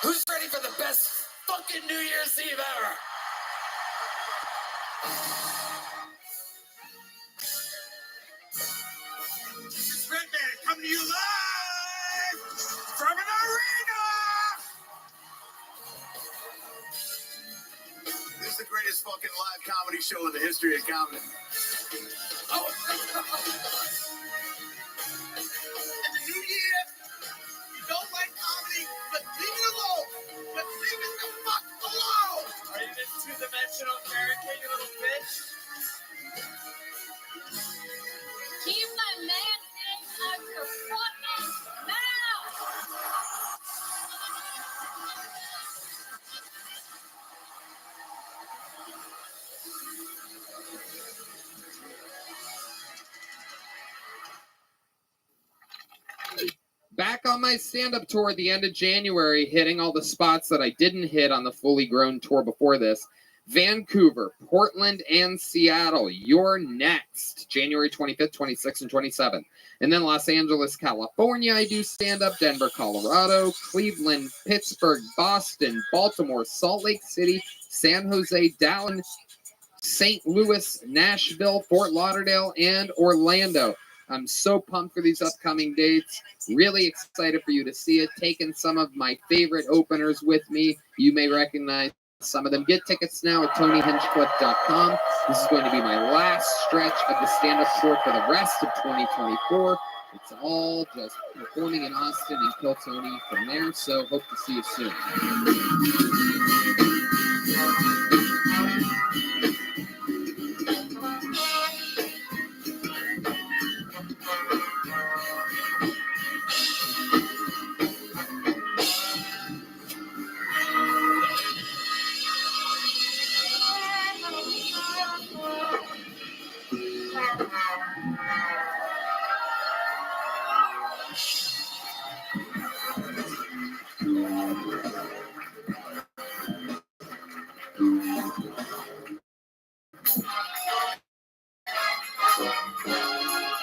Who's ready for the best fucking New Year's Eve ever? This is Redman coming to you live from an arena! This is the greatest fucking live comedy show in the history of comedy. Oh! In the new year, you don't like comedy, but leave it alone! But leave it the fuck alone! Are you this two-dimensional character, you little bitch? Keep my man out of your fucking mouth! Back on my stand-up tour at the end of January, hitting all the spots that I didn't hit on the fully grown tour before this. Vancouver, Portland, and Seattle. You're next. January 25th, 26th, and 27th. And then Los Angeles, California, I do stand-up. Denver, Colorado. Cleveland, Pittsburgh, Boston, Baltimore, Salt Lake City, San Jose, Dallas, St. Louis, Nashville, Fort Lauderdale, and Orlando. I'm so pumped for these upcoming dates. Really excited for you to see it. Taking some of my favorite openers with me. You may recognize some of them. Get tickets now at TonyHinchcliffe.com. This is going to be my last stretch of the stand-up tour for the rest of 2024. It's all just performing in Austin and Kill Tony from there. So hope to see you soon.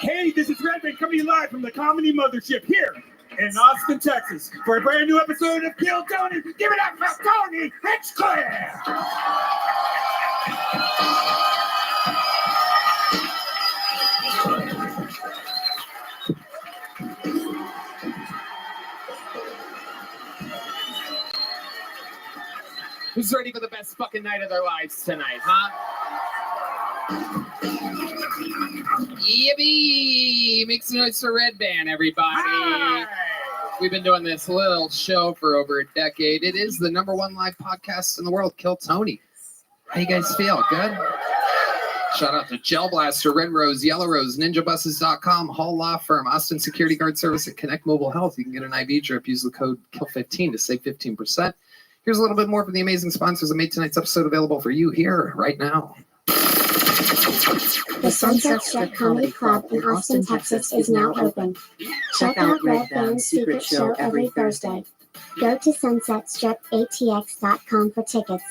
Hey, this is Rabbi coming to you live from the Comedy Mothership here in Austin, Texas, for a brand new episode of Kill Tony. Give it up for Tony Hinchcliffe! Who's ready for the best fucking night of their lives tonight, huh? Yippee! Make some noise for Red Band, everybody. Hi. We've been doing this little show for over a decade. It is the #1 live podcast in the world, Kill Tony. How you guys feel? Good? Shout out to Gel Blaster, Red Rose, Yellow Rose, NinjaBuses.com, Hall Law Firm, Austin Security Guard Service, and Connect Mobile Health. You can get an IV drip. Use the code KILL15 to save 15%. Here's a little bit more from the amazing sponsors that made tonight's episode available for you here right now. The Sunset Strip Comedy Club in Austin, Texas is now open. Check out Red Band's secret show every Thursday. Go to sunsetstripatx.com for tickets.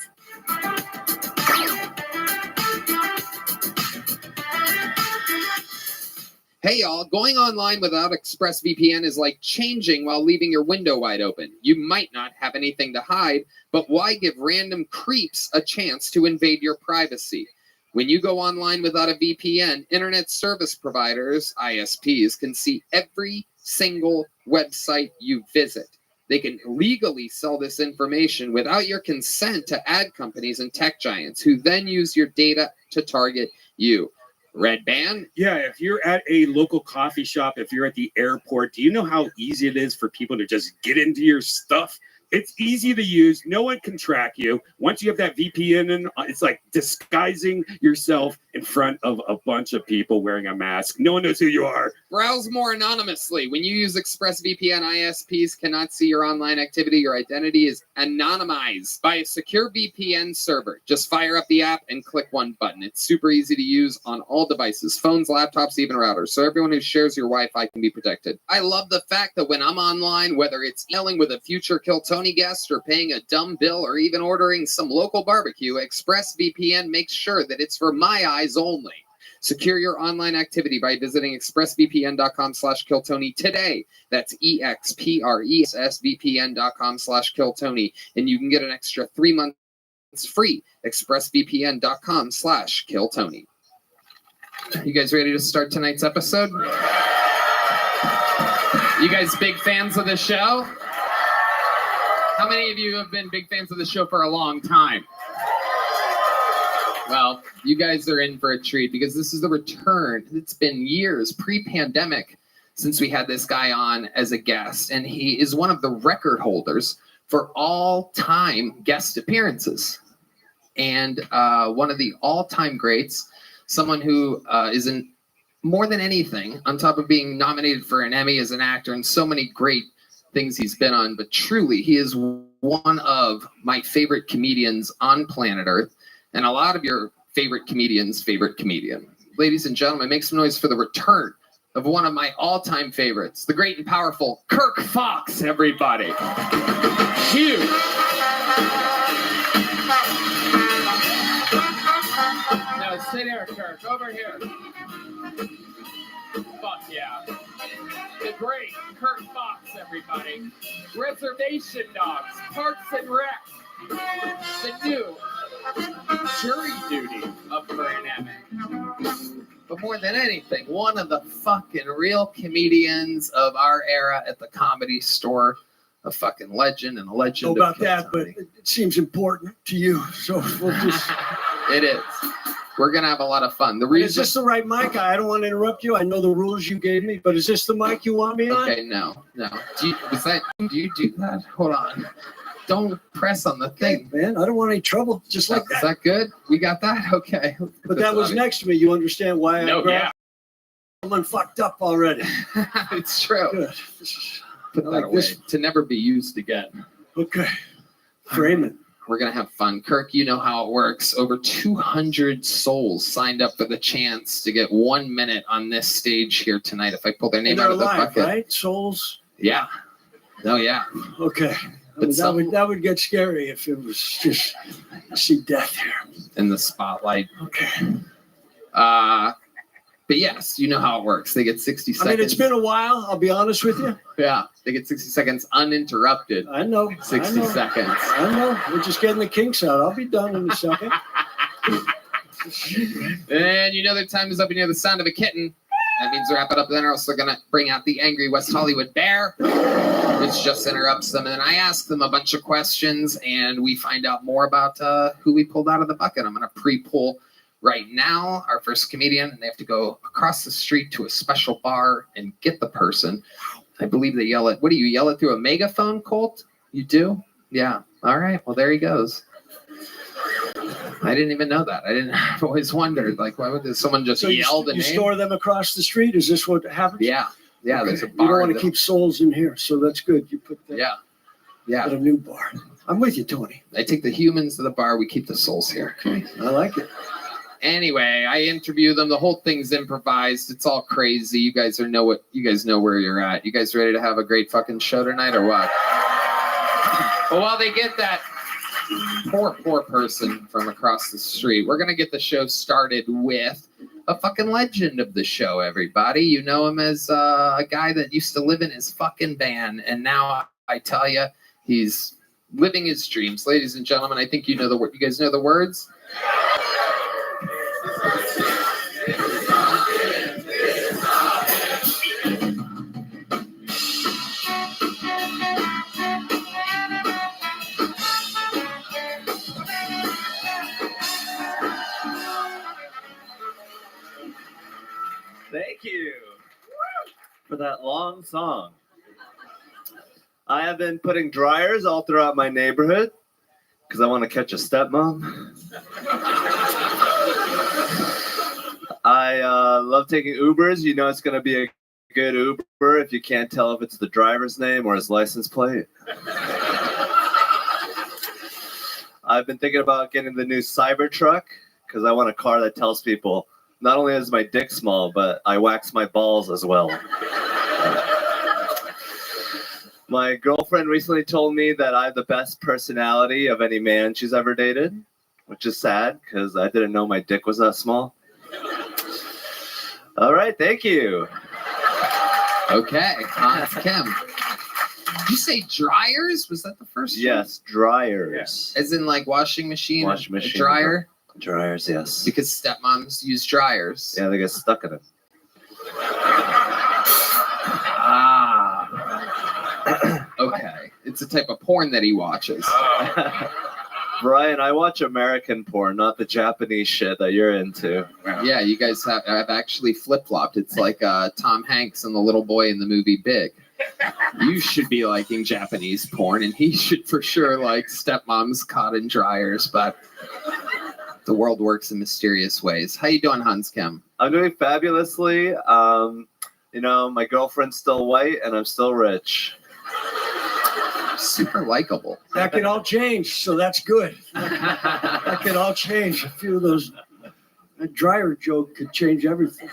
Hey y'all, going online without ExpressVPN is like changing while leaving your window wide open. You might not have anything to hide, but why give random creeps a chance to invade your privacy? When you go online without a VPN, internet service providers, ISPs, can see every single website you visit. They can legally sell this information without your consent to ad companies and tech giants, who then use your data to target you. Red Band? Yeah, if you're at a local coffee shop, if you're at the airport, do you know how easy it is for people to just get into your stuff? It's easy to use. No one can track you. Once you have that VPN in, it's like disguising yourself in front of a bunch of people wearing a mask. No one knows who you are. Browse more anonymously. When you use ExpressVPN, ISPs cannot see your online activity. Your identity is anonymized by a secure VPN server. Just fire up the app and click one button. It's super easy to use on all devices, phones, laptops, even routers. So everyone who shares your Wi-Fi can be protected. I love the fact that when I'm online, whether it's emailing with a future Kill Tony guest or paying a dumb bill or even ordering some local barbecue, ExpressVPN makes sure that it's for my eyes only. Secure your online activity by visiting expressvpn.com/killtony today. That's expressvpn.com/killtony. And you can get an extra 3 months free. expressvpn.com/killtony. You guys ready to start tonight's episode? You guys big fans of the show? How many of you have been big fans of the show for a long time? Well, you guys are in for a treat because this is the return. It's been years, pre-pandemic, since we had this guy on as a guest, and he is one of the record holders for all-time guest appearances. And one of the all-time greats, someone who is more than anything, on top of being nominated for an Emmy as an actor and so many great things he's been on, but truly, he is one of my favorite comedians on planet Earth, and a lot of your favorite comedians' favorite comedian. Ladies and gentlemen, make some noise for the return of one of my all-time favorites, the great and powerful Kirk Fox, everybody. Huge. Now sit here, Kirk, over here. Fuck yeah. The great Kirk Fox, everybody. Reservation Dogs, Parks and Rec. The new jury duty up for an Emmy. But more than anything, one of the fucking real comedians of our era at the Comedy Store. A fucking legend and a legend. Know about that, but it seems important to you, so we'll just. It is. We're gonna have a lot of fun. The Is this the right mic? I don't want to interrupt you. I know the rules you gave me, but is this the mic you want me on? Okay, no. Do you do that? Hold on. Don't press on the thing, man. I don't want any trouble. Just like that. Is that good? We got that? Okay. But that was next to me. You understand why I grabbed someone fucked up already. It's true. Good. Put that away. To never be used again. Okay. Frame it. We're going to have fun. Kirk, you know how it works. Over 200 souls signed up for the chance to get 1 minute on this stage here tonight. If I pull their name out of the bucket. Right? Souls? Yeah. Oh, yeah. Okay. I mean, that would get scary if it was just see death here. In the spotlight. Okay. But yes, you know how it works. They get 60 seconds. I mean, it's been a while. I'll be honest with you. Yeah. They get 60 seconds uninterrupted. I know. 60 seconds. I know. We're just getting the kinks out. I'll be done in a second. And you know their time is up and you hear the sound of a kitten. That means wrap it up then, or else they're going to bring out the angry West Hollywood bear, which just interrupts them. And then I ask them a bunch of questions, and we find out more about who we pulled out of the bucket. I'm going to pre-pull right now our first comedian, and they have to go across the street to a special bar and get the person. I believe they yell it. What do you yell it through a megaphone, Colt? You do? Yeah. All right. Well, there he goes. I didn't even know that. I've always wondered, like, why would someone just yell the name? You store them across the street? Is this what happens? Yeah. Yeah, okay. There's a bar. You don't want to keep souls in here, so that's good. You put them at a new bar. I'm with you, Tony. I take the humans to the bar. We keep the souls here. Okay. I like it. Anyway, I interview them. The whole thing's improvised. It's all crazy. You guys know where you're at. You guys ready to have a great fucking show tonight or what? Well, while they get that poor person from across the street, we're going to get the show started with a fucking legend of the show, everybody. You know him as a guy that used to live in his fucking van, and now I tell you, he's living his dreams. Ladies and gentlemen, I think you know the word. You guys know the words? Thank you for that long song. I have been putting dryers all throughout my neighborhood because I want to catch a stepmom. I love taking Ubers. You know it's going to be a good Uber if you can't tell if it's the driver's name or his license plate. I've been thinking about getting the new Cybertruck because I want a car that tells people not only is my dick small, but I wax my balls as well. My girlfriend recently told me that I have the best personality of any man she's ever dated, which is sad because I didn't know my dick was that small. All right, thank you. Okay, Hans Kim. Did you say dryers? Was that the first one? Yes, dryers. As in like washing machine? Washing machine. Dryer? Dryers, yes. Because stepmoms use dryers. Yeah, they get stuck in it. Ah. Okay. It's a type of porn that he watches. Brian, I watch American porn, not the Japanese shit that you're into. Yeah, you guys have actually flip-flopped. It's like Tom Hanks and the little boy in the movie Big. You should be liking Japanese porn, and he should for sure like stepmoms caught in dryers, but the world works in mysterious ways. How you doing, Hans Kim? I'm doing fabulously. You know, my girlfriend's still white, and I'm still rich. Super likable. That could all change, so that's good. That could all change. A few of those, a dryer joke could change everything.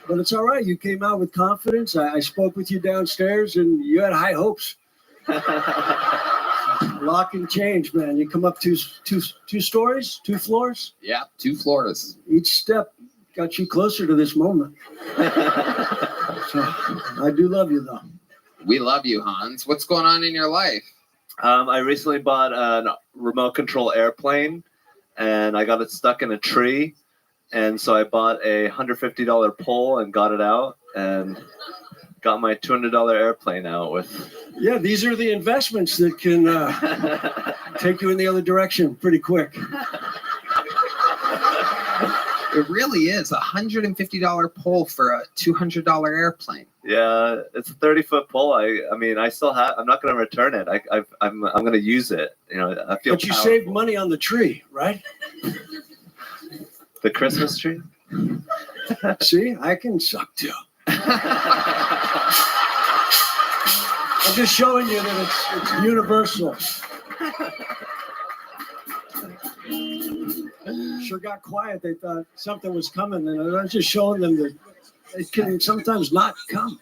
But it's all right. You came out with confidence. I spoke with you downstairs, and you had high hopes. Lock and change, man. You come up two stories, 2 floors. Yeah, 2 floors. Each step got you closer to this moment. So I do love you, though. We love you, Hans. What's going on in your life? I recently bought a remote control airplane, and I got it stuck in a tree. And so I bought a $150 pole and got it out and got my $200 airplane out with. Yeah, these are the investments that can take you in the other direction pretty quick. It really is $150 pole for a $200 airplane. Yeah, it's a 30-foot pole. I mean, I still have. I'm not going to return it. I'm going to use it. You know, I feel. But you powerful. saved money on the tree, right? The Christmas tree. See, I can suck too. I'm just showing you that it's universal. Sure got quiet. They thought something was coming, and I was just showing them that it can sometimes not come.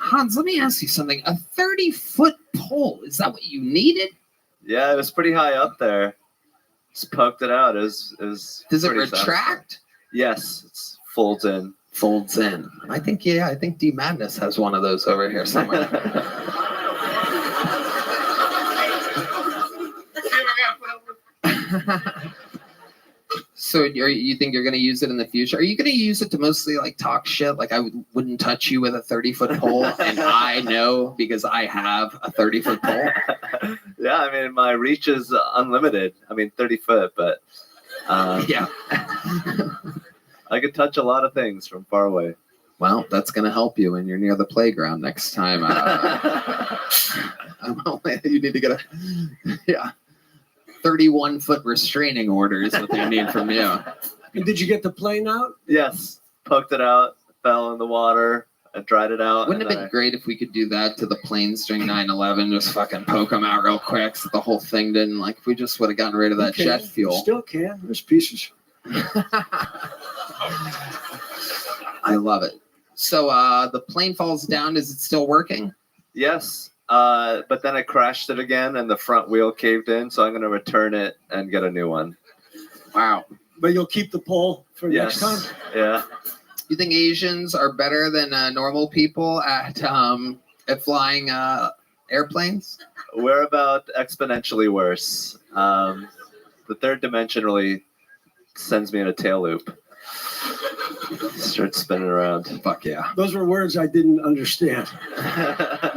Hans, let me ask you something. A 30-foot pole, is that what you needed? Yeah, it was pretty high up there. Just poked it out. Does it retract? Yes, it folds in. Folds in. I think D Madness has one of those over here somewhere. So you think you're going to use it in the future? Are you going to use it to mostly like talk shit? Like I wouldn't touch you with a 30-foot pole, and I know because I have a 30-foot pole. Yeah, I mean my reach is unlimited. I mean 30 foot, but yeah, I could touch a lot of things from far away. Well, that's going to help you when you're near the playground next time. You need to get 31-foot restraining order is what they need from you. And did you get the plane out? Yes. Poked it out, fell in the water, I dried it out. Wouldn't it have been great if we could do that to the planes during 9/11? Just fucking poke them out real quick so the whole thing didn't, like, if we just would have gotten rid of that jet fuel. Still can. There's pieces. I love it. So the plane falls down. Is it still working? Yes. But then I crashed it again and the front wheel caved in, so I'm going to return it and get a new one. Wow. But you'll keep the pole for next time? Yeah. You think Asians are better than normal people at flying airplanes? We're about exponentially worse. The third dimension really sends me in a tail loop. Start spinning around. Fuck yeah. Those were words I didn't understand.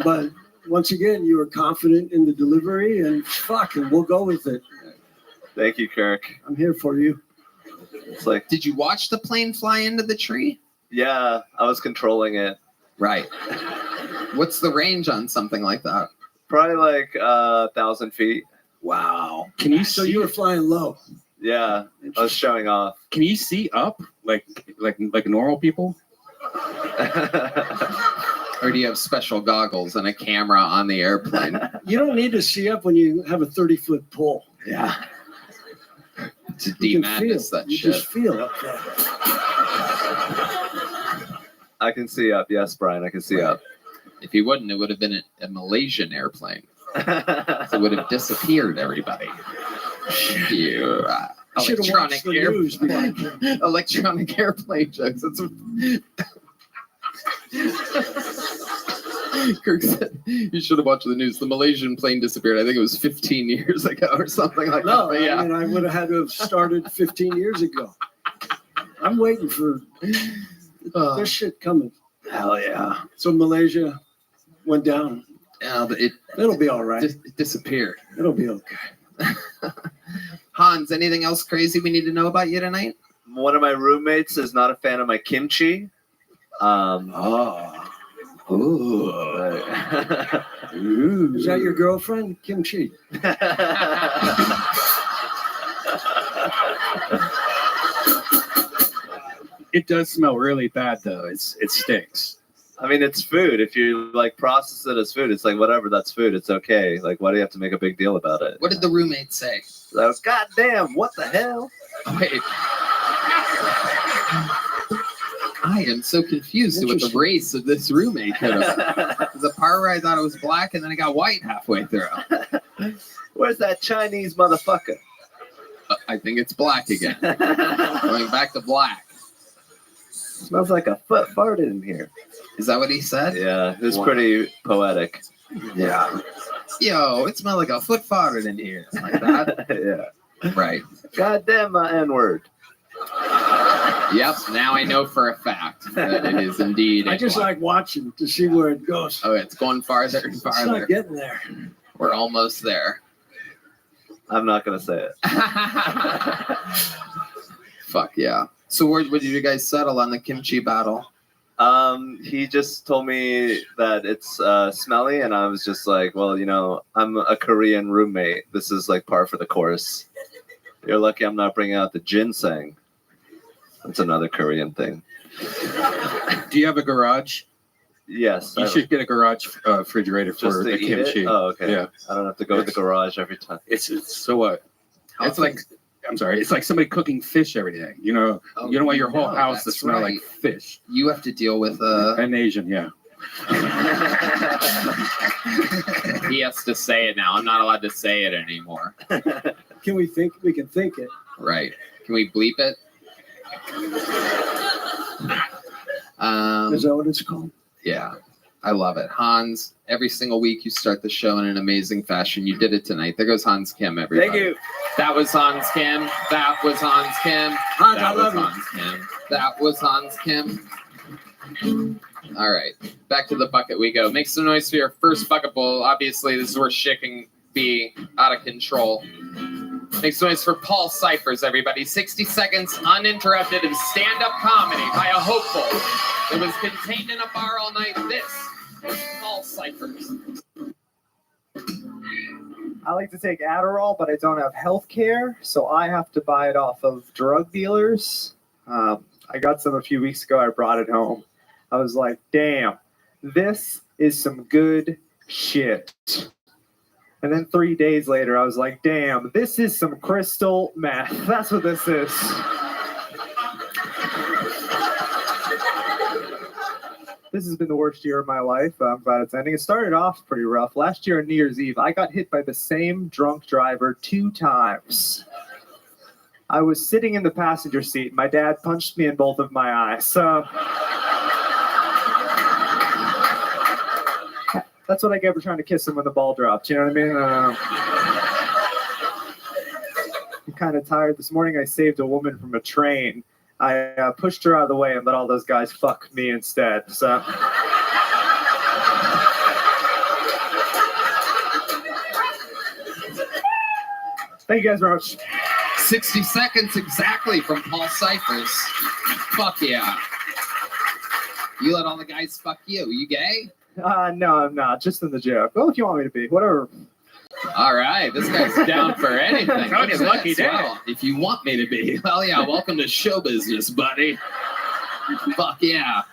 But once again, you were confident in the delivery, and we'll go with it. Thank you, Kirk. I'm here for you. It's like, did you watch the plane fly into the tree? Yeah, I was controlling it. Right. What's the range on something like that? Probably like 1,000 feet. Wow. Can you? So you were flying low. Yeah, I was showing off. Can you see up like normal people? Or do you have special goggles and a camera on the airplane? You don't need to see up when you have a 30-foot pole. Yeah. It's a D Madness, that you shit. Just feel up there. I can see up. Yes, Brian, I can see up. If you wouldn't, it would have been a Malaysian airplane. So it would have disappeared, everybody. You, Should've watched the news before. electronic airplane jokes. That's what... Kirk said you should have watched the news. The Malaysian plane disappeared. I think it was 15 years ago or something like that. No, But yeah. I mean, I would have had to have started 15 years ago. I'm waiting for this shit coming. Hell yeah. So Malaysia went down. Yeah, but It'll be all right. it disappeared. It'll be okay. Hans, anything else crazy we need to know about you tonight? One of my roommates is not a fan of my kimchi. Ooh. Is that your girlfriend, Kimchi? It does smell really bad though. It stinks. I mean, it's food. If you like process it as food, it's like whatever. That's food. It's okay. Like, why do you have to make a big deal about it? What did the roommate say? That was goddamn. What the hell? Wait. I am so confused with the race of this roommate. There's a part where I thought it was black and then it got white halfway through. Where's that Chinese motherfucker? I think it's black again. Going back to black. Smells like a foot farted in here. Is that what he said? Yeah, it's pretty poetic. Yeah. Yo, it smelled like a foot farted in here. Like that. Yeah. Right. Goddamn my N-word. Yep. Now I know for a fact that it is indeed. I just like watching to see where it goes. Oh, it's going farther and It's farther. not getting there. We're almost there. I'm not gonna say it. Fuck yeah. So where did you guys settle on the kimchi battle? He just told me that it's smelly, and I was just like, well, you know, I'm a Korean roommate. This is like par for the course. You're lucky I'm not bringing out the ginseng. That's another Korean thing. Do you have a garage? Yes. You should get a garage refrigerator just for to the eat kimchi. it? Oh, okay. Yeah. I don't have to go to the garage every time. It's so what? It's like, I'm sorry. It's like somebody cooking fish every day. You know, you don't want your whole house to that's smell right. like fish. You have to deal with An Asian, yeah. He has to say it now. I'm not allowed to say it anymore. Can we think? We can think it. Right. Can we bleep it? Is that what it's called? Yeah. I love it. Hans, every single week you start the show in an amazing fashion. You did it tonight. There goes Hans Kim, everybody. Thank you. That was Hans Kim. That was Hans Kim. Hans, I That was love you. Hans Kim. That was Hans Kim. All right. Back to the bucket we go. Make some noise for your first bucket bowl. Obviously, this is where shit can be out of control. Make some noise for Paul Cyphers, everybody. 60 seconds uninterrupted of stand-up comedy by a hopeful that was contained in a bar all night. This is Paul Cyphers. I like to take Adderall, but I don't have health care, so I have to buy it off of drug dealers. I got some a few weeks ago. I brought it home. I was like, damn, this is some good shit. And then 3 days later, I was like, damn, this is some crystal meth. That's what this is. This has been the worst year of my life. I'm glad it's ending. It started off pretty rough. Last year on New Year's Eve, I got hit by the same drunk driver 2 times. I was sitting in the passenger seat. My dad punched me in both of my eyes. So that's what I get for trying to kiss him when the ball dropped. You know what I mean? I'm kind of tired. This morning I saved a woman from a train. I pushed her out of the way and let all those guys fuck me instead. So thank you guys very much. 60 seconds exactly from Paul Cyphers. Fuck yeah. You let all the guys fuck you. You gay? No, I'm not. Just in the joke. Well, if you want me to be, whatever. All right, this guy's down for anything. Tony's Look at lucky this. day. Wow. If you want me to be, well, yeah. Welcome to show business, buddy. Fuck yeah.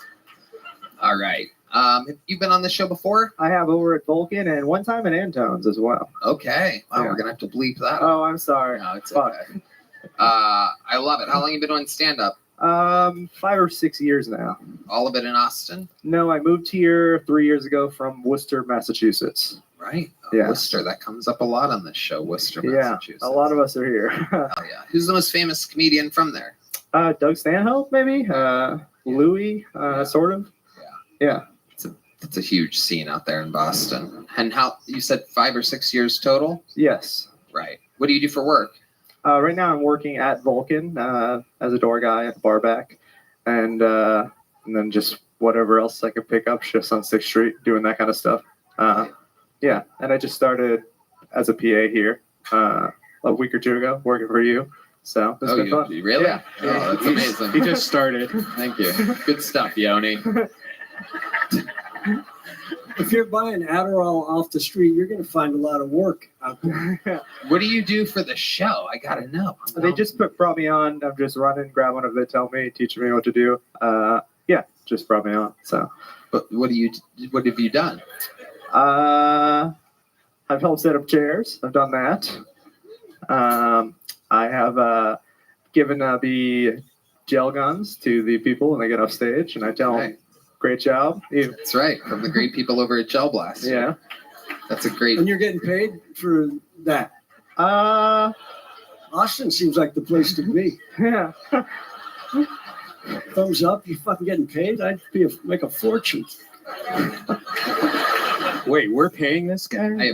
All right. Have you been on the show before? I have over at Vulcan and one time at Antone's as well. Okay. Wow, Yeah. we're gonna have to bleep that. Oh, I'm sorry. No, it's Fuck. okay. I love it. How long you been doing stand-up? 5 or 6 years now. All of it in Austin? No, I moved here 3 years ago from Worcester, Massachusetts. right. Yeah. Worcester. That comes up a lot on this show. Worcester, Yeah, Massachusetts. a lot of us are here. Oh yeah. Who's the most famous comedian from there? Doug Stanhope, maybe. Louis, sort of. Yeah. It's a huge scene out there in Boston. And how you said 5 or 6 years total? Yes. Right. What do you do for work? Right now, I'm working at Vulcan as a door guy at the bar back, and then just whatever else I could pick up, shifts on 6th Street, doing that kind of stuff. Yeah, and I just started as a PA here a week or 2 ago, working for you. So it's been fun. Really? Yeah. Oh, that's amazing. He just started. Thank you. Good stuff, Yoni. If you're buying Adderall off the street, you're going to find a lot of work out there. What do you do for the show? I gotta know. They just brought me on. I'm just running, grab whatever they tell me, teaching me what to do. Yeah, just brought me on. So, But what have you done? I've helped set up chairs. I've done that. I have given the gel guns to the people when they get off stage, and I tell them, "Great job." That's right. From the great people over at Gel Blast. Yeah. That's a great. And you're getting paid for that. Austin seems like the place to be. Yeah. Thumbs up. You fucking getting paid? I'd make a fortune. Wait, we're paying this guy? I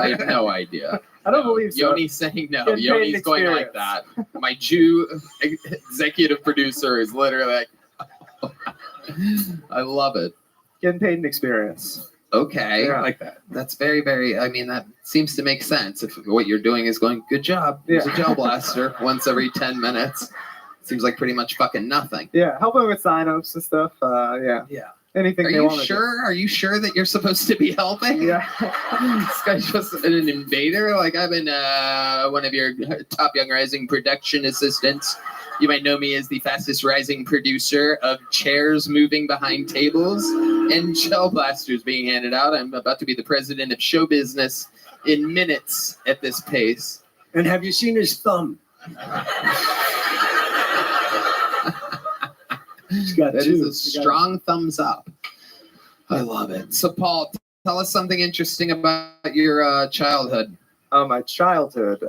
have no idea. I don't believe so. Yoni's saying no. Getting paid Yoni's going like that. My Jew executive producer is literally like, I love it. Getting paid in experience. Okay. Yeah. I like that. That's very, very, I mean, that seems to make sense. If what you're doing is going, good job. Here's a gel blaster once every 10 minutes. Seems like pretty much fucking nothing. Yeah, helping with sign-ups and stuff. Yeah. Yeah. Anything Are they you want. sure? Are you sure that you're supposed to be helping? Yeah. This guy's just an invader. Like, I've been one of your top young rising production assistants. You might know me as the fastest rising producer of chairs moving behind tables and gel blasters being handed out. I'm about to be the president of show business in minutes at this pace. And have you seen his thumb? He's got That two. is a strong thumbs up. I love it. So, Paul, tell us something interesting about your childhood. My childhood.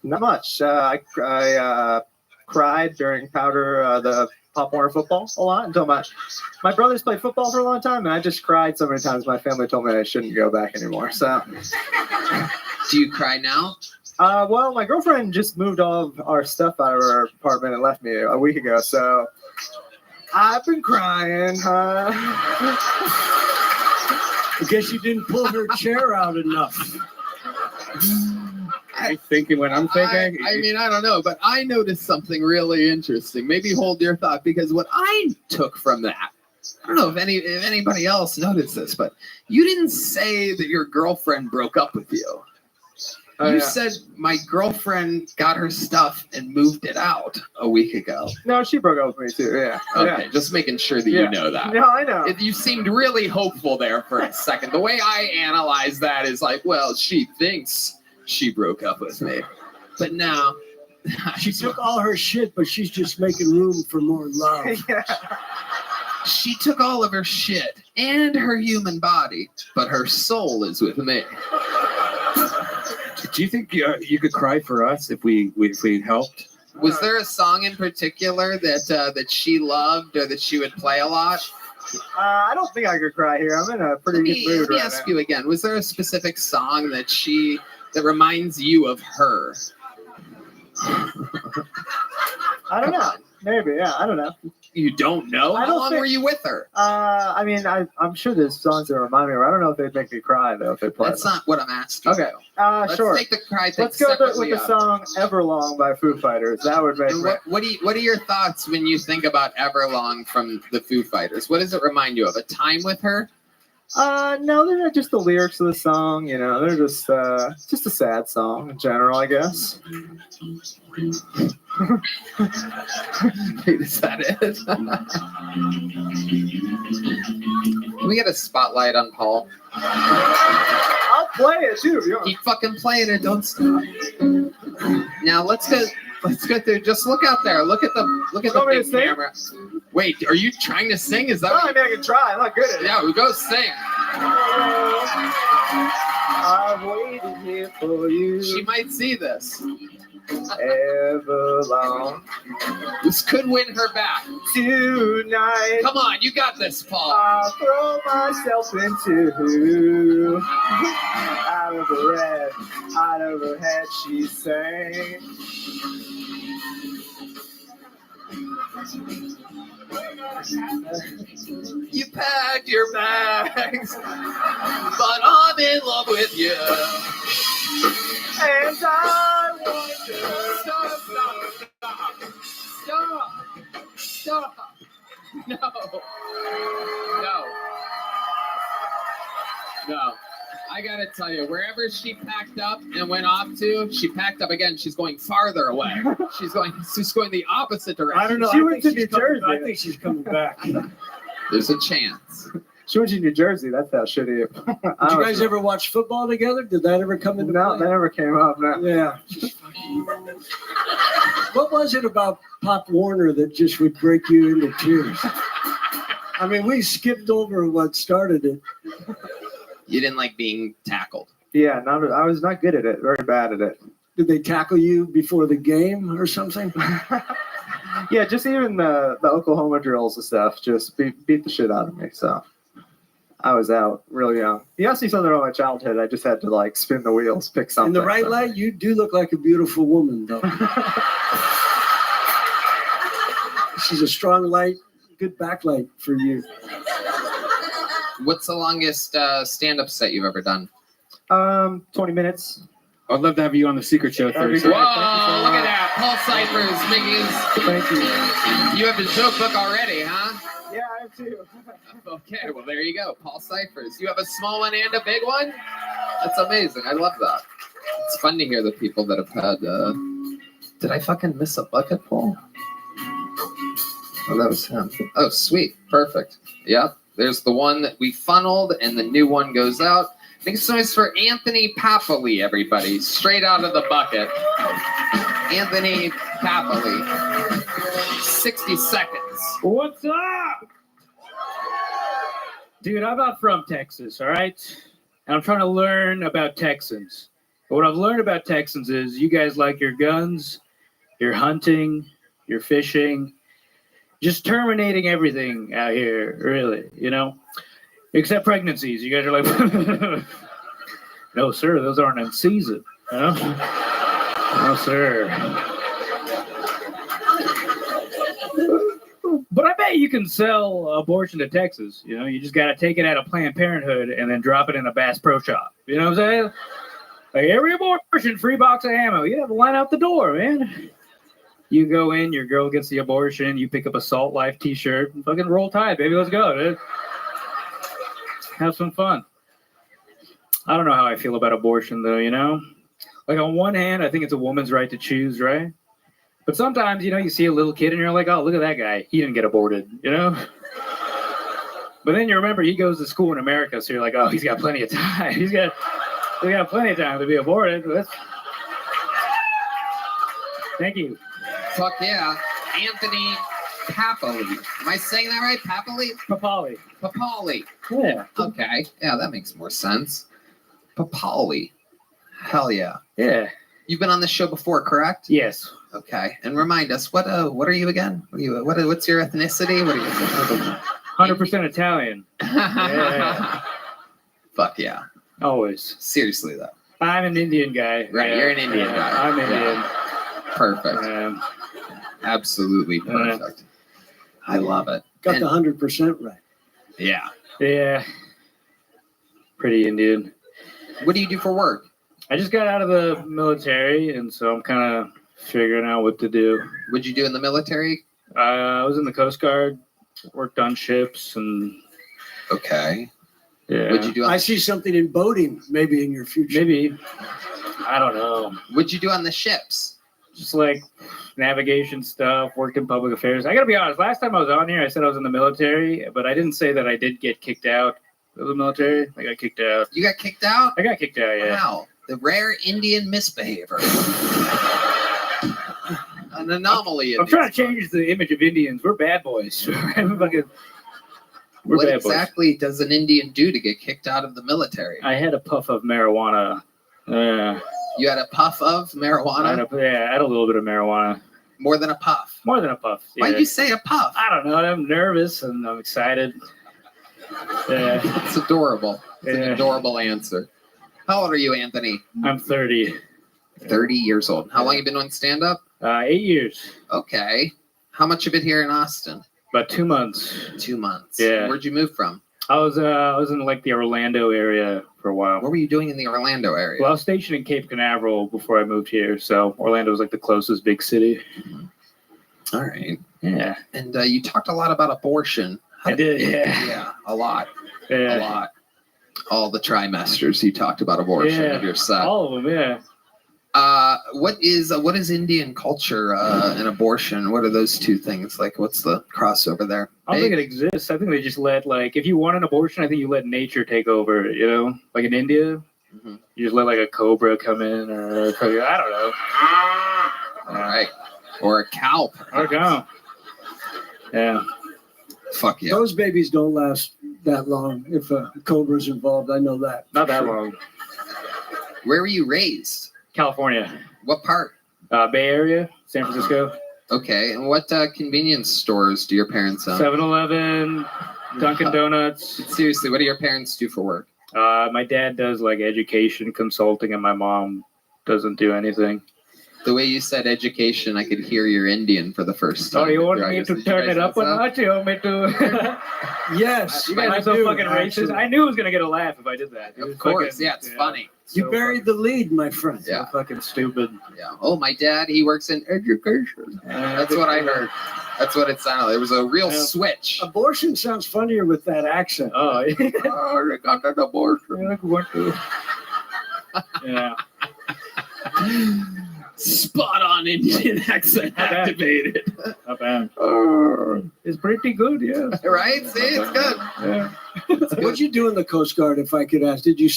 Not much. I cried during the Pop Warner football a lot until my brothers played football for a long time, and I just cried so many times. My family told me I shouldn't go back anymore. So, do you cry now? Well, my girlfriend just moved all of our stuff out of her apartment and left me a week ago. So, I've been crying. I guess you didn't pull her chair out enough. I'm thinking what I'm thinking. I mean, I don't know, but I noticed something really interesting. Maybe hold your thought, because what I took from that, I don't know if anybody else noticed this, but you didn't say that your girlfriend broke up with you. You said my girlfriend got her stuff and moved it out a week ago. No, she broke up with me too. Yeah. Okay, Yeah. just making sure that you know that. No, I know. You seemed really hopeful there for a second. The way I analyze that is like, well, she thinks she broke up with me, but now She took all her shit, but she's just making room for more love. Yeah. she took all of her shit and her human body, but her soul is with me. Do you think you could cry for us if we helped? Was there a song in particular that she loved or that she would play a lot? I don't think I could cry here. I'm in a pretty good mood Let me right ask now. you again. Was there a specific song that reminds you of her? I don't know. Maybe, yeah. I don't know. You don't know? I How don't long think- were you with her? I mean, I'm sure there's songs that remind me of her. I don't know if they'd make me cry, though, if they play That's them. not what I'm asking. Okay. Let's Sure. take the cry thing Let's go with separately the up. song Everlong by Foo Fighters. That would make And me... what are your thoughts when you think about Everlong from the Foo Fighters? What does it remind you of? A time with her? No, they're not just the lyrics of the song, you know. They're just a sad song in general, I guess. Wait, is that it? Can we get a spotlight on Paul? I'll play it, too. If you want. Keep fucking playing it. Don't stop. Now let's go. Let's get there. Just look out there. Look at the want me to big sing? camera. Wait, are you trying to sing? Is that? I mean, I can try. I'm not good at it. Yeah, we go sing. I've waited here for you She might see this. ever long. This could win her back. Tonight, Come on, you got this, Paul. I'll throw myself into out of her head, she sang. You packed your bags, but I'm in love with you. And I wonder. Stop. No. I gotta tell you, wherever she packed up and went off to, she packed up again. She's going farther away. She's going the opposite direction. I don't know. She I went think to she's New coming- Jersey. I think she's coming back. Did There's a chance. She went to New Jersey. That's how shitty. you guys ever watch football together? Did that ever come into No, play? that never came up. No. Yeah. What was it about Pop Warner that just would break you into tears? I mean, we skipped over what started it. You didn't like being tackled. Yeah, I was not good at it. Very bad at it. Did they tackle you before the game or something? Yeah, just even the Oklahoma drills and stuff just beat the shit out of me. So I was out real young. You asked me something about my childhood. I just had to like spin the wheels, pick something. In the right so. light, you do look like a beautiful woman, though. She's a strong light, good backlight for you. What's the longest stand-up set you've ever done? 20 minutes. I'd love to have you on the Secret Show That'd be Thursday. great. Whoa, look at that. Paul Cyphers making his... Thank you. You have the joke book already, huh? Yeah, I have two. Okay, well, there you go. Paul Cyphers. You have a small one and a big one? That's amazing. I love that. It's fun to hear the people that have had... Did I fucking miss a bucket, Paul? Oh, that was him. Oh, sweet. Perfect. Yep. There's the one that we funneled, and the new one goes out. Make some noise for Anthony Papali, everybody. Straight out of the bucket. Anthony Papali. 60 seconds. What's up? Dude, I'm not from Texas, all right? And I'm trying to learn about Texans. But what I've learned about Texans is you guys like your guns, your hunting, your fishing, just terminating everything out here, really, you know? Except pregnancies. You guys are like, no, sir, those aren't in season. You know? No, sir. But I bet you can sell abortion to Texas. You know, you just got to take it out of Planned Parenthood and then drop it in a Bass Pro Shop. You know what I'm saying? Like every abortion, free box of ammo. You have a line out the door, man. You go in, your girl gets the abortion, you pick up a Salt Life t-shirt, and fucking roll tide, baby. Let's go, dude. Have some fun. I don't know how I feel about abortion, though, you know? Like, on one hand, I think it's a woman's right to choose, right? But sometimes, you know, you see a little kid and you're like, oh, look at that guy. He didn't get aborted, you know? But then you remember he goes to school in America, so you're like, oh, he's got plenty of time. He's got plenty of time to be aborted. Thank you. Fuck yeah. Anthony Papali. Am I saying that right? Papali? Papali. Papali. Yeah. Okay. Yeah, that makes more sense. Papali. Hell yeah. Yeah. You've been on this show before, correct? Yes. Okay. And remind us, what are you again? What's your ethnicity? What are you? 100% Italian. Yeah. Fuck yeah. Always. Seriously though. I'm an Indian guy. Right, Yeah. you're an Indian guy. I'm Indian. Yeah. Perfect. Absolutely perfect. I love it. Got the 100% right. Yeah. Yeah. Pretty Indian. What do you do for work? I just got out of the military, and so I'm kind of figuring out what to do. What'd you do in the military? I was in the Coast Guard, worked on ships, and Okay. yeah. What'd you do? I see something in boating maybe in your future. Maybe. I don't know. What'd you do on the ships? Just like navigation stuff, worked in public affairs. I got to be honest, last time I was on here, I said I was in the military, but I didn't say that I did get kicked out of the military. I got kicked out. You got kicked out? I got kicked out, yeah. Wow. The rare Indian misbehavior. an anomaly. I'm trying to change the image of Indians. We're bad boys. We're What bad exactly does an Indian do to get kicked out of the military? boys. I had a puff of marijuana. You had a puff of marijuana? I had a little bit of marijuana. More than a puff? More than a puff. Yeah. Why'd you say a puff? I don't know. I'm nervous and I'm excited. Yeah. It's adorable. It's an Yeah. adorable answer. How old are you, Anthony? I'm 30. 30 years old. How long you been doing stand-up? 8 years. Okay. How much of it here in Austin? About 2 months. 2 months. Yeah. Where'd you move from? I was in like the Orlando area for a while. What were you doing in the Orlando area? Well, I was stationed in Cape Canaveral before I moved here, so Orlando was like the closest big city. All right. Yeah. And you talked a lot about abortion. I did, yeah. Yeah, a lot. Yeah. A lot. All the trimesters you talked about abortion Yeah. of your set. All of them, yeah. What is Indian culture and abortion? What are those two things? Like, what's the crossover there? I don't think it exists. I think they just let, like, if you want an abortion, I think you let nature take over, you know? Like in India, Mhm. you just let like a cobra come in or, I don't know. All right. Or a cow. Or a cow. Yeah. Fuck yeah. Those babies don't last that long if a cobra's involved. I know that. Not that long. Where were you raised? California. What part? Bay Area, San Francisco. Okay. And what convenience stores do your parents own? 7-Eleven, Dunkin' Donuts. Seriously, what do your parents do for work? My dad does like education consulting, and my mom doesn't do anything. The way you said education, I could hear you're Indian for the first time. Oh, you want me Did to you turn guys it up a mess notch? You want me to? Yes, You guys I are so do, fucking actually. racist. I knew it was gonna get a laugh if I did that. It was Of course. fucking- Yeah, it's funny. You So buried the lead, my friend. Yeah. So fucking stupid. Yeah. Oh, my dad, he works in education. That's what I heard. That's what it sounded like. There was a real Yeah. switch. Abortion sounds funnier with that accent. Oh, yeah. Oh, they got an abortion. Yeah. Spot on Indian accent activated. Not bad. Oh. It's pretty good, yeah. Right? See, it's good. Yeah. What'd you do in the Coast Guard, if I could ask? Did you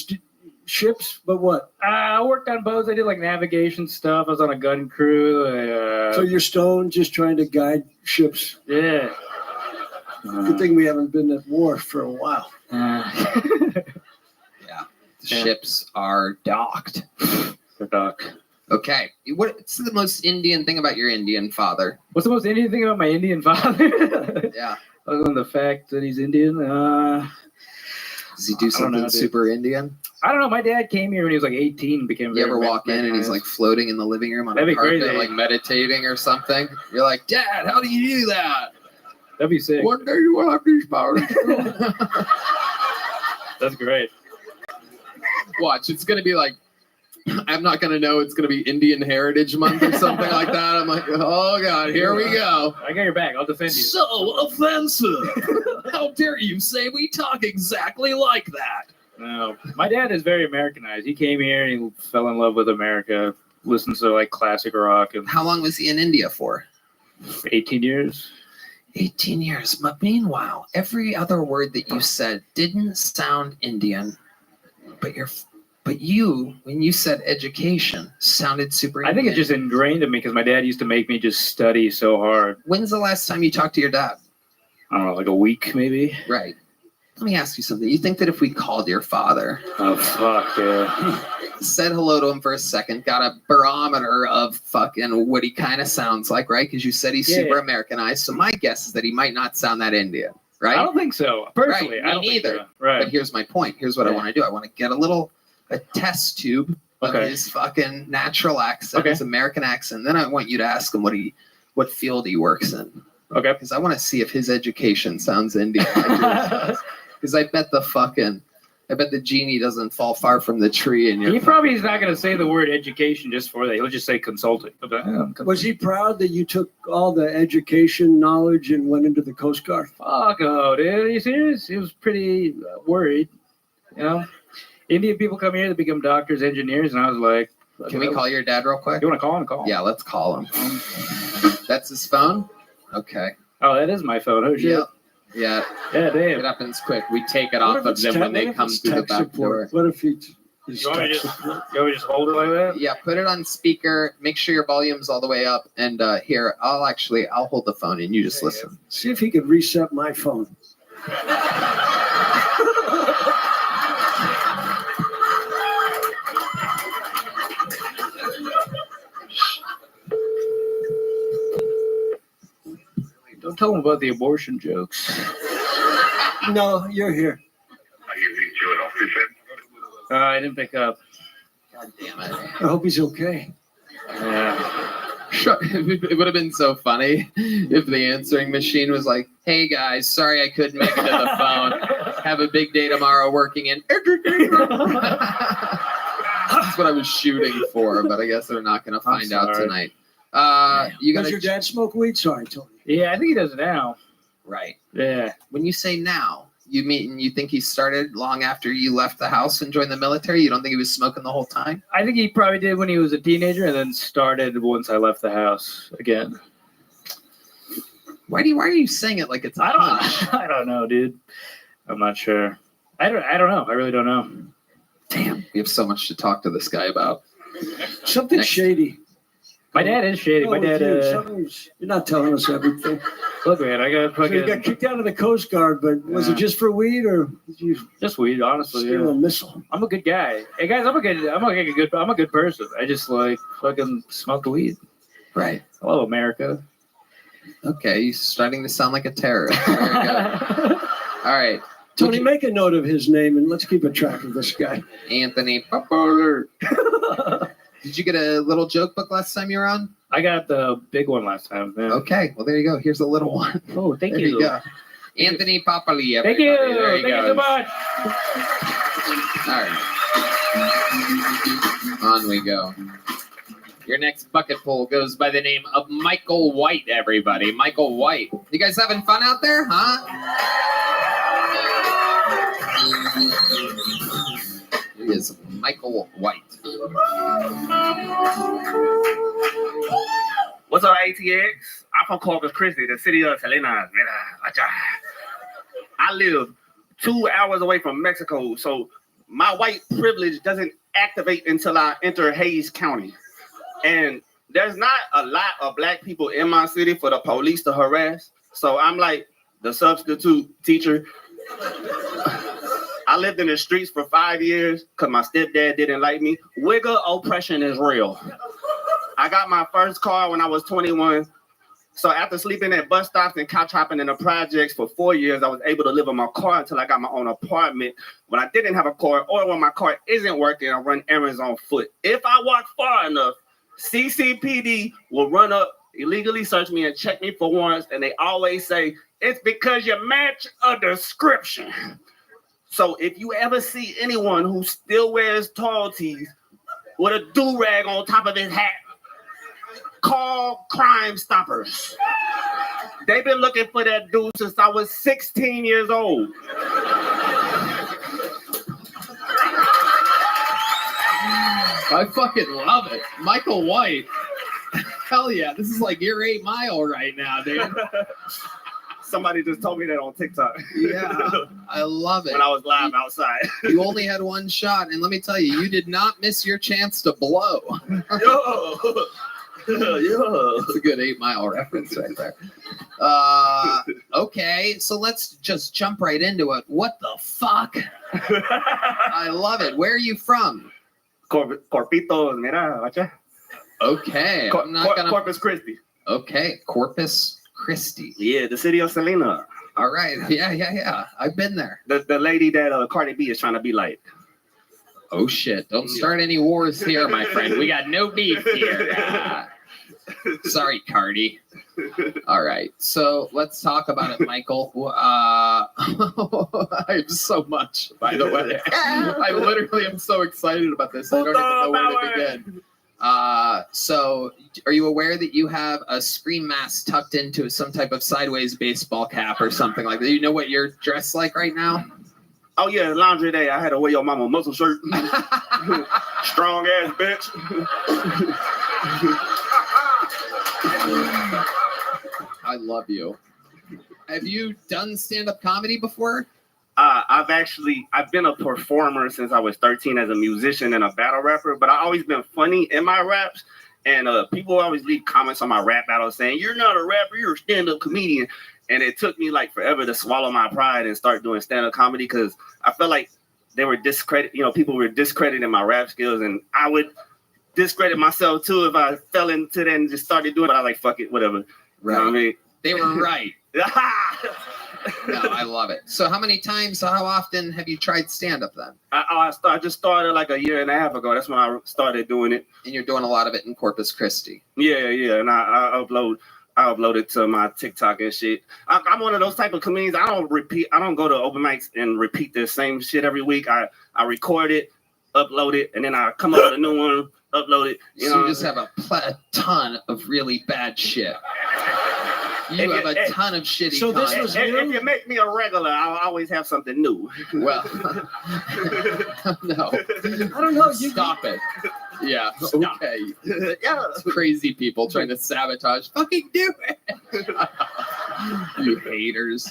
ships? But what? I worked on boats. I did like navigation stuff. I was on a gun crew. So you're stoned, just trying to guide ships. Yeah. Good thing we haven't been at war for a while. The ships are docked. They're docked. Okay. What's the most Indian thing about your Indian father? What's the most Indian thing about my Indian father? Yeah. Other than the fact that he's Indian, Does he do I don't know, something dude. super Indian? I don't know. My dad came here when he was like 18. Became You very ever walk in and he's recognized. like floating in the living room on That'd a be carpet, crazy. like meditating or something? You're like, Dad, how do you do that? That'd be sick. One day you will have these powers. That's great. Watch, it's gonna be like, I'm not gonna know. It's gonna be Indian Heritage Month or something like that. I'm like, oh god, here we go. I got your back. I'll defend you. So offensive! How dare you say we talk exactly like that? No, my dad is very Americanized. He came here and he fell in love with America. Listens to like classic rock and How long was he in India for? 18 years. 18 years. But meanwhile, every other word that you said didn't sound Indian. But you, when you said education, sounded super I think Indian. it's just ingrained in me because my dad used to make me just study so hard. When's the last time you talked to your dad? I don't know, like a week maybe. Right. Let me ask you something. You think that if we called your father, Oh fuck yeah. said hello to him for a second, got a barometer of fucking what he kind of sounds like, right? Because you said he's Yeah. super Americanized. So my guess is that he might not sound that Indian, right? I don't think so. Personally, Right, I don't me think neither. so. Right. But here's my point. Here's what I Yeah. want to do. I want to get a test tube of Okay. his fucking natural accent, Okay. his American accent. Then I want you to ask him what field he works in. Okay. Because I want to see if his education sounds Indian. Because I bet the genie doesn't fall far from the tree. And He probably is not going to say the word education just for that. He'll just say consulting. Was he proud that you took all the education knowledge and went into the Coast Guard? Fuck no, dude. Are you serious? He was pretty worried. You know, Indian people come here to become doctors, engineers, and I was like, Can we call your dad real quick? You want to call him? Call him. Yeah, let's call him. That's his phone? Okay. Oh, that is my phone. Oh shit. Yeah. Yeah. Yeah, It damn. happens quick. We take it What off if of it's them when what they if come it's through the tech back door. support? What if He's You want me to texting. just hold it like that? Yeah, put it on speaker. Make sure your volume's all the way up. And here, I'll hold the phone and you just listen. See if he could reset my phone. Don't tell him about the abortion jokes. No, you're here. I didn't pick up. God damn it. I hope he's okay. Yeah. It would have been so funny if the answering machine was like, "Hey guys, sorry I couldn't make it to the phone. Have a big day tomorrow working in." That's what I was shooting for, but I guess they're not going to find out sorry. tonight. You Does gotta your dad smoke weed? Sorry, Tony. Yeah, I think he does now. right. Yeah. When you say now, you think he started long after you left the house and joined the military? You don't think he was smoking the whole time? I think he probably did when he was a teenager and then started once I left the house again. Why are you saying it like it's a hunch? I don't know, dude. I'm not sure. I don't know. I really don't know. Damn, we have so much to talk to this guy about. Something Next. shady. My dad is shady. Oh, My dad, you're not telling us everything. look, man, I got So you got fucking kicked out of the Coast Guard, but was it just for weed or did you just weed, honestly. steal Yeah. a missile? I'm a good guy. Hey guys, I'm a good person. I just like fucking smoke weed. Right. Hello, America. Okay, you're starting to sound like a terrorist. Very good. All right. Tony, make a note of his name and let's keep a track of this guy. Anthony Popper. Did you get a little joke book last time you were on? I got the big one last time. Man. Okay, well there you go. Here's a little one. Oh, thank There you go. Anthony Popoli, Thank everybody. you. There he Thank you so goes. much. All right. On we go. Your next bucket full goes by the name of Michael White, everybody. Michael White. You guys having fun out there, huh? It is Michael White. What's up, ATX? I'm from Corpus Christi, the city of Salinas. I live 2 hours away from Mexico, so my white privilege doesn't activate until I enter Hayes County. And there's not a lot of black people in my city for the police to harass. So I'm like the substitute teacher. I lived in the streets for 5 years because my stepdad didn't like me. Wigger oppression is real. I got my first car when I was 21. So after sleeping at bus stops and couch hopping in the projects for 4 years, I was able to live in my car until I got my own apartment. When I didn't have a car or when my car isn't working, I run errands on foot. If I walk far enough, CCPD will run up, illegally search me and check me for warrants. And they always say, it's because you match a description. So if you ever see anyone who still wears tall tees with a do-rag on top of his hat, call Crime Stoppers. They've been looking for that dude since I was 16 years old. I fucking love it. Michael White. Hell yeah. This is like your 8 Mile right now, dude. Somebody just told me that on TikTok. Yeah, I love it. When I was live outside. You only had one shot, and let me tell you, you did not miss your chance to blow. Yo. That's a good 8 Mile reference right there. Okay, so let's just jump right into it. What the fuck? I love it. Where are you from? Corpito, mira, vacha. Okay, I'm not gonna. Corpus Christi. Okay, Corpus Christi. Yeah, the city of Selena. All right. Yeah. I've been there. The lady that Cardi B is trying to be like. Oh shit! Don't start any wars here, my friend. We got no beef here. Sorry, Cardi. All right, so let's talk about it, Michael. I have so much, by the way. I literally am so excited about this. I don't even know where to begin. So are you aware that you have a scream mask tucked into some type of sideways baseball cap or something like that? You know what you're dressed like right now? Oh yeah, laundry day. I had to wear your mama muscle shirt. Strong ass bitch. I love you. Have you done stand-up comedy before? I've been a performer since I was 13 as a musician and a battle rapper, but I've always been funny in my raps. And people always leave comments on my rap battle saying, "You're not a rapper, you're a stand-up comedian." And it took me like forever to swallow my pride and start doing stand-up comedy because I felt like they were people were discrediting my rap skills, and I would discredit myself too if I fell into that and just started doing it. But I was like, fuck it, whatever. Right. You know what I mean? They were right. No, I love it. So how often have you tried stand-up then? I just started like a year and a half ago. That's when I started doing it. And you're doing a lot of it in Corpus Christi. Yeah. And I upload it to my TikTok and shit. I'm one of those type of comedians. I don't go to open mics and repeat the same shit every week. I record it, upload it, and then I come up with a new one, upload it. You just have a ton of really bad shit. You have a ton of shitty So this content. was If you make me a regular, I'll always have something new. Well, no. I don't know. Stop it. Yeah, okay. Yeah. Crazy people trying to sabotage. Fucking do it. You haters.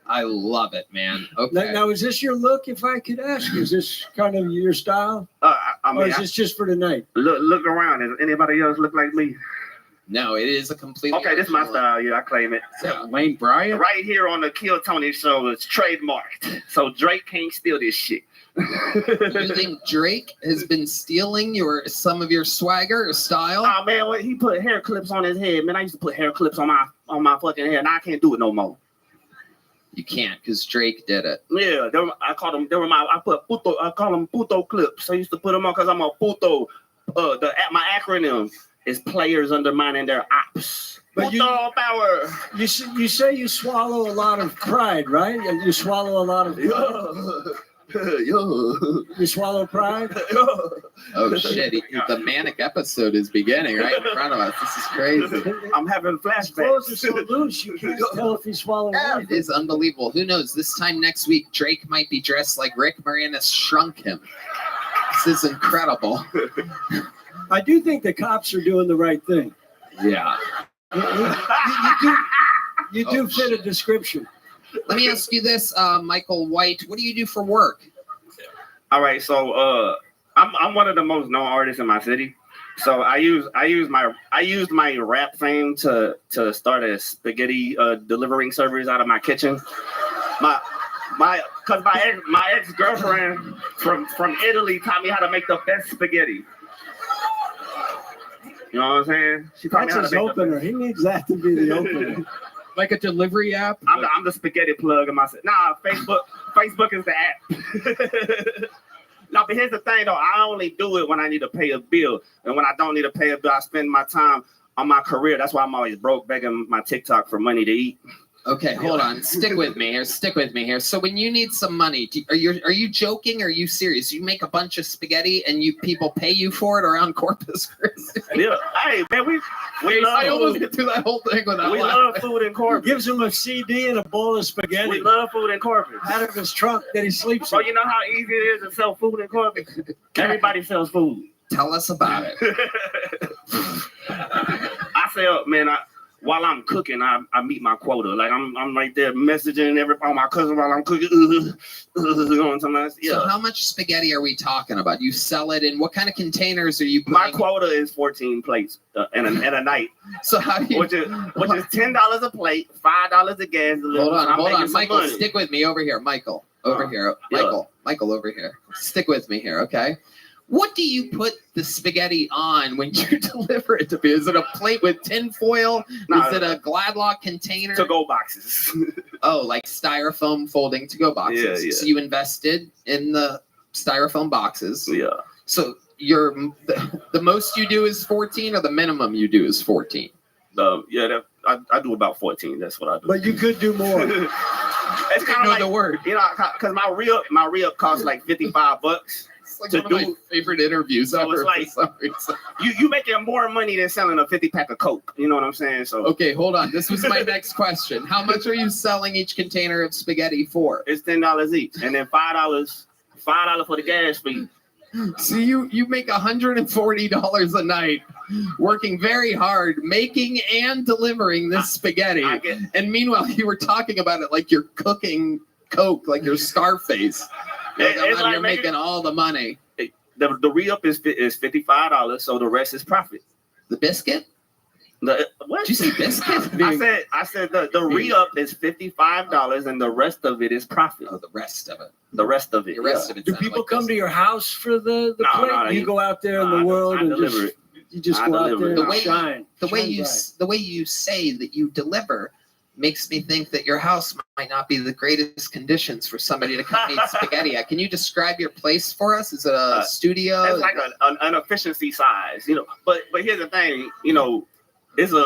I love it, man. Okay. Now, is this your look, if I could ask? Is this kind of your style? Or is this just for tonight? Look around. Does anybody else look like me? No, it is a completely. Okay, this is my style. Yeah, I claim it. Is that Wayne Bryant? Right here on the Kill Tony show, it's trademarked. So Drake can't steal this shit. You think Drake has been stealing some of your swagger or style? Oh man, he put hair clips on his head. Man, I used to put hair clips on my fucking hair, and I can't do it no more. You can't, because Drake did it. Yeah, I call them puto clips. I used to put them on because I'm a puto. My acronym is players undermining their ops. But Puto power. You say you swallow a lot of pride, right? You swallow a lot of pride. You swallow pride? Oh shit! The manic episode is beginning right in front of us. This is crazy. I'm having His clothes are flashbacks. so loose, you can't tell if he's swallowing It is unbelievable. Who knows? This time next week, Drake might be dressed like Rick Moranis shrunk him. This is incredible. I do think the cops are doing the right thing. Yeah. You do fit a description. Let me ask you this, Michael White. What do you do for work? All right, so I'm one of the most known artists in my city. So I used my rap fame to start a spaghetti delivering service out of my kitchen. My ex-girlfriend from Italy taught me how to make the best spaghetti. You know what I'm saying? She taught That's me how his to make opener. He needs that to be the opener. Like a delivery app? I'm the spaghetti plug in my set. Nah, Facebook is the app. No, but here's the thing though. I only do it when I need to pay a bill. And when I don't need to pay a bill, I spend my time on my career. That's why I'm always broke, begging my TikTok for money to eat. Okay, hold on. Stick with me here. So when you need some money, are you joking or are you serious? You make a bunch of spaghetti and people pay you for it around Corpus Christi? Yeah. Hey, man, we love I almost food. get through that whole thing without We laughing. love food in Corpus. Gives him a CD and a bowl of spaghetti We love food in Corpus. out of his trunk that he sleeps So in. you know how easy it is to sell food in Corpus? Everybody sells food. Tell us about it. I sell, man, while I'm cooking, I meet my quota. Like I'm right there messaging all my cousins while I'm cooking. Going somewhere. Yeah. So how much spaghetti are we talking about? You sell it in what kind of containers are you putting? My quota is 14 plates in a night. So how do you? Which is $10 a plate, $5 a gas. Hold on, Michael. Money. Stick with me over here, Michael. Over here, Michael. Over here. Stick with me here, okay? What do you put the spaghetti on when you deliver it to me? Is it a plate with tin foil? No, Is it a Gladlock container? To-go boxes. Oh, like styrofoam folding to-go boxes. Yeah. So you invested in the styrofoam boxes. Yeah. So the most you do is 14, or the minimum you do is 14? I do about 14. That's what I do. But you could do more. It's kind of like the word. You know, because my reel costs like $55. It's like To one of my favorite interviews So ever. it's like- for some reason. You making more money than selling a 50-pack of Coke. You know what I'm saying? So Okay, hold on. This was my next question. How much are you selling each container of spaghetti for? it's $10 each, and then $5 for the gas fee. So you make $140 a night, working very hard, making and delivering this spaghetti. I get And meanwhile, you were talking about it like you're cooking Coke like you're Scarface. You're like, It's like you're making- making all the money. The re-up is $55, so the rest is profit. The biscuit? What? Did you say biscuit? I said the re-up is $55 and the rest of it is profit. Oh, the rest of it. The rest of it. The rest of it. Do sounded people like come to your house for the No, plate? no, You go out there in the world I and deliver just it. you just I go out deliver there it. and The way- shine. the way Shine you bright. the way you say that you deliver makes me think that your house might not be the greatest conditions for somebody to come eat spaghetti at. Can you describe your place for us? Is it a studio? It's like an efficiency size, But here's the thing, it's a.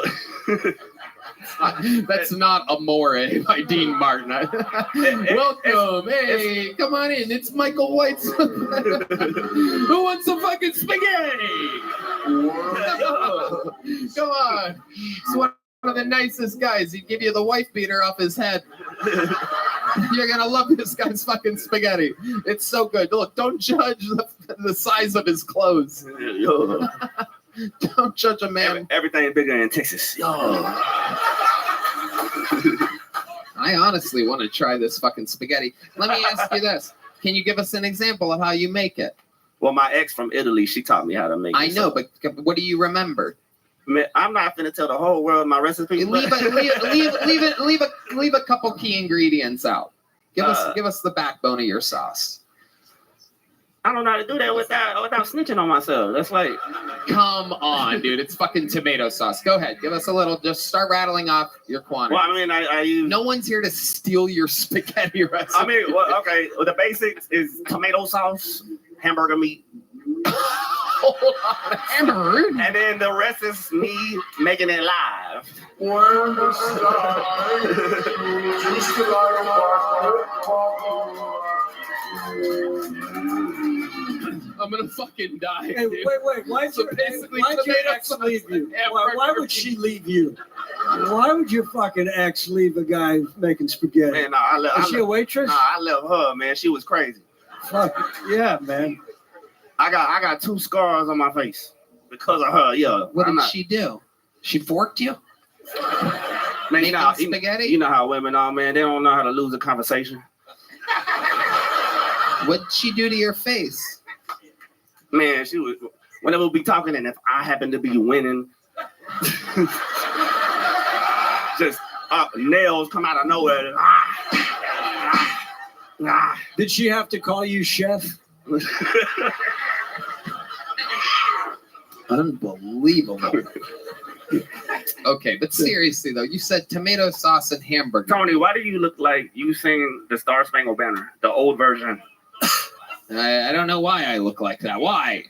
That's not Amore by Dean Martin. Welcome. Hey, come on in. It's Michael White's. Who wants some fucking spaghetti? Come on. It's one of the nicest guys. He'd give you the wife beater off his head. You're going to love this guy's fucking spaghetti. It's so good. Look, don't judge the size of his clothes. Don't judge a man. Everything bigger in Texas. I honestly want to try this fucking spaghetti. Let me ask you this. Can you give us an example of how you make it? Well, my ex from Italy, she taught me how to make it. I know, but what do you remember? Man, I'm not finna tell the whole world my recipe. Leave a couple key ingredients out. Give us the backbone of your sauce. I don't know how to do that without snitching on myself. That's like, come on, dude. It's fucking tomato sauce. Go ahead. Give us a little. Just start rattling off your quantity. Well, I mean, I use. No one's here to steal your spaghetti recipe. I mean, okay. Well, the basics is tomato sauce, hamburger meat. Hold on, hamburger. And then the rest is me making it live. I'm gonna fucking die. Hey, dude. wait. Why'd So your basically, ex tomato leave you? sauce. Why would she leave you? Why would your fucking ex leave a guy making spaghetti? Man, no, Is she a waitress? No, I love her, man. She was crazy. Fuck yeah, man. I got 2 scars on my face because of her. Yeah. What did she do? She forked you? Man, spaghetti? You know how women are, man. They don't know how to lose a conversation. What'd she do to your face? Man, she was. Whenever we be talking, and if I happen to be winning, just nails come out of nowhere. Did she have to call you chef? Unbelievable. Okay, but seriously though, you said tomato sauce and hamburger. Tony, why do you look like you sing the Star Spangled Banner, the old version? I don't know why I look like that. Why?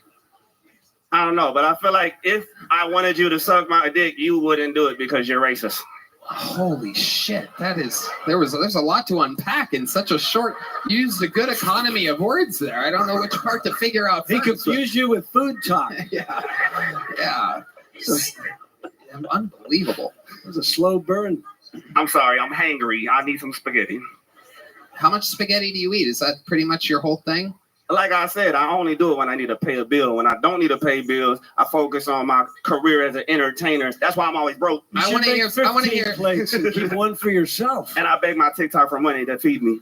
I don't know, but I feel like if I wanted you to suck my dick, you wouldn't do it because you're racist. Holy shit, there's a lot to unpack in such a short. You used a good economy of words there. I don't know which part to figure out. He confused you with food talk. Yeah. Unbelievable. It was a slow burn. I'm sorry, I'm hangry. I need some spaghetti. How much spaghetti do you eat? Is that pretty much your whole thing? Like I said, I only do it when I need to pay a bill. When I don't need to pay bills, I focus on my career as an entertainer. That's why I'm always broke. I want to hear plates and keep one for yourself. And I beg my TikTok for money to feed me.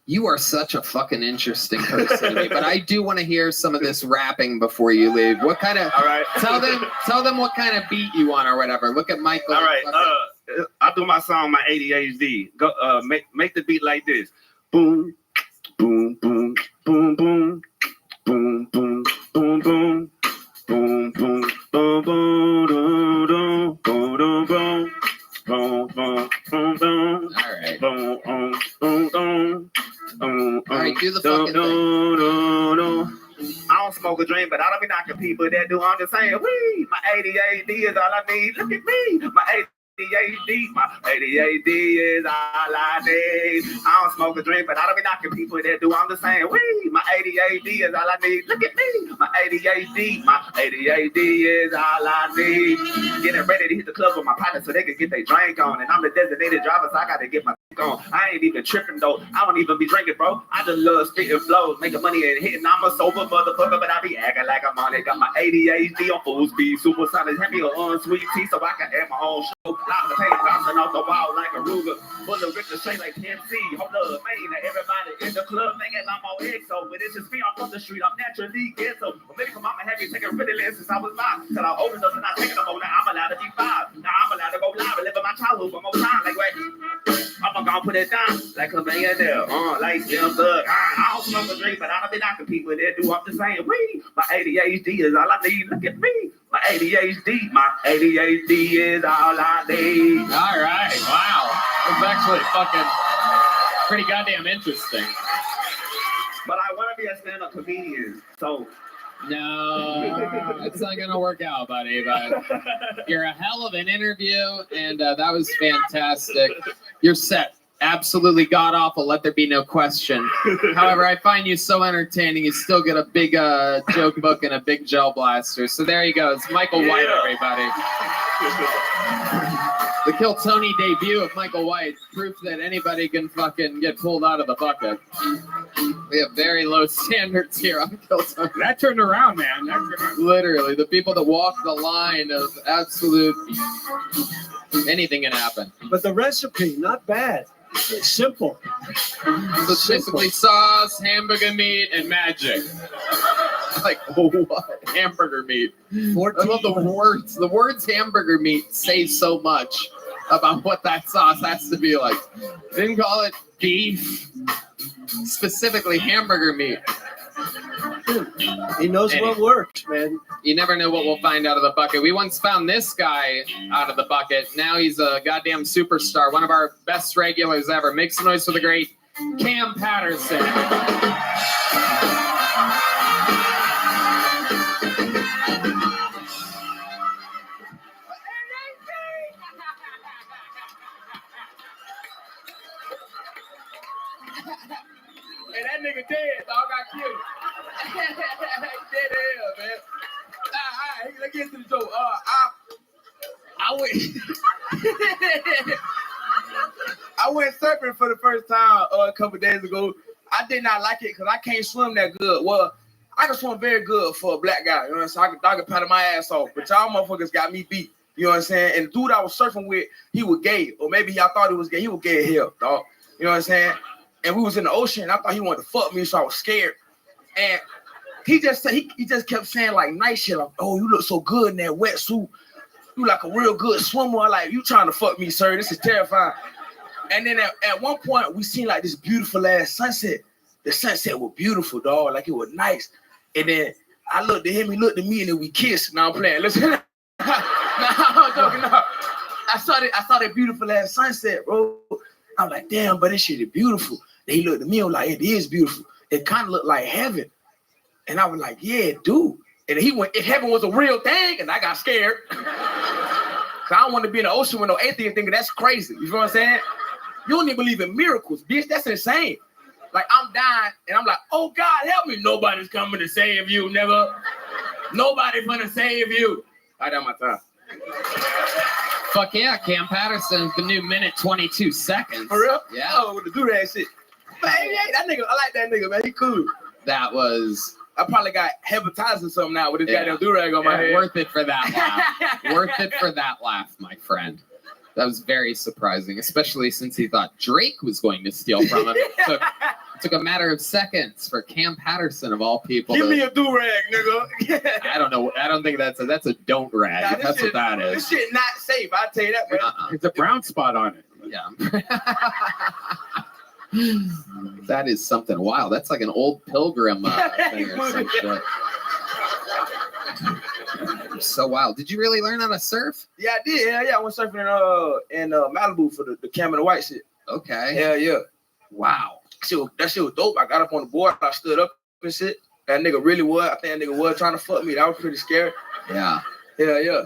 You are such a fucking interesting person to me, but I do want to hear some of this rapping before you leave. What kind of? All right. Tell them what kind of beat you want or whatever. Look at Michael. All right. I'll do my song, my ADHD. Go. Make the beat like this. Boom, boom, boom, boom, boom, boom, boom, boom, boom, boom, boom, boom, boom, boom, boom, boom. Boom, boom, boom, boom. All right. Boom, boom, boom, boom. All right, do the fucking thing. I don't smoke a drink, but I don't be knocking people that do. I'm just saying, wee, my ADHD is all I need. Look at me, my ADHD is all I need. I don't smoke a drink, but I don't be knocking people that do. I'm just saying, wee, my ADHD is all I need. Look at me, my ADHD is all I need. Getting ready to hit the club with my partner so they can get their drink on, and I'm the designated driver, so I got to get my on. I ain't even tripping though. I don't even be drinking, bro. I just love spitting flows, making money and hitting. I'm a sober motherfucker, but I be acting like I'm on it. Got my ADHD on full speed, super solid, hand me a sweet tea so I can add my own show. Loud the pain bouncing off the wall like a Ruger, full of ricochet like MC. Hold up, man, everybody in the club thinking I'm on EXO, but it's just me. I'm from the street. I'm naturally ghetto. But maybe come on, I'm happy taking Ritalin since I was 5. Till I old enough and I take it no more. Now I'm allowed to be 5. Now I'm allowed to go live and live in my childhood one more time. Like wait. I'm gonna put it down like a millionaire, like Jim Thug. I don't smoke a drink, but I don't think I compete with it. Do I'm just saying, my ADHD is all I need. Look at me, my ADHD is all I need. All right, wow, that's actually fucking pretty goddamn interesting. But I want to be a stand-up comedian, so. No, it's not gonna work out, buddy. But you're a hell of an interview, and that was fantastic. Your set, absolutely god awful. Let there be no question. However, I find you so entertaining. You still get a big joke book and a big gel blaster. So there you go. It's Michael White, everybody. The Kill Tony debut of Michael White, proof that anybody can fucking get pulled out of the bucket. We have very low standards here on Kill Tony. That turned around, man. That turned around. Literally, the people that walk the line of absolute anything can happen. But the recipe, not bad. It's simple. So it's basically sauce, hamburger meat, and magic. Like, what? Hamburger meat. I love the words. The words hamburger meat say so much about what that sauce has to be like. They didn't call it beef. Specifically hamburger meat. He knows what works, man. You never know what we'll find out of the bucket. We once found this guy out of the bucket. Now he's a goddamn superstar. One of our best regulars ever. Make some noise for the great Cam Patterson. Hey, that nigga dead, dog. Got killed. He dead as hell, man. All right, let's get into the joke. I went surfing for the first time a couple days ago. I did not like it because I can't swim that good. Well, I can swim very good for a black guy. You know what I'm saying? I can paddle my ass off. But y'all motherfuckers got me beat. You know what I'm saying? And the dude I was surfing with, he was gay. Or maybe y'all thought he was gay. He was gay as hell, dog. You know what I'm saying? And we was in the ocean. And I thought he wanted to fuck me, so I was scared. And he just said he just kept saying like nice shit. Like, oh, you look so good in that wetsuit. You like a real good swimmer. I'm like, you trying to fuck me, sir? This is terrifying. And then at one point, we seen like this beautiful ass sunset. The sunset was beautiful, dog. Like it was nice. And then I looked at him, he looked at me, and then we kissed. Now I'm playing. Listen, no, I'm joking. No. I saw that beautiful ass sunset, bro. I'm like, damn, but this shit is beautiful. And he looked at me, I'm like, it is beautiful. It kind of looked like heaven. And I was like, yeah, dude. And he went, if heaven was a real thing, and I got scared. Cause I don't want to be in the ocean with no atheist thinking that's crazy. You know what I'm saying? You don't even believe in miracles, bitch. That's insane. Like I'm dying, and I'm like, oh God, help me. Nobody's coming to save you, nigga. Nobody's gonna save you. I got my time. Fuck yeah, Cam Patterson, the new minute 22 seconds. For real? Yeah. Oh, with the do that shit. Man, yeah, that nigga, I like that nigga, man. He cool. That was... I probably got hepatitis or something now with this goddamn do-rag on my head. Worth it for that laugh. Worth it for that laugh, my friend. That was very surprising, especially since he thought Drake was going to steal from him. It took a matter of seconds for Cam Patterson, of all people. Give me a do-rag, nigga. I don't know. I don't think that's a don't rag. Nah, that's what that is. This shit not safe. I'll tell you that, man. It's a brown spot on it. Yeah. That is something wild. That's like an old pilgrim thing or some shit. So wild. Did you really learn how to surf? Yeah, I did. Yeah. I went surfing in Malibu for the Cam and the White shit. Okay. Hell yeah. Wow. That shit was dope. I got up on the board. I stood up and shit. That nigga really was. I think that nigga was trying to fuck me. That was pretty scary. Yeah. Hell yeah.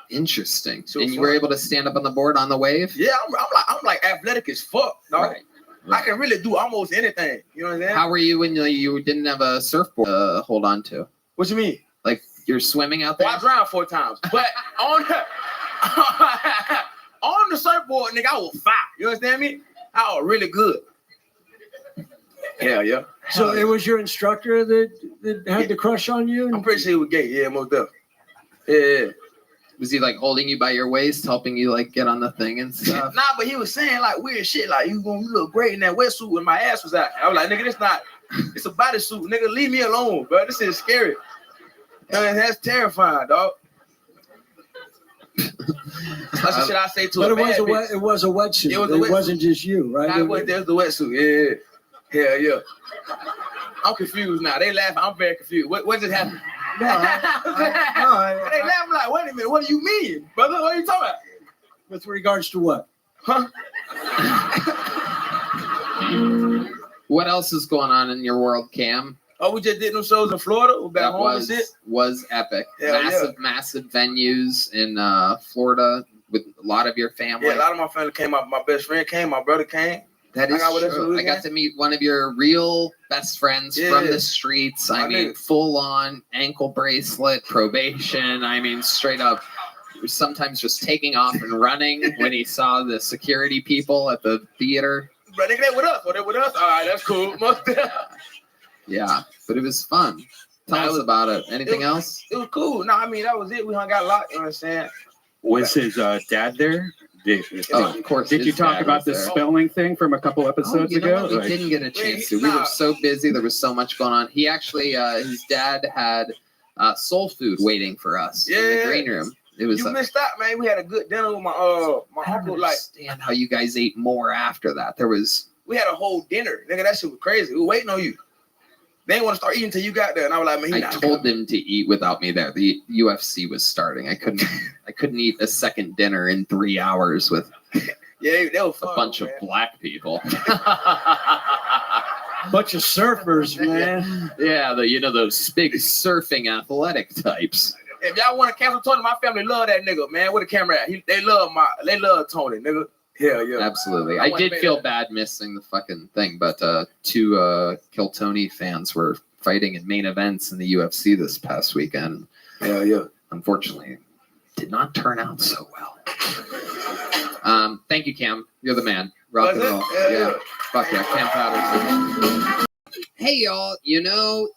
Interesting. And you were able to stand up on the board on the wave? Yeah, I'm like athletic as fuck, dog. Right. I can really do almost anything. You know what I'm saying? How were you when you didn't have a surfboard to hold on to? What you mean? Like you're swimming out there? Well, I drowned 4 times. But on the surfboard, nigga, I was fine. You understand me? Oh, really good. Hell yeah. So it was your instructor that had the crush on you? I'm pretty sure he was gay. Yeah, most definitely. Yeah. Was he like holding you by your waist, helping you like get on the thing and stuff? Nah, but he was saying like weird shit, like you look great in that wetsuit when my ass was out. I was like, nigga, it's a bodysuit, nigga. Leave me alone, bro. This is scary. That's terrifying, dog. That's the shit I say to but a it was bad a bitch. it was a wetsuit. It was a It wetsuit. wasn't just you, right? Nah, there's the wetsuit. Yeah. Hell yeah. I'm confused now. They laughing. I'm very confused. What just happened? No, They laughing like, wait a minute. What do you mean, brother? What are you talking about? with regards to what? Huh? What else is going on in your world, Cam? Oh, we just did them shows in Florida. We're back That home and shit. was epic. Hell yeah. Massive venues in Florida with a lot of your family. Yeah, a lot of my family came out. My best friend came. My brother came. That is I got with us true. over I got to meet one of your real best friends Yeah. from the streets. I My mean, nigga. full on ankle bracelet, probation. I mean, straight up. He was sometimes just taking off and running when he saw the security people at the theater. But they with us. They with us. All right, that's cool. Yeah, but it was fun. Tell us about it. Anything else? It was cool. No, I mean that was it. We hung out a lot. You know what I'm saying? Was his dad there? Oh, of course. Did you his talk dad about was the there. spelling thing from a couple episodes you know ago? what? We Like- didn't get a chance to. We Nah. were so busy. There was so much going on. He actually, his dad had soul food waiting for us in the Yeah. green room. It was. You missed out, man. We had a good dinner with my I don't uncle. Like understand how you guys ate more after that. There was. we had a whole dinner, nigga. That shit was crazy. We were waiting on you. They didn't want to start eating until you got there, and I was like, man, he I not told coming. them to eat without me there. The UFC was starting. I couldn't eat a second dinner in 3 hours with Yeah, they were a fun, bunch man. of black people. Bunch of surfers, man. Yeah, those big surfing athletic types. If y'all want to cancel Tony, my family love that nigga, man. Where the camera at? They love Tony, nigga. Hell yeah. Absolutely. I I wanna did make feel that- bad missing the fucking thing, but two Kill Tony fans were fighting in main events in the UFC this past weekend. Hell yeah. Unfortunately, did not turn out so well. Thank you, Cam. You're the man. Rock Was and it? roll. Yeah, Yeah. yeah. Fuck yeah, Cam Patterson. Hey y'all,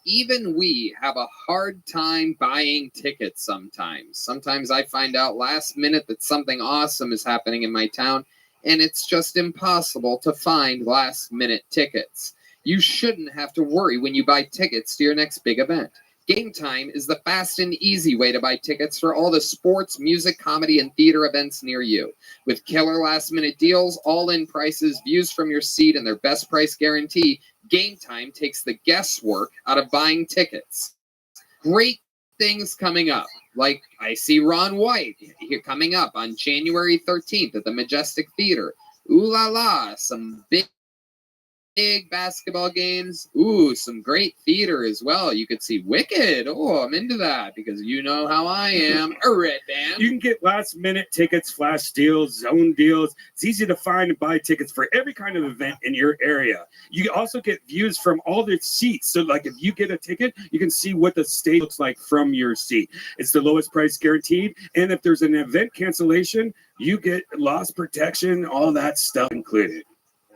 even we have a hard time buying tickets sometimes. Sometimes I find out last minute that something awesome is happening in my town, and it's just impossible to find last minute tickets. You shouldn't have to worry when you buy tickets to your next big event. Game Time is the fast and easy way to buy tickets for all the sports, music, comedy, and theater events near you. With killer last-minute deals, all-in prices, views from your seat, and their best price guarantee, Game Time takes the guesswork out of buying tickets. Great things coming up. Like, I see Ron White here coming up on January 13th at the Majestic Theater. Ooh la la, some big basketball games. Ooh, some great theater as well. You could see Wicked. Oh, I'm into that because you know how I am. A red band. You can get last minute tickets, flash deals, zone deals. It's easy to find and buy tickets for every kind of event in your area. You also get views from all the seats. So like if you get a ticket, you can see what the stage looks like from your seat. It's the lowest price guaranteed. And if there's an event cancellation, you get loss protection, all that stuff included.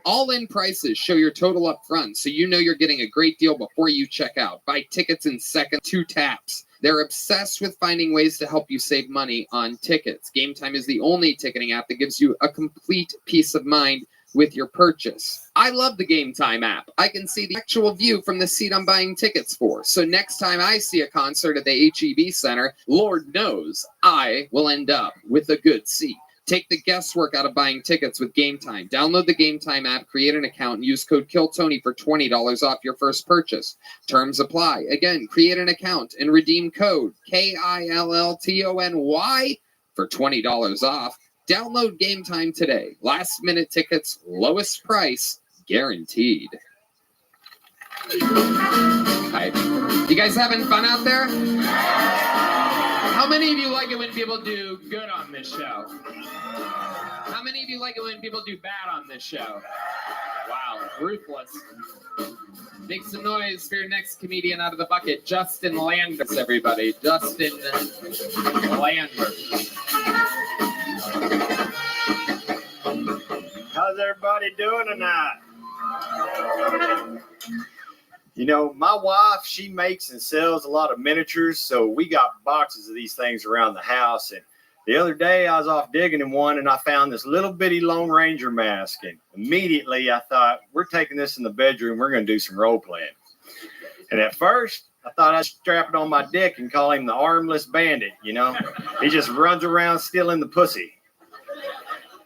All-in prices show your total up front, so you know you're getting a great deal before you check out. Buy tickets in seconds, 2 taps. They're obsessed with finding ways to help you save money on tickets. Game Time is the only ticketing app that gives you a complete peace of mind with your purchase. I love the Game Time app. I can see the actual view from the seat I'm buying tickets for. So next time I see a concert at the HEB Center, Lord knows I will end up with a good seat. Take the guesswork out of buying tickets with Game Time. Download the Game Time app, create an account, and use code KILLTONY for $20 off your first purchase. Terms apply. Again, create an account and redeem code KILLTONY for $20 off. Download Game Time today. Last minute tickets, lowest price, guaranteed. All right. You guys having fun out there? How many of you like it when people do good on this show? How many of you like it when people do bad on this show? Wow, ruthless. Make some noise for your next comedian out of the bucket, Justin Landers, everybody. Justin Landers. How's everybody doing tonight? You know, my wife, she makes and sells a lot of miniatures, so we got boxes of these things around the house. And the other day I was off digging in one and I found this little bitty Lone Ranger mask. And immediately I thought, we're taking this in the bedroom. We're going to do some role playing. And at first I thought I'd strap it on my dick and call him the armless bandit. You know, he just runs around stealing the pussy.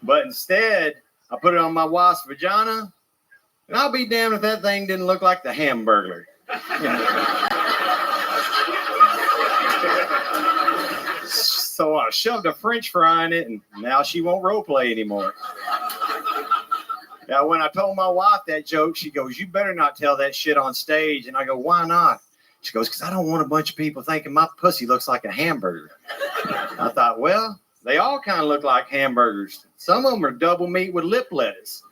But instead I put it on my wife's vagina. And I'll be damned if that thing didn't look like the Hamburglar. So I shoved a French fry in it, and now she won't role play anymore. Now, when I told my wife that joke, she goes, "You better not tell that shit on stage." And I go, "Why not?" She goes, "Because I don't want a bunch of people thinking my pussy looks like a hamburger." I thought, well, they all kind of look like hamburgers. Some of them are double meat with lip lettuce.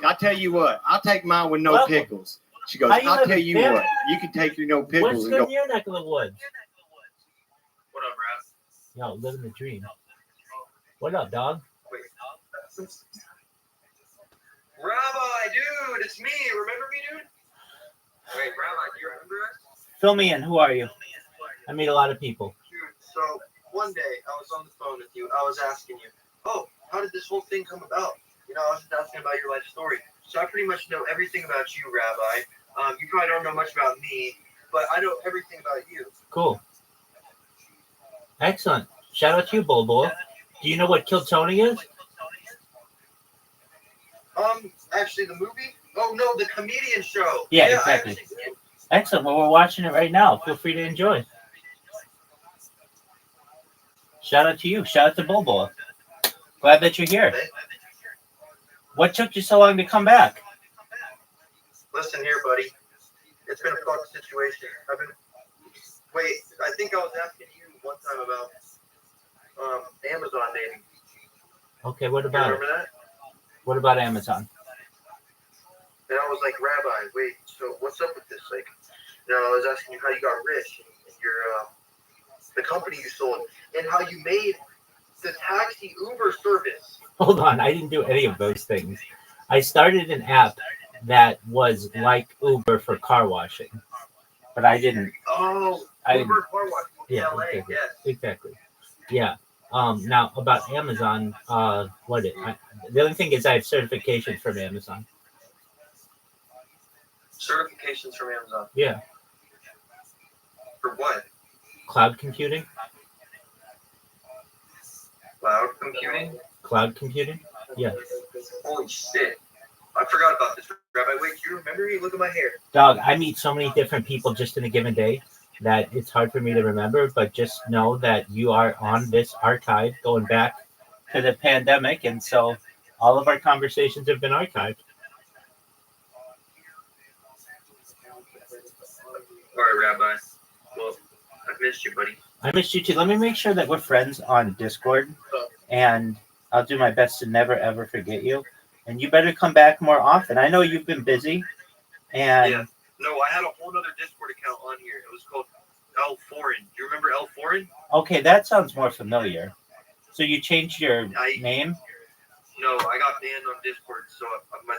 I tell you what, I'll take mine with no pickles. She goes, "I'll tell you what, you can take your no pickles." What's and good go. in your neck of the woods? What up, Raz? Yo, living the dream. What up, dog? Wait, Rabbi, dude, it's me. Remember me, dude? Wait, Rabbi, do you remember us? Fill me in. Who are you? I meet a lot of people. Dude, so one day I was on the phone with you. I was asking you, oh, how did this whole thing come about? You know, I was just asking about your life story. So I pretty much know everything about you, Rabbi. You probably don't know much about me, but I know everything about you. Cool. Excellent. Shout out to you, Bulbul. Do you know what Kill Tony is? Actually, the movie? Oh, no, the comedian show. Yeah, exactly. Excellent. Well, we're watching it right now. Feel free to enjoy. Shout out to you. Shout out to Bulbul. Glad that you're here. What took you so long to come back? Listen here, buddy. It's been a fucked situation. Wait, I think I was asking you one time about Amazon dating. Okay, what about it? Remember that? What about Amazon? And I was like, Rabbi, wait, so what's up with this? Like, you know, I was asking you how you got rich and your the company you sold and how you made the taxi Uber service. Hold on, I didn't do any of those things. I started an app that was like Uber for car washing, but I didn't. Oh, Uber car washing. Yeah, LA, exactly. yes. Exactly. Yeah. Now about Amazon, the only thing is I have certifications from Amazon. Certifications from Amazon. Yeah. For what? Cloud computing. Cloud computing? Cloud computing? Yeah. Holy shit. I forgot about this, Rabbi. Wait, do you remember me? Look at my hair. Dog, I meet so many different people just in a given day that it's hard for me to remember, but just know that you are on this archive going back to the pandemic, and so all of our conversations have been archived. All right, Rabbi. Well, I've missed you, buddy. I missed you too. Let me make sure that we're friends on Discord, and I'll do my best to never ever forget you. And you better come back more often. I know you've been busy, and yeah. No, I had a whole other Discord account on here. It was called L Foreign. Do you remember L Foreign? Okay, that sounds more familiar. So you changed your name? No, I got banned on Discord. So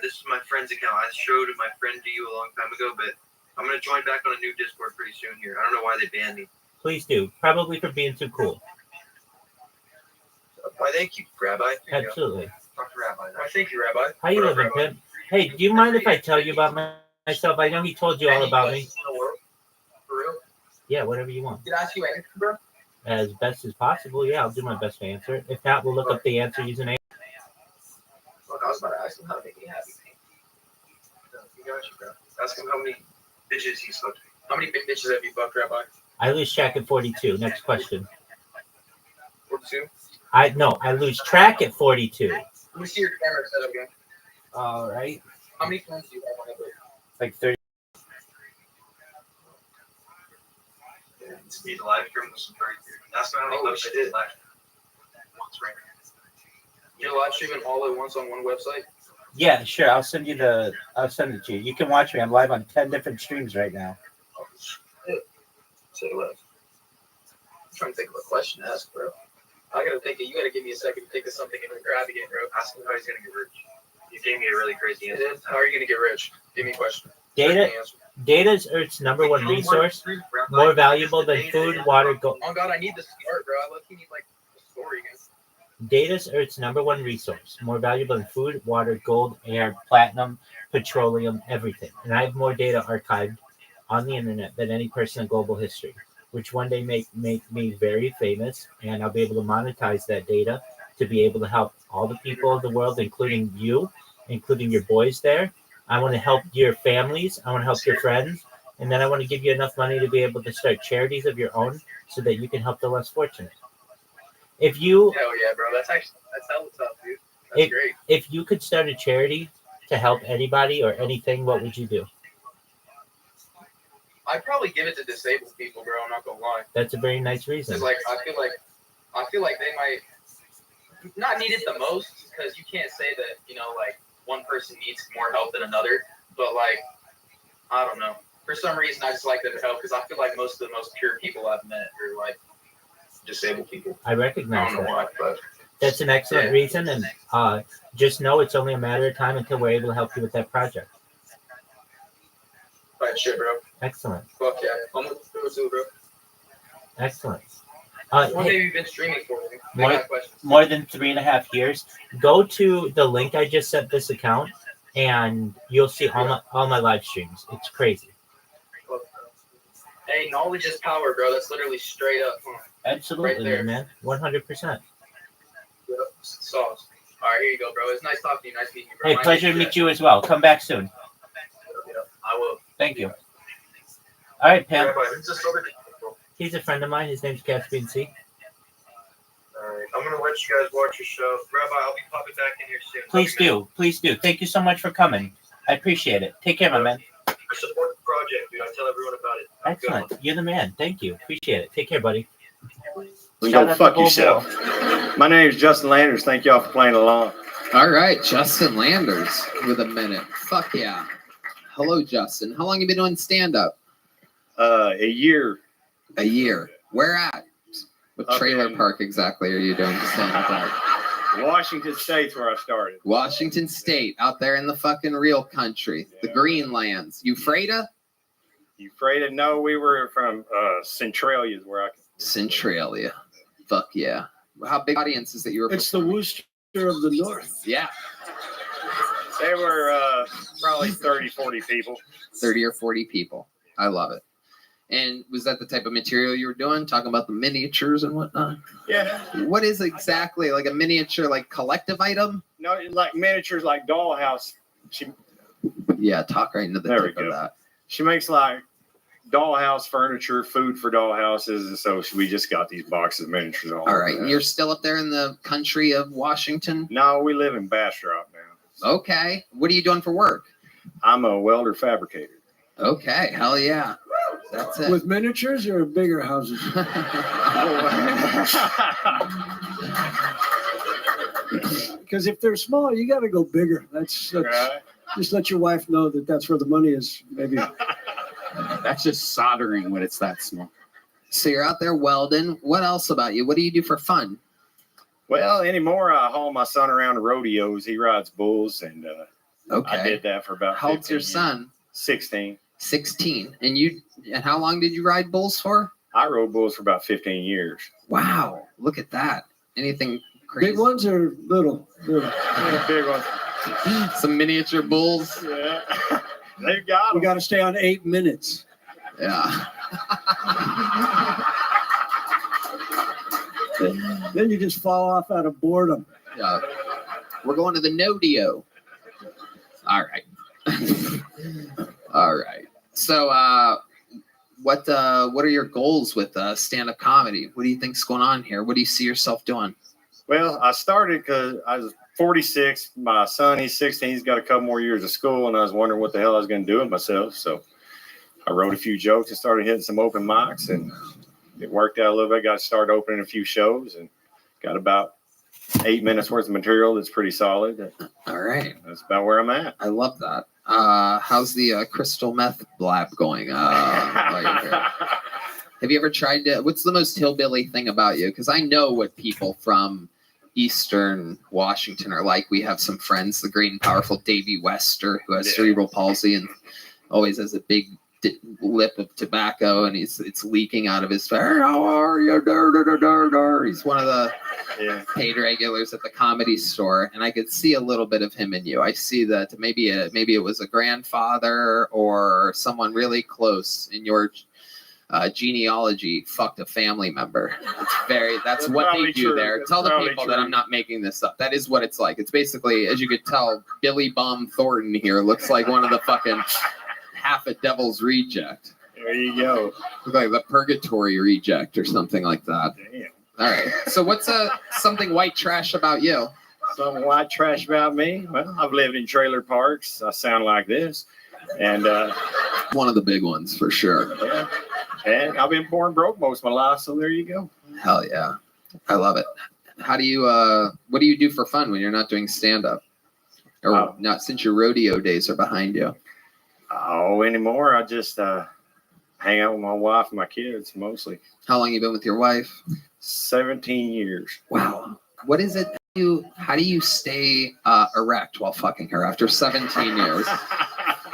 this is my friend's account. I showed my friend to you a long time ago, but I'm going to join back on a new Discord pretty soon here. I don't know why they banned me. Please do. Probably for being too cool. Why, thank you, Rabbi. Absolutely. Talk to Rabbi. Why, thank you, Rabbi. How you living, Pimp? Hey, do you mind if I tell you about myself? I know he told you all about me. For real? Yeah, whatever you want. Did I ask you anything, bro? As best as possible, yeah, I'll do my best to answer it. If not, we'll look up the answer using A. Look, I was about to ask him how to make me happy. You got you, bro. Ask him how many bitches he sucked. How many big bitches have you fucked, Rabbi? I lose track at 42. Next question. 42? I lose track at 42. Let me see your camera setup again. All right. How many phones do you have on it? Like 30. Yeah, it's need live stream with some 32. That's not how much I did live once right now. You're live streaming all at once on one website? Yeah, sure. I'll send it to you. You can watch me. I'm live on 10 different streams right now. Oh, shit. Say less. I'm trying to think of a question to ask, bro. You gotta give me a second to think of something and grab it, bro. Ask him how he's gonna get rich. You gave me a really crazy answer. How are you going to get rich? Give me a question. Data is Earth's number one resource, more valuable than food, water, gold. Oh God, I need the start, bro. I look, you need like the story again. Data is Earth's number one resource, more valuable than food, water, gold, air, platinum, petroleum, everything. And I have more data archived on the internet than any person in global history, which one day make me very famous, and I'll be able to monetize that data to be able to help all the people of the world, including you, including your boys there. I want to help your families. I want to help your friends. And then I want to give you enough money to be able to start charities of your own so that you can help the less fortunate. If you... Hell yeah, bro. That's hella tough, dude. That's great. If you could start a charity to help anybody or anything, what would you do? I'd probably give it to disabled people, bro. I'm not going to lie. That's a very nice reason. Because, like, I feel like they might not need it the most, because you can't say that, you know, like, one person needs more help than another, but like, I don't know. For some reason, I just like them to help because I feel like most of the most pure people I've met are like disabled people. I recognize I don't know why, but that's an excellent reason, and just know it's only a matter of time until we're able to help you with that project. Right, shit, bro. Excellent. Fuck yeah. I'm gonna do it, bro. Excellent. What have you been streaming for? More than 3.5 years. Go to the link I just sent this account, and you'll see all my live streams. It's crazy. Hey, knowledge is power, bro. That's literally straight up. Absolutely, right there. man. 100%. Yep. Sauce. All right, here you go, bro. It's nice talking to you. Nice meeting you, bro. Hey, pleasure to meet you as well. Come back soon. Yep, I will. Thank you. All right, Pam. Rabbi, who's this other guy? He's a friend of mine. His name's Caspian C. All right, I'm gonna let you guys watch your show. Rabbi, I'll be popping back in here soon. Please do. Please do. Thank you so much for coming. I appreciate it. Take care, my man. I support the project, dude. I tell everyone about it. Excellent. You're the man. Thank you. Appreciate it. Take care, buddy. Go fuck yourself. My name is Justin Landers. Thank y'all for playing along. All right, Justin Landers with a minute. Fuck yeah. Hello, Justin. How long have you been doing stand-up? A year. A year. Where at? What trailer park exactly are you doing stand-up at? Washington State's where I started. Washington State, out there in the fucking real country, the Greenlands. Euphrasia? Euphrasia? No, we were from Centralia, is where I. Centralia. Fuck yeah. How big audiences that you were? It's the Worcester of the North. Yeah. They were probably 30, 40 people. 30 or 40 people. I love it. And was that the type of material you were doing? Talking about the miniatures and whatnot? Yeah. What is exactly like a miniature, like collective item? No, like miniatures, like dollhouse. Yeah, talk right into the tip of that. She makes like dollhouse furniture, food for dollhouses, and so we just got these boxes of miniatures. All right, and you're still up there in the country of Washington? No, we live in Bastrop now. Okay. What are you doing for work? I'm a welder fabricator. Okay, hell yeah. That's it. With miniatures or bigger houses? Because if they're small, you got to go bigger. That's right. Just let your wife know that that's where the money is. Maybe. That's just soldering when it's that small. So you're out there welding. What else about you? What do you do for fun? Well, anymore, I haul my son around to rodeos. He rides bulls, and okay. I did that for about. How old's your son? 16. 16. And how long did you ride bulls for? I rode bulls for about 15 years. Wow, look at that. Anything crazy? Big ones or little? Big ones. Some miniature bulls. Yeah. They've got them. We got to stay on 8 minutes. Yeah. Then you just fall off out of boredom. Yeah. We're going to the Nodeo. All right. All right. So, what are your goals with stand-up comedy? What do you think's going on here? What do you see yourself doing? Well, I started because I was 46. My son, he's 16. He's got a couple more years of school, and I was wondering what the hell I was going to do with myself. So I wrote a few jokes and started hitting some open mics, and it worked out a little bit. Got started opening a few shows and got about 8 minutes worth of material that's pretty solid. All right. That's about where I'm at. I love that. How's the crystal meth blab going? Have you ever tried to, what's the most hillbilly thing about you? Because I know what people from, Eastern Washington are like. We have some friends, the great and powerful Davy Wester, who has cerebral palsy and always has a big lip of tobacco, and it's leaking out of his face. How are you? He's one of the paid regulars at the Comedy Store, and I could see a little bit of him in you. I see that maybe it was a grandfather or someone really close in your genealogy fucked a family member. That's what they do there. Tell the people that I'm not making this up. That is what it's like. It's basically, as you could tell, Billy Bum Thornton here looks like one of the fucking half a Devil's Reject. There you go. Look like the Purgatory Reject or something like that. Damn. All right. So what's something white trash about you? Something white trash about me? Well, I've lived in trailer parks. I sound like this. And one of the big ones for sure. Yeah. And I've been born broke most of my life, so there you go. Hell yeah. I love it. How do you what do you do for fun when you're not doing stand-up? Or not, since your rodeo days are behind you? Oh, anymore. I just hang out with my wife and my kids mostly. How long you been with your wife? 17 years. Wow. What is it? How do you stay erect while fucking her after 17 years?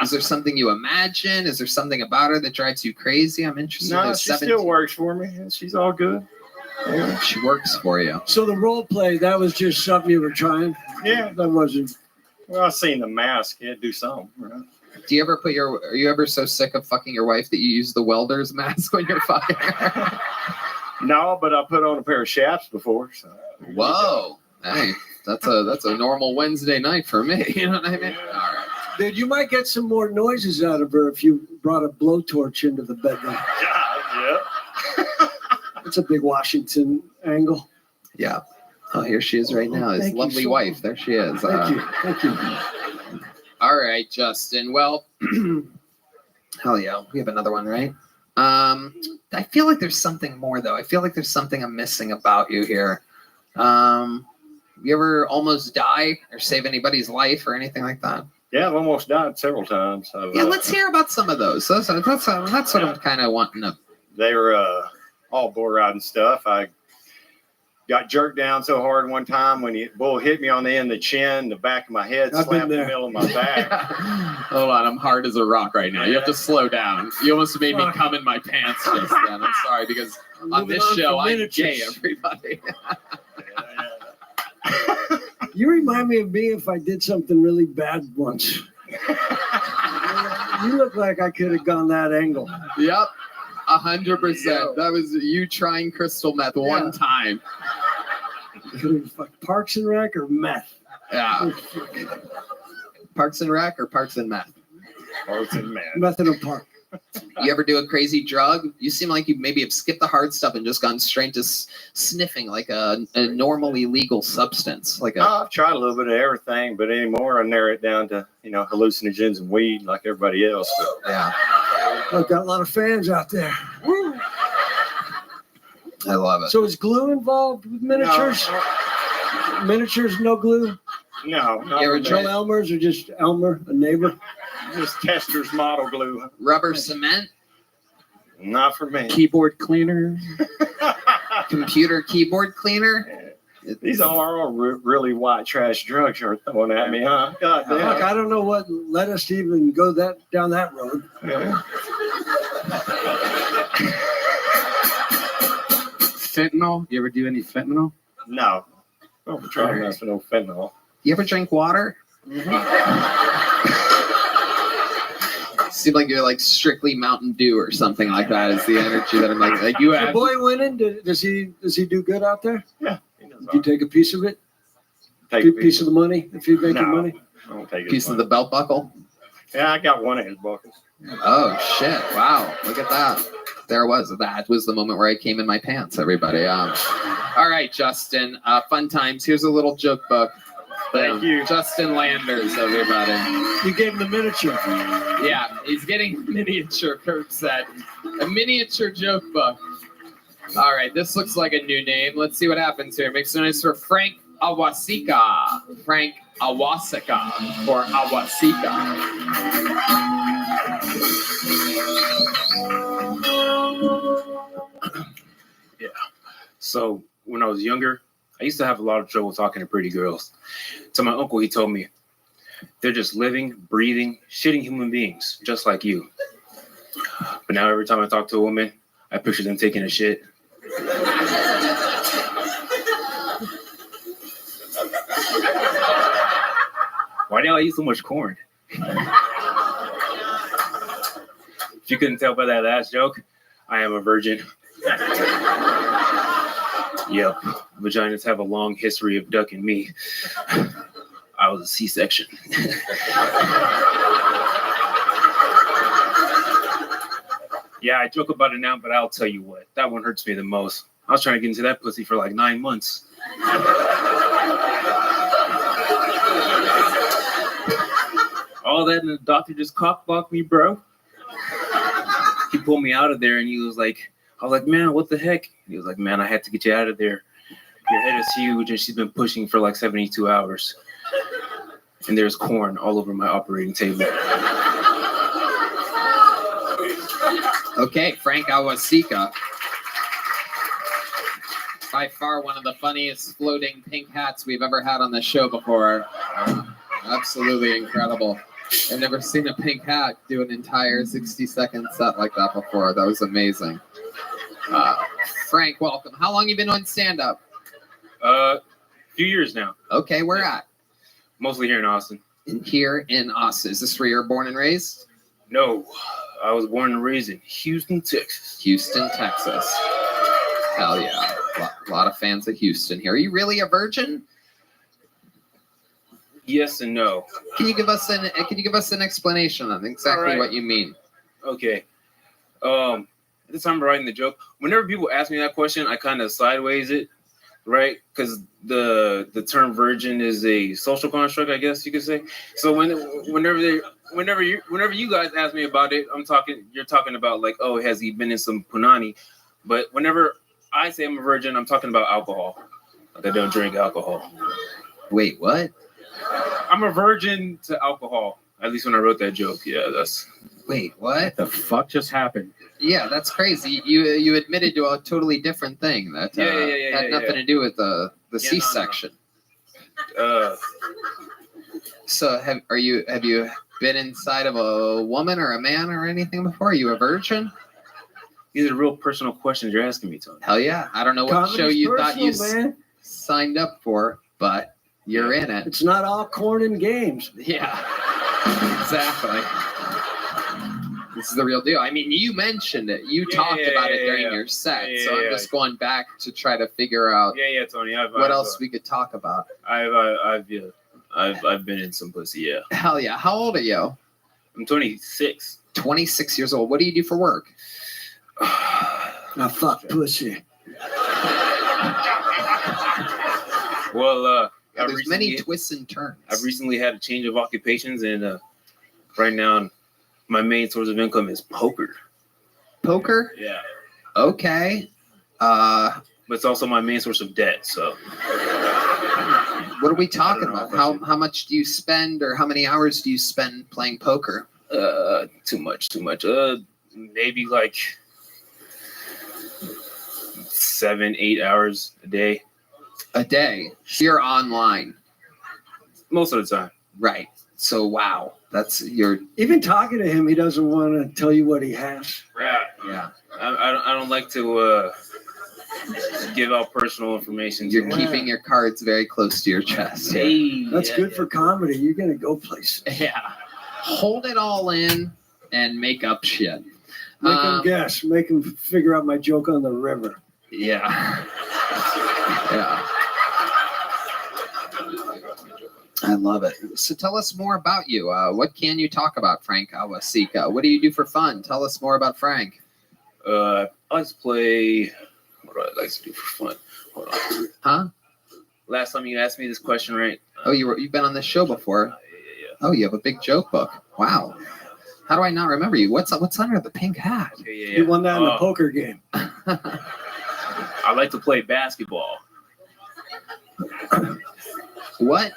Is there something you imagine? Is there something about her that drives you crazy? I'm interested. No, she still works for me. She's all good. Yeah. She works for you. So the role play, that was just something you were trying? Yeah. That wasn't. Well, I've seen The Mask. Yeah, do something. Right? Do you ever are you ever so sick of fucking your wife that you use the welder's mask when you're fucking her? No, but I put on a pair of chaps before. So. Whoa. Hey, that's a normal Wednesday night for me. You know what I mean? All right. Dude, you might get some more noises out of her if you brought a blowtorch into the bedroom. Yeah. That's a big Washington angle. Yeah. Oh, here she is right now. His lovely wife. There she is. Thank you. All right, Justin. Well, hell yeah. We have another one, right? I feel like there's something more, though. I feel like there's something I'm missing about you here. You ever almost die or save anybody's life or anything like that? Yeah, I've almost died several times. Let's hear about some of those. That's what I'm kind of wanting to. They were all bull riding stuff. I got jerked down so hard one time when the bull hit me on the end of the chin, the back of my head, slapped the middle of my back. Hold on, I'm hard as a rock right now. You have to slow down. You almost made me come in my pants just then. I'm sorry, because on this show, I'm gay, everybody. You remind me of me if I did something really bad once. You look like I could have gone that angle. Yep, 100%. That was you trying crystal meth one time. Could have fucked Parks and Rec or meth. Yeah. Parks and Rec or Parks and Meth? Parks and Meth. Meth in a park. You ever do a crazy drug? You seem like you maybe have skipped the hard stuff and just gone straight to sniffing like a normally legal substance. I've tried a little bit of everything, but anymore I narrow it down to hallucinogens and weed like everybody else. But, yeah, I've got a lot of fans out there. Woo. I love it. So is glue involved with miniatures? No. Miniatures, no glue? No. You ever Joe Elmer's or just Elmer, a neighbor? Just Tester's model glue. Rubber cement? Not for me. Keyboard cleaner? Computer keyboard cleaner? These are all really white trash drugs you're throwing at me, huh? God damn. Look, I don't know what led us to even go down that road. Yeah. Fentanyl? You ever do any fentanyl? No. Don't try to mess with no fentanyl. You ever drink water? Seem like you're like strictly Mountain Dew or something like that is the energy that I'm like you have. The boy winning, does he do good out there? Yeah. Did you take a piece of it? Take a piece of the money if you make your money? I don't take piece of the belt buckle? Yeah, I got one of his buckles. Oh shit. Wow. Look at that. That was the moment where I came in my pants, everybody. All right, Justin. Fun times. Here's a little joke book. Thank you. Justin Landers, everybody. You gave him the miniature. Yeah, he's getting a miniature, Kirk said. A miniature joke book. All right, this looks like a new name. Let's see what happens here. Make some noise for Frank Awasika. Frank Awasika or Awasika. Yeah. So when I was younger, I I used to have a lot of trouble talking to pretty girls. To my uncle, he told me, they're just living, breathing, shitting human beings, just like you. But now every time I talk to a woman, I picture them taking a shit. Why do I eat so much corn? If you couldn't tell by that last joke, I am a virgin. Yep, vaginas have a long history of ducking me. I was a C-section. Yeah, I joke about it now, but I'll tell you what, that one hurts me the most. I was trying to get into that pussy for like 9 months. All that, and the doctor just cock-blocked me, bro. He pulled me out of there, and he was like, I was like, man, what the heck? He was like, man, I had to get you out of there. Your head is huge, and she's been pushing for like 72 hours. And there's corn all over my operating table. Okay, Frank Awasika. By far one of the funniest floating pink hats we've ever had on the show before. Absolutely incredible. I've never seen a pink hat do an entire 60-second set like that before. That was amazing. Frank, welcome. How long you been on stand-up? A few years now. Okay, where at? Mostly here in Austin. Here in Austin. Is this where you were born and raised? No, I was born and raised in Houston, Texas. Houston, Texas. Hell yeah. A lot of fans of Houston here. Are you really a virgin? Yes and no. Can you give us an explanation on exactly what you mean? Okay. At the time of writing the joke, whenever people ask me that question, I kind of sideways it, right? Because the term virgin is a social construct, I guess you could say. So whenever you guys ask me about it, you're talking about like, oh, has he been in some punani? But whenever I say I'm a virgin, I'm talking about alcohol. Like I don't drink alcohol. Wait, what? I'm a virgin to alcohol. At least when I wrote that joke. Yeah, that's. Wait, what? The fuck just happened? Yeah, that's crazy. You admitted to a totally different thing that had nothing to do with the C-section. No. So have you been inside of a woman or a man or anything before? Are you a virgin? These are real personal questions you're asking me, Tony. Hell yeah. I don't know what show you thought you signed up for, but you're in it. It's not all corn and games. Yeah, exactly. This is the real deal. I mean, you mentioned it. You talked about it during your set, so I'm just going back to try to figure out Tony. what else we could talk about. I've been in some pussy, yeah. Hell yeah. How old are you? I'm 26. 26 years old. What do you do for work? I fuck pussy. Well, there's many twists and turns. I've recently had a change of occupations, and right now my main source of income is poker. Poker? Yeah. Okay. But it's also my main source of debt. So. What are we talking about? How much do you spend, or how many hours do you spend playing poker? Too much. Maybe like 7-8 hours a day. A day. You're online. Most of the time. Right. So wow, that's your. Even talking to him, he doesn't want to tell you what he has. Yeah. I don't like to give out personal information. You're keeping your cards very close to your chest. Hey, that's good for comedy. You're gonna go places. Yeah. Hold it all in and make up shit. Make him guess. Make him figure out my joke on the river. Yeah. Yeah. I love it. So tell us more about you. What can you talk about, Frank Awasika? What do you do for fun? Tell us more about Frank. I like to play. What do I like to do for fun? Hold on. Huh? Last time you asked me this question, right? Oh, you've been on this show before. Yeah. Oh, you have a big joke book. Wow. How do I not remember you? What's under the pink hat? Yeah. You won that in the poker game. I like to play basketball. What?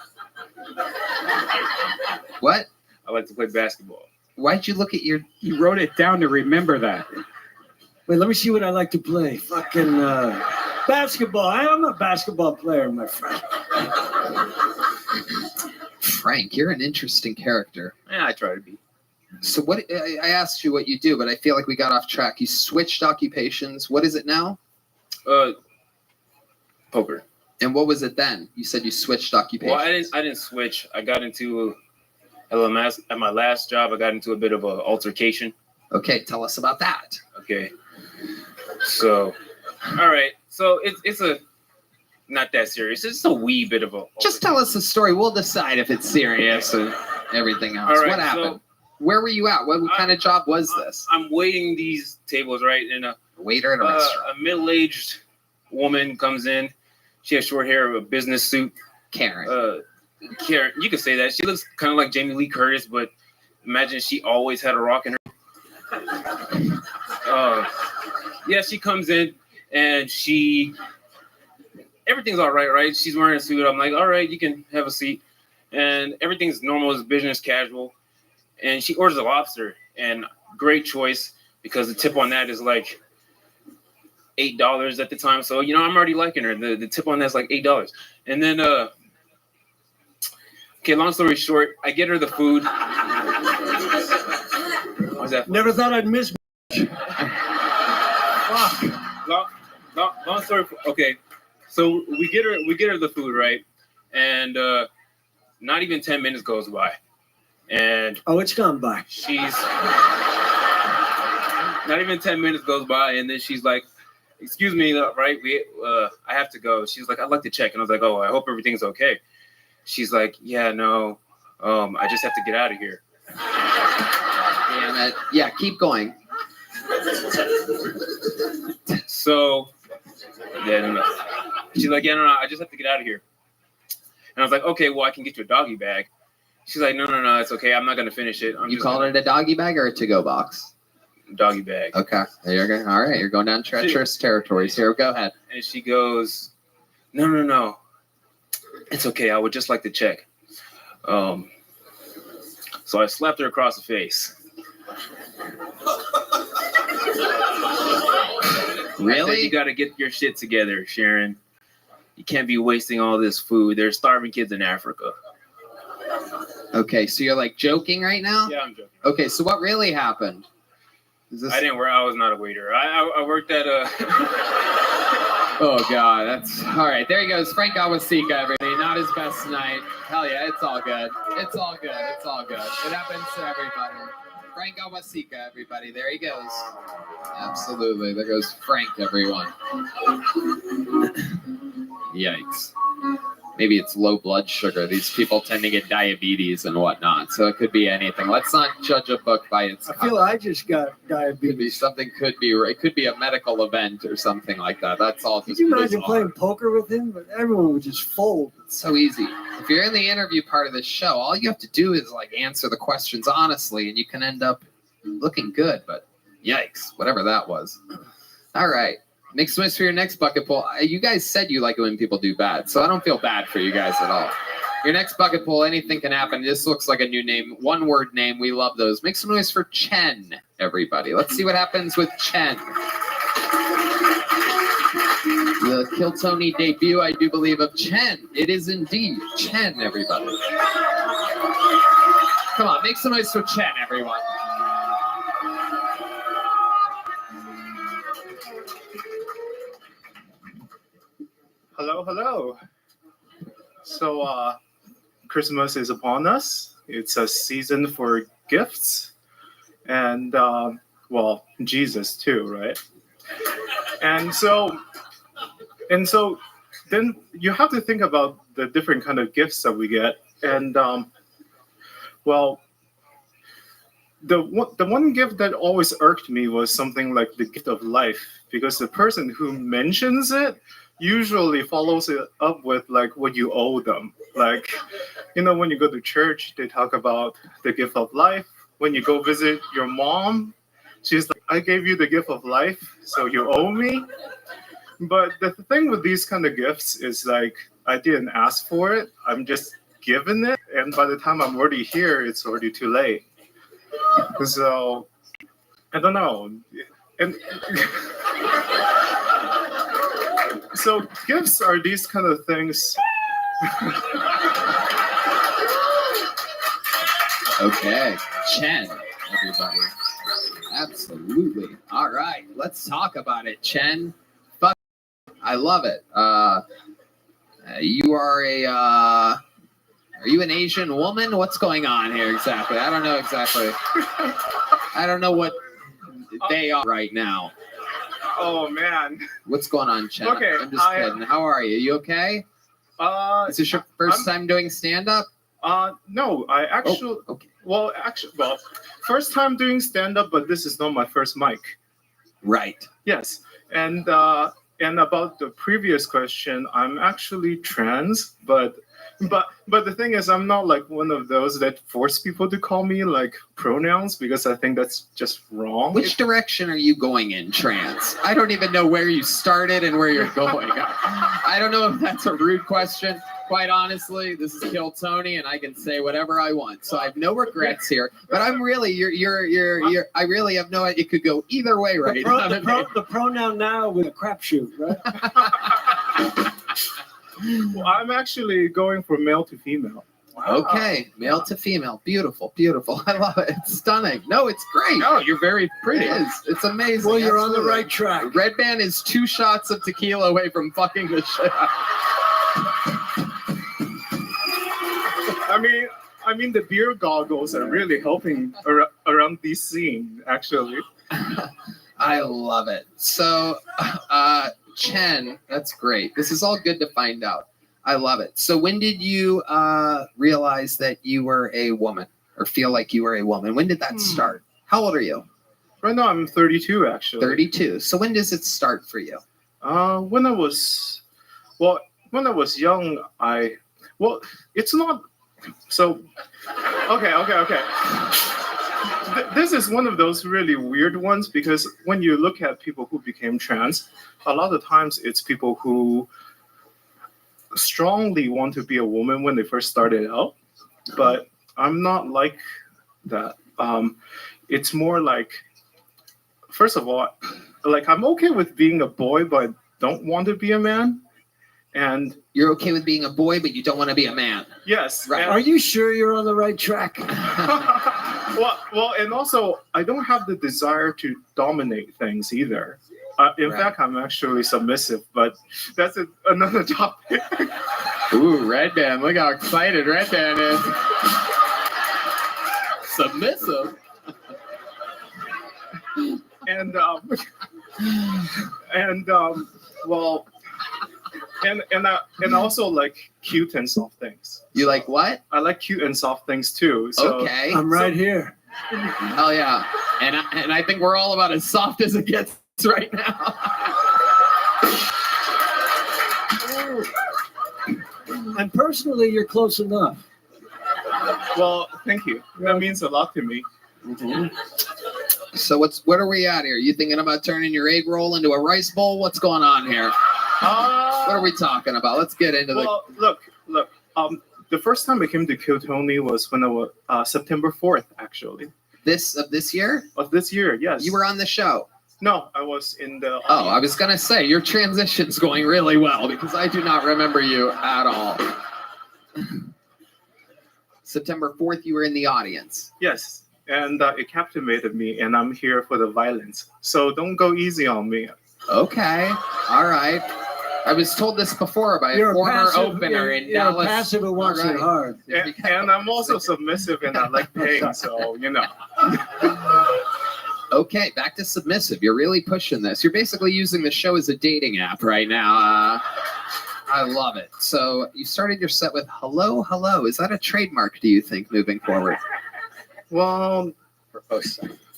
What? I like to play basketball. Why'd you look at your... You wrote it down to remember that. Wait, let me see what I like to play. Fucking Basketball. I'm a basketball player, my friend. Frank, you're an interesting character. Yeah, I try to be. So what? I asked you what you do, but I feel like we got off track. You switched occupations. What is it now? Poker. And what was it then? You said you switched occupations. Well, I didn't switch. I got into at my last job. I got into a bit of an altercation. Okay, tell us about that. Okay. So, all right. So it's a not that serious. It's a wee bit of a. Just tell us the story. We'll decide if it's serious and everything else. All right, what happened? so, where were you at? What kind of job was this? I'm waiting these tables, right? And a waiter at a restaurant. A middle-aged woman comes in. She has short hair, a business suit. Karen. Karen, you could say that. She looks kind of like Jamie Lee Curtis, but imagine she always had a rock in her. Yeah, she comes in and everything's all right, right? She's wearing a suit. I'm like, all right, you can have a seat. And everything's normal, it's business casual. And she orders a lobster, and great choice because the tip on that is like $8 at the time. So, I'm already liking her. The tip on that's like $8. And then, okay, long story short, I get her the food. What's that? Never thought I'd miss. Long story. Okay, so we get her the food, right? And not even 10 minutes goes by. And it's gone by. She's not even 10 minutes goes by, and then she's like, "Excuse me, right? I have to go." She's like, "I'd like to check," and I was like, "Oh, I hope everything's okay." She's like, "Yeah, no, I just have to get out of here." Damn it! Yeah, keep going. So then she's like, "Yeah, no, I just have to get out of here." And I was like, "Okay, well, I can get you a doggy bag." She's like, no, it's okay. I'm not going to finish it. You called it a doggy bag or a to-go box? Doggy bag. Okay. There you go. All right. You're going down treacherous territories here. Go ahead. And she goes, no. It's okay. I would just like to check. So I slapped her across the face. Really? I said, you got to get your shit together, Sharon. You can't be wasting all this food. There's starving kids in Africa. Okay, so you're like joking right now? Yeah, I'm joking. Okay, so what really happened? I didn't work. I was not a waiter. I worked at a. Oh God, that's all right. There he goes, Frank Awasika, everybody. Not his best night. Hell yeah, it's all good. It's all good. It's all good. It happens to everybody. Frank Awasika, everybody. There he goes. Absolutely. There goes Frank, everyone. Yikes. Maybe it's low blood sugar. These people tend to get diabetes and whatnot, so it could be anything. Let's not judge a book by its cover. I feel I just got diabetes. It could be a medical event or something like that. That's all. Could you imagine playing poker with him? But everyone would just fold. It's so easy. If you're in the interview part of this show, all you have to do is answer the questions honestly, and you can end up looking good. But yikes, whatever that was. All right. Make some noise for your next bucket pull. You guys said you like it when people do bad, so I don't feel bad for you guys at all. Your next bucket pull, anything can happen. This looks like a new name, one-word name. We love those. Make some noise for Chen, everybody. Let's see what happens with Chen. The Kill Tony debut, I do believe, of Chen. It is indeed Chen, everybody. Come on, make some noise for Chen, everyone. Hello. So, Christmas is upon us. It's a season for gifts. And, Jesus too, right? And so then you have to think about the different kind of gifts that we get. And, the one gift that always irked me was something like the gift of life, because the person who mentions it usually follows it up with what you owe them. When you go to church, they talk about the gift of life. When you go visit your mom, she's like, I gave you the gift of life, so you owe me. But the thing with these kind of gifts is I didn't ask for it. I'm just given it. And by the time I'm already here, it's already too late. So I don't know. And So gifts are these kind of things. Okay, Chen, everybody. Absolutely. All right, let's talk about it, Chen. Fuck, I love it. You are are you an Asian woman? What's going on here exactly? I don't know exactly. I don't know what they are right now. Oh man. What's going on, Chen? Okay, I'm just kidding. How are you? You okay? Is this your first time doing stand-up? No, I actually. Oh, okay. Well, first time doing stand-up, but this is not my first mic. Right. Yes, and about the previous question, I'm actually trans, but the thing is, I'm not like one of those that force people to call me like pronouns because I think that's just wrong. Which direction are you going in, trans? I don't even know where you started and where you're going. I don't know if that's a rude question. Quite honestly, this is Kill Tony, and I can say whatever I want, so I have no regrets here. But I'm really, you're. I really have no. It could go either way, right? The pronoun now with a crapshoot, right? Well, I'm actually going from male to female. Wow. Okay, male to female, beautiful, beautiful. I love it. It's stunning. No, it's great. No, you're very pretty. It is. It's amazing. Well, you're Absolutely. on the right track. Red Band is 2 shots of tequila away from fucking the shit out. I mean, the beer goggles are really helping around this scene, actually. I love it. So, Chen, that's great. This is all good to find out. I love it. So, when did you realize that you were a woman, or feel like you were a woman? When did that start? How old are you? Right now, I'm 32, actually. 32. So, when does it start for you? When I was young, it's not. So, okay. This is one of those really weird ones because when you look at people who became trans, a lot of times it's people who strongly want to be a woman when they first started out. But I'm not like that. It's more like, first of all, like I'm okay with being a boy, but I don't want to be a man. And you're okay with being a boy, but you don't want to be a man. Yes. Right. Are you sure you're on the right track? Well, and also I don't have the desire to dominate things either. In fact, I'm actually submissive, but that's another topic. Ooh, Red Band! Look how excited Red Band is. Submissive. And also like cute and soft things. You like what? I like cute and soft things too. So okay. I'm right here. Hell yeah. And I think we're all about as soft as it gets right now. And personally, you're close enough. Well, thank you. That means a lot to me. Mm-hmm. So what are we at here? You thinking about turning your egg roll into a rice bowl? What's going on here? What are we talking about? Let's get into look. The first time I came to Kill Tony was when I was September 4th, actually. This year? Of this year, yes. You were on the show. No, I was in the. Oh, I was gonna say your transition's going really well because I do not remember you at all. September 4th, you were in the audience. Yes, and it captivated me, and I'm here for the violence. So don't go easy on me. Okay, all right. I was told this before by a former opener in Dallas. You're passive and wants it hard. And I'm also submissive, and I like pain, so you know. Okay, back to submissive. You're really pushing this. You're basically using the show as a dating app right now. I love it. So you started your set with hello, hello. Is that a trademark, do you think, moving forward? Well,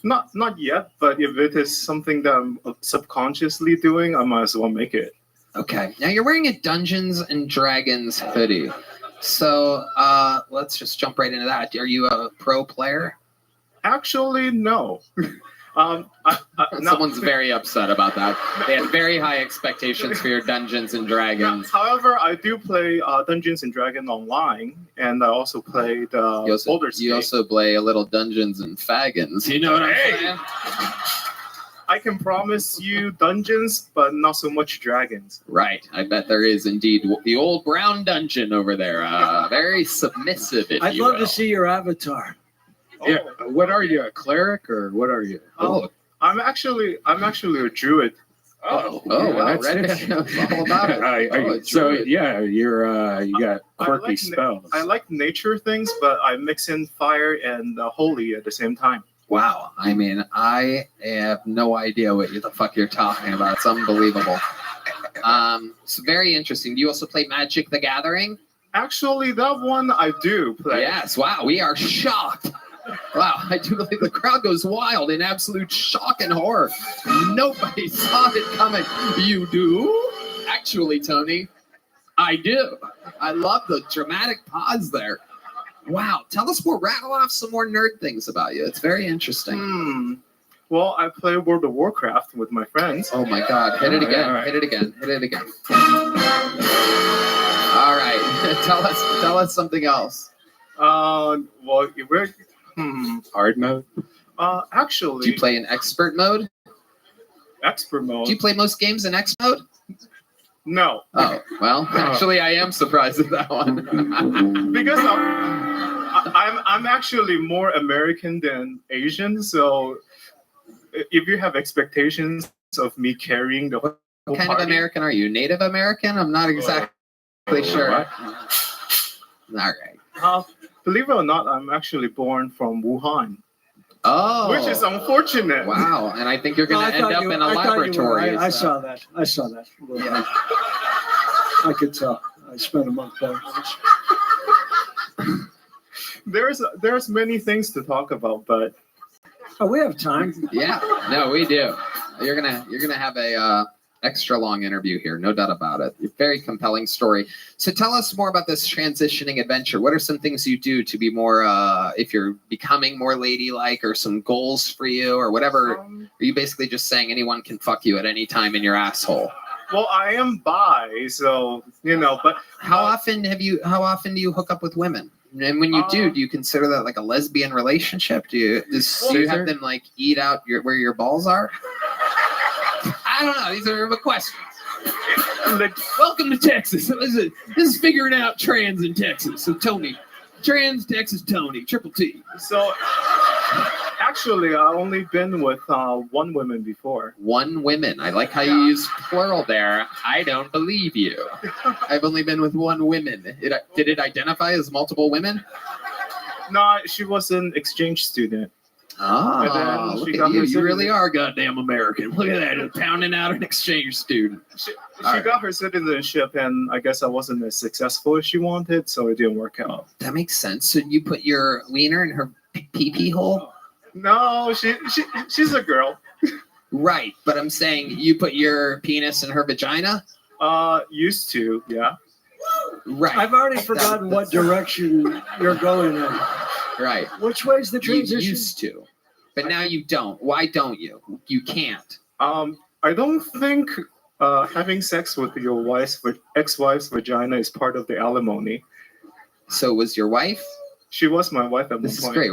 not yet, but if it is something that I'm subconsciously doing, I might as well make it. Okay. Now you're wearing a Dungeons and Dragons hoodie. So let's just jump right into that. Are you a pro player? Actually, no. Someone's very upset about that. They had very high expectations for your Dungeons and Dragons. However, I do play Dungeons and Dragons online, and I also play the older. You also play a little Dungeons and Fagons. You know what I'm saying? I can promise you dungeons, but not so much dragons. Right. I bet there is indeed the old brown dungeon over there. Very submissive, if I'd you love will. to see your avatar. Yeah. What are you, a cleric or what are you? Oh, I'm actually a druid. Oh, wow. that's Red knows all about it. So yeah, you're you got quirky spells. I like nature things, but I mix in fire and holy at the same time. Wow. I mean, I have no idea what the fuck you're talking about. It's unbelievable. It's very interesting. Do you also play Magic the Gathering? Actually, that one I do play. Yes. Wow. We are shocked. Wow. I do believe the crowd goes wild in absolute shock and horror. Nobody saw it coming. You do? Actually, Tony, I do. I love the dramatic pause there. Wow. Tell us more. Rattle off some more nerd things about you. It's very interesting. Well, I play World of Warcraft with my friends. Oh my God. Hit it again. Hit it again. Hit it again. All right. Tell us something else. Well, we're hard mode. Actually, do you play in expert mode? Expert mode. Do you play most games in X mode? No. Oh well, actually, I am surprised at that one. Because I'm actually more American than Asian, so if you have expectations of me carrying the whole What kind party, of American are you? Native American? I'm not exactly sure. what? All right. Believe it or not, I'm actually born from Wuhan. Oh. Which is unfortunate. Wow. And I think you're going to end up in a I laboratory. I saw that. I saw that. Yeah. I could tell. I spent a month there. There's many things to talk about, but we have time. Yeah. No, we do. You're gonna have a extra long interview here, no doubt about it. Very compelling story. So tell us more about this transitioning adventure. What are some things you do to be more, if you're becoming more ladylike, or some goals for you, or whatever? Are you basically just saying anyone can fuck you at any time in your asshole? Well, I am bi, so but how often do you hook up with women? And when you do you consider that like a lesbian relationship? Do you have them like eat out where your balls are? I don't know. These are questions. Welcome to Texas. This is figuring out trans in Texas. So Tony, trans Texas Tony, Triple T. So actually, I've only been with one woman before. One woman. I like how you use plural there. I don't believe you. I've only been with one woman. Did it identify as multiple women? No, she was an exchange student. Oh, look at you. You really are goddamn American. Look at that. Just pounding out an exchange student. She got her citizenship, and I guess I wasn't as successful as she wanted, so it didn't work out. That makes sense. So you put your wiener in her pee-pee hole? No, she's a girl. Right, but I'm saying you put your penis in her vagina? Used to, yeah. Right. I've already forgotten what direction you're going in. Right. Which way's the transition? You used to, but now you don't. Why don't you? You can't. I don't think having sex with your ex-wife's vagina is part of the alimony. So was your wife? She was my wife at one point. This is great.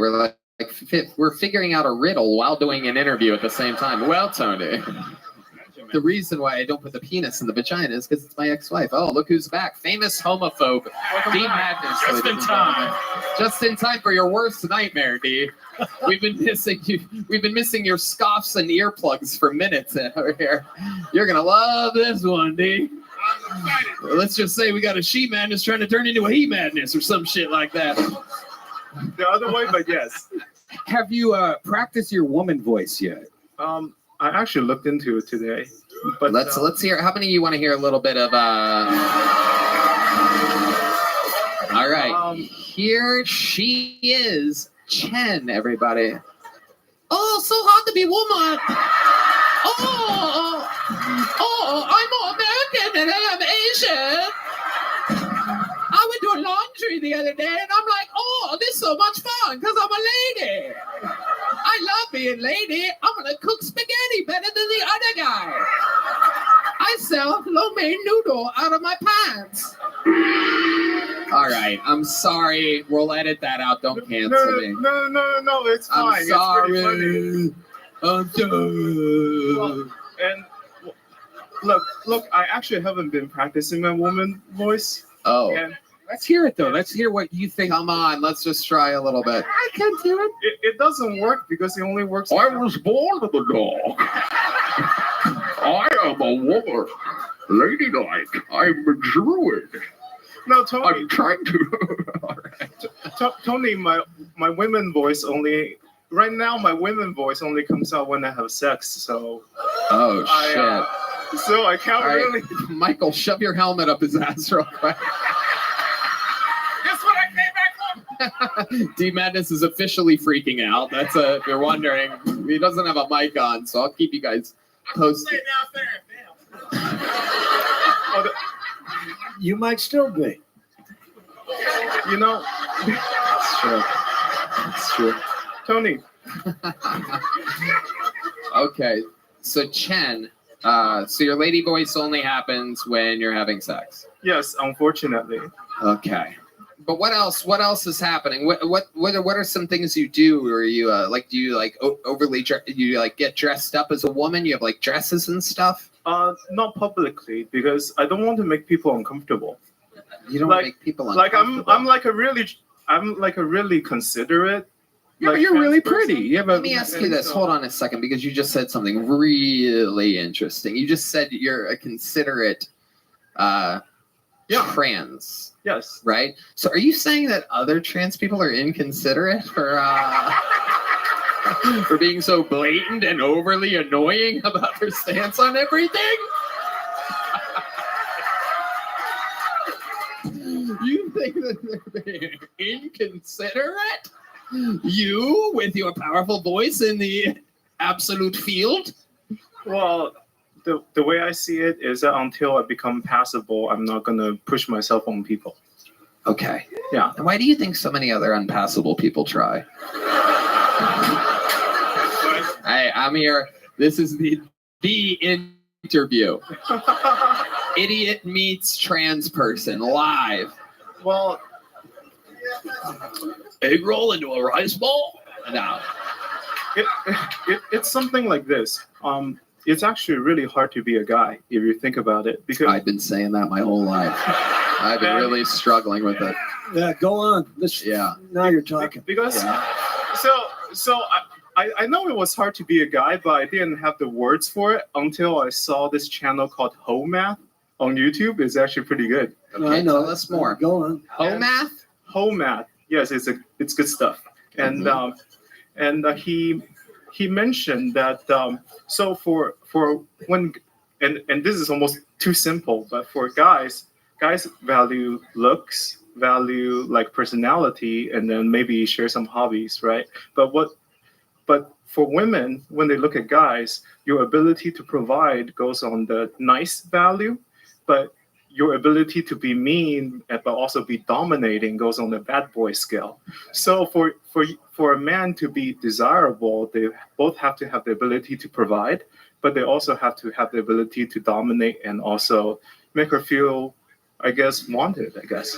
We're figuring out a riddle while doing an interview at the same time. Well, Tony, the reason why I don't put the penis in the vagina is because it's my ex-wife. Oh, look who's back. Famous homophobe. D Madness. Just in time. Just in time for your worst nightmare, D. We've been missing you. We've been missing your scoffs and earplugs for minutes over here. You're going to love this one, D. Let's just say we got a she madness trying to turn into a he madness or some shit like that. The other way, but yes. Have you practiced your woman voice yet? I actually looked into it today. But let's hear. How many of you want to hear a little bit of? All right, here she is, Chen. Everybody. Oh, so hard to be woman. I'm more American than I am Asian. I went doing laundry the other day, and I'm like, oh, this is so much fun because I'm a lady. I love being lady. I'm gonna cook spaghetti better than the other guy. I sell lo mein noodle out of my pants. All right, I'm sorry. We'll edit that out. Don't cancel me. No, it's fine. I'm sorry. It's pretty funny. Well, and look, I actually haven't been practicing my woman voice. Oh. And Let's hear it though. Let's hear what you think. Come on, let's just try a little bit. I can't do it. It doesn't work because it only works. I was born with a dog. I am a woman. Ladylike. I'm a druid. No, Tony. I'm trying to. Tony, my women voice only. Right now, my women voice only comes out when I have sex. So. Oh shit. So I can't really. Michael, shove your helmet up his ass real quick. That's what I came back from. D Madness is officially freaking out. That's if you're wondering. He doesn't have a mic on, so I'll keep you guys posted. You might still be. You know. It's true. It's true. Tony. Okay, so Chen. So your lady voice only happens when you're having sex. Yes, unfortunately. Okay. But what else? What else is happening? What are some things you do? Or you do you overly you get dressed up as a woman? You have like dresses and stuff? Not publicly because I don't want to make people uncomfortable. You don't make people uncomfortable. I'm like a really considerate. Yeah, like, you're really person. pretty. Let me ask you this. Hold on a second, because you just said something really interesting. You just said you're a considerate trans. Yes. Right? So are you saying that other trans people are inconsiderate for being so blatant and overly annoying about their stance on everything? You think that they're being inconsiderate? You, with your powerful voice in the absolute field? Well, the way I see it is that until I become passable, I'm not going to push myself on people. Okay. Yeah. And why do you think so many other unpassable people try? Hey, I'm here. This is the interview. Idiot meets trans person live. Well, egg roll into a rice bowl? No. It's something like this. It's actually really hard to be a guy if you think about it. Because I've been saying that my whole life. I've been really struggling with it. Yeah, go on. Now you're talking. Because so I know it was hard to be a guy, but I didn't have the words for it until I saw this channel called Ho Math on YouTube. It's actually pretty good. Okay, tell us more. Go on. Ho Math? Ho Math. Yes, it's good stuff. And he mentioned that so for when and this is almost too simple, but for guys value looks, value like personality, and then maybe share some hobbies, right? But for women, when they look at guys, your ability to provide goes on the nice value, but your ability to be mean but also be dominating goes on the bad boy scale. So for a man to be desirable, they both have to have the ability to provide, but they also have to have the ability to dominate and also make her feel, I guess, wanted, I guess.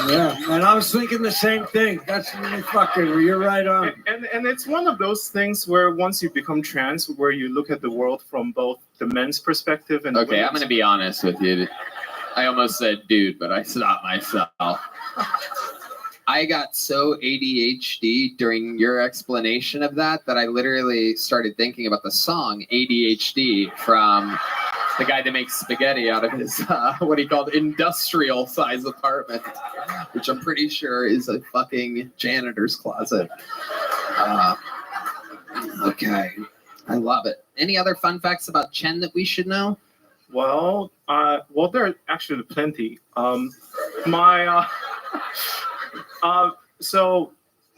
Yeah, and I was thinking the same thing. That's really you're right on. And it's one of those things where once you become trans, where you look at the world from both the men's perspective and okay, I'm going to be honest with you. I almost said dude, but I stopped myself. I got so ADHD during your explanation of that I literally started thinking about the song ADHD from the guy that makes spaghetti out of his, what he called industrial size apartment, which I'm pretty sure is a fucking janitor's closet. Okay. I love it. Any other fun facts about Chen that we should know? Well, there are actually plenty. So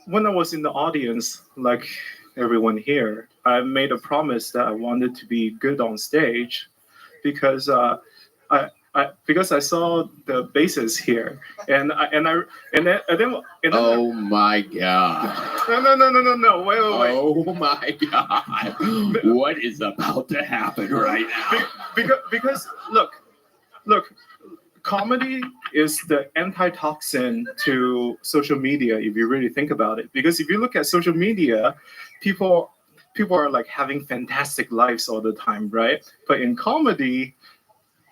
when I was in the audience, like everyone here, I made a promise that I wanted to be good on stage because I saw the bases here, and then oh my god! No! Wait! Oh my god! What is about to happen right now? Because look, comedy is the antitoxin to social media if you really think about it. Because if you look at social media, people are like having fantastic lives all the time, right? But in comedy,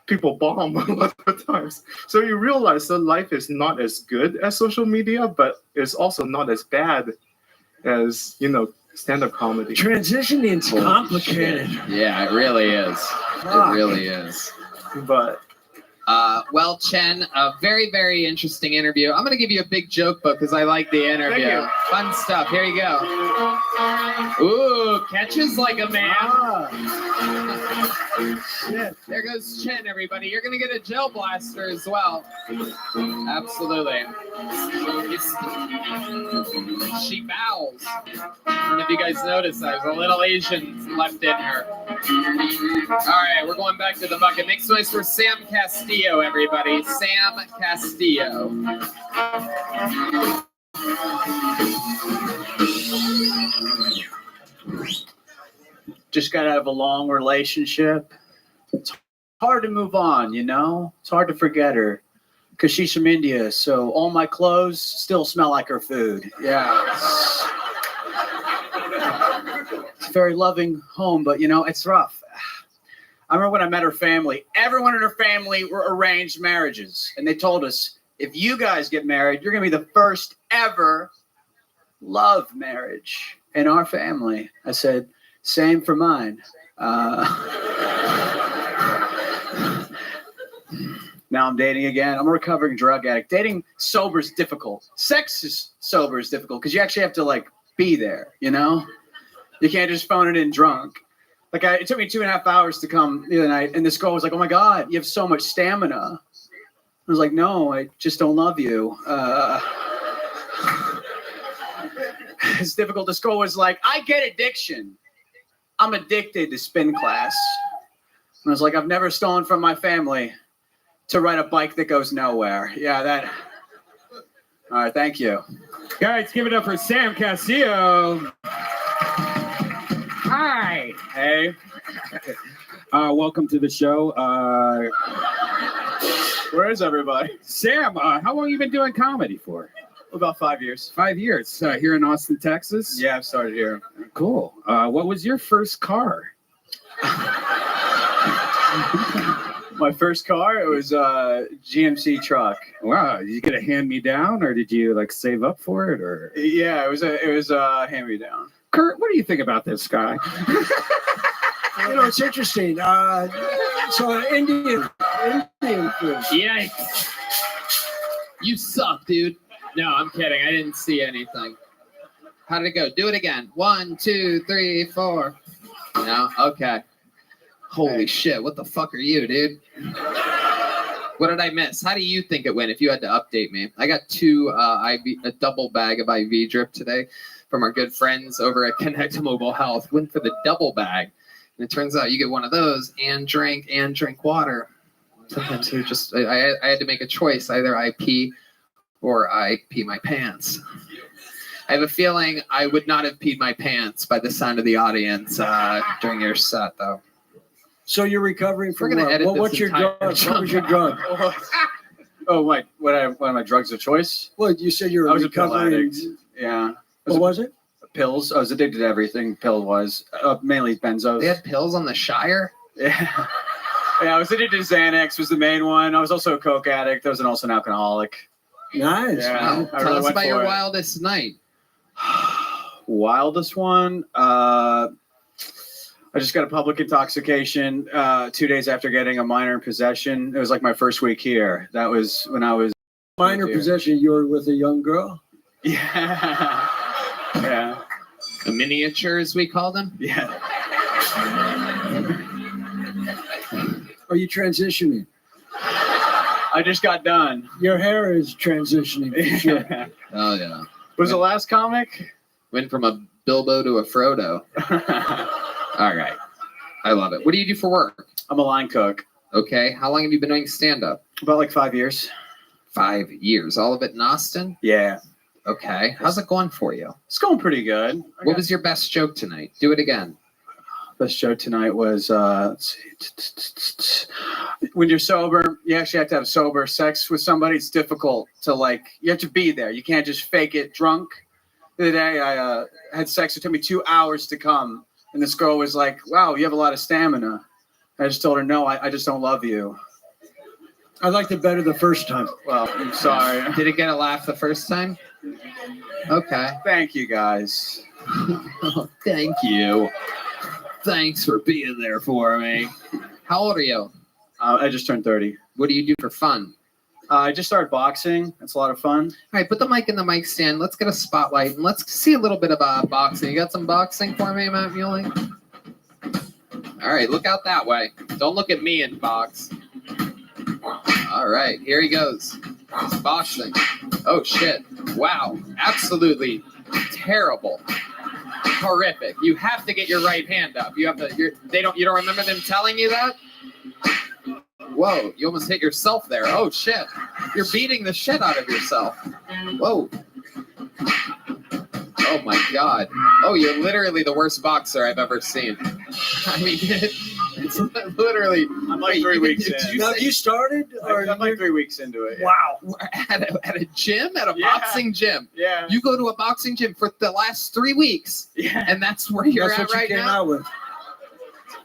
people bomb a lot of times. So you realize that life is not as good as social media, but it's also not as bad as, stand-up comedy. Transitioning's complicated. Yeah, it really is. It really is. But well, Chen, a very, very interesting interview. I'm going to give you a big joke book because I like the interview. Thank you. Fun stuff. Here you go. Ooh, catches like a man. There goes Chen, everybody. You're going to get a gel blaster as well. Absolutely. She bows. I don't know if you guys noticed, there's a little Asian left in her. All right, we're going back to the bucket. Make noise for Sam Castillo, everybody. Sam Castillo. Just got out of a long relationship. It's hard to move on, It's hard to forget her because she's from India, so all my clothes still smell like her food. Yeah. It's a very loving home, but, it's rough. I remember when I met her family, everyone in her family were arranged marriages. And they told us, if you guys get married, you're going to be the first ever love marriage in our family. I said, same for mine. Now I'm dating again. I'm a recovering drug addict. Dating sober is difficult. Sex is sober is difficult because you actually have to be there, You can't just phone it in drunk. It took me 2.5 hours to come the other night, and this girl was like, "Oh my God, you have so much stamina." I was like, "No, I just don't love you." It's difficult. This girl was like, "I get addiction. I'm addicted to spin class." And I was like, "I've never stolen from my family to ride a bike that goes nowhere." Yeah, that. All right, thank you. Guys, give it up for Sam Castillo. Hi. Hey. Welcome to the show. Where is everybody? Sam, how long have you been doing comedy for? About 5 years. 5 years. Here in Austin, Texas? Yeah, I've started here. Cool. What was your first car? My first car, it was a GMC truck. Wow. Did you get a hand-me-down, or did you save up for it, or? Yeah, it was a hand-me-down. Kurt, what do you think about this guy? It's interesting. So Indian food. Yikes. You suck, dude. No, I'm kidding. I didn't see anything. How did it go? Do it again. 1, 2, 3, 4. No? Okay. Holy shit. What the fuck are you, dude? What did I miss? How do you think it went if you had to update me? I got a double bag of IV drip today from our good friends over at Connect Mobile Health. Went for the double bag. And it turns out you get one of those and drink water. Sometimes I had to make a choice. Either I pee or I pee my pants. I have a feeling I would not have peed my pants by the sound of the audience during your set, though. So you're recovering from We're gonna what? edit What's this your entire drug? What was your drug? Oh, what are my drugs of choice? Well, you said you're I was a pill recovering. addict. Yeah. What was it? Pills. I was addicted to everything pill-wise. Mainly benzos. They had pills on the Shire? Yeah. Yeah, I was addicted to Xanax was the main one. I was also a coke addict. I was also an alcoholic. Nice. Yeah, Wow. Tell us about your wildest night. Wildest one? I just got a public intoxication 2 days after getting a minor in possession. It was my first week here. That was when I was Minor possession. You were with a young girl. Yeah. Yeah. A miniature, as we call them? Yeah. Are you transitioning? I just got done. Your hair is transitioning for sure. Oh, yeah. Was the last comic? Went from a Bilbo to a Frodo. All right. I love it. What do you do for work? I'm a line cook. Okay. How long have you been doing stand-up? About 5 years. 5 years. All of it in Austin? Yeah. Okay. How's it going for you? It's going pretty good. What was your best joke tonight? Do it again. best joke tonight was let's see. When you're sober, you actually have to have sober sex with somebody. It's difficult to you have to be there. You can't just fake it drunk. The other day I had sex. It took me 2 hours to come. And this girl was like, wow, you have a lot of stamina. I just told her, no, I just don't love you. I liked it better the first time. Well, I'm sorry. Did it get a laugh the first time? Okay. Thank you, guys. Thank you. Thanks for being there for me. How old are you? I just turned 30. What do you do for fun? I just started boxing. It's a lot of fun. All right, put the mic in the mic stand. Let's get a spotlight and let's see a little bit of boxing. You got some boxing for me, Matt Muley? All right, look out that way. Don't look at me and box. All right, here he goes. He's boxing. Oh shit! Wow, absolutely terrible, horrific. You have to get your right hand up. You have to. You don't remember them telling you that? Whoa, you almost hit yourself there. Oh, shit. You're beating the shit out of yourself. Whoa. Oh, my God. Oh, you're literally the worst boxer I've ever seen. I mean, it's literally. I'm like 3 weeks in. Have you started? Or I'm like 3 weeks into it. Yeah. Wow. At a gym? At a boxing gym? Yeah. You go to a boxing gym for the last 3 weeks. Yeah. And that's where you're That's at what right you came now? out with.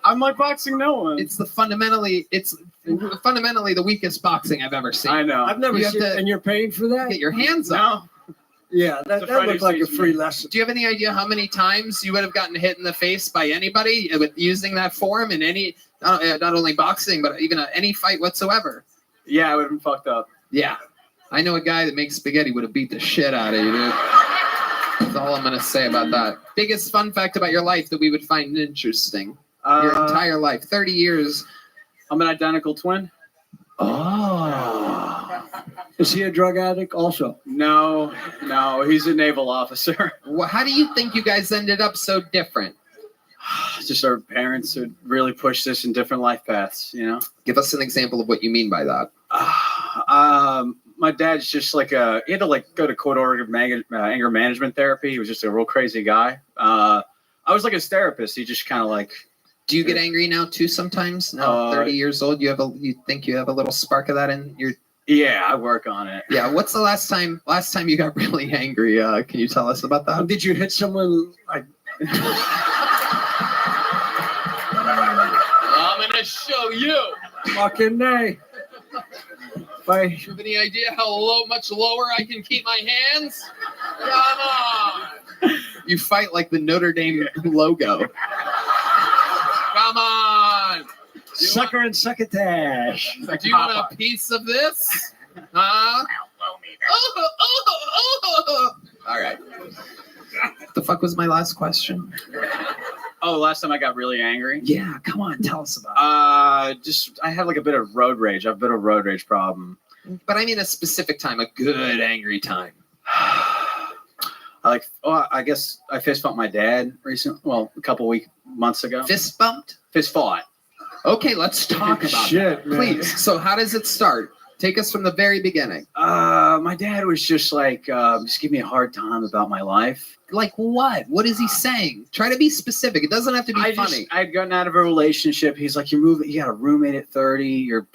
I'm like boxing no one. It's fundamentally the weakest boxing I've ever seen. I know. I've never seen it. And you're paying for that? Get your hands up. No. Yeah, that looked like a free lesson. Do you have any idea how many times you would have gotten hit in the face by anybody with using that form in any, not only boxing, but even any fight whatsoever? Yeah, I would have been fucked up. Yeah. I know a guy that makes spaghetti would have beat the shit out of you, dude. That's all I'm going to say about that. Biggest fun fact about your life that we would find interesting. Your entire life, 30 years. I'm an identical twin. Oh. Is he a drug addict also? No, he's a naval officer. Well, how do you think you guys ended up so different? Just our parents would really push this in different life paths, you know? Give us an example of what you mean by that. My dad's just he had to go to court-ordered anger management therapy. He was just a real crazy guy. I was like his therapist. He just kind of Do you get angry now too sometimes? Now 30 years old, you think you have a little spark of that in your? Yeah, I work on it. Yeah. What's the last time you got really angry? Can you tell us about that? Did you hit someone like? I'm gonna show you. Fucking nay. Bye. Do you have any idea how much lower I can keep my hands? Come on. You fight like the Notre Dame logo. Come on. Sucker and succotash. Do you want a piece of this? Huh? All right. What the fuck was my last question? Oh, last time I got really angry? Yeah, come on, tell us about it. I had a bit of road rage. I have a bit of road rage problem. But I mean a specific time, a good angry time. I guess I fist bumped my dad recently. Well, a couple months ago. Fist bumped? Fist fought. Okay, let's talk about Shit, that. man. Please. So how does it start? Take us from the very beginning. My dad was just just give me a hard time about my life. Like what? What is he saying? Try to be specific. It doesn't have to be funny. I'd gotten out of a relationship. He's like, you got a roommate at 30. You're,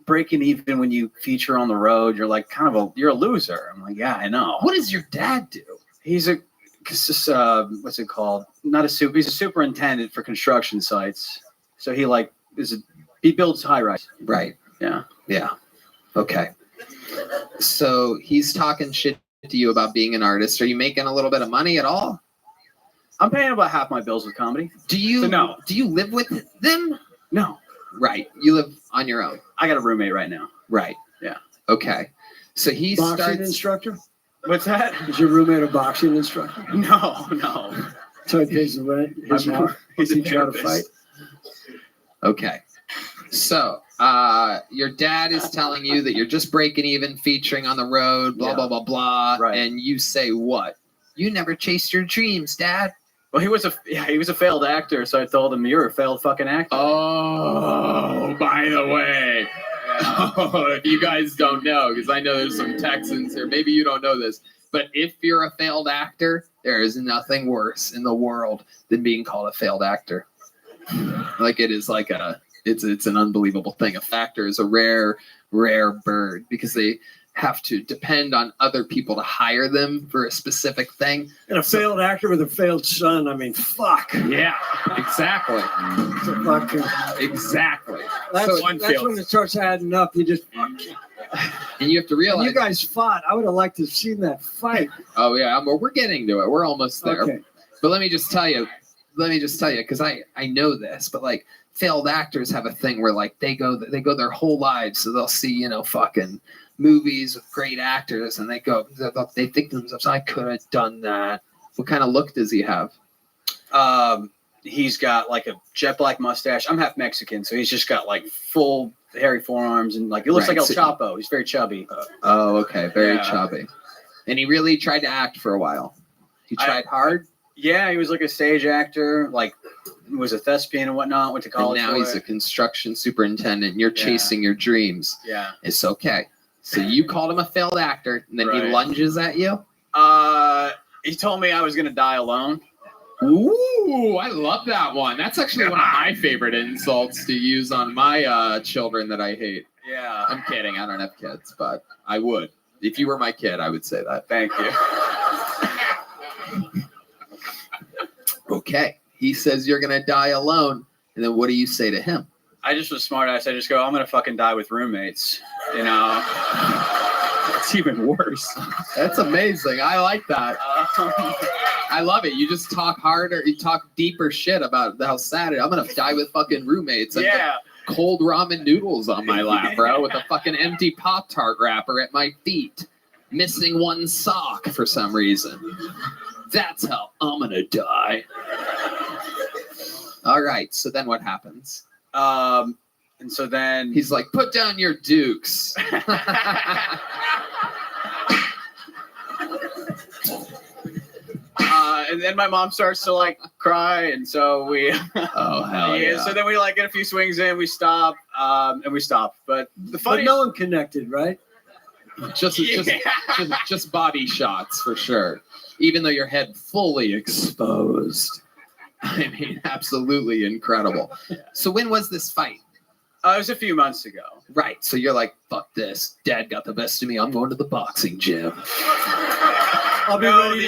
breaking even when you feature on the road. You're like you're a loser. I'm like, yeah, I know. What does your dad do? He's what's it called? He's a superintendent for construction sites. So he builds high rise. Right. Yeah. Yeah. Okay. So he's talking shit to you about being an artist. Are you making a little bit of money at all? I'm paying about half my bills with comedy. Do you live with them? No. Right. You live on your own. I got a roommate right now. Right. Yeah. Okay. So he boxing instructor? What's that? Is your roommate a boxing instructor? No. So he pays the rent. He's teach you how to fight. Okay. So your dad is telling you that you're just breaking even, featuring on the road, blah, blah, blah, blah. Right. And you say what? You never chased your dreams, Dad. Well, he was a failed actor, so I told him, you're a failed fucking actor. Oh, by the way. If you guys don't know, because I know there's some Texans here, maybe you don't know this, but if you're a failed actor, there is nothing worse in the world than being called a failed actor. Like it is like it's an unbelievable thing. A factor is a rare bird because they have to depend on other people to hire them for a specific thing. And a failed actor with a failed son. I mean, fuck. Yeah, exactly. Exactly. That's So when it starts adding up. You just fuck. And you have to realize. And you guys fought. I would have liked to have seen that fight. Oh yeah, we're getting to it. We're almost there. Okay. But let me just tell you, because I know this, but like failed actors have a thing where like they go their whole lives, so they'll see fucking movies with great actors, and they think to themselves, I could have done that. What kind of look does he have? He's got like a jet black mustache. I'm half Mexican, so he's just got like full hairy forearms and like it looks like El Chapo. He's very chubby. Oh, okay, very chubby. And he really tried to act for a while. He tried hard. Yeah, he was like a stage actor, like was a thespian and whatnot. Went to college. And now he's a construction superintendent. And you're chasing your dreams. Yeah, it's okay. So you called him a failed actor, and then he lunges at you? He told me I was going to die alone. Ooh, I love that one. That's actually one of my favorite insults to use on my children that I hate. Yeah. I'm kidding. I don't have kids, but I would. If you were my kid, I would say that. Thank you. Okay. He says you're going to die alone. And then what do you say to him? I just was smart ass. I just go, I'm going to fucking die with roommates. It's even worse. That's amazing. I like that. I love it. You just talk harder. You talk deeper shit about how sad it is. I'm going to die with fucking roommates. And cold ramen noodles on my lap, bro, with a fucking empty Pop-Tart wrapper at my feet. Missing one sock for some reason. That's how I'm going to die. All right. So then what happens? And so then he's like, put down your dukes. And then my mom starts to like cry, and so we. Oh hell yeah! So then we like get a few swings in, we stop, and we stop. But the funny, but no one connected, right? Just body shots for sure. Even though your head fully exposed. I mean, absolutely incredible. So when was this fight? It was a few months ago. Right. So you're like, fuck this. Dad got the best of me. I'm going to the boxing gym. I'll be ready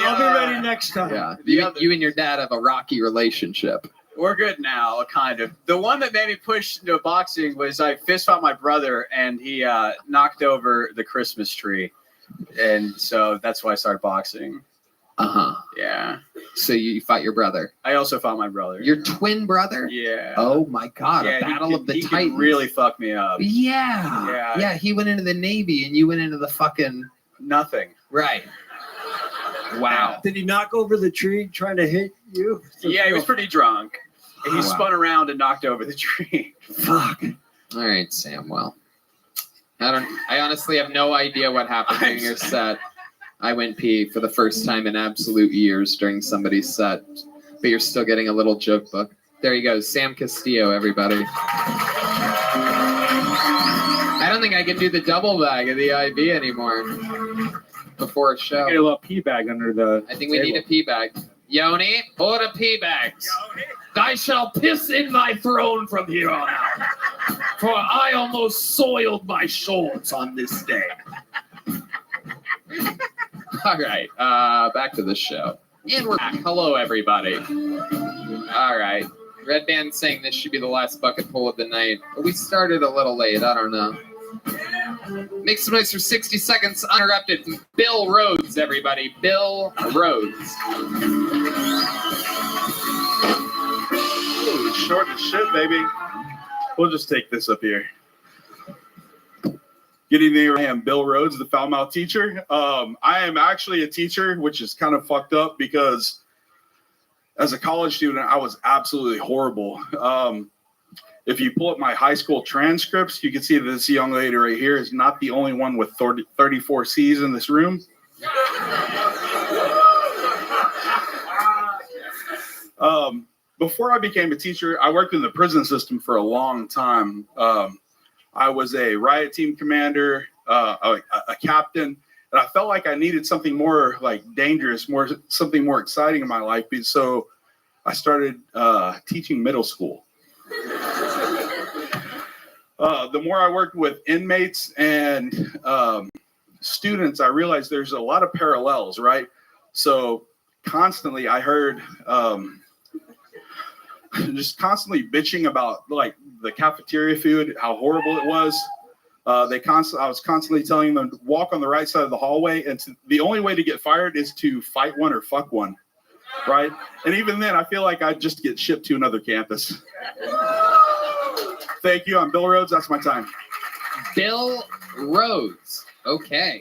next time. Yeah. You and your dad have a rocky relationship. We're good now, kind of. The one that made me push into boxing was I fist fought my brother, and he knocked over the Christmas tree. And so that's why I started boxing. Uh-huh. Yeah. So you fought your brother. I also fought my brother. Your twin brother? Yeah. Oh my God! A battle of the Titans. Really fucked me up. Yeah. Yeah. He went into the Navy, and you went into the fucking nothing. Right. Wow. Did he knock over the tree trying to hit you? Yeah, he was pretty drunk. And he spun around and knocked over the tree. Fuck. All right, Sam. Well, I honestly have no idea what happened during your set. I went pee for the first time in absolute years during somebody's set, but you're still getting a little joke book. There you go, Sam Castillo, everybody. I don't think I can do the double bag of the IV anymore before a show. Get a little pee bag under the I think we need a pee bag. Yoni, order pee bags. I shall piss in thy throne from here on out, for I almost soiled my shorts on this day. All right, back to the show. And we're back. Hello, everybody. All right. Red Band saying this should be the last bucket pull of the night. But we started a little late. I don't know. Make some noise for 60 seconds uninterrupted. Bill Rhodes, everybody. Bill Rhodes. Ooh, short as shit, baby. We'll just take this up here. Good evening, I am Bill Rhodes, the foul mouth teacher. I am actually a teacher, which is kind of fucked up because as a college student, I was absolutely horrible. If you pull up my high school transcripts, you can see that this young lady right here is not the only one with 34 C's in this room. Before I became a teacher, I worked in the prison system for a long time. I was a riot team commander, a captain, and I felt like I needed something more like dangerous, something more exciting in my life. So I started teaching middle school. The more I worked with inmates and students, I realized there's a lot of parallels, right? So constantly I heard just constantly bitching about like the cafeteria food, how horrible it was. I was constantly telling them to walk on the right side of the hallway, and the only way to get fired is to fight one or fuck one, right? And even then, I feel like I'd just get shipped to another campus. Thank you. I'm Bill Rhodes. That's my time. Bill Rhodes. Okay.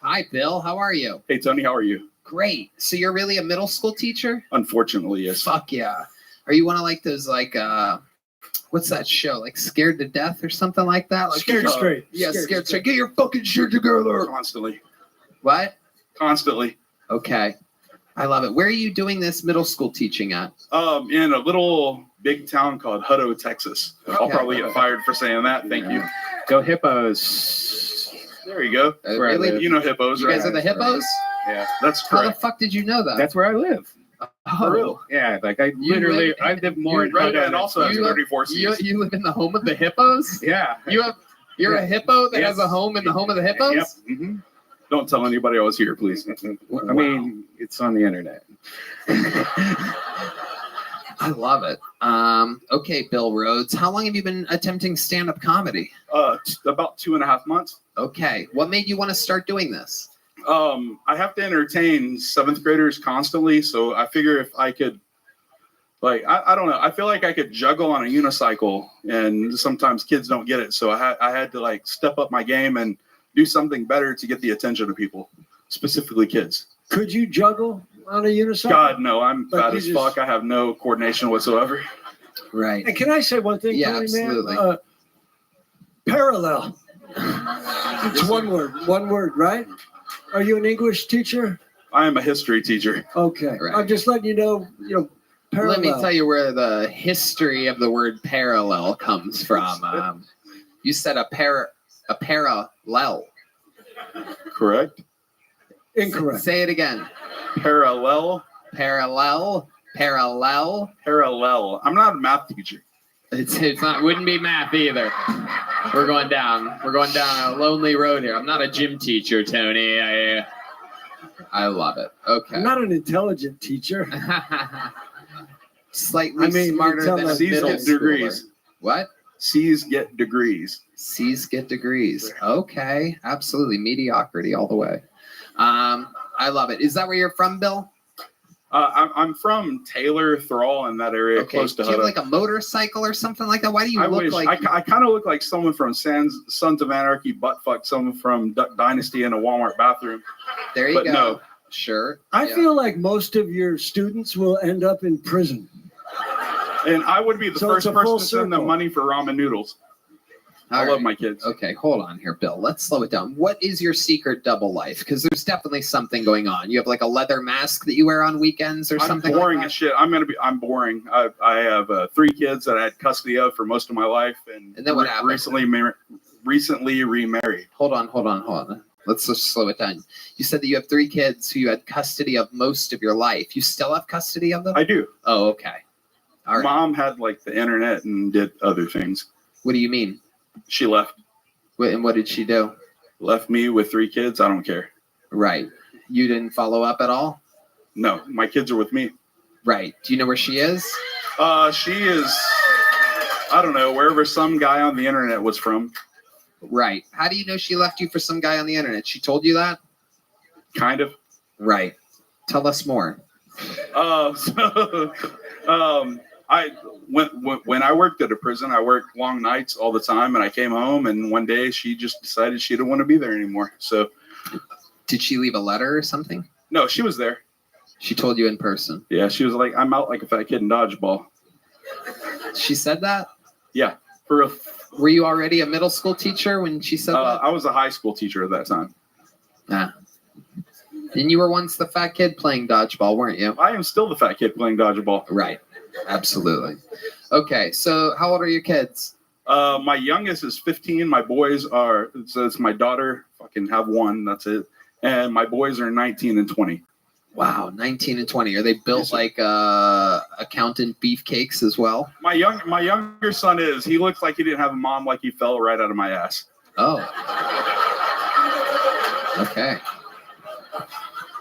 Hi, Bill. How are you? Hey, Tony. How are you? Great. So you're really a middle school teacher? Unfortunately, yes. Fuck yeah. Are you one of like those like what's that show? Like Scared to Death or something like that? Like Scared Straight. Yeah, Scared Straight. Get your fucking shit together. Constantly. What? Constantly. Okay. I love it. Where are you doing this middle school teaching at? In a little big town called Hutto, Texas. I'll probably get fired for saying that. Thank you. Go Hippos. There you go. That's where I live. You know Hippos, You right? guys are the Hippos? Yeah, that's How the correct. fuck did you know that? That's where I live. For real? Yeah, like I You literally, live- I live more in Red Hutto Man also has you live- 34 seats. You live in the home of the hippos? Yeah. You're a hippo that Yes. has a home in the home of the hippos? Yep. Mm-hmm. Don't tell anybody I was here, please. I mean, it's on the internet. I love it. Okay, Bill Rhodes. How long have you been attempting stand-up comedy? About 2.5 months. Okay. What made you want to start doing this? I have to entertain 7th graders constantly, so I figure if I could, like, I don't know. I feel like I could juggle on a unicycle, and sometimes kids don't get it. So I had to like step up my game and do something better to get the attention of people, specifically kids. Could you juggle on a unicycle? God, no. I'm But fat you as just- fuck. I have no coordination whatsoever. Right. And can I say one thing, Yeah, Tony, absolutely. man? Parallel. It's one word, right? Are you an English teacher? I am a history teacher. Okay. Right. I'm just letting you know, parallel. Let me tell you where the history of the word parallel comes from. You said a parallel. Correct. Incorrect. Say it again. Parallel. Parallel. I'm not a math teacher. It's not. Wouldn't be math either. We're going down a lonely road here. I'm not a gym teacher, Tony. I love it. Okay. I'm not an intelligent teacher. Slightly smarter tell than a us- C's middle get degrees. schooler. What? C's get degrees. C's get degrees. Okay, absolutely. Mediocrity all the way. I love it. Is that where you're from, Bill? I'm from Taylor, Thrall, in that area, Okay. close to Do you have Hutto. like a motorcycle or something like that? Why do you I look wish. like? I kind of look like someone from Sons of Anarchy, buttfuck someone from Duck Dynasty in a Walmart bathroom. There you But go. no. Sure. I Yeah. feel like most of your students will end up in prison. And I would be the So it's first a person full to send them circle. money for ramen noodles. All I love right. my kids. Okay, hold on here, Bill. Let's slow it down. What is your secret double life? Because there's definitely something going on. You have like a leather mask that you wear on weekends or I'm something. boring like as shit. I'm boring. I have 3 kids that I had custody of for most of my life, and And then what happened? recently remarried. Hold on. Let's just slow it down. You said that you have 3 kids who you had custody of most of your life. You still have custody of them? I do. Oh, okay. All right. Mom had like the internet and did other things. What do you mean? She left. And what did she do? Left me with 3 kids. I don't care. Right. You didn't follow up at all? No, my kids are with me. Right. Do you know where she is? She is, I don't know, wherever some guy on the internet was from. Right. How do you know she left you for some guy on the internet? She told you that? Kind of. Right. Tell us more. When I worked at a prison, I worked long nights all the time, and I came home, and one day she just decided she didn't want to be there anymore. So, did she leave a letter or something? No, she was there. She told you in person. Yeah, she was like, "I'm out like a fat kid in dodgeball." She said that? Yeah, for real. Were you already a middle school teacher when she said that? I was a high school teacher at that time. Ah. And you were once the fat kid playing dodgeball, weren't you? I am still the fat kid playing dodgeball. Right. Absolutely. Okay, so how old are your kids? My youngest is 15. My boys are, so it's my daughter. Fucking have one. That's it. And my boys are 19 and 20. Wow, 19 and 20. Are they built like accountant beefcakes as well? My younger son is. He looks like he didn't have a mom, like he fell right out of my ass. Oh. Okay.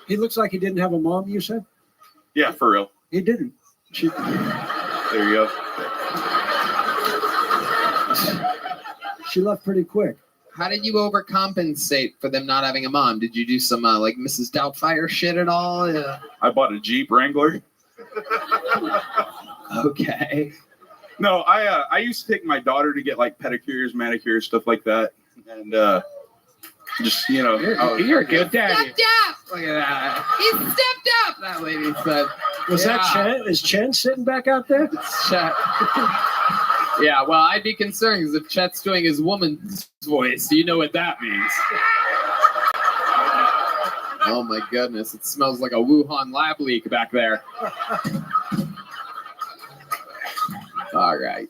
He looks like he didn't have a mom, you said? Yeah, for real. He didn't. There you go. She left pretty quick. How did you overcompensate for them not having a mom? Did you do some like Mrs. Doubtfire shit at all? I bought a Jeep Wrangler. Okay. No, I used to take my daughter to get like pedicures, manicures, stuff like that, and just You're a good daddy. Stepped up! Look at that. He stepped up. That lady said. Was that Chen? Is Chen sitting back out there? It's Chet. Yeah, well, I'd be concerned because if Chet's doing his woman's voice, you know what that means. Oh my goodness, it smells like a Wuhan lab leak back there. All right.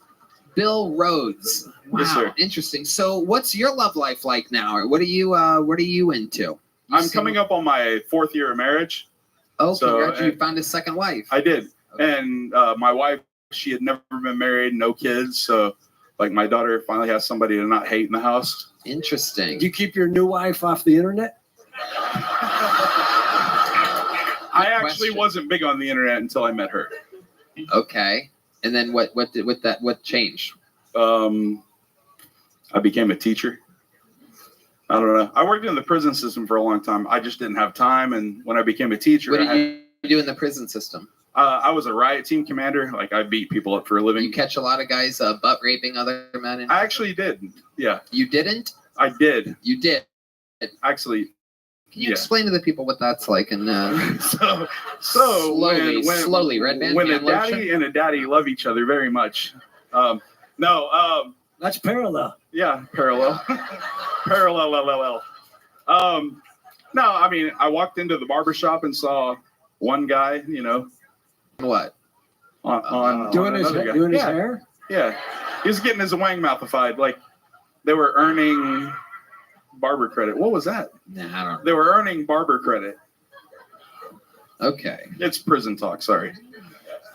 Bill Rhodes. Wow, Yes, sir. Interesting. So what's your love life like now? Or what are you into? I'm coming up on my 4th year of marriage. Oh, So, congratulations, you found a second wife. I did. And my wife, she had never been married, no kids. So, like, my daughter finally has somebody to not hate in the house. Interesting. Do you keep your new wife off the internet? I actually wasn't big on the internet until I met her. Okay. And then what changed? I became a teacher. I don't know. I worked in the prison system for a long time. I just didn't have time. And when I became a teacher, What did you do in the prison system? I was a riot team commander. Like, I beat people up for a living. You catch a lot of guys butt raping other men. I actually did. Yeah. You didn't? I did. You did. Actually. Can you explain to the people what that's like? And so slowly, Red Band. When a daddy and a daddy love each other very much. That's parallel. Yeah, parallel. Parallel. No, I mean, I walked into the barbershop and saw one guy, What? Doing his yeah. hair? Yeah. He was getting his wang mouthified. Like, they were earning barber credit. What was that? Nah, I don't know. They were earning barber credit. Okay. It's prison talk, sorry.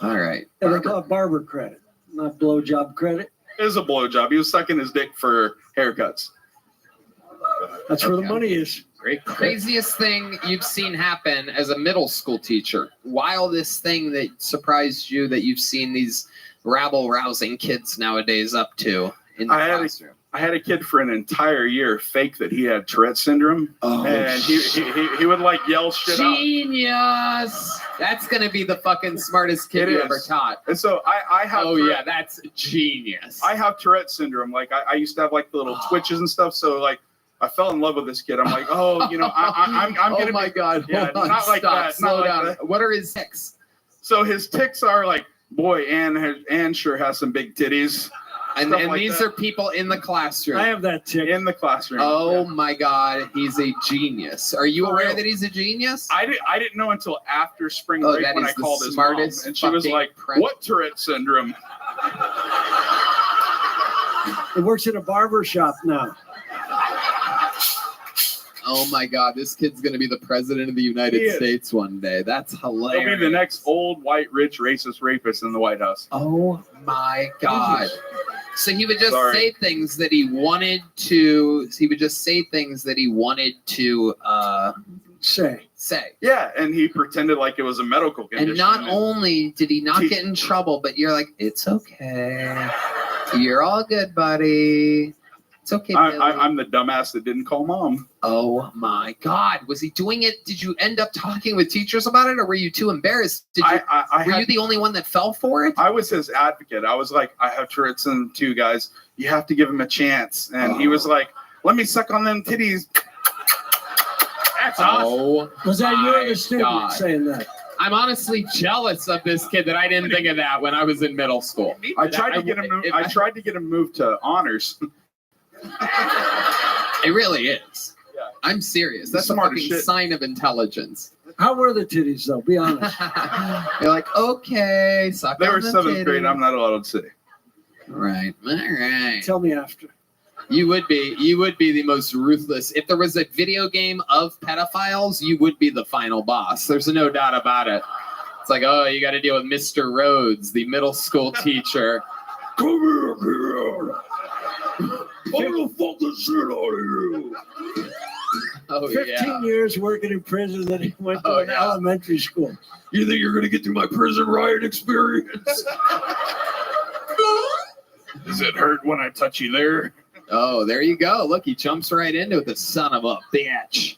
All right. Yeah, they call it barber credit, not blowjob credit. It was a blowjob. He was sucking his dick for haircuts. That's where the money is. Great. Craziest thing you've seen happen as a middle school teacher. Wildest thing that surprised you that you've seen these rabble-rousing kids nowadays up to in the classroom. I had a kid for an entire year fake that he had Tourette syndrome. Oh, and he would like yell shit out. Genius! That's gonna be the fucking smartest kid you ever taught. And so I have. Oh yeah, that's genius. I have Tourette syndrome. Like I used to have like the little twitches and stuff. So like I fell in love with this kid. I'm like, I'm gonna. Oh my god! Yeah, Hold on, not like stop, that. slow not down. like that. What are his tics? So his tics are like, boy, Ann sure has some big titties. And like these that. are people in the classroom. I have that tick. In the classroom. Oh my god, he's a genius. Are you aware that he's a genius? I didn't know until after spring break that when is I the called his smartest mom, and she was fucking like, "What Tourette syndrome?" He works at a barber shop now. Oh my god, this kid's gonna be the president of the United States one day. That's hilarious. He'll be the next old white rich racist rapist in the White House. Oh my god. So he would just say things that he wanted to. He would just say things that he wanted to say. Yeah, and he pretended like it was a medical condition. And not only did he not get in trouble, but you're like, it's okay. You're all good, buddy. It's okay. I'm the dumbass that didn't call mom. Oh my god, was he doing it? Did you end up talking with teachers about it, or were you too embarrassed? Were you the only one that fell for it? I was his advocate. I was like, I have Tourette syndrome too, guys. You have to give him a chance. And he was like, let me suck on them titties. That's awesome. Was that you or the student saying that? I'm honestly jealous of this kid that I didn't think of that when I was in middle school. I tried to get him moved to honors. It really is. Yeah. I'm serious. That's a Smart as fucking shit. sign of intelligence. How were the titties, though? Be honest. You're like, okay, suck They on were the 7th grade. titty. I'm not allowed to say. Right. All right. Tell me after. You would be the most ruthless. If there was a video game of pedophiles, you would be the final boss. There's no doubt about it. It's like, oh, you got to deal with Mr. Rhodes, the middle school teacher. Come here, kid. I'm gonna fuck the shit out of you. Oh, 15 years working in prison, then he went to an elementary school. You think you're gonna get through my prison riot experience? Does it hurt when I touch you there? Oh, there you go. Look, he jumps right into it, the son of a bitch.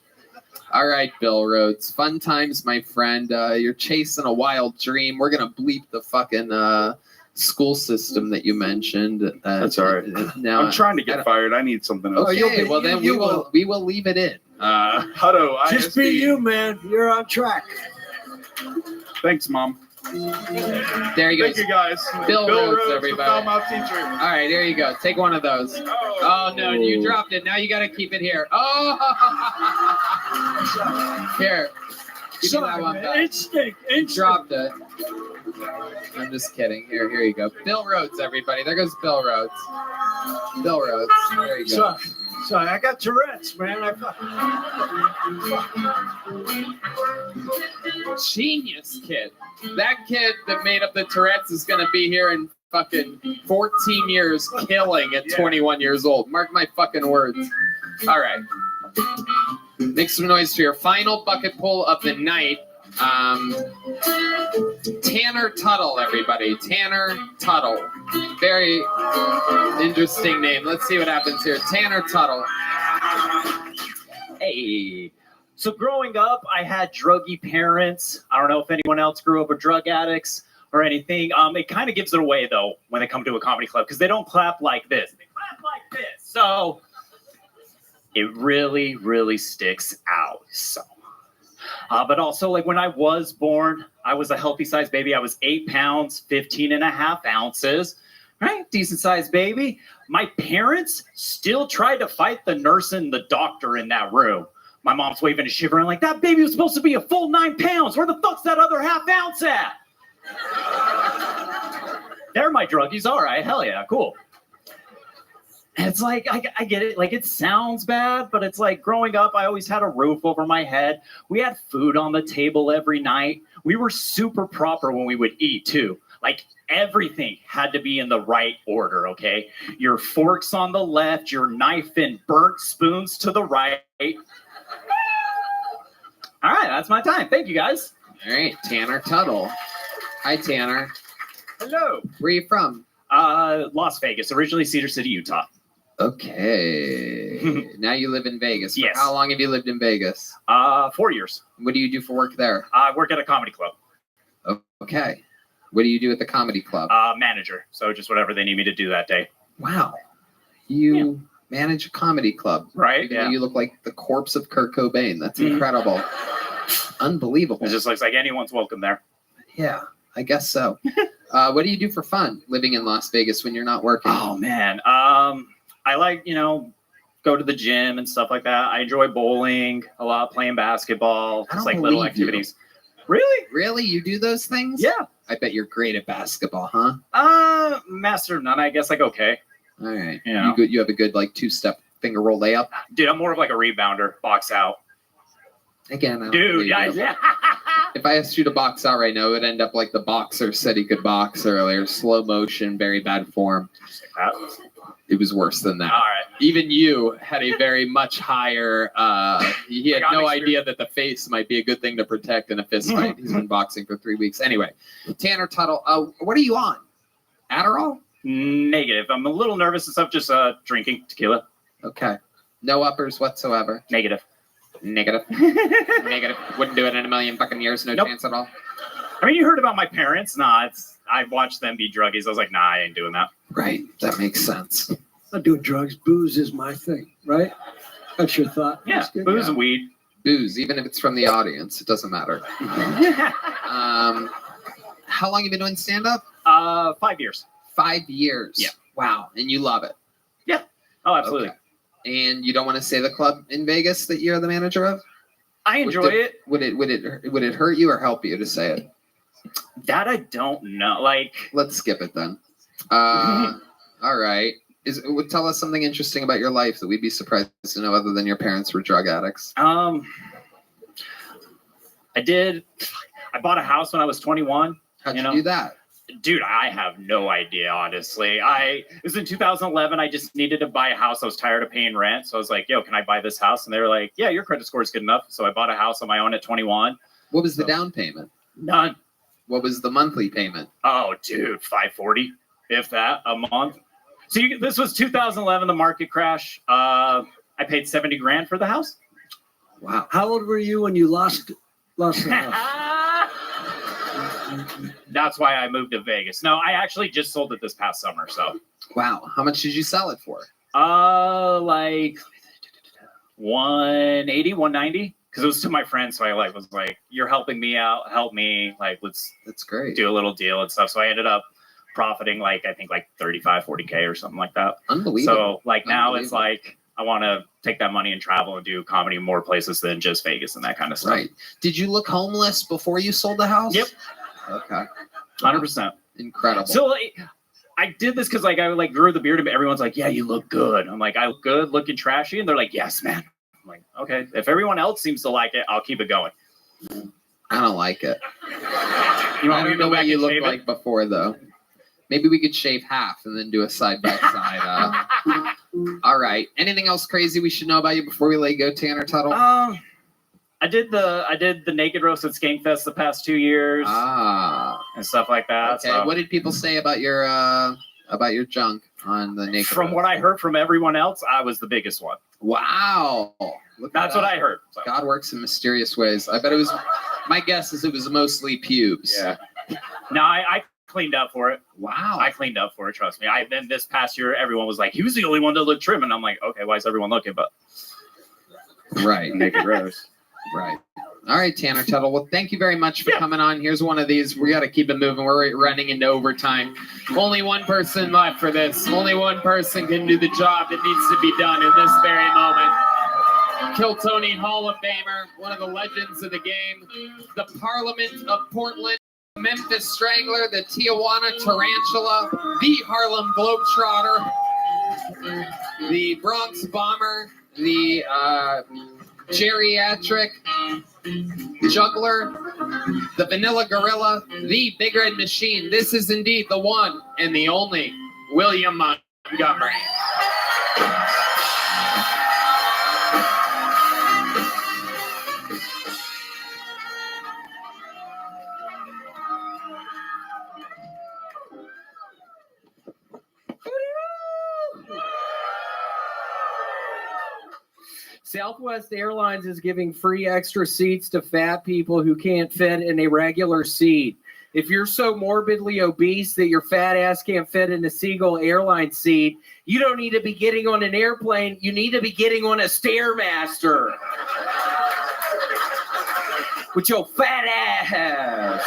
All right, Bill Rhodes. Fun times, my friend. You're chasing a wild dream. We're going to bleep the fucking school system that you mentioned. That's all right. Now, I'm trying to get fired. I need something else. Okay, well, then we will leave it in. Hutto, Just be you, man. You're on track. Thanks, Mom. There you go. Thank you, guys. Bill Rhodes, the everybody. foul-mouthed teacher. All right, here you go. Take one of those. Oh, no, you dropped it. Now you got to keep it here. Oh, here. Give me that one back. Dropped it. I'm just kidding. Here you go. Bill Rhodes, everybody. There goes Bill Rhodes. Bill Rhodes. There you go. Sorry, I got Tourette's, man. Genius kid. That kid that made up the Tourette's is going to be here in fucking 14 years killing at 21 years old. Mark my fucking words. All right. Make some noise for your final bucket pull of the night. Tanner Tuttle, everybody. Tanner Tuttle. Very interesting name. Let's see what happens here. Tanner Tuttle. Hey. So growing up, I had druggy parents. I don't know if anyone else grew up with drug addicts or anything. It kind of gives it away, though, when they come to a comedy club, because they don't clap like this. They clap like this. So it really, really sticks out. So, but also, like, when I was born, I was a healthy-sized baby. I was 8 pounds, 15 and a half ounces. Right? Decent-sized baby. My parents still tried to fight the nurse and the doctor in that room. My mom's waving and shivering like, that baby was supposed to be a full 9 pounds. Where the fuck's that other half ounce at? They're my druggies. All right. Hell yeah. Cool. And it's like, I get it. Like, it sounds bad, but it's like growing up, I always had a roof over my head. We had food on the table every night. We were super proper when we would eat, too. Like, everything had to be in the right order, okay? Your forks on the left, your knife and burnt spoons to the right. All right, that's my time. Thank you, guys. All right, Tanner Tuttle. Hi, Tanner. Hello. Where are you from? Las Vegas, originally Cedar City, Utah. Okay. Now you live in Vegas. For Yes. how long have you lived in Vegas? 4 years. What do you do for work there? I work at a comedy club. Okay. What do you do at the comedy club? Manager. So just whatever they need me to do that day. Wow. You manage a comedy club. Right, Even though yeah. you look like the corpse of Kurt Cobain. That's incredible. Unbelievable. It's just like anyone's welcome there. Yeah, I guess so. What do you do for fun living in Las Vegas when you're not working? Oh, man. I like, go to the gym and stuff like that. I enjoy bowling, a lot, playing basketball, I just don't like little believe you. activities. Really? Really? You do those things? Yeah. I bet you're great at basketball, huh? Master of none, I guess. Like, okay. All right. Yeah. You have a good, like, two-step finger roll layup? Dude, I'm more of like a rebounder, box out. Again, I don't Dude, believe yeah, you. yeah. If I asked you to box out right now, it would end up like the boxer said he could box earlier. Slow motion, very bad form. It was worse than that. All right. Even you had a very much higher. He had no idea that the face might be a good thing to protect in a fist fight. He's been boxing for 3 weeks. Anyway, Tanner Tuttle, what are you on? Adderall? Negative. I'm a little nervous and stuff, just drinking tequila. Okay. No uppers whatsoever. Negative. Negative. Negative. Wouldn't do it in a million fucking years. No chance at all. I mean, you heard about my parents. Nah, I watched them be druggies. I was like, nah, I ain't doing that. Right. That makes sense. I'm not doing drugs. Booze is my thing, right? That's your thought. Yeah, That's good. booze and weed. Booze, even if it's from the audience, it doesn't matter. How long have you been doing stand-up? 5 years. 5 years. Yeah. Wow. And you love it. Yeah. Oh, absolutely. Okay. And you don't want to say the club in Vegas that you're the manager of? I enjoy it. Would it hurt you or help you to say it? That I don't know. Like, let's skip it then. All right. Tell us something interesting about your life that we'd be surprised to know other than your parents were drug addicts. I bought a house when I was 21. How'd you do that? Dude, I have no idea, honestly. It was in 2011. I just needed to buy a house. I was tired of paying rent. So I was like, yo, can I buy this house? And they were like, yeah, your credit score is good enough. So I bought a house on my own at 21. What was the down payment? None. What was the monthly payment? Oh, dude, $540, if that, a month. So this was 2011, the market crash. I paid $70,000 for the house. Wow. How old were you when you lost the house? That's why I moved to Vegas. No, I actually just sold it this past summer. So. Wow. How much did you sell it for? Like 180, 190. Because it was to my friends. So I was like, you're helping me out. Help me. That's great. Do a little deal and stuff. So I ended up profiting I think 35, 40K or something like that. Unbelievable. So now it's like, I want to take that money and travel and do comedy in more places than just Vegas and that kind of stuff. Right. Did you look homeless before you sold the house? Yep. Okay. 100%. Incredible. So I did this because I grew the beard, and everyone's like, yeah, you look good. I'm like, I look good looking trashy. And they're like, yes, man. I'm like, okay, if everyone else seems to like it, I'll keep it going. I don't like it. You want I me don't to know go back what you and look shave like it? before, though. Maybe we could shave half and then do a side-by-side. All right. Anything else crazy we should know about you before we let you go, Tanner Tuttle? I did the naked roast at Skankfest the past 2 years. And stuff like that. Okay. So. What did people say about your junk on the naked From roast? what I heard from everyone else, I was the biggest one. Wow. That's what I heard. So. God works in mysterious ways. I bet it was, my guess is it was mostly pubes. Yeah. No, I cleaned up for it. Wow. I cleaned up for it, trust me. Then this past year, everyone was like, he was the only one that looked trim. And I'm like, okay, why is everyone looking? But right. naked roast. Right. All right, Tanner Tuttle. Well, thank you very much for coming on. Here's one of these. We got to keep it moving. We're running into overtime. Only one person left for this. Only one person can do the job that needs to be done in this very moment. Kiltony Hall of Famer, one of the legends of the game, the Parliament of Portland, Memphis Strangler, the Tijuana Tarantula, the Harlem Globetrotter, the Bronx Bomber, the geriatric juggler, the Vanilla Gorilla, the Big Red Machine. This is indeed the one and the only William Montgomery. Southwest Airlines is giving free extra seats to fat people who can't fit in a regular seat. If you're so morbidly obese that your fat ass can't fit in a Seagull airline seat, you don't need to be getting on an airplane. You need to be getting on a Stairmaster with your fat ass.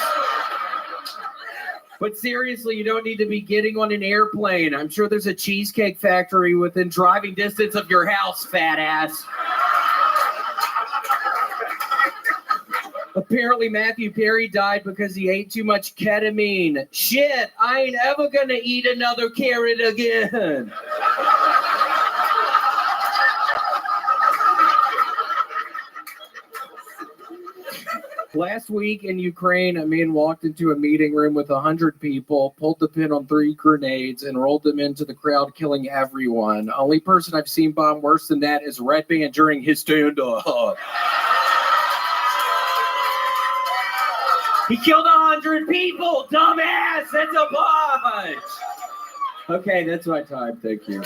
But seriously, you don't need to be getting on an airplane. I'm sure there's a cheesecake factory within driving distance of your house, fat ass. Apparently, Matthew Perry died because he ate too much ketamine. Shit, I ain't ever gonna eat another carrot again. Last week in Ukraine, a man walked into a meeting room with 100 people, pulled the pin on 3 grenades, and rolled them into the crowd, killing everyone. Only person I've seen bomb worse than that is Red Band during his stand-up. He killed 100 people, dumbass! That's a bunch! Okay, that's my time. Thank you.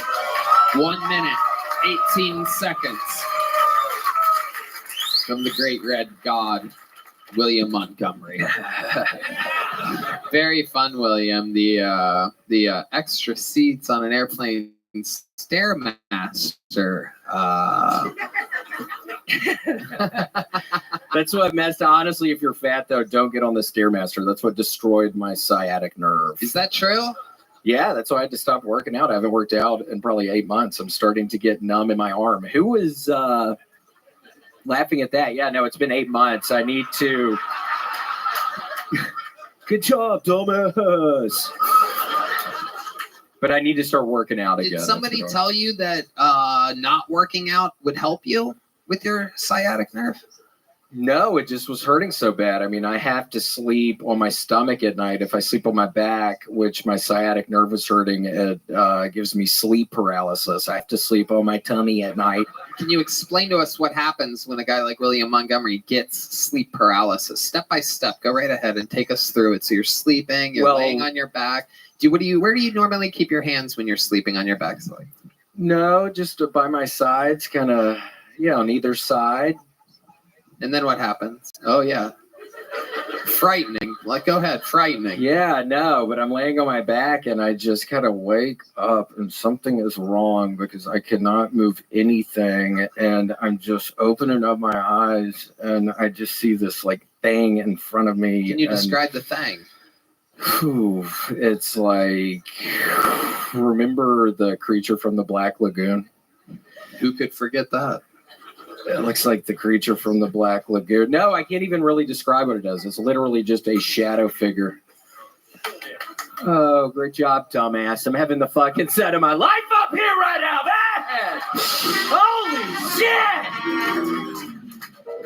1 minute, 18 seconds. From the great red god, William Montgomery. Very fun, William. The extra seats on an airplane Stairmaster. That's what messed. Honestly, if you're fat though, don't get on the Stairmaster. That's what destroyed my sciatic nerve. Is that true? Yeah, that's why I had to stop working out. I haven't worked out in probably 8 months. I'm starting to get numb in my arm. Who was laughing at that? Yeah, no, it's been 8 months. I need to. Good job, dumbass. But I need to start working out again. Did that's somebody what I- tell you that not working out would help you with your sciatic nerve? No, it just was hurting so bad. I mean, I have to sleep on my stomach at night. If I sleep on my back, which my sciatic nerve was hurting, it gives me sleep paralysis. I have to sleep on my tummy at night. Can you explain to us what happens when a guy like William Montgomery gets sleep paralysis? Step by step, go right ahead and take us through it. So you're sleeping, you're laying on your back. Where do you normally keep your hands when you're sleeping on your back? No, just by my sides, kind of, on either side. And then what happens? Oh, yeah. Frightening. Go ahead. Frightening. Yeah, no, but I'm laying on my back and I just kind of wake up and something is wrong because I cannot move anything. And I'm just opening up my eyes and I just see this thing in front of me. Can you describe the thing? It's remember the creature from the Black Lagoon? Who could forget that? It looks like the creature from the Black Lagoon. No, I can't even really describe what it does. It's literally just a shadow figure. Oh, great job, dumbass. I'm having the fucking set of my life up here right now, man! Holy shit!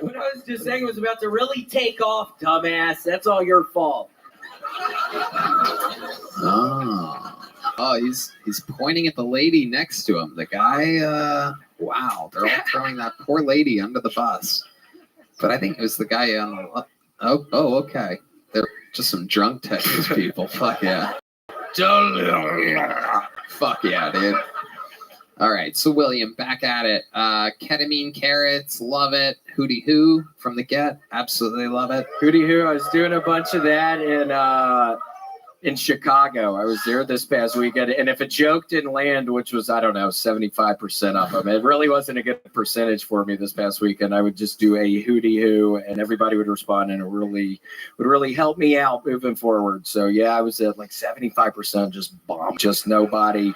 What I was just saying was about to really take off, dumbass. That's all your fault. Oh, he's pointing at the lady next to him. The guy, wow, they're all throwing that poor lady under the bus. But I think it was the guy on the okay. They're just some drunk Texas people. Fuck yeah. Fuck yeah, dude. All right, so William, back at it. Ketamine carrots, love it. Hootie Hoo from the Get, absolutely love it. Hootie Hoo, I was doing a bunch of that in Chicago. I was there this past weekend, and if a joke didn't land, which was, 75% of them, it really wasn't a good percentage for me this past weekend. I would just do a Hootie Hoo, and everybody would respond, and it would really help me out moving forward. So, yeah, I was at 75% just bomb, just nobody,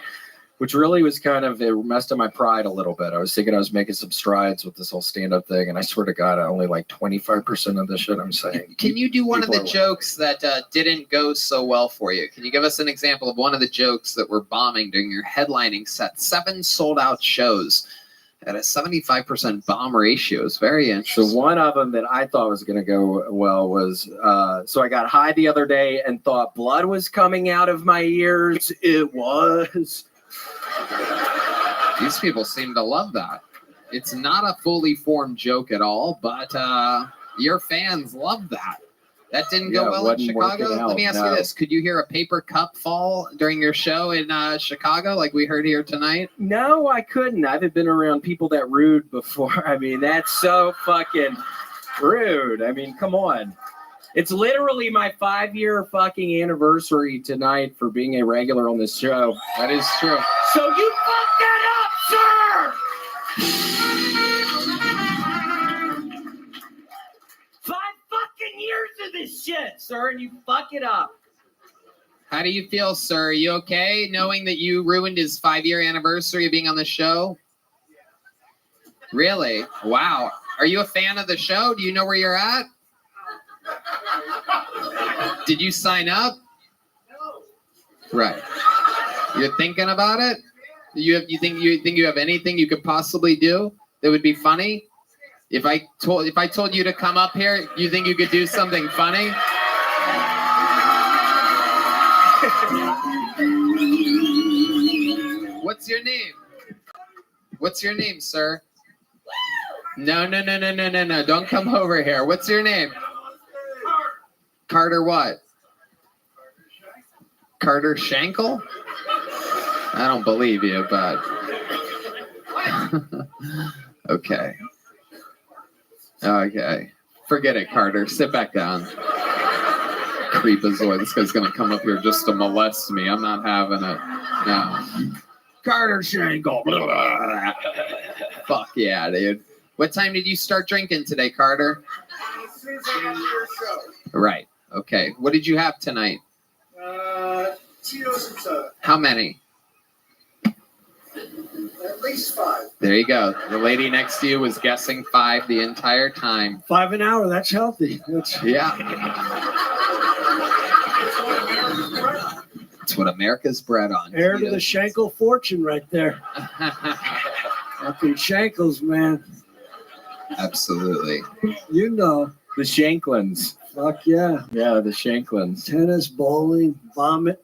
which really was it messed up my pride a little bit. I was thinking I was making some strides with this whole stand-up thing, and I swear to God, I only 25% of the shit I'm saying. Can you do one of the jokes that didn't go so well for you? Can you give us an example of one of the jokes that were bombing during your headlining set? 7 sold-out shows at a 75% bomb ratio. It's very interesting. So one of them that I thought was going to go well was, so I got high the other day and thought blood was coming out of my ears. It was. These people seem to love that. It's not a fully formed joke at all, but your fans love that. That didn't go well in Chicago. Let me ask you this. Could you hear a paper cup fall during your show in Chicago like we heard here tonight? No, I couldn't. I haven't been around people that rude before. I mean, that's so fucking rude. I mean, come on. It's literally my 5-year fucking anniversary tonight for being a regular on this show. That is true. So you fucked that up, sir! 5 fucking years of this shit, sir, and you fuck it up. How do you feel, sir? Are you okay knowing that you ruined his 5-year anniversary of being on the show? Really? Wow. Are you a fan of the show? Do you know where you're at? Did you sign up? No. Right. You're thinking about it? You think you have anything you could possibly do that would be funny? If I told you to come up here, you think you could do something funny? What's your name? What's your name, sir? No. Don't come over here. What's your name? Carter what? Carter Schenkel? I don't believe you, but okay. Forget it, Carter. Sit back down. Creepazoid. This guy's gonna come up here just to molest me. I'm not having it. No. Carter Schenkel. Fuck yeah, dude. What time did you start drinking today, Carter? Right. Okay. What did you have tonight? Tito's and soda. How many? At least 5. There you go. The lady next to you was guessing 5 the entire time. 5 an hour. That's healthy. Yeah. 12 what America's bred on. Heir to the Schenkel fortune right there. Fucking Schenkels, man. Absolutely. You know. The Shanklins. Fuck yeah. Yeah, the Shanklins. Tennis, bowling, vomit.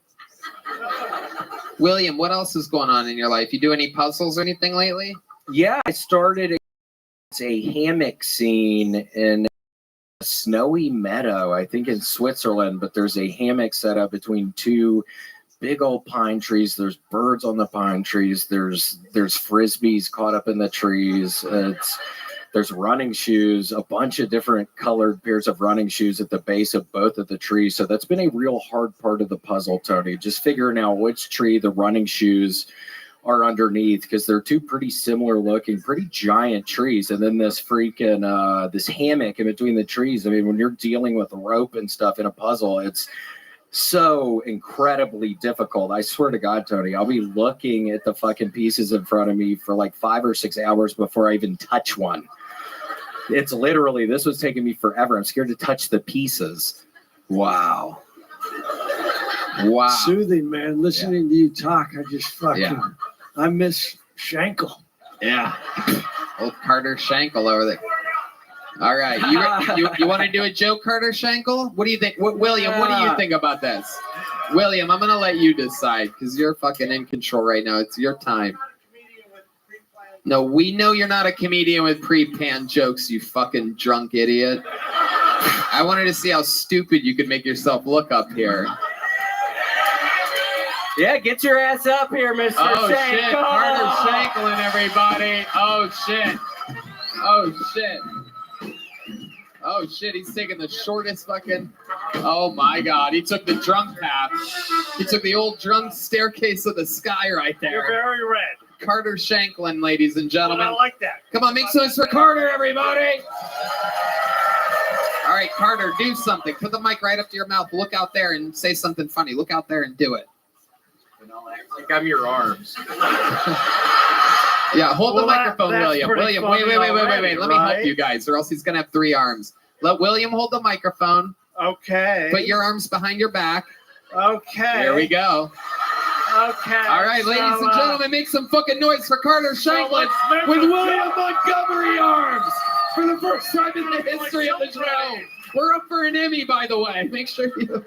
William, what else is going on in your life? You do any puzzles or anything lately? Yeah, I started a hammock scene in a snowy meadow, I think in Switzerland, but there's a hammock set up between two big old pine trees. There's birds on the pine trees. There's frisbees caught up in the trees. There's running shoes, a bunch of different colored pairs of running shoes at the base of both of the trees. So that's been a real hard part of the puzzle, Tony. Just figuring out which tree the running shoes are underneath, because they're two pretty similar looking, pretty giant trees. And then this freaking, this hammock in between the trees. I mean, when you're dealing with rope and stuff in a puzzle, it's so incredibly difficult. I swear to God, Tony, I'll be looking at the fucking pieces in front of me for like 5 or 6 hours before I even touch one. It's literally, this was taking me forever. I'm scared to touch the pieces. Wow. Wow. Soothing, man. Listening to you talk, I just fucking, I miss Schenkel. Yeah. Old Carter Schenkel over there. All right. You want to do a joke, Carter Schenkel? What do you think? William, what do you think about this? William, I'm going to let you decide because you're fucking in control right now. It's your time. No, we know you're not a comedian with pre-pan jokes, you fucking drunk idiot. I wanted to see how stupid you could make yourself look up here. Yeah, get your ass up here, Mr. Oh, Schenkel. shit. Carter Schenkelin, everybody. Oh, shit. Oh, shit. Oh, shit. He's taking the shortest fucking... Oh, my God. He took the drunk path. He took the old drunk staircase of the sky right there. You're very red. Carter Schenkelin, ladies and gentlemen. I like that. Come on, make some noise for Carter, everybody. All right, Carter, do something. Put the mic right up to your mouth. Look out there and say something funny. Look out there and do it. Like I'm your arms. Yeah, hold the microphone, that's William. pretty William, funny wait. already, Let me help right? you guys, or else he's gonna have 3 arms. Let William hold the microphone. Okay. Put your arms behind your back. Okay. There we go. Okay. All right, ladies and gentlemen, make some fucking noise for Carter Schenkelin with William Montgomery arms for the first time in the history of the show. We're up for an Emmy, by the way. Make sure you.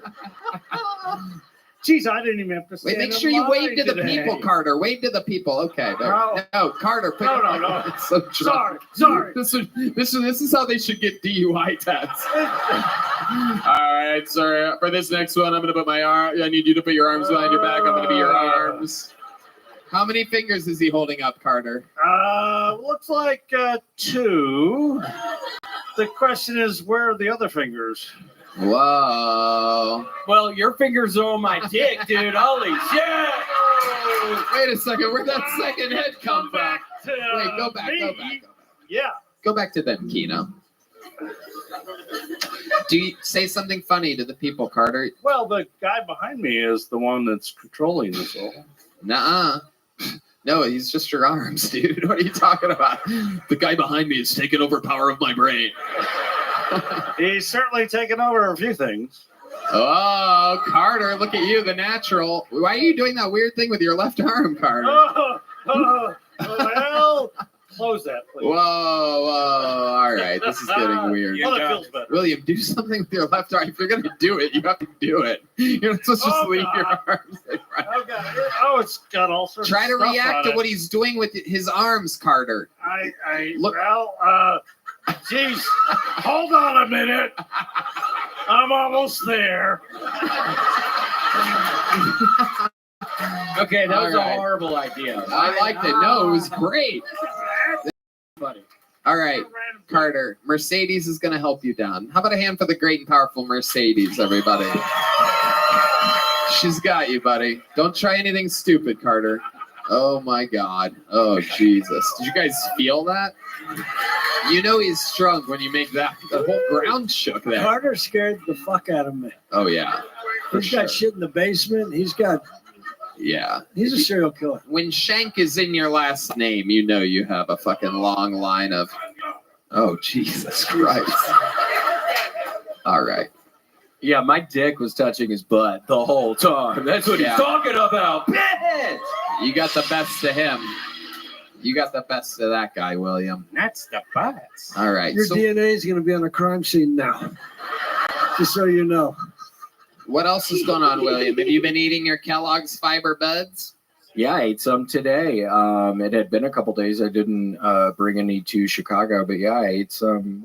Jeez, I didn't even have to say. Wait, make sure you wave to the people, Carter. Wave to the people. Okay. No, Carter. Put No. It's so drunk. Sorry. This is how they should get DUI tests. All right, sir. For this next one, I'm going to put my arm. I need you to put your arms behind your back. I'm going to be your arms. How many fingers is he holding up, Carter? Looks like 2. The question is, where are the other fingers? Whoa. Well, your fingers are on my dick, dude. Holy shit. Wait a second. Where'd that second head come from? Wait, go back. Yeah. Go back to them, Keno. Do you say something funny to the people, Carter? Well, the guy behind me is the one that's controlling this all. Nuh-uh. No, he's just your arms, dude. What are you talking about? The guy behind me is taking over power of my brain. He's certainly taken over a few things. Oh, Carter, look at you, the natural. Why are you doing that weird thing with your left arm, Carter? Well, close that, please. Whoa. All right, this is getting weird. Well, that feels better. William, do something with your left arm. If you're going to do it, you have to do it. You're not supposed to just leave your arms. It's got all sorts Try of to stuff react on to it. what he's doing with his arms, Carter. Geez, hold on a minute. I'm almost there. Okay, that was All right. a horrible idea. I liked it. No, it was great. Funny. All right, Carter, Mercedes is going to help you down. How about a hand for the great and powerful Mercedes, everybody? She's got you, buddy. Don't try anything stupid, Carter. Oh, my God. Oh, Jesus. Did you guys feel that? You know he's drunk when you make that. The whole ground shook there. Carter scared the fuck out of me. Oh, yeah. He's got shit in the basement. He's a serial killer. When Shank is in your last name, you know you have a fucking long line of... Oh, Jesus Christ. All right. Yeah, my dick was touching his butt the whole time. That's what Yeah. he's talking about. Bitch! You got the best of him. You got the best of that guy, William. That's the butts. All right. Your So DNA is going to be on the crime scene now. Just so you know. what else is going on, William? Have you been eating your Kellogg's Fiber Buds? Yeah, I ate some today. It had been a couple days. I didn't bring any to Chicago, but yeah, I ate some.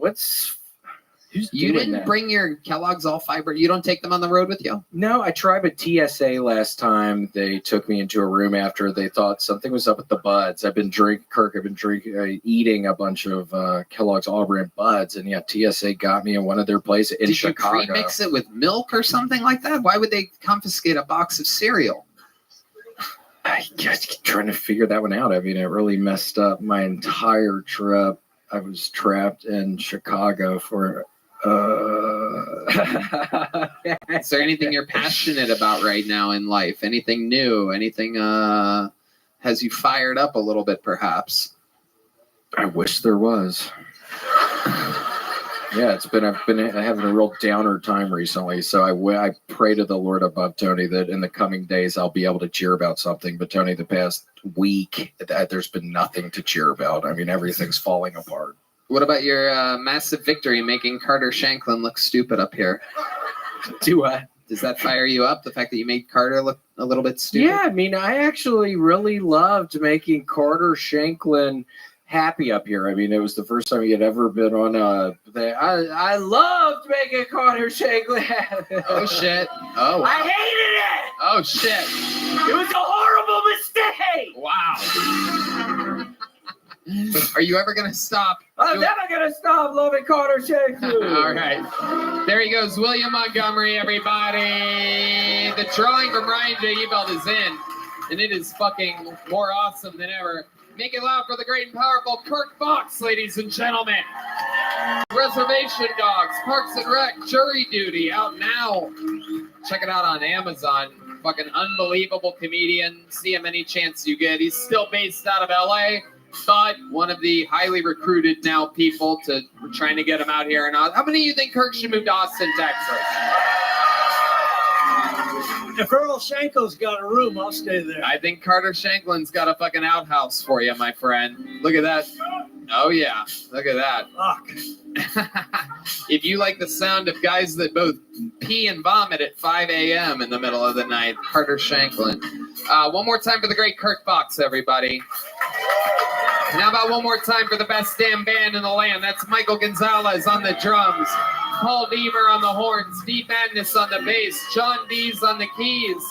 Who's You doing didn't that? bring your Kellogg's all fiber. You don't take them on the road with you? No, I tried with TSA last time. They took me into a room after they thought something was up with the buds. I've been eating a bunch of Kellogg's All Brand buds, and yeah, TSA got me in one of their places in Did Chicago. you pre-mix it with milk or something like that? Why would they confiscate a box of cereal? I just trying to figure that one out. I mean, it really messed up my entire trip. I was trapped in Chicago for. Is there anything you're passionate about right now in life? Anything new? Anything has you fired up a little bit, perhaps? I wish there was. Yeah, I've been having a real downer time recently. So I pray to the Lord above, Tony, that in the coming days I'll be able to cheer about something. But Tony, the past week, there's been nothing to cheer about. I mean, everything's falling apart. What about your massive victory making Carter Shanklin look stupid up here? Does that fire you up? The fact that you made Carter look a little bit stupid? Yeah, I mean, I actually really loved making Carter Shanklin happy up here. I mean, it was the first time he had ever been on I loved making Carter Shanklin happy. Oh, shit. Oh, wow. I hated it! Oh, shit. It was a horrible mistake! Wow. Are you ever going to stop? I'm never going to stop loving Carter Shanklin. All right. There he goes, William Montgomery, everybody. The drawing from Ryan J. Ebelt is in, and it is fucking more awesome than ever. Make it loud for the great and powerful Kirk Fox, ladies and gentlemen. Reservation Dogs, Parks and Rec, Jury Duty, out now. Check it out on Amazon. Fucking unbelievable comedian. See him any chance you get. He's still based out of LA, but one of the highly recruited now people to we're trying to get him out here. And how many of you think Kirk should move to Austin, Texas? If Earl Shanko's got a room, I'll stay there. I think Carter Shanklin's got a fucking outhouse for you, my friend. Look at that. Oh, yeah. Look at that. Fuck. If you like the sound of guys that both pee and vomit at 5 a.m. in the middle of the night, Carter Shanklin. One more time for the great Kirk Fox, everybody. And how about one more time for the best damn band in the land? That's Michael Gonzalez on the drums, Paul Deaver on the horns, Deep Madness on the bass, John Dees on the keys,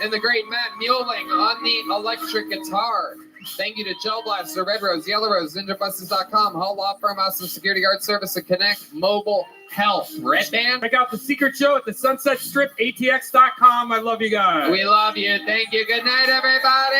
and the great Matt Mueling on the electric guitar. Thank you to Gel Blaster, Red Rose, Yellow Rose, NinjaBuses.com, Hall Law Firm, Austin Security Guard Service, and Connect Mobile Health. Red Band. Check out the Secret Show at the Sunset Strip, ATX.com. I love you guys. We love you. Thank you. Good night, everybody.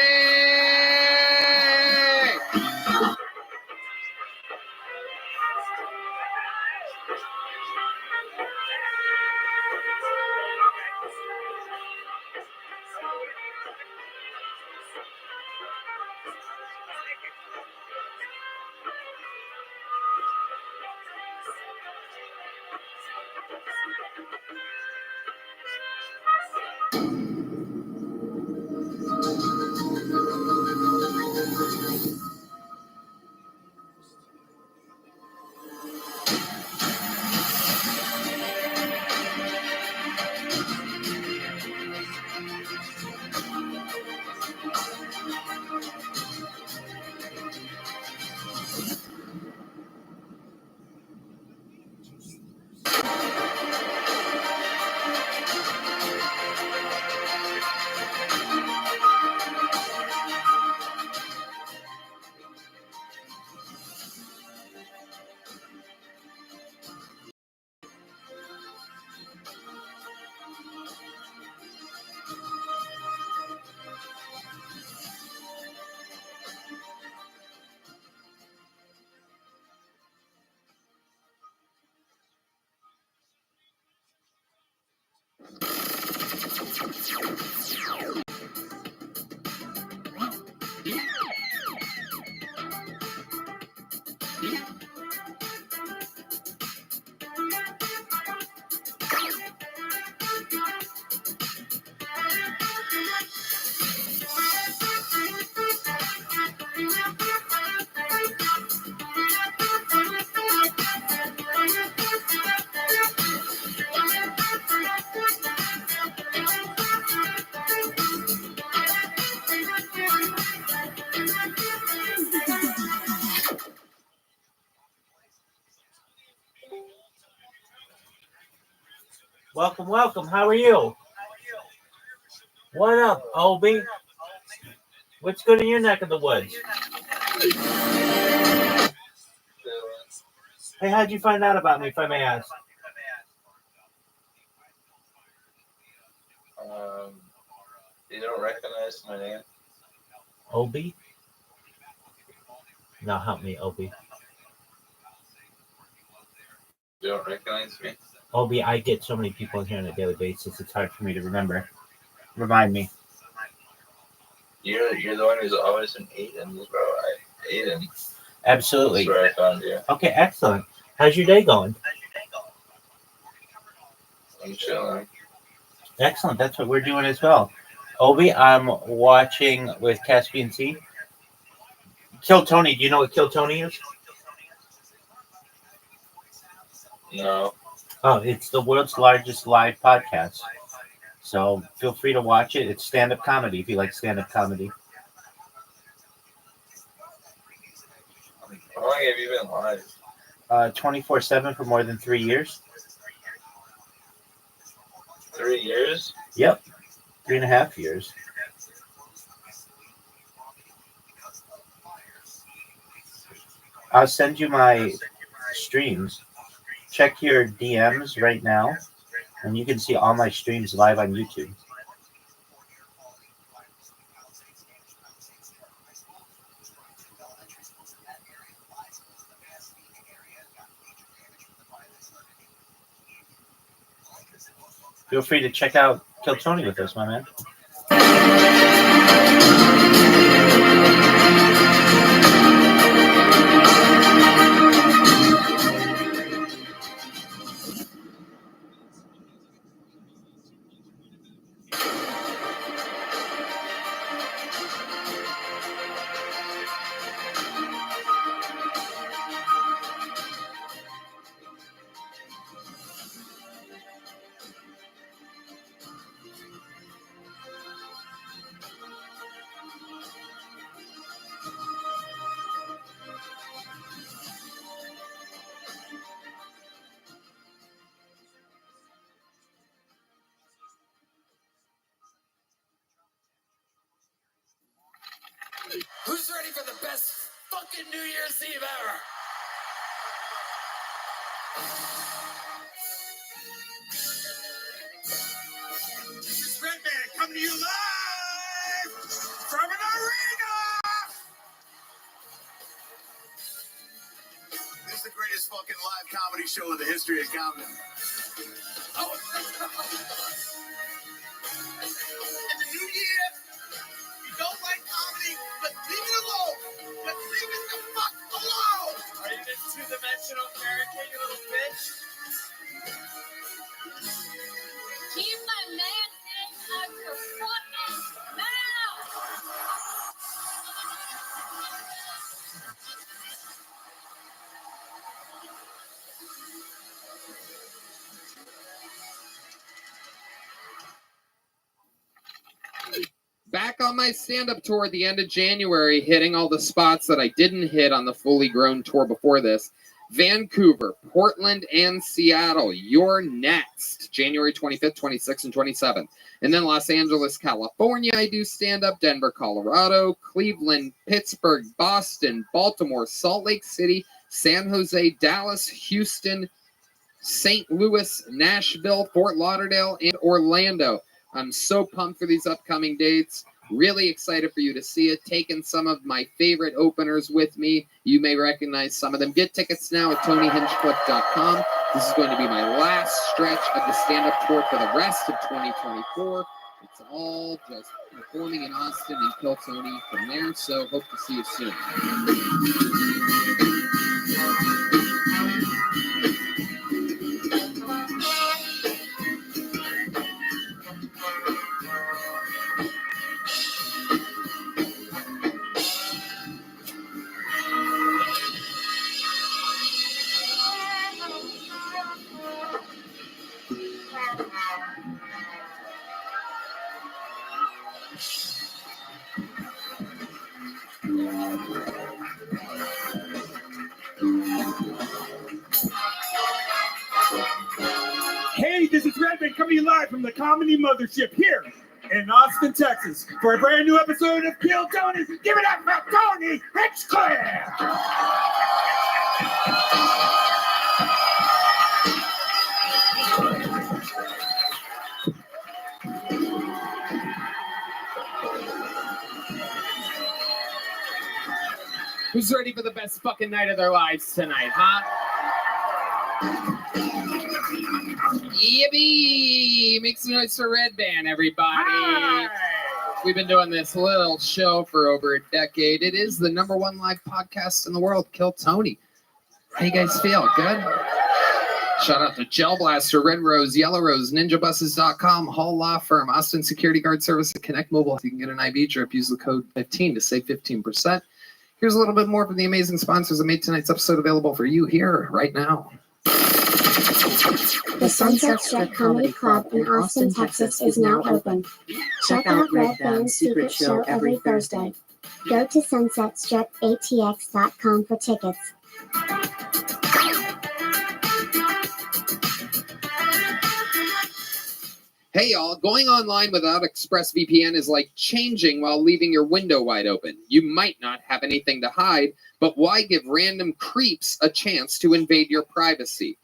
Welcome, welcome. How are you? What up, Obi? What's good in your neck of the woods? Hey, how'd you find out about me, if I may ask? You don't recognize my name? Obi? No, help me, Obi. You don't recognize me? Obi, I get so many people in here on a daily basis, it's hard for me to remember. Remind me. You're the one who's always been Aiden, bro. Aiden. Absolutely. That's where I found you. Okay, excellent. How's your day going? I'm chilling. Excellent. That's what we're doing as well. Obi, I'm watching with Caspian Sea. Kill Tony. Do you know what Kill Tony is? No. Oh, it's the world's largest live podcast. So feel free to watch it. It's stand-up comedy if you like stand-up comedy. How long have you been live? 24/7 for more than 3 years. 3 years? Yep. 3.5 years. I'll send you my streams. Check your DMs right now, and you can see all my streams live on YouTube. Feel free to check out Kill Tony with us, my man. Who's ready for the best fucking New Year's Eve ever? This is Redman coming to you live from an arena. This is the greatest fucking live comedy show in the history of comedy. Oh, in the new year, you don't like comedy, but leave it alone. But leave it the fuck alone. Are you this two-dimensional character, you little bitch? Keep my man out your fucking mouth! Back on my stand-up tour at the end of January, hitting all the spots that I didn't hit on the fully grown tour before this. Vancouver, Portland, and Seattle. You're next. January 25th, 26th, and 27th. And then Los Angeles, California, I do stand-up. Denver, Colorado. Cleveland, Pittsburgh, Boston, Baltimore, Salt Lake City, San Jose, Dallas, Houston, St. Louis, Nashville, Fort Lauderdale, and Orlando. I'm so pumped for these upcoming dates. Really excited for you to see it. Taking some of my favorite openers with me. You may recognize some of them. Get tickets now at TonyHinchcliffe.com. This is going to be my last stretch of the stand-up tour for the rest of 2024. It's all just performing in Austin and Kill Tony from there. So hope to see you soon. Hey, this is Rabbi. Rabbi coming live from the Comedy Mothership here in Austin, Texas for a brand new episode of Kill Tony. Give it up for Tony Hinchcliffe! Who's ready for the best fucking night of their lives tonight, huh? Yippee! Make some noise for Red Band, everybody. Hi. We've been doing this little show for over a decade. It is the #1 live podcast in the world, Kill Tony. How you guys feel? Good? Shout out to Gel Blaster, Red Rose, Yellow Rose, NinjaBuses.com, Hall Law Firm, Austin Security Guard Service, Connect Mobile. You can get an IB drip. Use the code 15 to save 15%. Here's a little bit more from the amazing sponsors that made tonight's episode available for you here right now. The Sunset Strip Comedy Club in Austin, Texas is now open. Check out Red Band's secret show every Thursday. Go to sunsetstripatx.com for tickets. Hey y'all, going online without ExpressVPN is like changing while leaving your window wide open. You might not have anything to hide, but why give random creeps a chance to invade your privacy?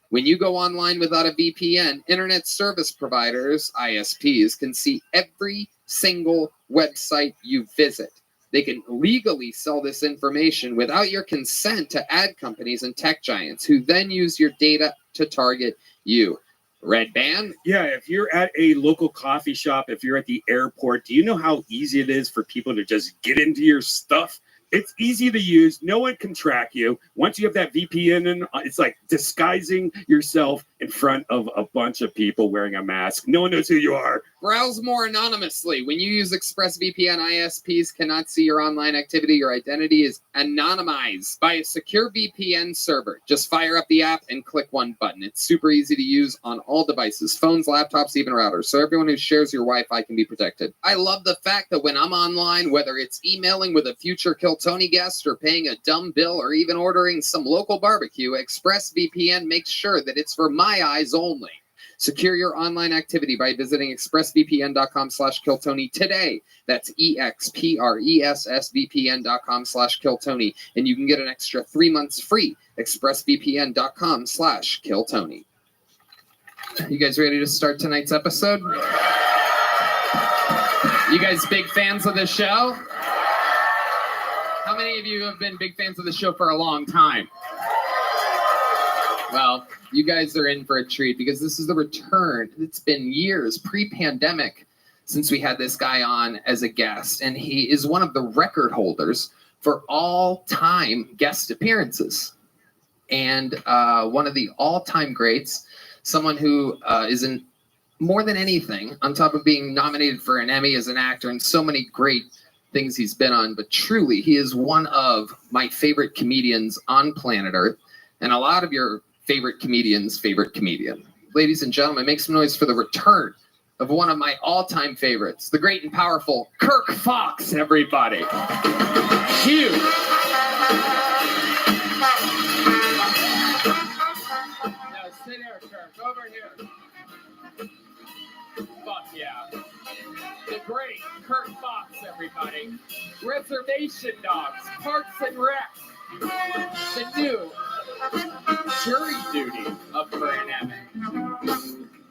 When you go online without a VPN, internet service providers, ISPs, can see every single website you visit. They can legally sell this information without your consent to ad companies and tech giants who then use your data to target you. Red Band? Yeah, if you're at a local coffee shop, if you're at the airport, do you know how easy it is for people to just get into your stuff? It's easy to use. No one can track you. Once you have that VPN in, it's like disguising yourself in front of a bunch of people wearing a mask. No one knows who you are. Browse more anonymously. When you use ExpressVPN, ISPs cannot see your online activity. Your identity is anonymized by a secure VPN server. Just fire up the app and click one button. It's super easy to use on all devices, phones, laptops, even routers. So everyone who shares your Wi-Fi can be protected. I love the fact that when I'm online, whether it's emailing with a future Kill Tony guest or paying a dumb bill or even ordering some local barbecue, ExpressVPN makes sure that it's for my eyes only. Secure your online activity by visiting expressvpn.com/killtony today. That's expressvpn.com/killtony. And you can get an extra 3 months free. expressvpn.com/killtony. You guys ready to start tonight's episode? You guys big fans of the show? How many of you have been big fans of the show for a long time? Well, you guys are in for a treat because this is the return. It's been years, pre-pandemic, since we had this guy on as a guest, and he is one of the record holders for all-time guest appearances. And one of the all-time greats, someone who is in more than anything, on top of being nominated for an Emmy as an actor and so many great things he's been on, but truly, he is one of my favorite comedians on planet Earth, and a lot of your favorite comedian's favorite comedian. Ladies and gentlemen, make some noise for the return of one of my all-time favorites, the great and powerful Kirk Fox, everybody. Huge. Now sit there, Kirk, over here. Fuck yeah. The great Kirk Fox, everybody. Reservation Dogs, Parks and Rec. The new jury duty of Burnham.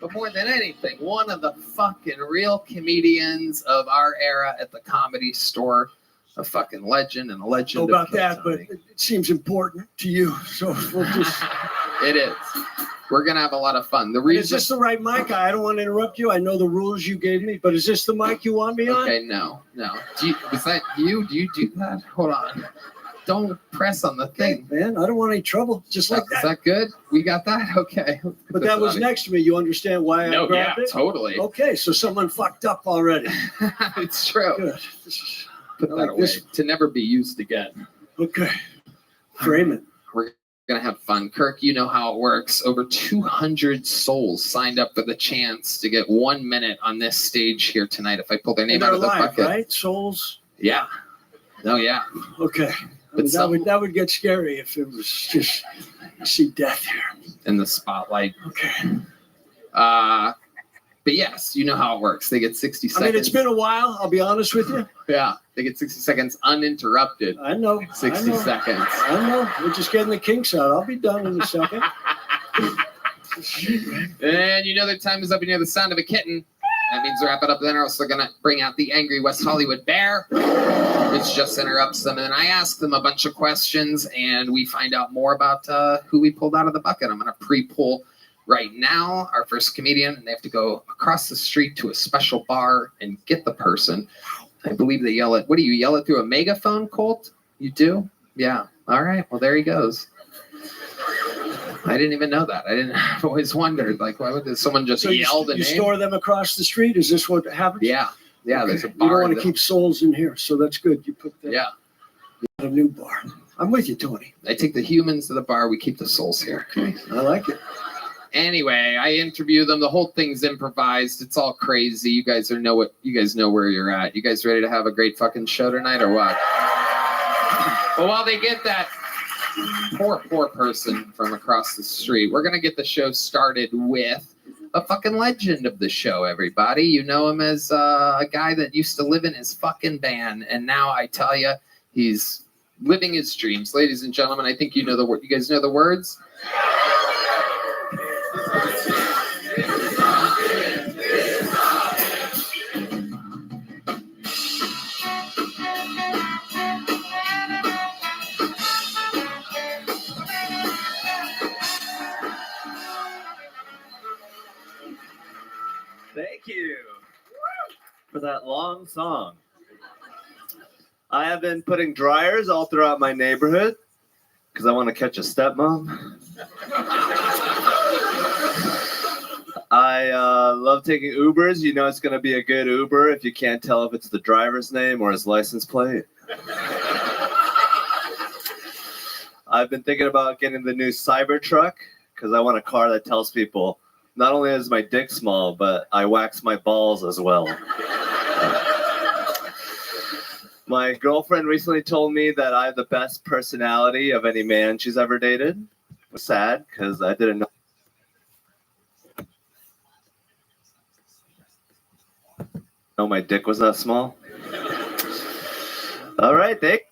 But more than anything, one of the fucking real comedians of our era at the Comedy Store. A fucking legend and a legend. Know about that, but it seems important to you, so we'll just. It is. We're gonna have a lot of fun. The reason is this the right mic? I don't want to interrupt you. I know the rules you gave me, but is this the mic you want me on? Okay, no. Was that you? Do you do that? Hold on. Don't press on the thing, man. I don't want any trouble. Just like that. Is that good? We got that? Okay. But that was next to me. You understand why I grabbed it? Totally. Okay, so someone fucked up already. It's true. Good. Put that away to never be used again. Okay. Frame it. We're gonna have fun. Kirk, you know how it works. Over 200 souls signed up for the chance to get 1 minute on this stage here tonight. If I pull their name out of the bucket, right? Souls. Yeah. Oh yeah. Okay. I mean, that would get scary if it was just see death here in the spotlight. Okay. But yes, you know how it works. They get 60 I seconds. mean, it's been a while. I'll be honest with you. Yeah, they get 60 seconds uninterrupted. I know. 60 seconds. I know. We're just getting the kinks out. I'll be done in a second. And you know their time is up, and you hear the sound of a kitten. That means wrap it up then, or else they're going to bring out the angry West Hollywood bear, which just interrupts them. And then I ask them a bunch of questions, and we find out more about who we pulled out of the bucket. I'm going to pre-pull right now our first comedian, and they have to go across the street to a special bar and get the person. I believe they yell it. What do you yell it through a megaphone, Colt? You do? Yeah. All right. Well, there he goes. I didn't even know that. I've always wondered, like, why would someone just yell the you name? store them across the street? Is this what happens? Yeah. Yeah, Okay. there's a You bar. don't want to that- keep souls in here, so that's good. You put that. Yeah. You got a new bar. I'm with you, Tony. I take the humans to the bar. We keep the souls here. Okay. I like it. Anyway, I interview them. The whole thing's improvised. It's all crazy. You guys know where you're at. You guys ready to have a great fucking show tonight or what? Well, while they get that poor person from across the street, we're gonna get the show started with a fucking legend of the show, everybody. You know him as a guy that used to live in his fucking van, and now I tell you, he's living his dreams. Ladies and gentlemen, I think you know the word. You guys know the words? Thank you for that long song. I have been putting dryers all throughout my neighborhood because I want to catch a stepmom. I love taking Ubers. You know it's going to be a good Uber if you can't tell if it's the driver's name or his license plate. I've been thinking about getting the new Cybertruck because I want a car that tells people not only is my dick small, but I wax my balls as well. My girlfriend recently told me that I have the best personality of any man she's ever dated. It was sad because I didn't know my dick was that small. All right, thank.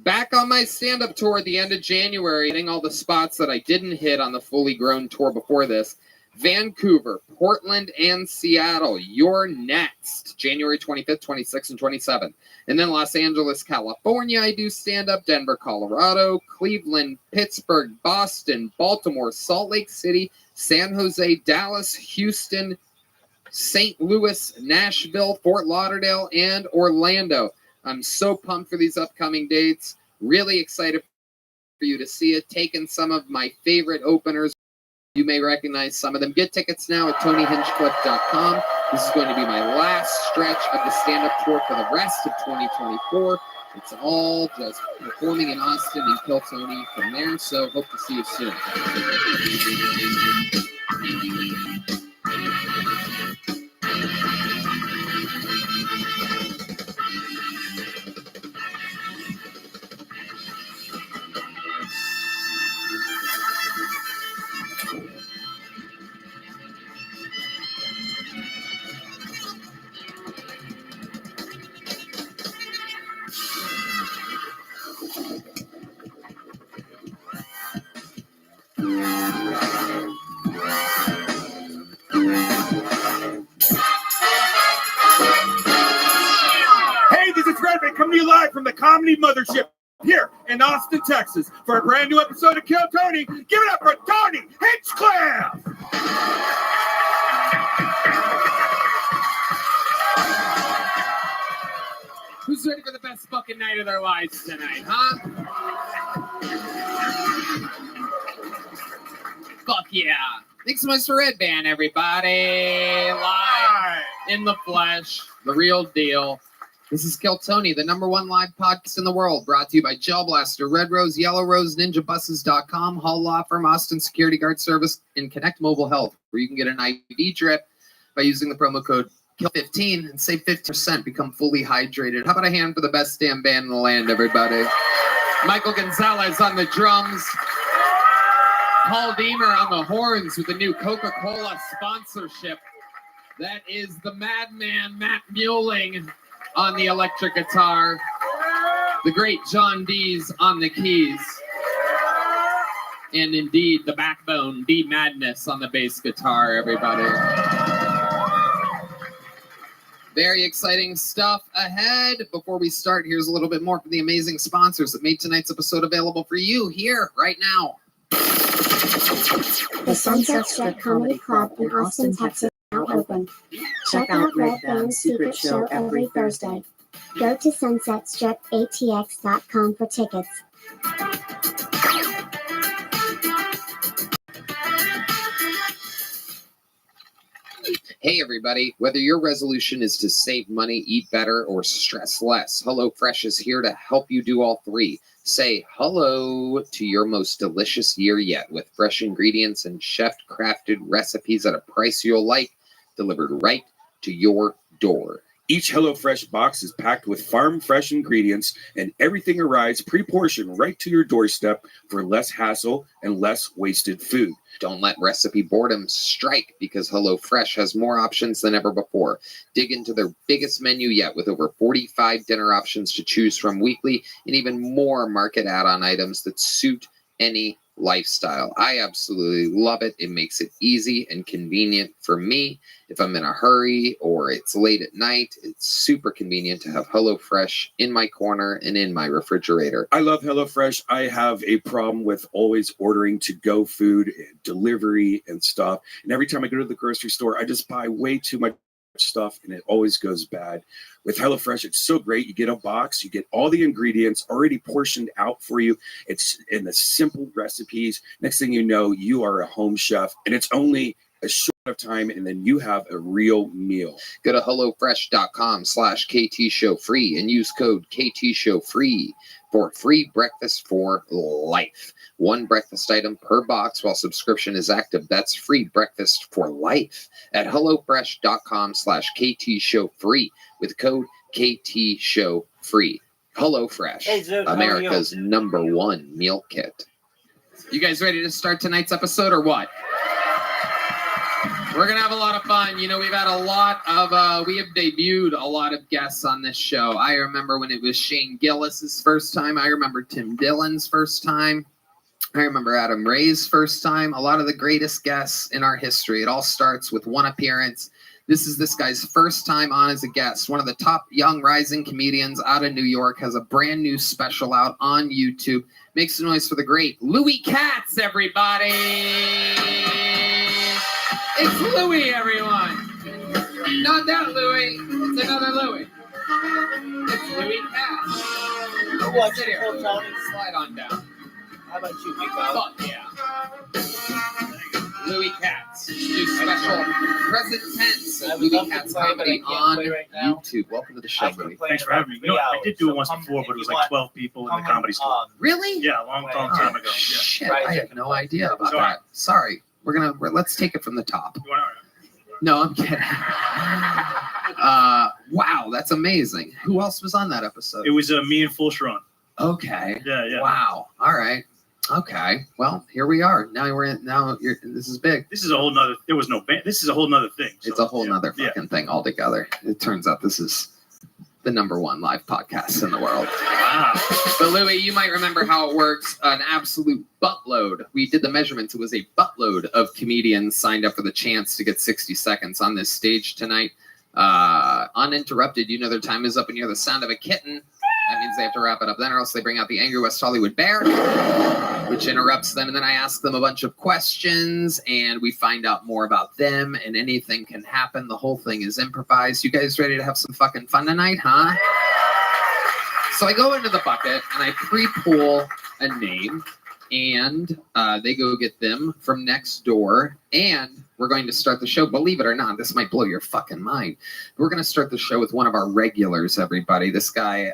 Back on my stand-up tour at the end of January, hitting all the spots that I didn't hit on the fully grown tour before this. Vancouver, Portland, and Seattle. You're next. January 25th, 26th, and 27th. And then Los Angeles, California, I do stand-up. Denver, Colorado. Cleveland, Pittsburgh, Boston, Baltimore, Salt Lake City, San Jose, Dallas, Houston, St. Louis, Nashville, Fort Lauderdale, and Orlando. I'm so pumped for these upcoming dates. Really excited for you to see it. Taking some of my favorite openers. You may recognize some of them. Get tickets now at TonyHinchcliffe.com. This is going to be my last stretch of the stand-up tour for the rest of 2024. It's all just performing in Austin and Kill Tony from there. So hope to see you soon. Hey, this is Rabbi coming to you live from the Comedy Mothership here in Austin, Texas for a brand new episode of Kill Tony. Give it up for Tony Hinchcliffe! Who's ready for the best fucking night of their lives tonight, huh? Fuck yeah. Thanks so much for Red Band, everybody. Live in the flesh, the real deal. This is Kill Tony, the #1 live podcast in the world, brought to you by Gel Blaster, Red Rose, Yellow Rose, NinjaBuses.com, Hall Law Firm, Austin Security Guard Service, and Connect Mobile Health, where you can get an IV drip by using the promo code KILL15 and save 50%, become fully hydrated. How about a hand for the best damn band in the land, everybody? Michael Gonzalez on the drums. Paul Deemer on the horns with the new Coca-Cola sponsorship. That is the madman Matt Mueling on the electric guitar. The great John Dees on the keys. And indeed, the backbone, D Madness on the bass guitar, everybody. Very exciting stuff ahead. Before we start, here's a little bit more from the amazing sponsors that made tonight's episode available for you here, right now. The Sunset Strip Comedy Club in Austin, Texas is now open. Check out Red Band's secret show every Thursday. Go to sunsetstripatx.com for tickets. Hey everybody, whether your resolution is to save money, eat better, or stress less, HelloFresh is here to help you do all three. Say hello to your most delicious year yet with fresh ingredients and chef-crafted recipes at a price you'll like, delivered right to your door. Each HelloFresh box is packed with farm-fresh ingredients, and everything arrives pre-portioned right to your doorstep for less hassle and less wasted food. Don't let recipe boredom strike, because HelloFresh has more options than ever before. Dig into their biggest menu yet with over 45 dinner options to choose from weekly, and even more market add-on items that suit any lifestyle. I absolutely love it. It makes it easy and convenient for me. If I'm in a hurry or it's late at night, it's super convenient to have HelloFresh in my corner and in my refrigerator. I love HelloFresh. I have a problem with always ordering to-go food, and delivery and stuff. And every time I go to the grocery store, I just buy way too much stuff and it always goes bad. With HelloFresh, it's so great. You get a box, you get all the ingredients already portioned out for you. It's in the simple recipes. Next thing you know, you are a home chef, and it's only a short of time, and then you have a real meal. Go to HelloFresh.com/KTShowFree and use code KTShowFree for free breakfast for life. One breakfast item per box while subscription is active. That's free breakfast for life at HelloFresh.com/KTShowFree with code KTShowFree. HelloFresh, Hey, Zook, how are America's #1 meal kit. You guys ready to start tonight's episode or what? We're going to have a lot of fun. You know, we've had a lot of, we have debuted a lot of guests on this show. I remember when it was Shane Gillis's first time. I remember Tim Dillon's first time. I remember Adam Ray's first time. A lot of the greatest guests in our history. It all starts with one appearance. This is this guy's first time on as a guest. One of the top young rising comedians out of New York, has a brand new special out on YouTube. Makes a noise for the great Louis Katz, everybody. It's Louis, everyone. Not that Louis. It's another Louis. It's Louis Katz. Watch Sit it, here. Tony. Slide on down. How about you, big guy? Fuck yeah. Louis Katz. New special present tense of Louis Katz comedy on YouTube. Welcome to the show, Louis. Thanks for having me. You know, I did do it once before, but it was like 12 people in the comedy store. Really? Yeah, a long time ago. Yeah. Shit, I had no idea about that. Sorry. Let's take it from the top. No, I'm kidding. Wow, that's amazing. Who else was on that episode? It was me and Full Sharon. Okay. Yeah. Wow. All right. Okay. Well, here we are. This is big. This is a whole nother. There was no band. This is a whole nother thing. So, it's a whole nother fucking thing altogether. It turns out this is the #1 live podcast in the world. Wow. But Louis, you might remember how it works. An absolute buttload. We did the measurements. It was a buttload of comedians signed up for the chance to get 60 seconds on this stage tonight. Uninterrupted. You know their time is up and you hear the sound of a kitten. That means they have to wrap it up then, or else they bring out the angry West Hollywood bear, which interrupts them. And then I ask them a bunch of questions, and we find out more about them, and anything can happen. The whole thing is improvised. You guys ready to have some fucking fun tonight, huh? So I go into the bucket, and I pre-pull a name, and they go get them from next door, and we're going to start the show. Believe it or not, this might blow your fucking mind. We're going to start the show with one of our regulars, everybody. This guy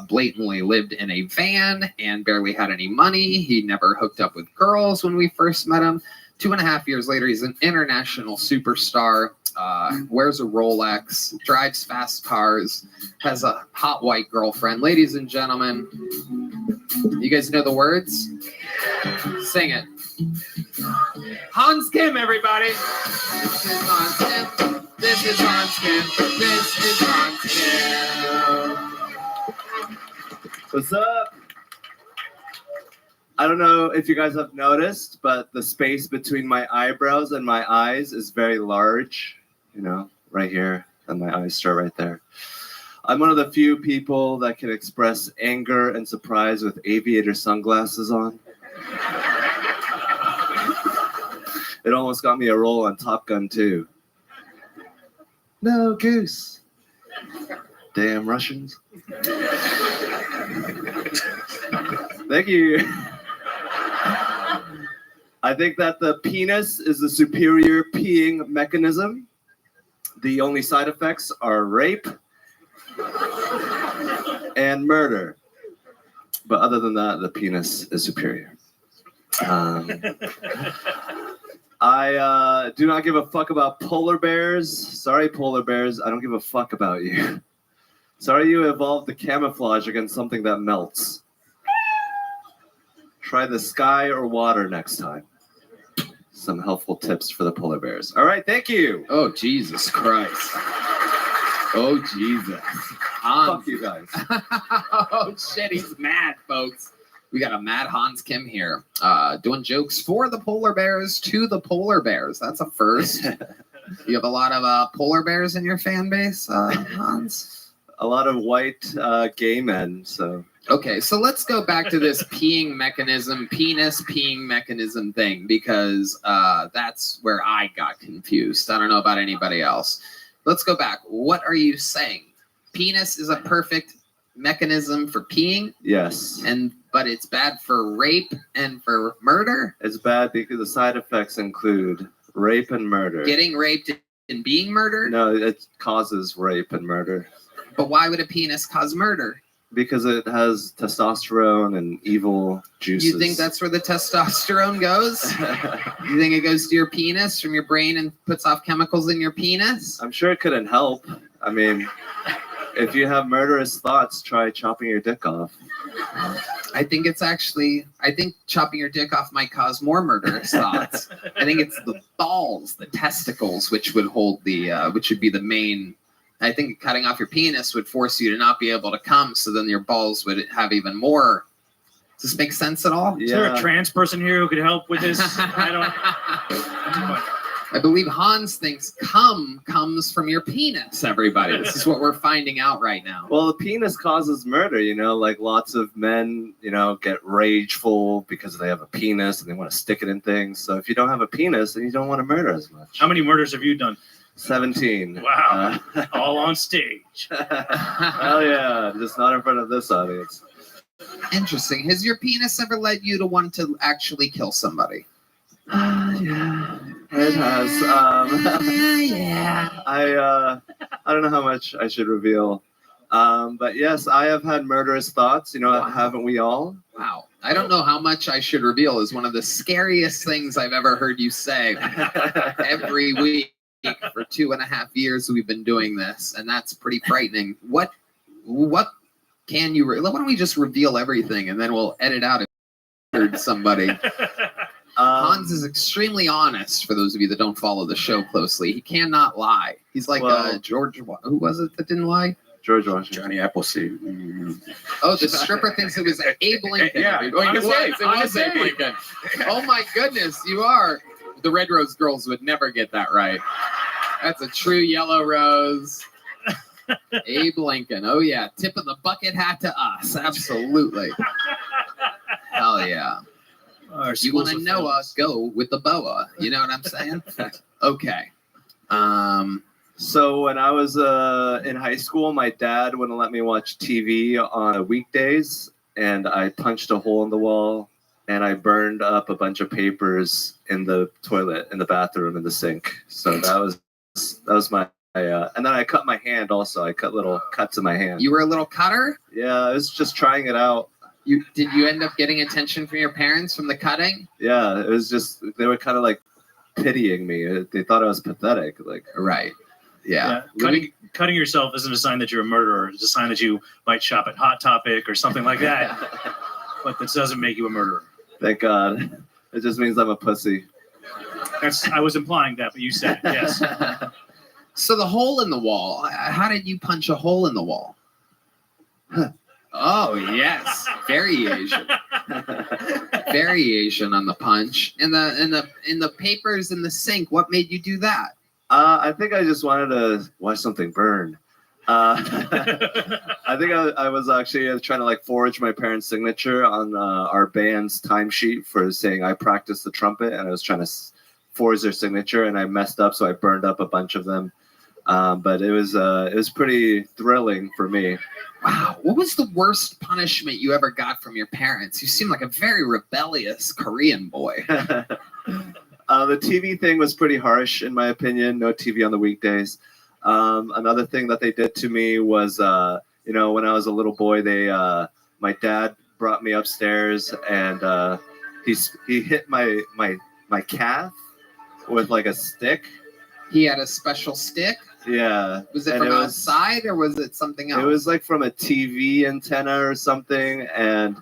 blatantly lived in a van and barely had any money. He never hooked up with girls when we first met him. 2.5 years later, he's an international superstar, wears a Rolex, drives fast cars, has a hot white girlfriend. Ladies and gentlemen, you guys know the words? Sing it. Hans Kim, everybody. This is Hans Kim. This is Hans Kim. This is Hans Kim. What's up? I don't know if you guys have noticed, but the space between my eyebrows and my eyes is very large. You know, right here, and my eyes start right there. I'm one of the few people that can express anger and surprise with aviator sunglasses on. It almost got me a role on Top Gun 2. No, Goose. Damn Russians. Thank you. I think that the penis is the superior peeing mechanism. The only side effects are rape and murder. But other than that, the penis is superior. I do not give a fuck about polar bears. Sorry, polar bears. I don't give a fuck about you. Sorry you evolved the camouflage against something that melts. Try the sky or water next time. Some helpful tips for the polar bears. All right, thank you. Oh, Jesus Christ. Oh, Jesus. Fuck you guys. Oh, shit, he's mad, folks. We got a mad Hans Kim here, doing jokes for the polar bears to the polar bears. That's a first. You have a lot of polar bears in your fan base, Hans? A lot of white gay men, so... Okay, so let's go back to this peeing mechanism, penis peeing mechanism thing, because that's where I got confused. I don't know about anybody else. Let's go back. What are you saying? Penis is a perfect mechanism for peeing? Yes. But it's bad for rape and for murder? It's bad because the side effects include rape and murder. Getting raped and being murdered? No, it causes rape and murder. But why would a penis cause murder? Because it has testosterone and evil juices. You think that's where the testosterone goes? You think it goes to your penis from your brain and puts off chemicals in your penis? I'm sure it couldn't help. I mean, if you have murderous thoughts, try chopping your dick off. I think chopping your dick off might cause more murderous thoughts. I think it's the balls, the testicles, which would hold which would be the main. I think cutting off your penis would force you to not be able to come, so then your balls would have even more. Does this make sense at all? Is there a trans person here who could help with this? I believe Hans thinks cum comes from your penis, everybody. This is what we're finding out right now. Well, the penis causes murder, you know, like lots of men, you know, get rageful because they have a penis and they want to stick it in things. So if you don't have a penis, then you don't want to murder as much. How many murders have you done? 17. Wow. All on stage. Hell yeah. Just not in front of this audience. Interesting. Has your penis ever led you to want to actually kill somebody? Yeah. It has. Yeah. I don't know how much I should reveal. But yes, I have had murderous thoughts. You know, wow. Haven't we all? Wow. I don't know how much I should reveal is one of the scariest things I've ever heard you say every week. For 2.5 years we've been doing this, and that's pretty frightening. What can you why don't we just reveal everything and then we'll edit out if you heard somebody. Hans is extremely honest, for those of you that don't follow the show closely. He cannot lie. He's like George, who was it that didn't lie? George Washington. Johnny Appleseed. Oh, the stripper thinks it was Abe Lincoln. Yeah, it was Abe Lincoln. Oh my goodness, you are. The Red Rose girls would never get that right. That's a true yellow rose. Abe Lincoln. Oh, yeah. Tip of the bucket hat to us. Absolutely. Hell yeah. You want to know us, go with the boa. You know what I'm saying? Okay. So when I was in high school, my dad wouldn't let me watch TV on weekdays, and I punched a hole in the wall. And I burned up a bunch of papers in the toilet, in the bathroom, in the sink. So that was my, and then I cut my hand also. I cut little cuts in my hand. You were a little cutter? Yeah, I was just trying it out. Did you end up getting attention from your parents from the cutting? Yeah, it was just, they were kind of like pitying me. They thought I was pathetic. Like, right. Yeah. Cutting yourself isn't a sign that you're a murderer. It's a sign that you might shop at Hot Topic or something like that. But this doesn't make you a murderer. Thank God. It just means I'm a pussy. I was implying that, but you said it. Yes. So the hole in the wall. How did you punch a hole in the wall? Oh yes, variation. Variation on the punch. And the papers in the sink. What made you do that? I think I just wanted to watch something burn. I think I was actually trying to like forge my parents' signature on our band's timesheet for saying I practiced the trumpet, and I was trying to forge their signature, and I messed up, so I burned up a bunch of them. But it was pretty thrilling for me. Wow, what was the worst punishment you ever got from your parents? You seem like a very rebellious Korean boy. The TV thing was pretty harsh, in my opinion. No TV on the weekdays. Another thing that they did to me was, when I was a little boy, my dad brought me upstairs, and he hit my calf with like a stick. He had a special stick? Yeah. Was it from outside or was it something else? It was like from a TV antenna or something, and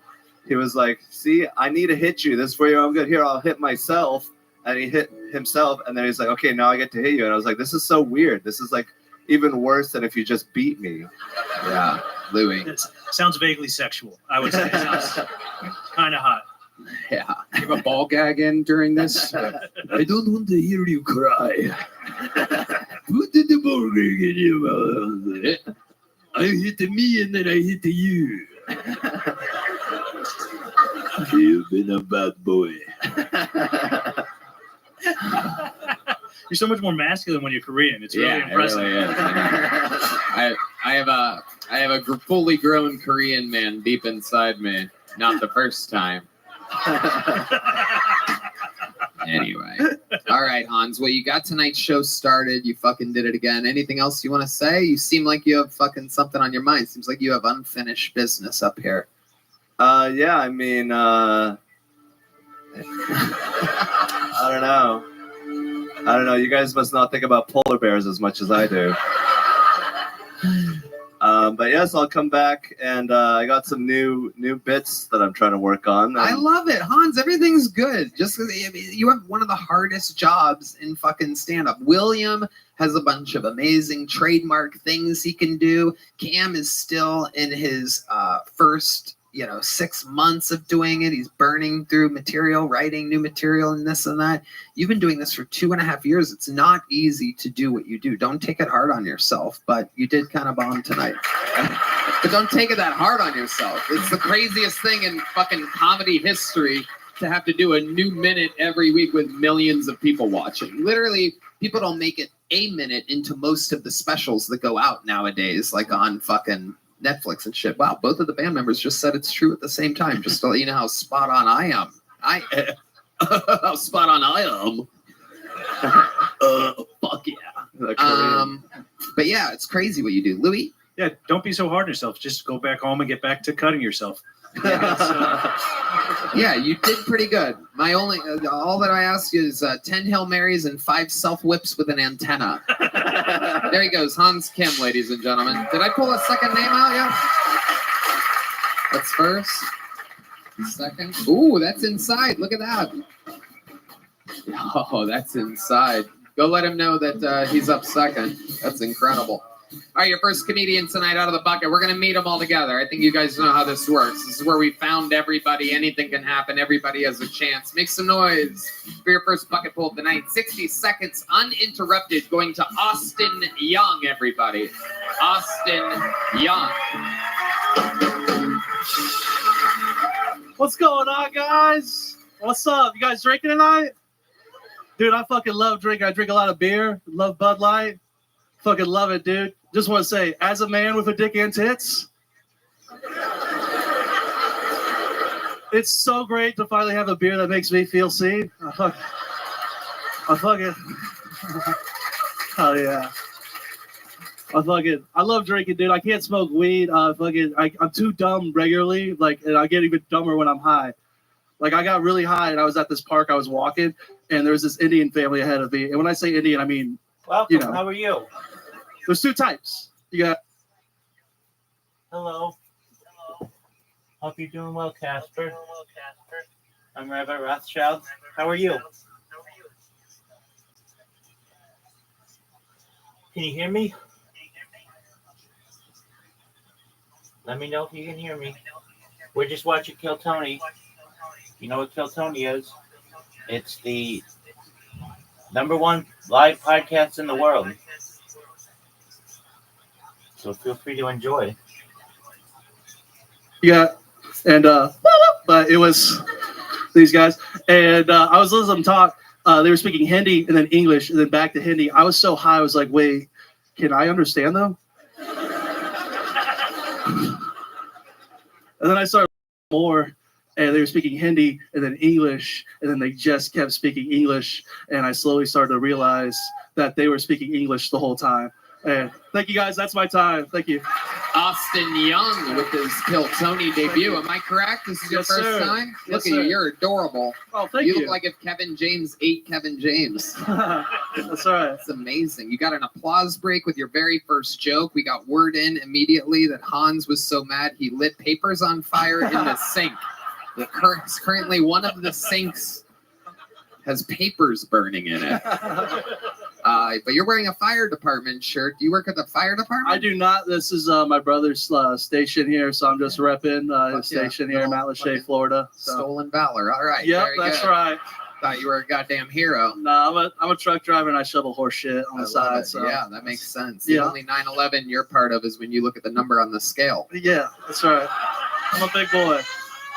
he was like, "See, I need to hit you. This is where you're good. Here, I'll hit myself." And he hit himself, and then he's like, "Okay, now I get to hit you." And I was like, "This is so weird. This is like even worse than if you just beat me." Yeah, Louis. It sounds vaguely sexual, I would say. It sounds kind of hot. Yeah. You have a ball gag in during this? I don't want to hear you cry. Who did the ball gag in your mouth? I hit me and then I hit you. You've been a bad boy. You're so much more masculine when you're Korean. It's really impressive. It really is. I have a fully grown Korean man deep inside me. Not the first time. Anyway. All right, Hans. Well, you got tonight's show started. You fucking did it again. Anything else you want to say? You seem like you have fucking something on your mind. Seems like you have unfinished business up here. Yeah, I mean, I don't know. You guys must not think about polar bears as much as I do. But yes, I'll come back, and I got some new bits that I'm trying to work on. I love it, Hans. Everything's good. Just 'cause you have one of the hardest jobs in fucking stand-up. William has a bunch of amazing trademark things he can do. Cam is still in his first 6 months of doing it. He's burning through material, writing new material, and this and that. You've been doing this for 2.5 years. It's not easy to do what you do. Don't take it hard on yourself, but you did kind of bomb tonight. But don't take it that hard on yourself. It's the craziest thing in fucking comedy history to have to do a new minute every week with millions of people watching. Literally, people don't make it a minute into most of the specials that go out nowadays, like on fucking Netflix and shit. Wow, both of the band members just said it's true at the same time, just to let you know how spot on I am. How spot on I am. Fuck yeah. But yeah, it's crazy what you do. Louis? Yeah, don't be so hard on yourself. Just go back home and get back to cutting yourself. Yeah, you did pretty good. My only, all that I ask you is 10 Hail Marys and 5 self-whips with an antenna. There he goes, Hans Kim, ladies and gentlemen. Did I pull a second name out yet? That's first. Second. Ooh, that's inside. Look at that. Oh, that's inside. Go let him know that he's up second. That's incredible. All right, your first comedian tonight out of the bucket. We're going to meet them all together. I think you guys know how this works. This is where we found everybody. Anything can happen. Everybody has a chance. Make some noise for your first bucket pull of the night. 60 seconds uninterrupted going to Austin Young, everybody. Austin Young. What's going on, guys? What's up? You guys drinking tonight? Dude, I fucking love drinking. I drink a lot of beer. Love Bud Light. Fucking love it, dude. Just want to say, as a man with a dick and tits, it's so great to finally have a beer that makes me feel seen. I fucking, oh yeah. I love drinking, dude. I can't smoke weed. I'm too dumb regularly, and I get even dumber when I'm high. Like, I got really high, and I was at this park. I was walking, and there was this Indian family ahead of me. And when I say Indian, I mean, Welcome. How are you? There's 2 types. You got. Hello. Hope you're doing well, Casper. I'm Rabbi Rothschild. How are you? Can you hear me? Let me know if you can hear me. We're just watching Kill Tony. You know what Kill Tony is? It's the #1 live podcast in the world. So feel free to enjoy. Yeah, and but it was these guys, and I was listening to them talk. They were speaking Hindi and then English and then back to Hindi. I was so high, I was like, wait, can I understand them? And then I started more, and they were speaking Hindi and then English, and then they just kept speaking English, and I slowly started to realize that they were speaking English the whole time. And thank you guys. That's my time. Thank you. Austin Young with his Kill Tony debut. Am I correct? This is your Yes, first sir. time? Yes, Look at sir. you. You're adorable. Oh, thank You you. look like if Kevin James ate Kevin James. That's right. That's amazing. You got an applause break with your very first joke. We got word in immediately that Hans was so mad he lit papers on fire in the sink. Currently, one of the sinks has papers burning in it. But you're wearing a fire department shirt. Do you work at the fire department? I do not. This is my brother's station here, so I'm just repping his station here in Mount Lachey, Florida. So. Stolen valor. All right. Yep, very that's good. right. Thought you were a goddamn hero. No, I'm a truck driver and I shovel horse shit on the I love side. it. So Yeah, that makes sense. The Yeah. only 9/11 you're part of is when you look at the number on the scale. Yeah, that's right. I'm a big boy.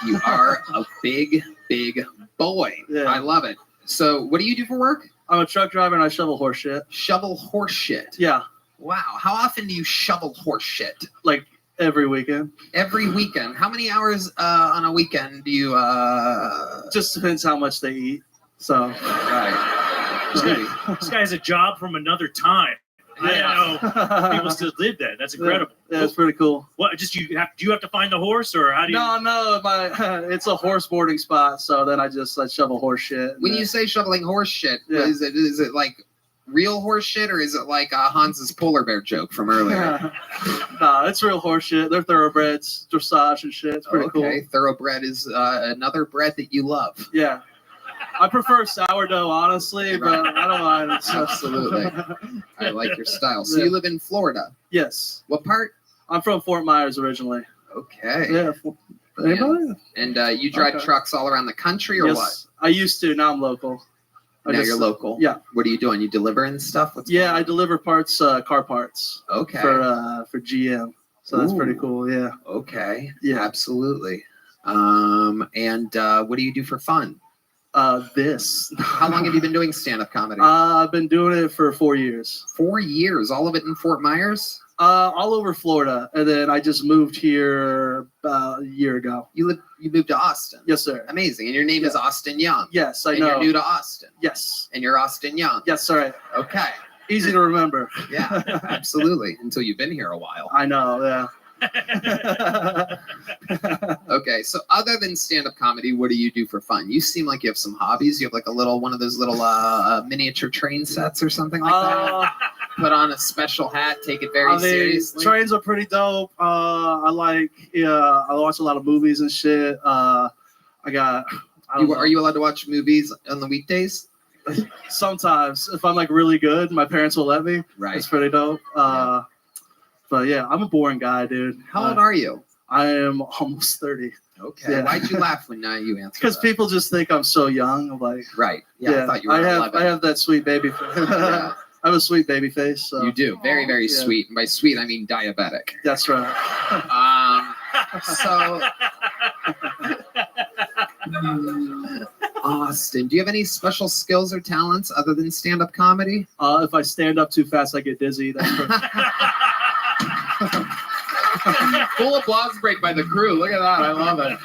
You are a big, big boy. Yeah. I love it. So, what do you do for work? I'm a truck driver and I shovel horse shit. Shovel horse shit. Yeah, Wow. How often do you shovel horse shit? like every weekend. Every weekend. How many hours on a weekend do you? Just depends how much they eat. So Right. This guy has a job from another time. I didn't know people still did that. That's incredible. Yeah, it's pretty cool. What? Just do you have to find the horse, or how do you? No, it's a horse boarding spot. So then I shovel horse shit. When you say shoveling horse shit, Yeah. is it like real horse shit, or is it like Hans's polar bear joke from earlier? No, it's real horse shit. They're thoroughbreds, dressage and shit. It's pretty cool. Okay, thoroughbred is another bread that you love. Yeah. I prefer sourdough, honestly, but I don't mind. Absolutely. I like your style. So Yeah. you live in Florida. Yes. What part? I'm from Fort Myers originally. Okay. Yeah. Anybody? And you drive Okay. trucks all around the country, or what? I used to. Now I'm local. Now you're local. Yeah. What are you doing? You delivering stuff? Yeah, I deliver parts, car parts. Okay. For GM. So that's pretty Ooh. cool. Yeah. Okay. Yeah. Absolutely. And what do you do for fun? This. How long have you been doing stand-up comedy? I've been doing it for 4 years. 4 years. All of it in Fort Myers? All over Florida, and then I just moved here about a year ago. You moved to Austin? Yes, sir. Amazing. And your name is Austin Young? Yes, I and know. you're new to Austin? Yes. And you're Austin Young? Yes, sir. Okay. Easy to remember. Yeah, absolutely. Until you've been here a while. I know, yeah. Okay, so other than stand-up comedy, what do you do for fun? You seem like you have some hobbies. You have like one of those little miniature train sets or something like that. Put on a special hat, take it very seriously. Trains are pretty dope. I watch a lot of movies and shit. Are you allowed to watch movies on the weekdays? Sometimes, if I'm like really good, my parents will let me. Right. It's pretty dope. But yeah, I'm a boring guy, dude. How old are you? I am almost 30. Okay. Yeah. Why'd you laugh when you answered? Because people just think I'm so young. I'm like, right. Yeah, I thought you were 11. I have that sweet baby face. Yeah. I have a sweet baby face. So. You do. Very, very Yeah. sweet. And by sweet, I mean diabetic. That's right. So, Austin, do you have any special skills or talents other than stand-up comedy? If I stand up too fast, I get dizzy. That's Full applause break by the crew. Look at that. I love it.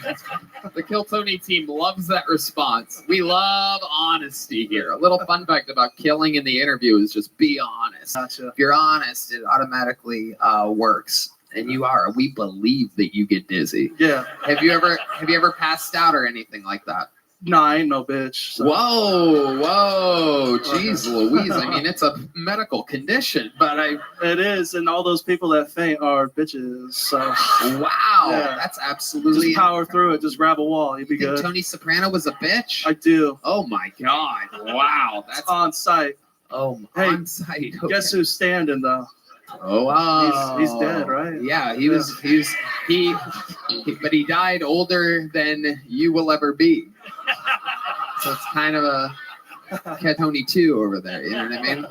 The Kill Tony team loves that response. We love honesty here. A little fun fact about killing in the interview is just be honest. Gotcha. If you're honest, it automatically works. And you are. We believe that you get dizzy. Yeah. Have you ever passed out or anything like that? No, I ain't no bitch. So. Whoa, jeez Louise. I mean, it's a medical condition, but It is, and all those people that faint are bitches. So. Wow, Yeah. that's absolutely. Just power through it. Just grab a wall. You'd be You think good. Tony Soprano was a bitch? I do. Oh my God! Wow, that's on site. Oh, Hey, on site. Okay. Guess who's standing though? Oh, wow. He's dead, right? Yeah, he but he died older than you will ever be. So it's kind of a Catoni 2 over there, you know what I mean?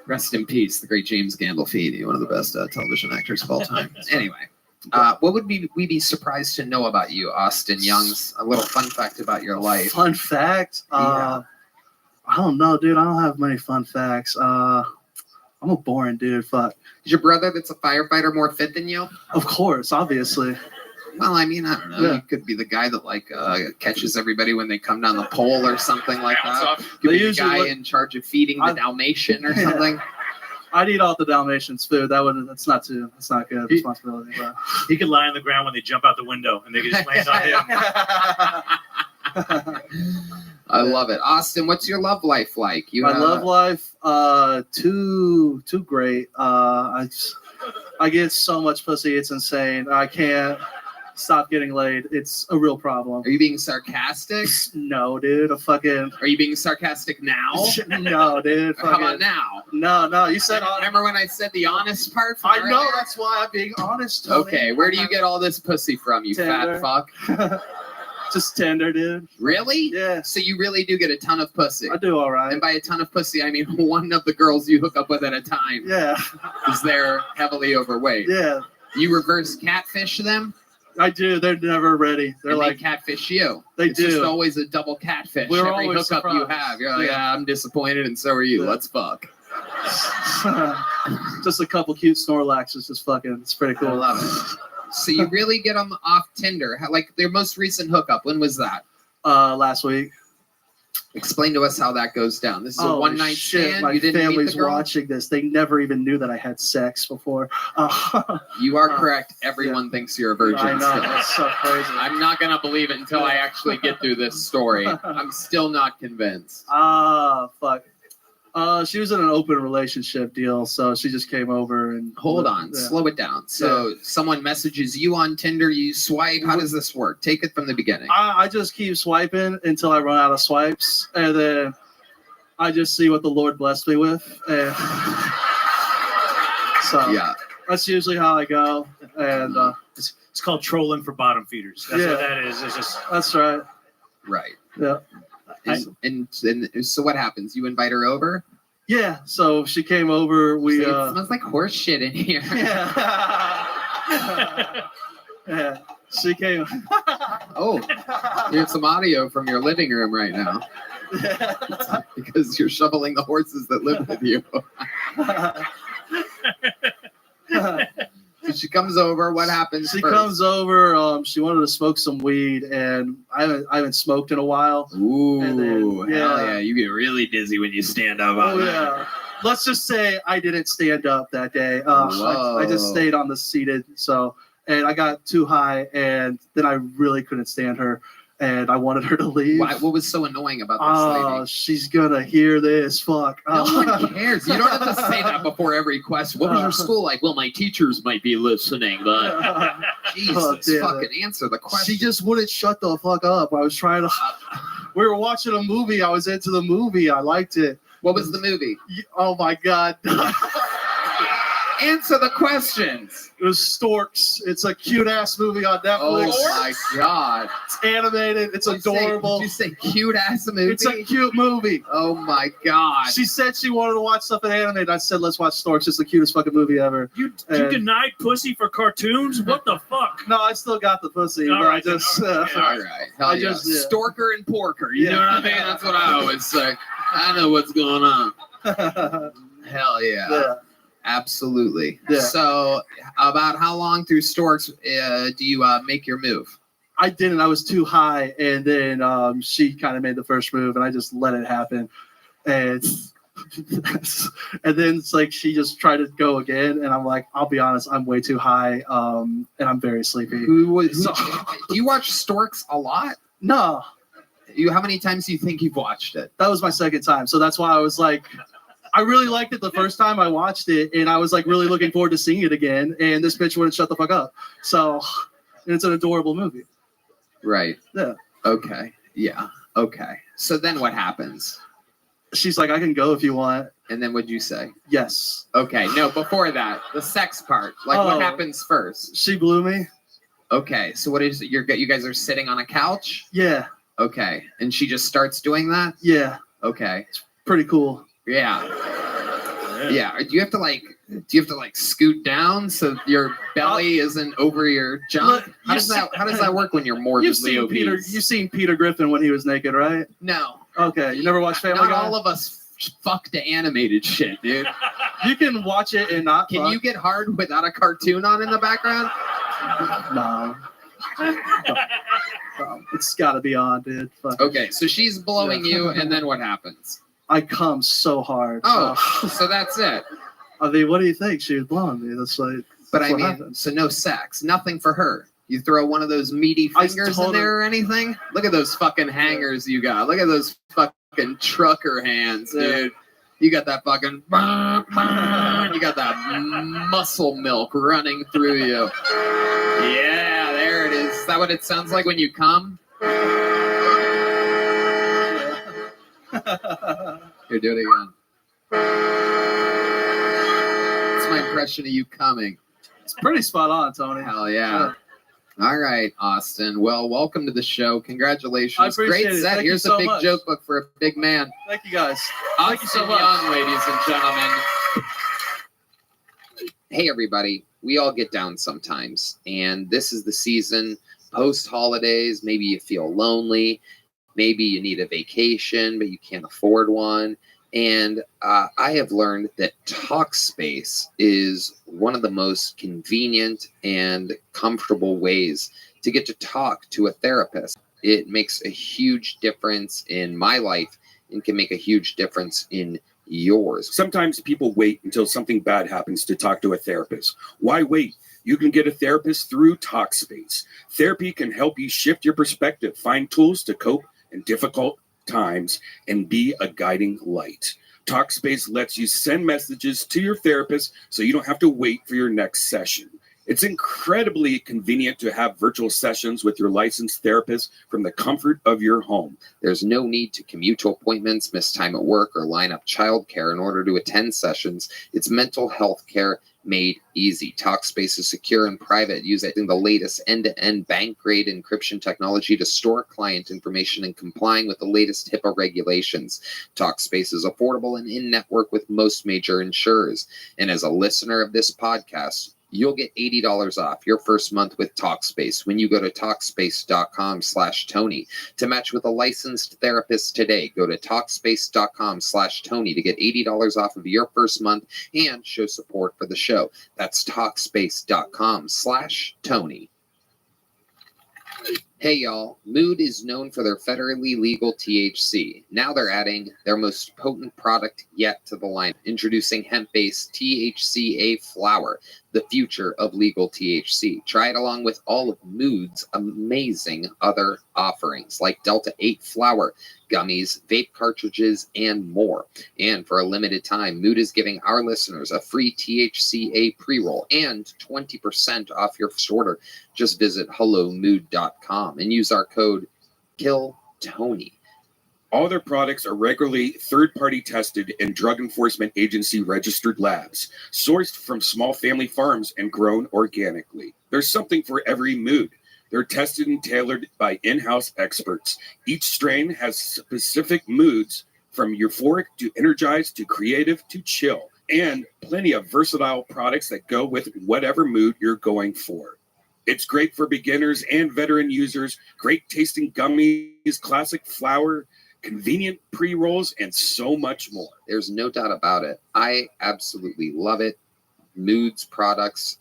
Rest in peace, the great James Gandolfini, one of the best television actors of all time. Anyway, what would we be surprised to know about you, Austin Youngs? A little fun fact about your life. Fun fact? Yeah. I don't know, dude. I don't have many fun facts. I'm a boring dude. Fuck. Is your brother that's a firefighter more fit than you? Of course, obviously. Well, I mean, I don't know. Yeah. You could be the guy that catches everybody when they come down the pole or something like that. Could They be the usually guy look- in charge of feeding the Dalmatian or something. I'd eat all the Dalmatians' food. That's not good responsibility. But. He could lie on the ground when they jump out the window, and they could just land on him. I love it. Austin, what's your love life like? My love life, too great. I get so much pussy, it's insane. I can't stop getting laid. It's a real problem. Are you being sarcastic? No, dude. Are you being sarcastic now? No, dude. How about now? No. You said Remember when I said the honest part? I know. That's why I'm being honest. Tony. Okay, where do you get all this pussy from, you Tinder. fat fuck? Just Tinder, dude. Really? Yeah. So you really do get a ton of pussy? I do, all right. And by a ton of pussy, I mean one of the girls you hook up with at a time. Yeah. Because they're heavily overweight. Yeah. You reverse catfish them? I do. They're never ready. They're and like they catfish you. They it's do. just always a double catfish. We're Every always hookup you surprised. have, you're like, Yeah. I'm disappointed, and so are you. Let's fuck. Just a couple cute Snorlaxes, just fucking. It's pretty cool. I love it. So you really get them off Tinder? Like their most recent hookup? When was that? Last week. Explain to us how that goes down. This is a one night stand. My You didn't meet family's the girl? watching this. They never even knew that I had sex before. You are correct. Everyone thinks you're a virgin. I know. still. That's so crazy. I'm not gonna believe it until I actually get through this story. I'm still not convinced. Fuck. She was in an open relationship deal, so she just came over and Hold on, Yeah. slow it down. So someone messages you on Tinder, you swipe. How does this work? Take it from the beginning. I just keep swiping until I run out of swipes, and then I just see what the Lord blessed me with. And so yeah, that's usually how I go. And It's called trolling for bottom feeders. That's what that is. It's just that's right. Right. Yeah. And so what happens? You invite her over? Yeah. So she came over. We It smells like horse shit in here. Yeah. She came. Oh, you have some audio from your living room right now. Because you're shoveling the horses that live with you. So she comes over. What happens She first? comes over. She wanted to smoke some weed, and I haven't smoked in a while. Ooh, And then, hell yeah! You get really dizzy when you stand up. Oh on that. yeah. Let's just say I didn't stand up that day. I just Whoa. stayed on the seated. So, and I got too high, and then I really couldn't stand her, and I wanted her to leave. Why, what was so annoying about this lady? She's gonna hear this. Fuck. No one cares. You don't have to say that before every question. What was your school like? Well, my teachers might be listening, but Jesus, damn fucking it. answer the question. She just wouldn't shut the fuck up. I was trying to. We were watching a movie. I was into the movie. I liked it. What was the movie? Oh my god. Answer the questions. It was Storks. It's a cute ass movie on Netflix. Oh my god. It's animated. It's adorable. Did you say cute ass movie? It's a cute movie. Oh my god. She said she wanted to watch something animated. I said, let's watch Storks. It's the cutest fucking movie ever. You And- denied pussy for cartoons? What the fuck? No, I still got the pussy. All but right, I just. then. All right. Hell I yeah. just- yeah. Storker and porker. You know what I mean? That's what I always say. I know what's going on. Hell yeah. Yeah. Absolutely. Yeah. So, about how long through Storks do you make your move? I didn't. I was too high, and then she kind of made the first move, and I just let it happen. And and then it's like she just tried to go again, and I'm like, I'll be honest, I'm way too high, and I'm very sleepy. Do you watch Storks a lot? No. How many times do you think you've watched it? That was my second time, so that's why I was like, I really liked it the first time I watched it, and I was like really looking forward to seeing it again. And this bitch wouldn't shut the fuck up. So, and it's an adorable movie. Right. Yeah. Okay. Yeah. Okay. So then what happens? She's like, I can go if you want. And then what'd you say? Yes. Okay. No, before that, the sex part. Like, what happens first? She blew me. Okay. So what is it? You guys are sitting on a couch? Yeah. Okay. And she just starts doing that? Yeah. Okay. It's pretty cool. Yeah. Yeah. Do you have to like scoot down so your belly isn't over your junk? Look, How does that work when you're morbidly obese? You've seen Peter Griffin when he was naked, right? No. Okay. You never watched Family Not Guy? all of us fuck the animated shit, dude. You can watch it and not. Can you get hard without a cartoon on in the background? No. It's got to be on, dude. Fuck. Okay, so she's blowing you, and then what happens? I come so hard. Oh, so that's it. I mean, what do you think? She was blowing me. That's like. But that's I what mean, happened. so no sex, nothing for her. You throw one of those meaty fingers in there or anything? Look at those fucking hangers you got. Look at those fucking trucker hands, dude. You got that fucking, you got that muscle milk running through you. Yeah, there it is. Is that what it sounds like when you come? Here, do it again. It's my impression of you coming. It's pretty spot on, Tony. Hell yeah. All right, Austin. Well, welcome to the show. Congratulations. I appreciate Great it. set. Thank you Here's so a big much. joke book for a big man. Thank you guys. Austin Thank you so much. Young, ladies and gentlemen. Hey, everybody. We all get down sometimes, and this is the season post-holidays. Maybe you feel lonely. Maybe you need a vacation, but you can't afford one. And I have learned that Talkspace is one of the most convenient and comfortable ways to get to talk to a therapist. It makes a huge difference in my life and can make a huge difference in yours. Sometimes people wait until something bad happens to talk to a therapist. Why wait? You can get a therapist through Talkspace. Therapy can help you shift your perspective, find tools to cope in difficult times, and be a guiding light. Talkspace lets you send messages to your therapist so you don't have to wait for your next session. It's incredibly convenient to have virtual sessions with your licensed therapist from the comfort of your home. There's no need to commute to appointments, miss time at work, or line up childcare in order to attend sessions. It's mental health care made easy. Talkspace is secure and private, using the latest end-to-end bank-grade encryption technology to store client information and complying with the latest HIPAA regulations. Talkspace is affordable and in-network with most major insurers. And as a listener of this podcast, you'll get $80 off your first month with Talkspace when you go to Talkspace.com/Tony. To match with a licensed therapist today, go to Talkspace.com/Tony to get $80 off of your first month and show support for the show. That's Talkspace.com/Tony. Hey y'all, Mood is known for their federally legal THC. Now they're adding their most potent product yet to the line, introducing hemp-based THCA flower, the future of legal THC. Try it along with all of Mood's amazing other offerings like Delta 8 flower, gummies, vape cartridges, and more. And for a limited time, Mood is giving our listeners a free THCA pre-roll and 20% off your first order. Just visit hellomood.com and use our code KILLTONY. All their products are regularly third-party tested in Drug Enforcement Agency registered labs, sourced from small family farms and grown organically. There's something for every mood. They're tested and tailored by in-house experts. Each strain has specific moods, from euphoric to energized to creative to chill, and plenty of versatile products that go with whatever mood you're going for. It's great for beginners and veteran users, great tasting gummies, classic flower, convenient pre-rolls, and so much more. There's no doubt about it. I absolutely love it. Mood's products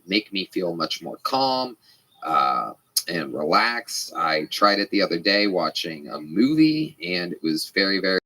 make me feel much more calm and relaxed. I tried it the other day watching a movie, and it was very, very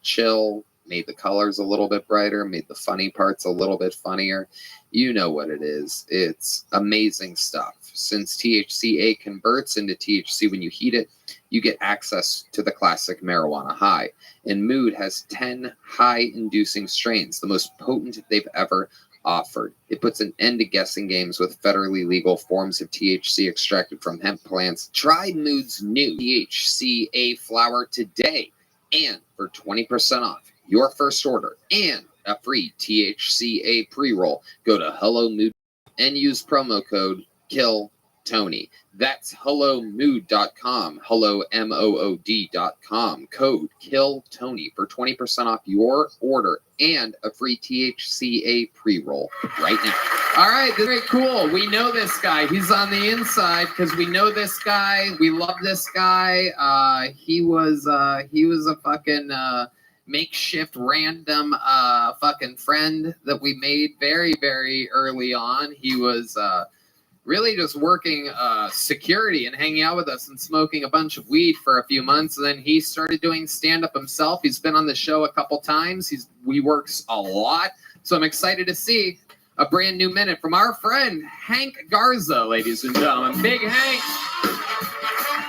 chill. Made the colors a little bit brighter, made the funny parts a little bit funnier. You know what it is. It's amazing stuff. Since THCA converts into THC when you heat it, you get access to the classic marijuana high. And Mood has 10 high-inducing strains, the most potent they've ever offered. It puts an end to guessing games with federally legal forms of THC extracted from hemp plants. Try Mood's new THCA flower today, and for 20% off your first order and a free THCA pre-roll, go to Hello Mood and use promo code KILLTONY. That's hellomood.com, hellomood.com, code KILLTONY for 20% off your order and a free THCA pre-roll right now. All right, very cool. We know this guy. He's on the inside because we know this guy. We love this guy. He was a fucking makeshift random fucking friend that we made very, very early on. He was really just working security and hanging out with us and smoking a bunch of weed for a few months. And then he started doing stand-up himself. He's been on the show a couple times. We works a lot. So I'm excited to see a brand new minute from our friend Hank Garza, ladies and gentlemen. Big Hank.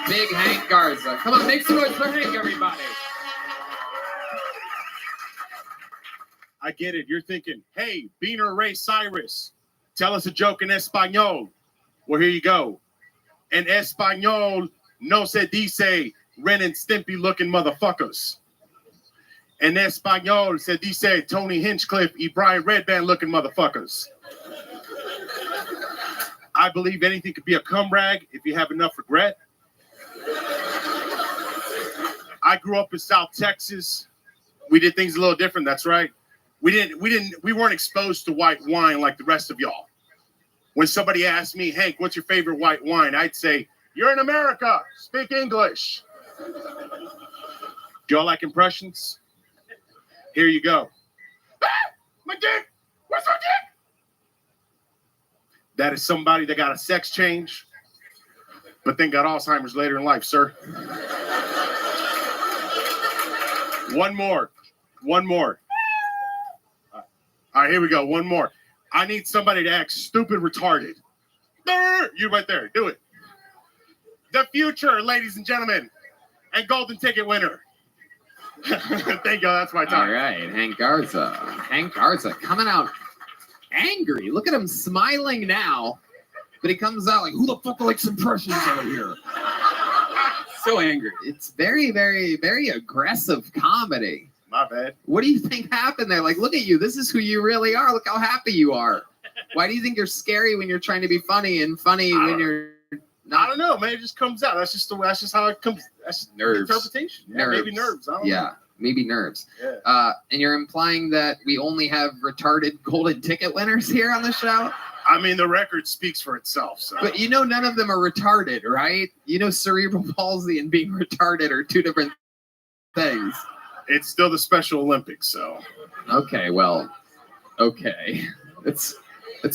Big Hank Garza. Come on, make some noise for Hank, everybody. I get it. You're thinking, hey, Beaner Ray Cyrus, tell us a joke in Espanol. Well, here you go. En Espanol no se dice Ren and Stimpy looking motherfuckers. En Espanol se dice Tony Hinchcliffe y Brian Redband looking motherfuckers. I believe anything could be a cum rag if you have enough regret. I grew up in South Texas. We did things a little different. That's right. We weren't exposed to white wine like the rest of y'all. When somebody asked me, Hank, what's your favorite white wine? I'd say, you're in America. Speak English. Do y'all like impressions? Here you go. Ah, my dick. Where's my dick? That is somebody that got a sex change, but then got Alzheimer's later in life, sir. One more. All right, here we go. One more. I need somebody to act stupid retarded. You right there. Do it. The future, ladies and gentlemen, and golden ticket winner. Thank you. That's my time. All right, Hank Garza. Hank Garza coming out angry. Look at him smiling now, but he comes out like, who the fuck likes impressions over here? So angry. It's very, very, very aggressive comedy. My bad. What do you think happened there? Like, look at you. This is who you really are. Look how happy you are. Why do you think you're scary when you're trying to be funny and funny when you're not? I don't know, man. It just comes out. That's just how it comes. That's nerves. Interpretation. Yeah, maybe nerves. I don't know. Maybe nerves. Yeah. And you're implying that we only have retarded golden ticket winners here on the show? I mean, the record speaks for itself. So. But you know none of them are retarded, right? You know cerebral palsy and being retarded are two different things. It's still the Special Olympics, so. Okay, well, okay. It's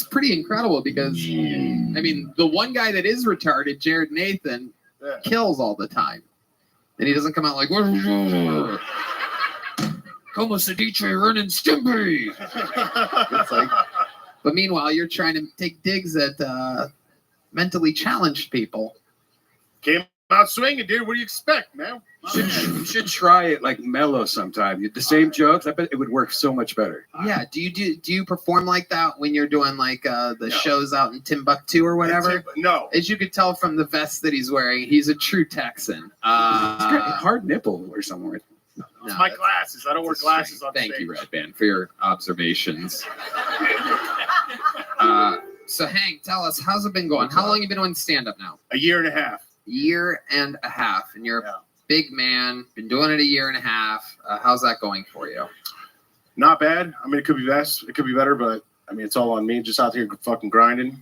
pretty incredible because, I mean, the one guy that is retarded, Jared Nathan, kills all the time. And he doesn't come out like, como se dice Ren and Stimpy. It's like, but meanwhile, you're trying to take digs at mentally challenged people. Came out swinging, dude. What do you expect, man? You should try it like mellow sometime. The same jokes, I bet it would work so much better. Yeah. Do you perform like that when you're doing like the shows out in Timbuktu or whatever? No. As you could tell from the vest that he's wearing, he's a true Texan. He's got a hard nipple or somewhere. It's my glasses. I don't wear glasses on Thank stage. you, Red Band, for your observations. So Hank, tell us, how's it been going? How long have you been doing stand-up now? A year and a half. Year and a half, and you're a big man. Been doing it a year and a half. How's that going for you? Not bad. I mean, it could be best. It could be better, but I mean, it's all on me. Just out here fucking grinding.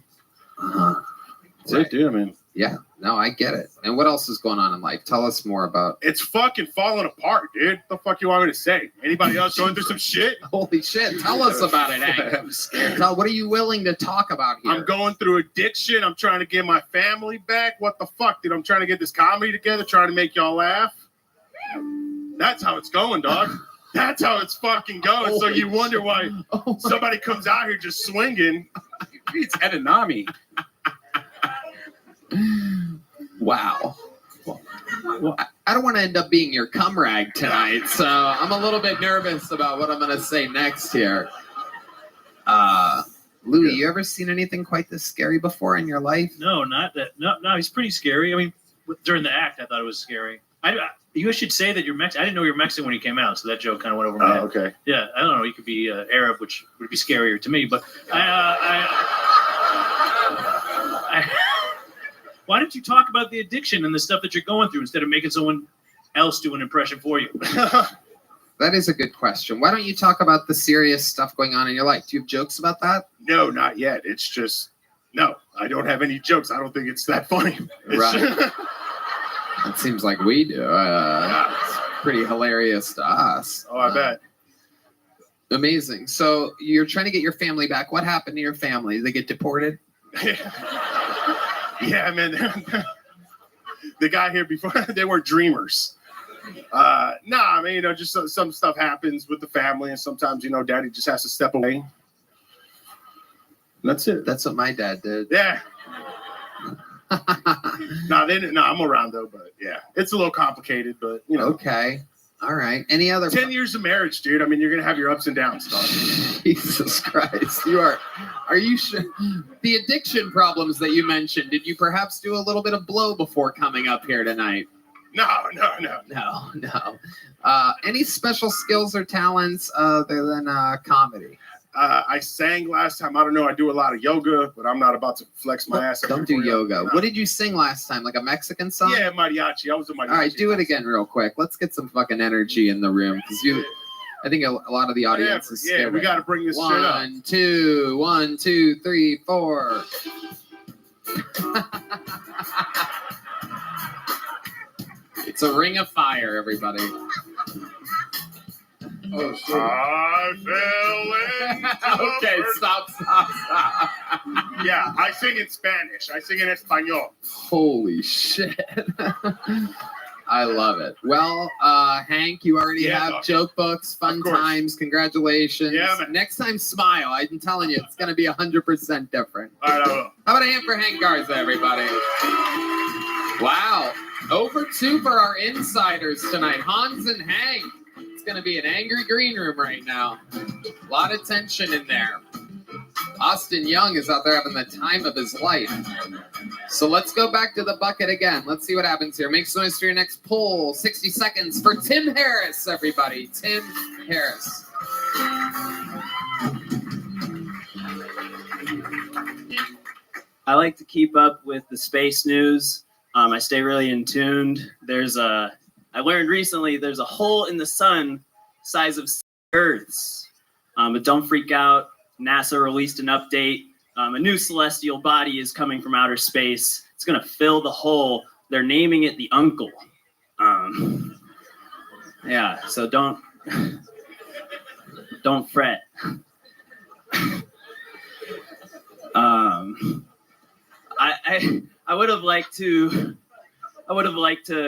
That's it, dude. I mean, yeah. No, I get it. And what else is going on in life? Tell us more about. It's fucking falling apart, dude. What the fuck you want me to say? Anybody else going through some shit? Holy shit! Tell us about it, Hank. I'm scared. What are you willing to talk about here? I'm going through addiction. I'm trying to get my family back. What the fuck, dude? I'm trying to get this comedy together, trying to make y'all laugh. That's how it's going, dog. That's how it's fucking going. So you wonder why somebody comes out here just swinging. It's edamame. Wow. I don't want to end up being your cum rag tonight, so I'm a little bit nervous about what I'm going to say next here. Louis, you ever seen anything quite this scary before in your life? No, not that. No, he's pretty scary. I mean, during the act, I thought it was scary. You should say that you're Mexican. I didn't know you were Mexican when you came out, so that joke kind of went over my head. Okay. Yeah, I don't know. You could be Arab, which would be scarier to me. But why don't you talk about the addiction and the stuff that you're going through instead of making someone else do an impression for you? That is a good question. Why don't you talk about the serious stuff going on in your life? Do you have jokes about that? No, not yet. It's just, no, I don't have any jokes. I don't think it's that funny. Right. It seems like we do. It's pretty hilarious to us. Oh, I bet. Amazing. So you're trying to get your family back. What happened to your family? Did they get deported? Yeah, man. The guy here before, they were dreamers. I mean, just some stuff happens with the family, and sometimes, daddy just has to step away. That's it. That's what my dad did. Yeah. I'm around though, but yeah, it's a little complicated, but Okay. All right. Any other 10 years of marriage, dude. I mean, you're gonna have your ups and downs, dog. Jesus Christ. Are you sure? The addiction problems that you mentioned, did you perhaps do a little bit of blow before coming up here tonight? No. Any special skills or talents other than comedy? I sang last time. I don't know. I do a lot of yoga, but I'm not about to flex my ass. Don't do yoga. What did you sing last time? Like a Mexican song? Yeah, mariachi. I was a mariachi. All right, do it again real quick. Let's get some fucking energy in the room because I think a lot of the audience is scared. Yeah, we got to bring this shit up. 1, 2, 1, 2, 3, 4. It's a ring of fire, everybody. Oh, shit. I fell into Okay, stop. Yeah, I sing in Spanish. I sing in Espanol. Holy shit. I love it. Well, Hank, you already have joke books, fun times. Congratulations. Yeah, man. Next time, smile. I'm telling you, it's going to be 100% different. All right, I will. How about a hand for Hank Garza, everybody? Wow. Over 2 for our insiders tonight. Hans and Hank. It's going to be an angry green room right now. A lot of tension in there. Austin Young is out there having the time of his life. So let's go back to the bucket again. Let's see what happens here. Make some noise for your next pull. 60 seconds for Tim Harris, everybody. Tim Harris. I like to keep up with the space news. I stay really in tuned. I learned recently there's a hole in the sun size of Earths. But don't freak out. NASA released an update. A new celestial body is coming from outer space. It's going to fill the hole. They're naming it the Uncle. Yeah, so don't fret. I would have liked to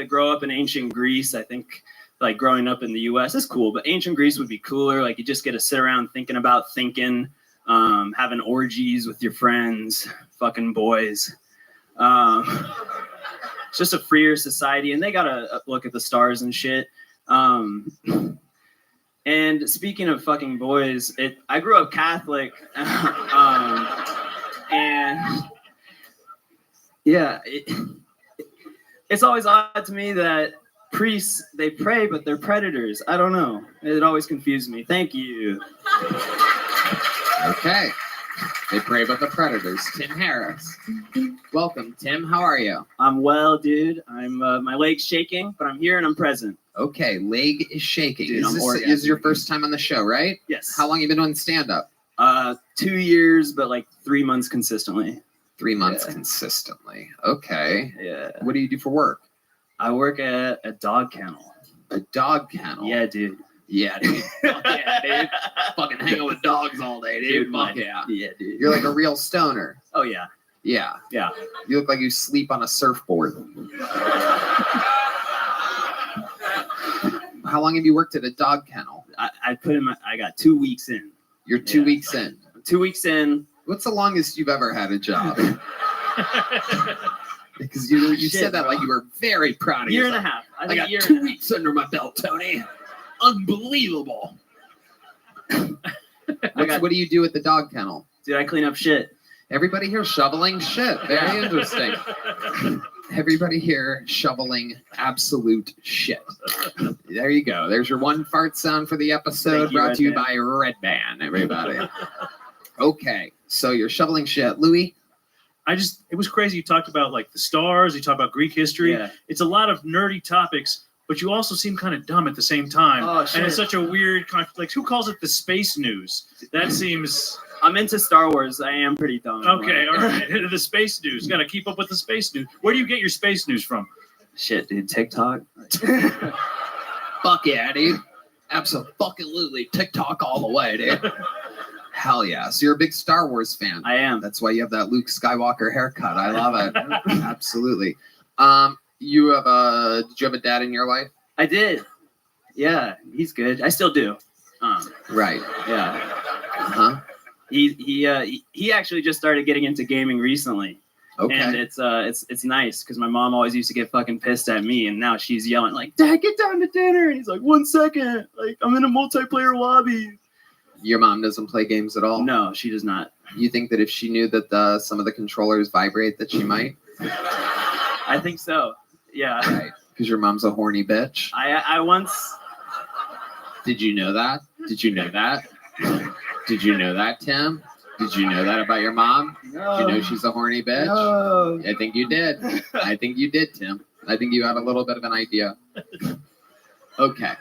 grow up in ancient Greece. I think like growing up in the US is cool, but ancient Greece would be cooler. Like you just get to sit around thinking about thinking, having orgies with your friends, fucking boys. It's just a freer society, and they gotta look at the stars and shit. And speaking of fucking boys, I grew up Catholic, and yeah, it's always odd to me that priests, they pray, but they're predators. I don't know. It always confused me. Thank you. Okay. They pray, but the predators. Tim Harris. Welcome, Tim. How are you? I'm well, dude. My leg's shaking, but I'm here and I'm present. Okay, leg is shaking. Dude, This is your first time on the show, right? Yes. How long you been doing stand-up? 2 years, but like 3 months consistently. 3 months consistently. Okay. Yeah. What do you do for work? I work at a dog kennel. A dog kennel? Yeah, dude. Yeah, dude. Fuck yeah, dude. Fucking hanging with dogs all day, dude. Fuck yeah. Yeah, dude. You're like a real stoner. Oh, yeah. Yeah. Yeah. You look like you sleep on a surfboard. How long have you worked at a dog kennel? I got 2 weeks in. You're 2 weeks in. 2 weeks in. What's the longest you've ever had a job? Because you said that like you were very proud of Year yourself. and a half. I got 2 weeks under my belt, Tony. Unbelievable. What do you do at the dog kennel? Dude, I clean up shit. Everybody here shoveling shit. Very interesting. Everybody here shoveling absolute shit. There you go. There's your one fart sound for the episode, brought to you by Red Band, everybody. Okay, so you're shoveling shit. Louis? It was crazy. You talked about like the stars, you talked about Greek history. Yeah. It's a lot of nerdy topics, but you also seem kind of dumb at the same time. Oh, shit. And it's such a weird conflict. Who calls it the space news? That seems... I'm into Star Wars. I am pretty dumb. Okay, all right. The space news. Got to keep up with the space news. Where do you get your space news from? Shit, dude. TikTok. Fuck yeah, dude. Absolutely. TikTok all the way, dude. Hell yeah. So you're a big Star Wars fan. I am. That's why you have that Luke Skywalker haircut. I love it. Absolutely. Did you have a dad in your life? I did. Yeah, he's good. I still do. Right. Yeah. Uh-huh. He actually just started getting into gaming recently. Okay. And it's nice because my mom always used to get fucking pissed at me, and now she's yelling like, "Dad, get down to dinner!" And he's like, "1 second, like I'm in a multiplayer lobby." Your mom doesn't play games at all? No, she does not. You think that if she knew that some of the controllers vibrate, that she might? I think so. Yeah. Right. Because your mom's a horny bitch. I once. Did you know that? Did you know that? Did you know that, Tim? Did you know that about your mom? No. Did you know she's a horny bitch? No. I think you did. I think you did, Tim. I think you had a little bit of an idea. Okay.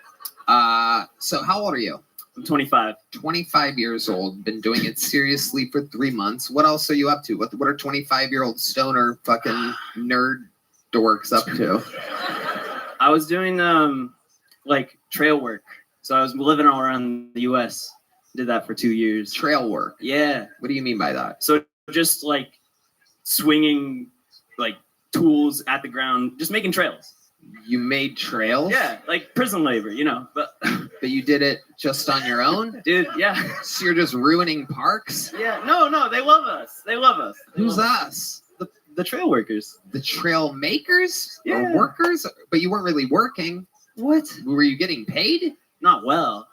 So how old are you? I'm 25. 25 years old. Been doing it seriously for 3 months. What else are you up to? What are 25-year-old stoner fucking nerd dorks up to? I was doing like trail work. So I was living all around the U.S. Did that for 2 years. Trail work? Yeah. What do you mean by that? So just like swinging like tools at the ground, just making trails. You made trails? Yeah, like prison labor, you know. But you did it just on your own? Dude, yeah. So you're just ruining parks? Yeah, no, they love us. They love us. Who's us? The trail workers. The trail makers? Yeah. Or workers? But you weren't really working. What? Were you getting paid? Not well.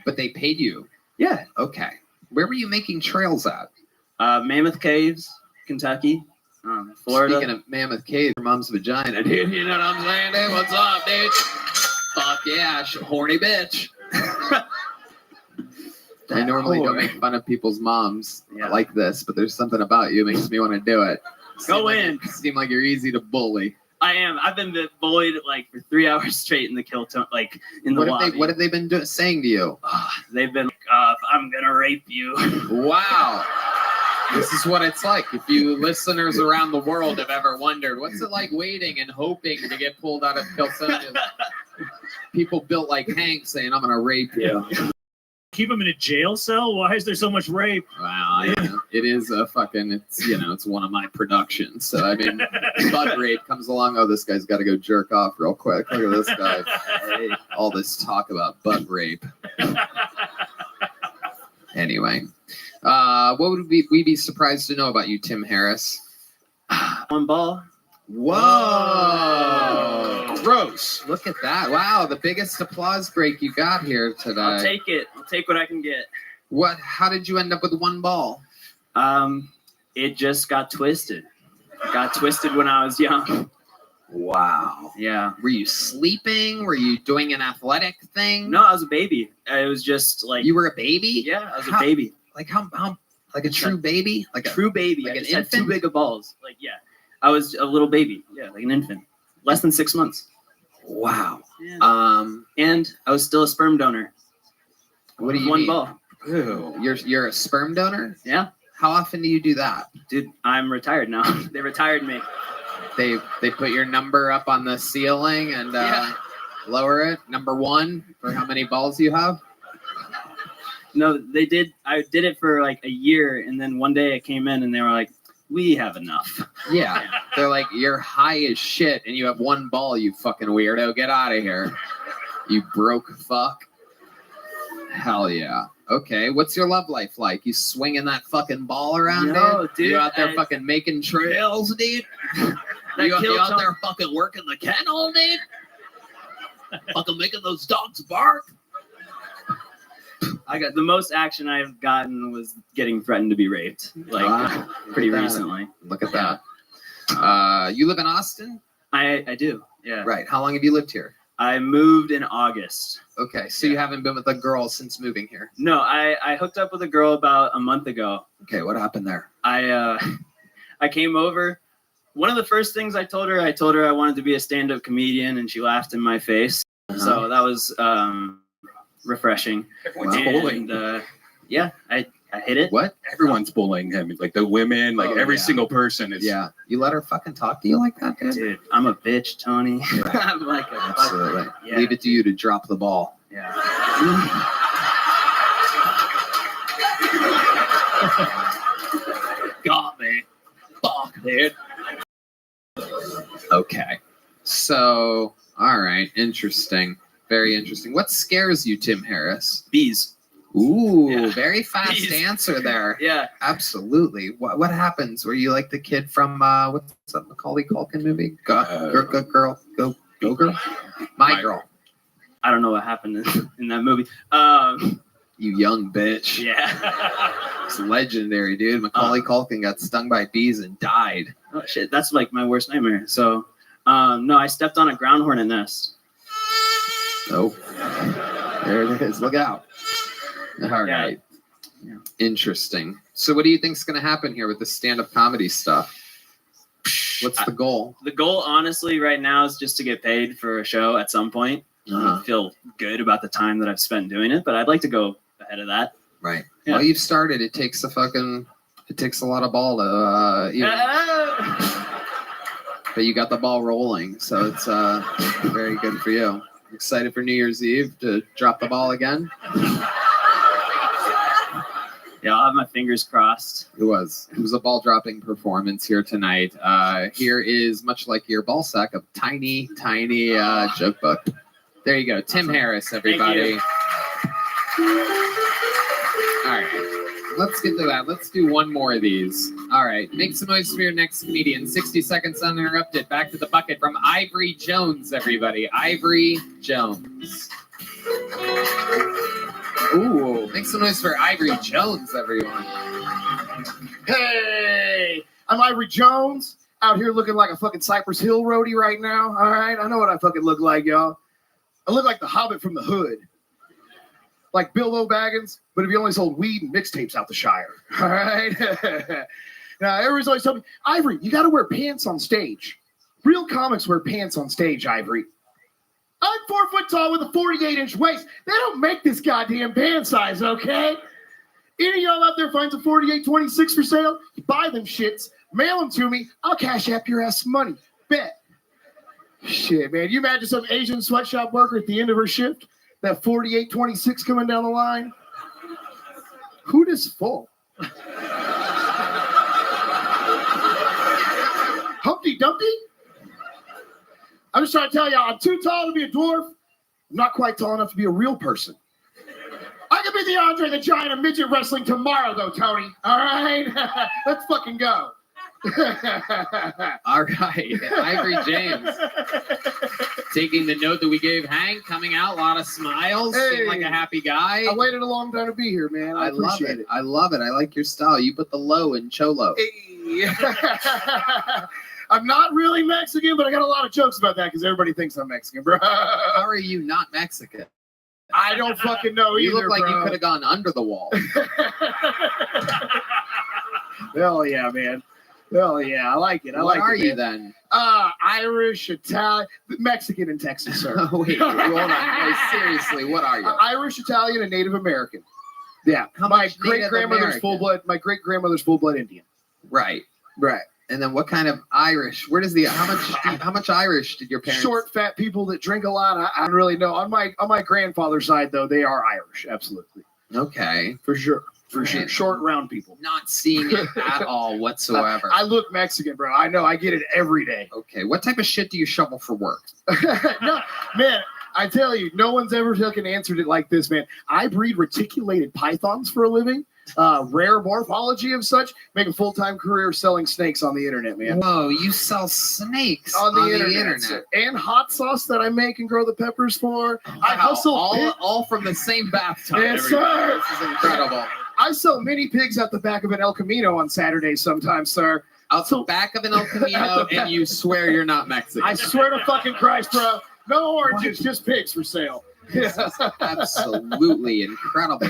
But they paid you? Yeah. Okay. Where were you making trails at? Mammoth Caves, Kentucky. Florida. Speaking of Mammoth Cave, your mom's vagina, dude. You know what I'm saying, dude? What's up, dude? Fuck yeah, horny bitch. I normally don't make fun of people's moms like this, but there's something about you that makes me want to do it. Go in. Seem like you're easy to bully. I am. I've been bullied like for 3 hours straight in the like in the lobby. What have they been saying to you? They've been like, I'm gonna rape you. Wow. This is what it's like. If you listeners around the world have ever wondered, what's it like waiting and hoping to get pulled out of Kilsonia? People built like Hank saying, I'm going to rape you. Keep him in a jail cell? Why is there so much rape? Wow, it is a fucking, it's one of my productions. So, I mean, butt rape comes along. Oh, this guy's got to go jerk off real quick. Look at this guy. All this talk about butt rape. Anyway. What would we be surprised to know about you, Tim Harris? 1 ball. Whoa! Gross. Look at that. Wow, the biggest applause break you got here today. I'll take it. I'll take what I can get. How did you end up with 1 ball? It just got twisted. Got twisted when I was young. Wow. Yeah. Were you sleeping? Were you doing an athletic thing? No, I was a baby. It was just like... You were a baby? Yeah, I was a baby. Like how like a true baby? Like a true baby. Like I an just had infant? too big of balls. Like, yeah. I was a little baby. Yeah, like an infant. Less than 6 months. Wow. Yeah. And I was still a sperm donor. What do you 1 mean? ball. Ooh, you're a sperm donor? Yeah. How often do you do that? Dude, I'm retired now. They retired me. They put your number up on the ceiling and lower it. Number 1 for how many balls you have? No, they did. I did it for like a year, and then one day I came in and they were like, "We have enough." Yeah, they're like, "You're high as shit, and you have 1 ball. You fucking weirdo. Get out of here, you broke fuck." Hell yeah. Okay, what's your love life like? You swinging that fucking ball around, No, dude, You out there fucking making trails, dude? You out there fucking working the kennel, dude? Fucking making those dogs bark? I got the most action I've gotten was getting threatened to be raped, like pretty recently. Look at that. You live in Austin? I do. Yeah. Right. How long have you lived here? I moved in August. Okay, so you haven't been with a girl since moving here? No, I hooked up with a girl about a month ago. Okay, what happened there? I came over. One of the first things I told her I wanted to be a stand-up comedian, and she laughed in my face. So that was refreshing. Everyone's bullying. Yeah, I hit it. What? Everyone's bullying him. Like the women, like every single person is. Yeah. You let her fucking talk to you like that, dude? Dude, I'm a bitch, Tony. I'm like a Absolutely. Yeah. Leave it to you to drop the ball. Yeah. Got me. Fuck, dude. Okay. So, all right. Interesting. Very interesting. What scares you, Tim Harris? Bees. Ooh, very fast answer there. Yeah. Absolutely. What happens? Were you like the kid from what's that Macaulay Culkin movie? Go girl. My girl. I don't know what happened in that movie. You young bitch. Yeah. It's legendary, dude. Macaulay Culkin got stung by bees and died. Oh shit, that's like my worst nightmare. So, no, I stepped on a ground hornet nest. Oh, there it is. Look out. All right. Yeah. Interesting. So what do you think's going to happen here with the stand-up comedy stuff? What's the goal? The goal, honestly, right now is just to get paid for a show at some point. I feel good about the time that I've spent doing it, but I'd like to go ahead of that. Right. Yeah. Well, you've started. It takes a lot of ball to but you got the ball rolling, so it's very good for you. Excited for New Year's Eve to drop the ball again? Yeah, I'll have my fingers crossed. It was a ball dropping performance here tonight. Here is, much like your ball sack, a tiny joke book. There you go. Tim Harris, everybody. All right. Let's get to that. Let's do one more of these. All right. Make some noise for your next comedian. 60 seconds uninterrupted. Back to the bucket from Ivory Jones, everybody. Ivory Jones. Ooh, make some noise for Ivory Jones, everyone. Hey, I'm Ivory Jones, out here looking like a fucking Cypress Hill roadie right now. All right, I know what I fucking look like, y'all. I look like the Hobbit from the hood. Like Bilbo Baggins, but if he only sold weed and mixtapes out the Shire. All right? Now, everybody's always telling me, Ivory, you got to wear pants on stage. Real comics wear pants on stage, Ivory. I'm 4 foot tall with a 48-inch waist. They don't make this goddamn pant size, okay? Any of y'all out there finds a 48-26 for sale? You buy them shits, mail them to me. I'll cash app your ass some money. Bet. Shit, man. You imagine some Asian sweatshop worker at the end of her shift? That 48-26 coming down the line? Who this full? Humpty Dumpty? I'm just trying to tell y'all, I'm too tall to be a dwarf. I'm not quite tall enough to be a real person. I could be the Andre the Giant of midget wrestling tomorrow, though, Tony. All right? Let's fucking go. All right. Ivory James. Taking the note that we gave Hank, coming out, a lot of smiles, seemed like a happy guy. I waited a long time to be here, man. I love appreciate it. I love it. I like your style. You put the low in Cholo. Hey. I'm not really Mexican, but I got a lot of jokes about that because everybody thinks I'm Mexican, bro. How are you not Mexican? I don't fucking know You either, look like bro. you could have gone under the wall. Hell yeah, man. Hell yeah, I like it. I What like are it, you man. then? Irish, Italian, Mexican in Texas, sir. Wait, hold on. No, seriously, what are you? Irish, Italian, and Native American. Yeah, How my much great Native grandmother's American? full blood. My great grandmother's full blood Indian. Right. Right. And then what kind of Irish? Where does the how much Irish did your parents? Short, fat people that drink a lot. I don't really know. On my grandfather's side, though, they are Irish. Absolutely. Okay. For sure. For sure. Short, round people. Not seeing it at all whatsoever. I look Mexican, bro. I know. I get it every day. Okay. What type of shit do you shovel for work? No, man. I tell you, no one's ever fucking answered it like this, man. I breed reticulated pythons for a living. Rare morphology of such. Make a full-time career selling snakes on the internet, man. Whoa, you sell snakes on the internet. And hot sauce that I make and grow the peppers for. I hustle all from the same bathtub. Yes, sir. This is incredible. I sell mini pigs at the back of an El Camino on Saturdays sometimes, sir. Out the back of an El Camino, and you swear you're not Mexican. I swear to fucking Christ, bro. No oranges, just pigs for sale. This is absolutely incredible. Do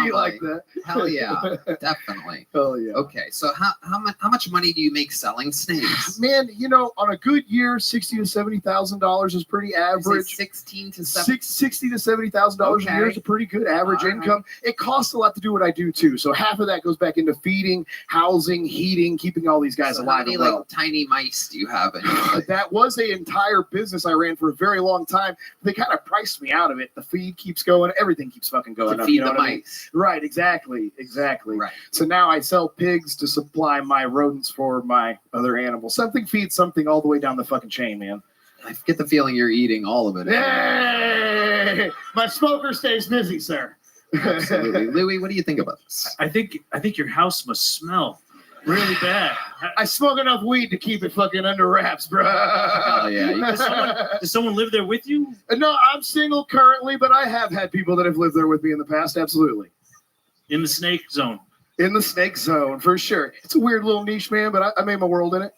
you like that? Hell yeah, definitely. Hell yeah. Okay, so how much money do you make selling snakes? Man, you know, on a good year, $60,000 to $70,000 is pretty average. 16 to $60,000 to $70,000 a year is a pretty good average income. It costs a lot to do what I do too. So half of that goes back into feeding, housing, heating, keeping all these guys alive. How many and well. like tiny mice do you have in your place? That was an entire business I ran for a very long time. They kind of priced me out of it. The feed keeps going. Everything keeps fucking going To up. feed you know the what I mean? mice. Right, exactly. Right. So now I sell pigs to supply my rodents for my other animals. Something feeds something all the way down the fucking chain, man. I get the feeling you're eating all of it. Hey! My smoker stays busy, sir. Absolutely. Louis, what do you think about this? I think your house must smell really bad. I smoke enough weed to keep it fucking under wraps, bro. Oh yeah. Does someone live there with you? No, I'm single currently, but I have had people that have lived there with me in the past. Absolutely. In the snake zone. In the snake zone, for sure. It's a weird little niche, man, but I made my world in it.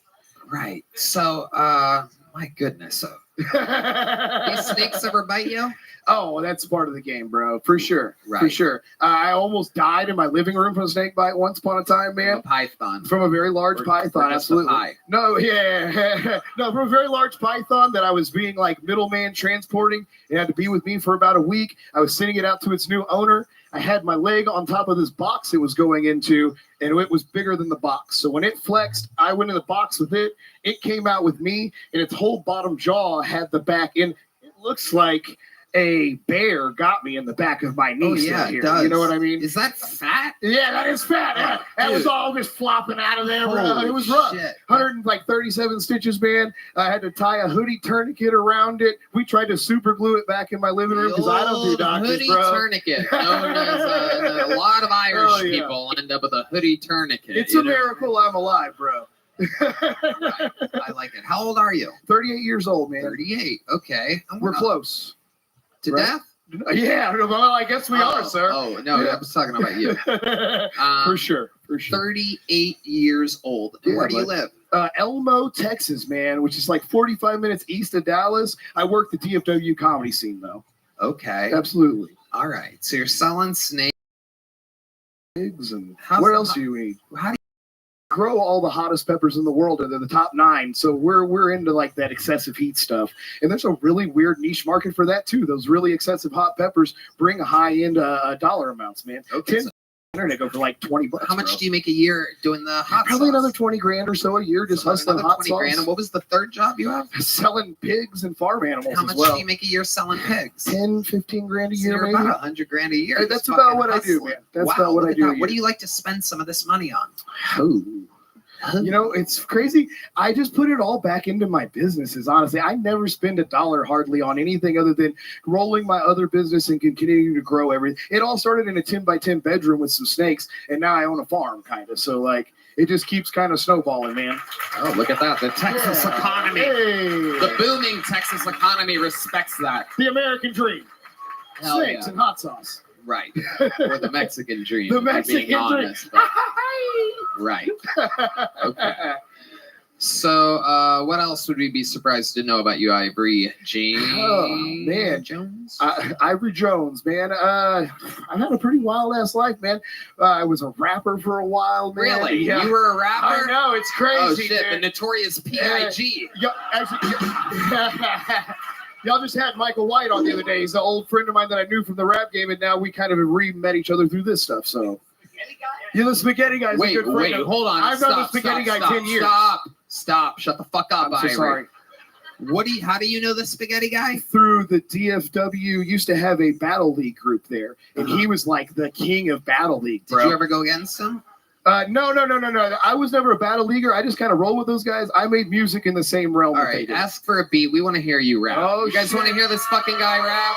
Right. So, my goodness. So, these snakes ever bite you? Oh, that's part of the game, bro. For sure. Right. For sure. I almost died in my living room from a snake bite once upon a time, man. From a python. From a very large python, just a absolutely. pie. No, yeah. No, from a very large python that I was being like middleman transporting. It had to be with me for about a week. I was sending it out to its new owner. I had my leg on top of this box it was going into, and it was bigger than the box. So when it flexed, I went in the box with it. It came out with me, and its whole bottom jaw had the back in. It looks like a bear got me in the back of my knee. Oh, yeah, here. it does. You know what I mean? Is that fat? Yeah, that is fat. Yeah. That was dude. all just flopping out of there, bro. Holy It was rough. shit. 137 stitches, man. I had to tie a hoodie tourniquet around it. We tried to super glue it back in my living room because I don't do doctors, hoodie bro. tourniquet. Known as a lot of Irish Oh, yeah. people end up with a hoodie tourniquet. It's you a know? miracle I'm alive, bro. Right. I like it. How old are you? 38 years old, man. 38. Okay. We're close. To Right? death? Yeah, well, I guess we are, sir. Oh, no, I was talking about you. For sure. 38 years old. And where do you live? Elmo, Texas, man, which is like 45 minutes east of Dallas. I work the DFW comedy scene, though. Okay. Absolutely. All right. So you're selling snakes. And what else do you eat? How do you grow all the hottest peppers in the world, and they're the top 9. So we're into like that excessive heat stuff, and there's a really weird niche market for that too. Those really excessive hot peppers bring a high end dollar amounts, man. Okay, so internet go for like $20. How much do you make a year doing the hot Probably sauce? another 20 grand or so a year, just hustling Another hot 20 sauce. grand. And what was the third job you have? Selling pigs and farm animals How as much well. do you make a year selling pigs? 10, 15 grand a So year, you're maybe. about 100 grand a year. Hey, Just that's fucking about what I do, hustling. man. That's Wow, about what look I at do. that. What do you like to spend some of this money on? Oh. You know, it's crazy. I just put it all back into my businesses, honestly. I never spend a dollar hardly on anything other than rolling my other business and continuing to grow everything. It all started in a 10 by 10 bedroom with some snakes, and now I own a farm, kind of. So, like, it just keeps kind of snowballing, man. Oh, look at that. The Texas economy. Hey. The booming Texas economy respects that. The American dream. Hell Snakes yeah. and hot sauce. Right. Or the Mexican dream. The if I'm Mexican being dream. honest, but- Right. Okay. So, what else would we be surprised to know about you, Ivory James? Oh, man. Jones? Ivory Jones, man. I've had a pretty wild ass life, man. I was a rapper for a while, man. Really? Yeah. You were a rapper? I know, it's crazy. Oh, shit. dude. The notorious P.I.G. Yeah, actually, y'all just had Michael White on the other day. He's an old friend of mine that I knew from the rap game, and now we kind of re-met each other through this stuff. So, yeah, the spaghetti guy's a Wait, good friend. hold on. I've known the spaghetti guy 10 years. Stop. Shut the fuck up, I'm so Ivory. sorry. How do you know the spaghetti guy? Through the DFW, used to have a Battle League group there, and he was like the king of Battle League, bro. Did you ever go against him? No. I was never a battle leaguer. I just kind of roll with those guys. I made music in the same realm. All right, ask for a beat. We want to hear you rap. Oh, you guys want to hear this fucking guy rap?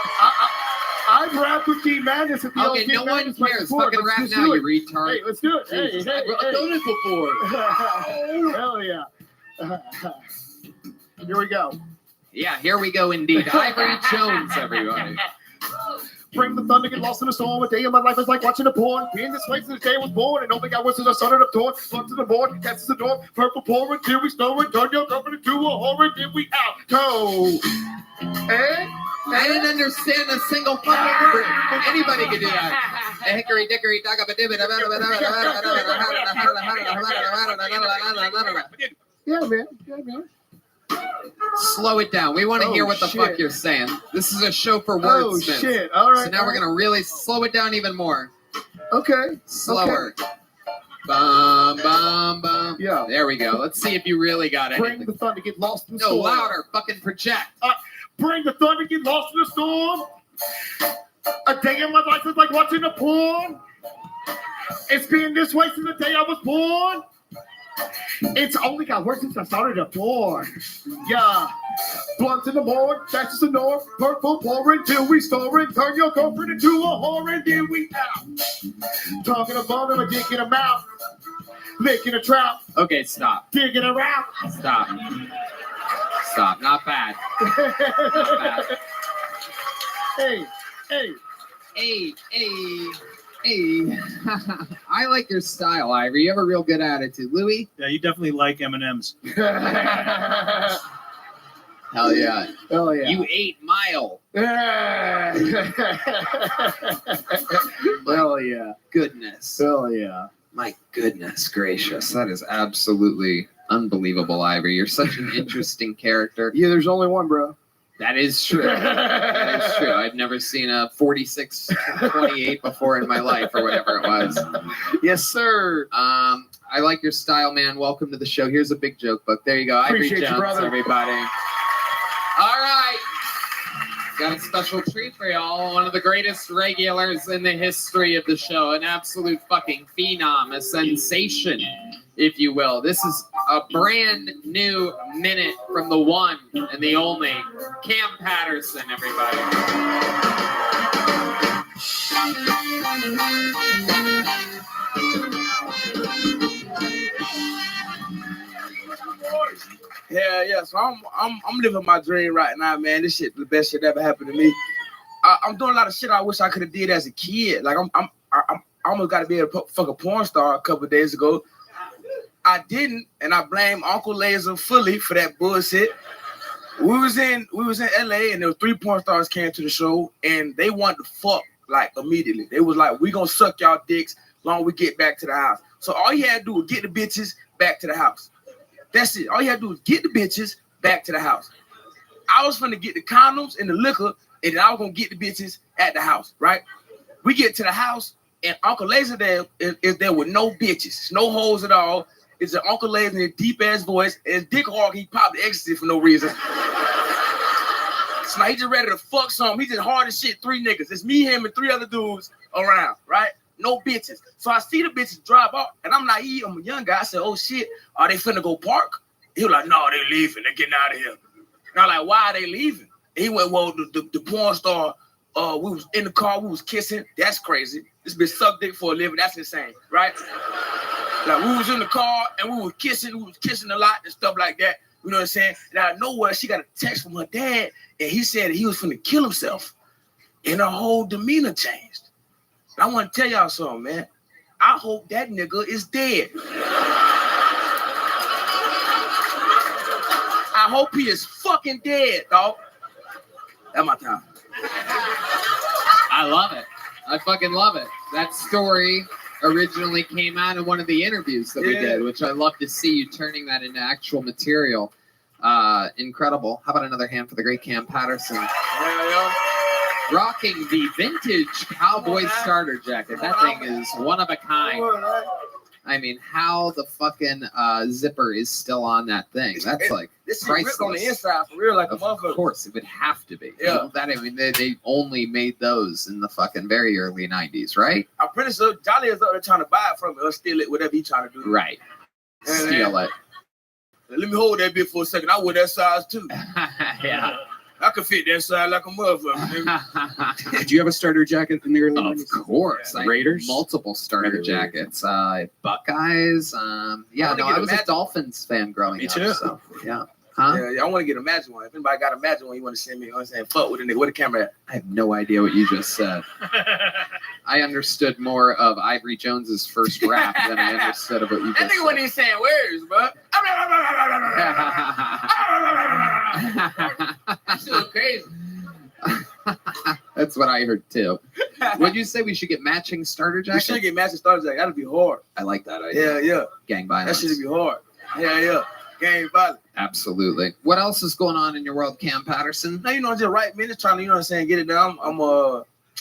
I've rapped with D Madness at the Okay, old no D one Madness cares. before. Fucking Let's rap just now, do you it. retard. Hey, let's do it. Jesus. Hey, I've done it before. Hell yeah. Here we go. Yeah, here we go indeed. Ivory Jones, everybody. Bring the thunder, get lost in the storm. A day of my life is like watching a porn. Being this way since the day I was born, and only got worse as I started up torn. Front to the board, cats to the door. Purple pouring, till we snowing. Turn your company to a horror, then we out. Go. I didn't understand a single fucking word. Anybody could do that. Hickory dickory dock up a dibbit. Yeah, man. Slow it down. We want to hear what the fuck you're saying. This is a show for wordsmiths. Oh, shit. All right. So now we're going to really slow it down even more. Okay. Slower. Okay. Bum, bum, bum. Yeah. There we go. Let's see if you really got it. Bring the thunder, get lost in the storm. No, storm. louder. Fucking project. Bring the thunder, get lost in the storm. A day in my life is like watching a porn. It's been this way since the day I was born. It's only got worse since I started at 4. Yeah. Blunt in the morning, that's the north. Purple pouring till we storing. Turn your girlfriend into a whore and then we out. Talking about them, a dick in a mouth. Licking a trout. Okay, stop. Digging a rap. Stop. Stop. Not bad. Not bad. Hey. I like your style, Ivory. You have a real good attitude. Louis? Yeah, you definitely like M&M's. Hell yeah. Hell yeah. You ate mile. Hell yeah. Goodness. Hell yeah. My goodness gracious. That is absolutely unbelievable, Ivory. You're such an interesting character. Yeah, there's only one, bro. That is true. That is true. I've never seen a 46-28 before in my life or whatever it was. Yes, sir. I like your style, man. Welcome to the show. Here's a big joke book. There you go. Appreciate Ivory you, Jones, brother. everybody. All right. Got a special treat for y'all. One of the greatest regulars in the history of the show. An absolute fucking phenom. A sensation, if you will. This is a brand new minute from the one and the only Cam Patterson, everybody. Yeah. So I'm living my dream right now, man. This shit, the best shit ever happened to me. I'm doing a lot of shit I wish I could have did as a kid. Like I almost got to be a fucking porn star a couple of days ago. I didn't, and I blame Uncle Laser fully for that bullshit. We was in LA, and there were 3 porn stars came to the show, and they wanted to fuck like immediately. They was like, "We gonna suck y'all dicks long we get back to the house." So all you had to do was get the bitches back to the house. That's it. All you had to do was get the bitches back to the house. I was finna get the condoms and the liquor, and then I was gonna get the bitches at the house, right? We get to the house, and Uncle Laser there is there with no bitches, no hoes at all. It's an Uncle Laser in a deep ass voice, and his dick hard, he popped the ecstasy for no reason. So now he just ready to fuck some. He just hard as shit, 3 niggas. It's me, him, and 3 other dudes around, right? No bitches. So I see the bitches drive off, and I'm naive. I'm a young guy. I said, "Oh shit, are they finna go park?" He was like, "No, they leaving. They're getting out of here." And I'm like, "Why are they leaving?" And he went, "Well, the porn star, we was in the car, we was kissing. That's crazy. This bitch suck dick for a living. That's insane, right?" Like we was in the car and we was kissing a lot and stuff like that. You know what I'm saying? And out of nowhere, she got a text from her dad, and he said he was finna kill himself. And her whole demeanor changed. And I want to tell y'all something, man. I hope that nigga is dead. I hope he is fucking dead, dog. That's my time. I love it. I fucking love it. That story originally came out in one of the interviews that we did, which I love to see you turning that into actual material. Incredible. How about another hand for the great Cam Patterson? Rocking the vintage cowboy starter jacket. That thing is one of a kind. I mean, how the fucking zipper is still on that thing? That's like This shit ripped on the priceless. inside for real, like a Of motherfucker. course, it would have to be. Yeah. That, I mean, they only made those in the fucking very early 90s, right? I'm pretty sure Jolly is up there trying to buy it from me or steal it, whatever he trying to do. Right. Steal it. Let me hold that bit for a second. I wear that size too. Yeah. I could fit that size like a motherfucker. Did you have a starter jacket in the early Of 90s? course. I had Raiders? multiple starter Raiders. jackets. Buckeyes. Yeah, wanna no, get I a was a Magic- Dolphins fan growing Me up. too. So, yeah. Huh? Yeah, I want to get a Magic one. If anybody got a Magic one, you want to send me, you know what I'm saying? Fuck with a nigga. Where the camera at? I have no idea what you just said. I understood more of Ivory Jones's first rap than I understood of what you That just nigga wasn't even saying words, bro. That shit was crazy. That's what I heard too. Would you say we should get matching starter You jackets? should get matching starter jacket. That'd be hard. I like that idea. Yeah, yeah. Gang That violence. should be hard. Yeah, yeah. Game violence. Absolutely. What else is going on in your world, Cam Patterson? Now, you know, just right minutes trying to, you know what I'm saying, get it done. I'm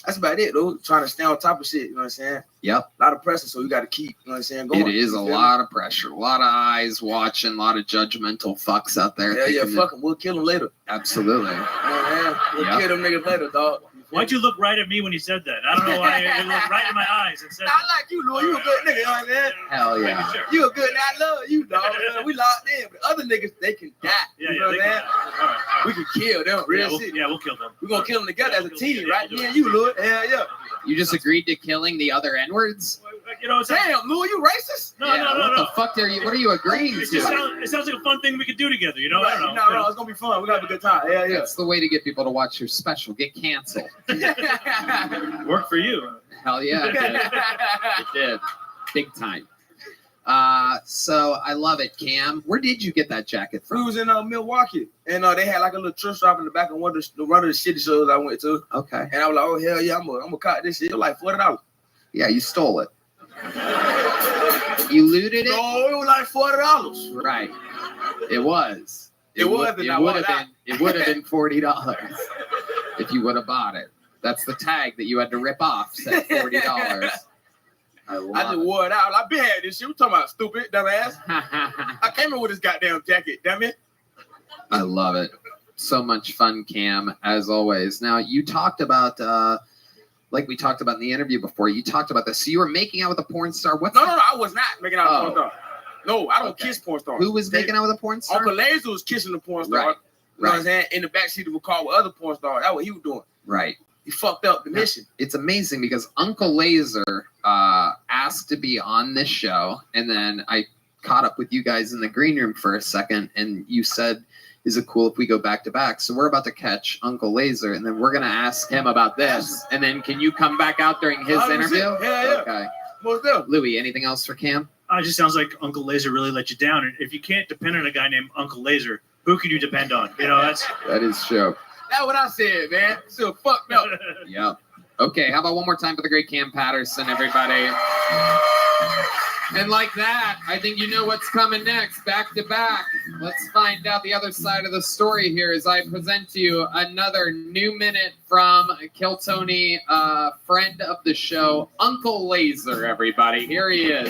that's about it, though. Trying to stay on top of shit, you know what I'm saying? Yep. A lot of pressure, so you got to keep, you know what I'm saying, going. It is a You feel me? lot of pressure, a lot of eyes watching, a lot of judgmental fucks out there. Yeah, yeah, thinking that- fuck 'em. We'll kill them later. Absolutely. Yeah, we'll Yep. kill them niggas later, dog. Why'd you look right at me when you said that? I don't know why. You looked right in my eyes and said I like you, Lou. You a good nigga, you know what I'm saying? Hell yeah. You a good nigga. I love you, dog. We locked in. But other niggas, they can die. Yeah, you know yeah, what I'm saying? All right. We can kill them. Real shit. Yeah, we'll kill them. We're going to kill them together as a team, right? Me and you, Lou. Yeah, yeah. You just agreed to killing the other N-words? You know, Damn, Lou, you racist? No, Yeah, no, no, what no. the fuck are you? What are you agreeing It just to? it sounds like a fun thing we could do together. You know, I don't know. You're not wrong. It's going to be fun. We're going to have a good time. Yeah, yeah. That's the way to get people to watch your special. Get canceled. Work for you. Hell yeah, it did. It did. Big time. So I love it, Cam. Where did you get that jacket We from? was in Milwaukee, and they had like a little thrift shop in the back of one of the shitty shows I went to. Okay. And I was like, oh, hell yeah, I'm gonna cop this shit. It was like $40. Yeah, you stole it. You looted it? No, it was like $40. Right. It was. It was, It and I would walked have out. been. It would have been $40 if you would have bought it. That's the tag that you had to rip off. Said $40. I I love just it. wore it out. I been had this shit. We talking about stupid, dumbass. I came in with this goddamn jacket, damn it. I love it. So much fun, Cam, as always. Now, you talked about, like we talked about in the interview before, you talked about this. So you were making out with a porn star. What's No, I was not making out with a porn Oh. star. No, I don't Okay. kiss porn stars. Who was making out with a porn star? Uncle Laser was kissing the porn star. Right, You know what I'm right. saying? In the backseat of a car with other porn stars. That's what he was doing. Right. He fucked up the mission. It's amazing because Uncle Laser asked to be on this show, and then I caught up with you guys in the green room for a second, and you said, is it cool if we go back to back? So we're about to catch Uncle Laser, and then we're going to ask him about this, and then can you come back out during his 100%. interview? Yeah, yeah. Okay. Most definitely. Louis, anything else for Cam? It just sounds like Uncle Laser really let you down. And if you can't depend on a guy named Uncle Laser, who can you depend on? You know, That is true. That's what I said, man. So fucked up. Yep. Okay, how about one more time for the great Cam Patterson, everybody? And like that, I think you know what's coming next, back to back. Let's find out the other side of the story here as I present to you another new minute from Kill Tony, friend of the show, Uncle Laser, everybody. Here he is.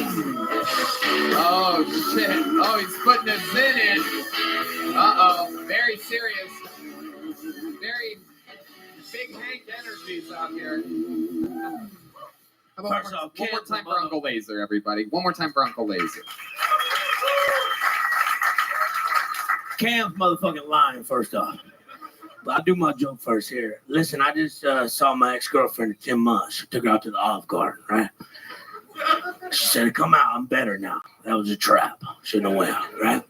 Oh, shit. Oh, he's putting his zin in. Uh-oh. Very serious. Very big Hank energies out here. How about one more time for Uncle Laser, everybody. One more time for Uncle Laser. Cam's motherfucking lying, first off. But I'll do my joke first here. Listen, I just saw my ex-girlfriend in 10 months. Took her out to the Olive Garden, right? She said, come out, I'm better now. That was a trap. Shouldn't have went, right?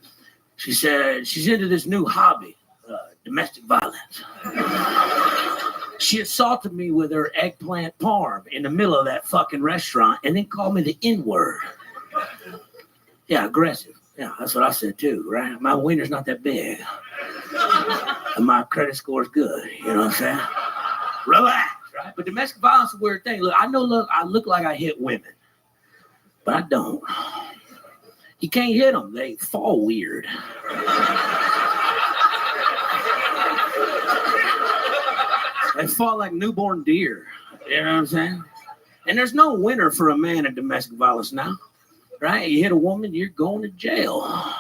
She said she's into this new hobby, domestic violence. She assaulted me with her eggplant parm in the middle of that fucking restaurant and then called me the N-word. Yeah, aggressive. Yeah, that's what I said too, right? My wiener's not that big. And my credit score's good, you know what I'm saying? Relax, right? But domestic violence is a weird thing. Look, I look like I hit women, but I don't. You can't hit them. They fall weird. They fall like newborn deer. You know what I'm saying? And there's no winner for a man in domestic violence now. right? You hit a woman, you're going to jail.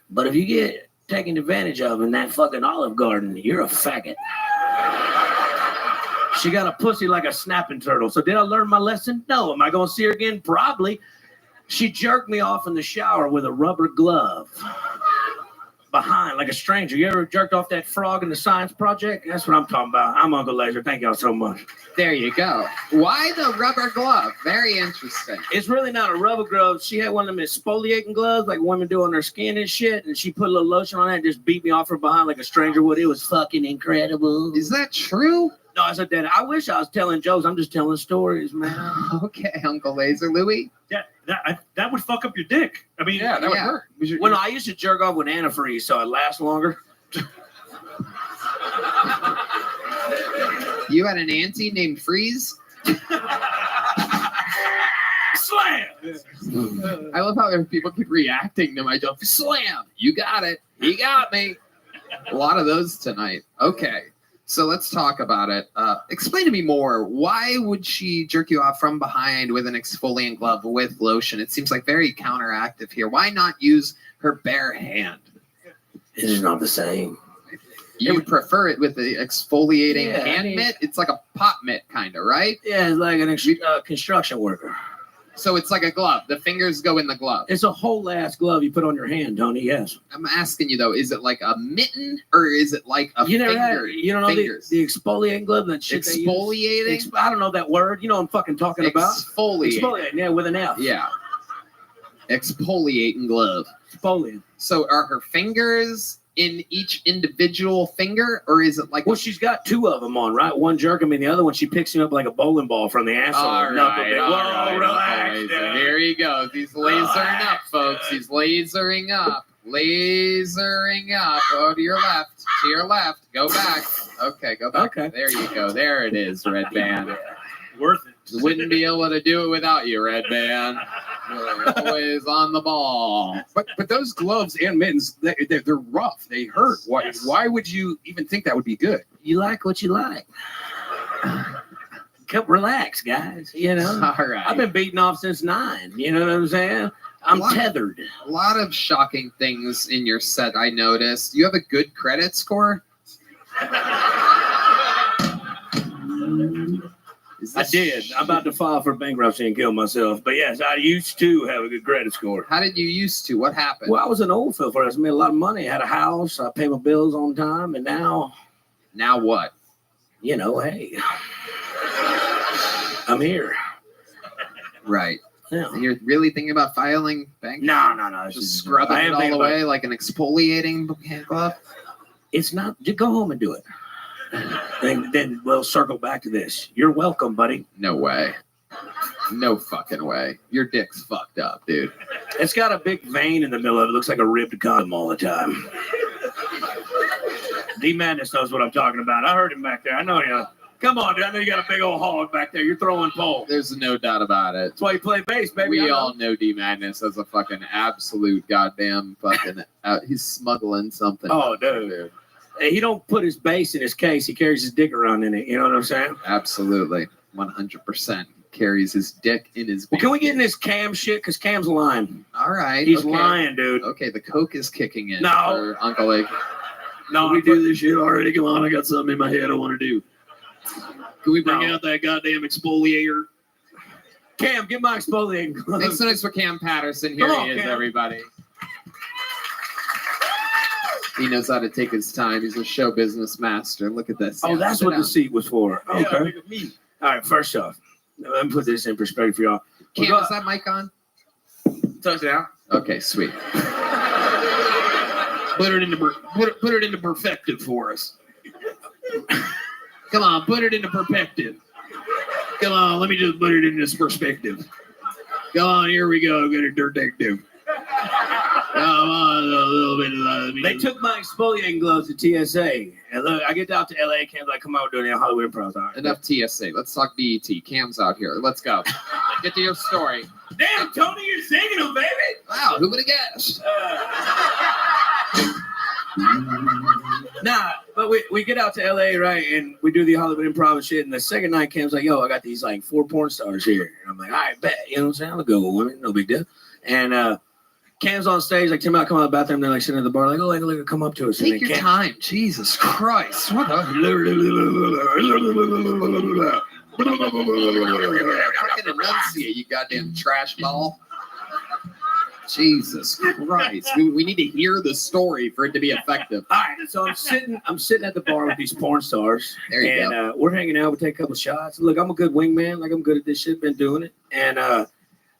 But if you get taken advantage of in that fucking Olive Garden, you're a faggot. She got a pussy like a snapping turtle. So did I learn my lesson? No. Am I going to see her again? Probably. She jerked me off in the shower with a rubber glove. Behind, like a stranger. You ever jerked off that frog in the science project? That's what I'm talking about. I'm Uncle Laser. Thank y'all so much. There you go. Why the rubber glove? Very interesting. It's really not a rubber glove. She had one of them exfoliating gloves like women do on their skin and shit, and she put a little lotion on it and just beat me off from behind like a stranger would. It was fucking incredible. Is that true? No, I said that. I wish I was telling jokes. I'm just telling stories, man. Okay, Uncle Laser. Louie? Yeah, that would fuck up your dick. I mean, that would hurt. Well, no, I used to jerk off with antifreeze, so it lasts longer. You had an auntie named Freeze? Slam! I love how people keep reacting to my joke. Slam! You got it. He got me. A lot of those tonight. Okay. So let's talk about it. Explain to me more. Why would she jerk you off from behind with an exfoliant glove with lotion? It seems like very counteractive here. Why not use her bare hand? It is not the same. You would prefer it with the exfoliating Yeah, hand I mean- mitt? It's like a pot mitt, kind of, right? Yeah, it's like an construction worker. So it's like a glove. The fingers go in the glove. It's a whole ass glove you put on your hand, Tony. Yes. I'm asking you though, is it like a mitten or is it like a You never finger? had, you don't know the exfoliating glove, that shit they use? Exfoliating? I don't know that word. You know what I'm fucking talking about? Exfoliate. Exfoliating, yeah, with an F. Yeah. Exfoliating glove. Exfoliating. So are her fingers in each individual finger, or is it like? Well, she's got two of them on, right? One jerking me, the other one she picks him up like a bowling ball from the asshole. All right, all right, relax. laser. Here he goes. He's lasering up, folks. He's lasering up. Lasering up. Go to your left. To your left. Go back. Okay, go back. Okay. There you go. There it is, Red Band. Worth it. Wouldn't be able to do it without you, Red Band. You're always on the ball. But those gloves and mittens, they're rough. They hurt. Why would you even think that would be good? You like what you like. Come relax, guys. You know, All right. I've been beating off since 9. You know what I'm saying? I'm tethered. A lot of shocking things in your set, I noticed. You have a good credit score? I did. I'm about to file for bankruptcy and kill myself. But yes, I used to have a good credit score. How did you used to? What happened? Well, I was an old filthy. I made a lot of money. I had a house. I paid my bills on time. And now what? You know, hey, I'm here. Right. Yeah. You're really thinking about filing bankruptcy? No. Just scrubbing it all away like an exfoliating hand glove? It's not. Just go home and do it. Then we'll circle back to this. You're welcome, buddy. No way. No fucking way. Your dick's fucked up, dude. It's got a big vein in the middle of it. Looks like a ripped condom all the time. D Madness knows what I'm talking about. I heard him back there. I know you. Come on, dude. I know you got a big old hog back there. You're throwing pole. There's no doubt about it. That's why you play bass, baby. We all know D Madness as a fucking absolute goddamn fucking. He's smuggling something. Oh, dude. He don't put his bass in his case. He carries his dick around in it. You know what I'm saying? Absolutely. 100% carries his dick in his. Well, can we get in this Cam shit? Because Cam's lying. All right. He's okay. lying, dude. Okay, the coke is kicking in. No. For Uncle Lake. No, we do this shit already. Come on, I got something in my head I want to do. Can we bring out that goddamn exfoliator? Cam, get my exfoliating glove. Thanks so much for Cam Patterson. Here he is, Cam. everybody. He knows how to take his time. He's a show business master. Look at this. Oh, that's sit what down. the seat was for. Okay. Yeah, look at me. All right, first off, let me put this in perspective for y'all. Cam, is that mic on? Touchdown. Okay, sweet. Put it into perspective for us. Come on, put it into perspective. Come on, let me just put it in this perspective. Come on, here we go. Get a detective. Come on, a little bit of that. They took my exfoliating gloves to TSA. And look, I get out to LA, Cam's like, come out, we're doing it Hollywood Improv. Right. Enough TSA. Let's talk BET. Cam's out here. Let's go. Get to your story. Damn, Tony, you're singing them, baby. Wow, who would have guessed? Nah, But we get out to LA, right? And we do the Hollywood Improv and shit. And the second night, Cam's like, yo, I got these like 4 porn stars here. And I'm like, all right, bet. You know what I'm saying? I'm a good woman. No big deal. And Cam's on stage, like, Tim out, come out of the bathroom. They're like sitting at the bar, like, oh, like, come up to us. Take your time. Jesus Christ. What the? Fucking enunciate, you goddamn trash ball. Jesus Christ. We need to hear the story for it to be effective. All right, so I'm sitting at the bar with these porn stars. There you go. We're hanging out. We take a couple shots. Look, I'm a good wingman. Like, I'm good at this shit. Been doing it. And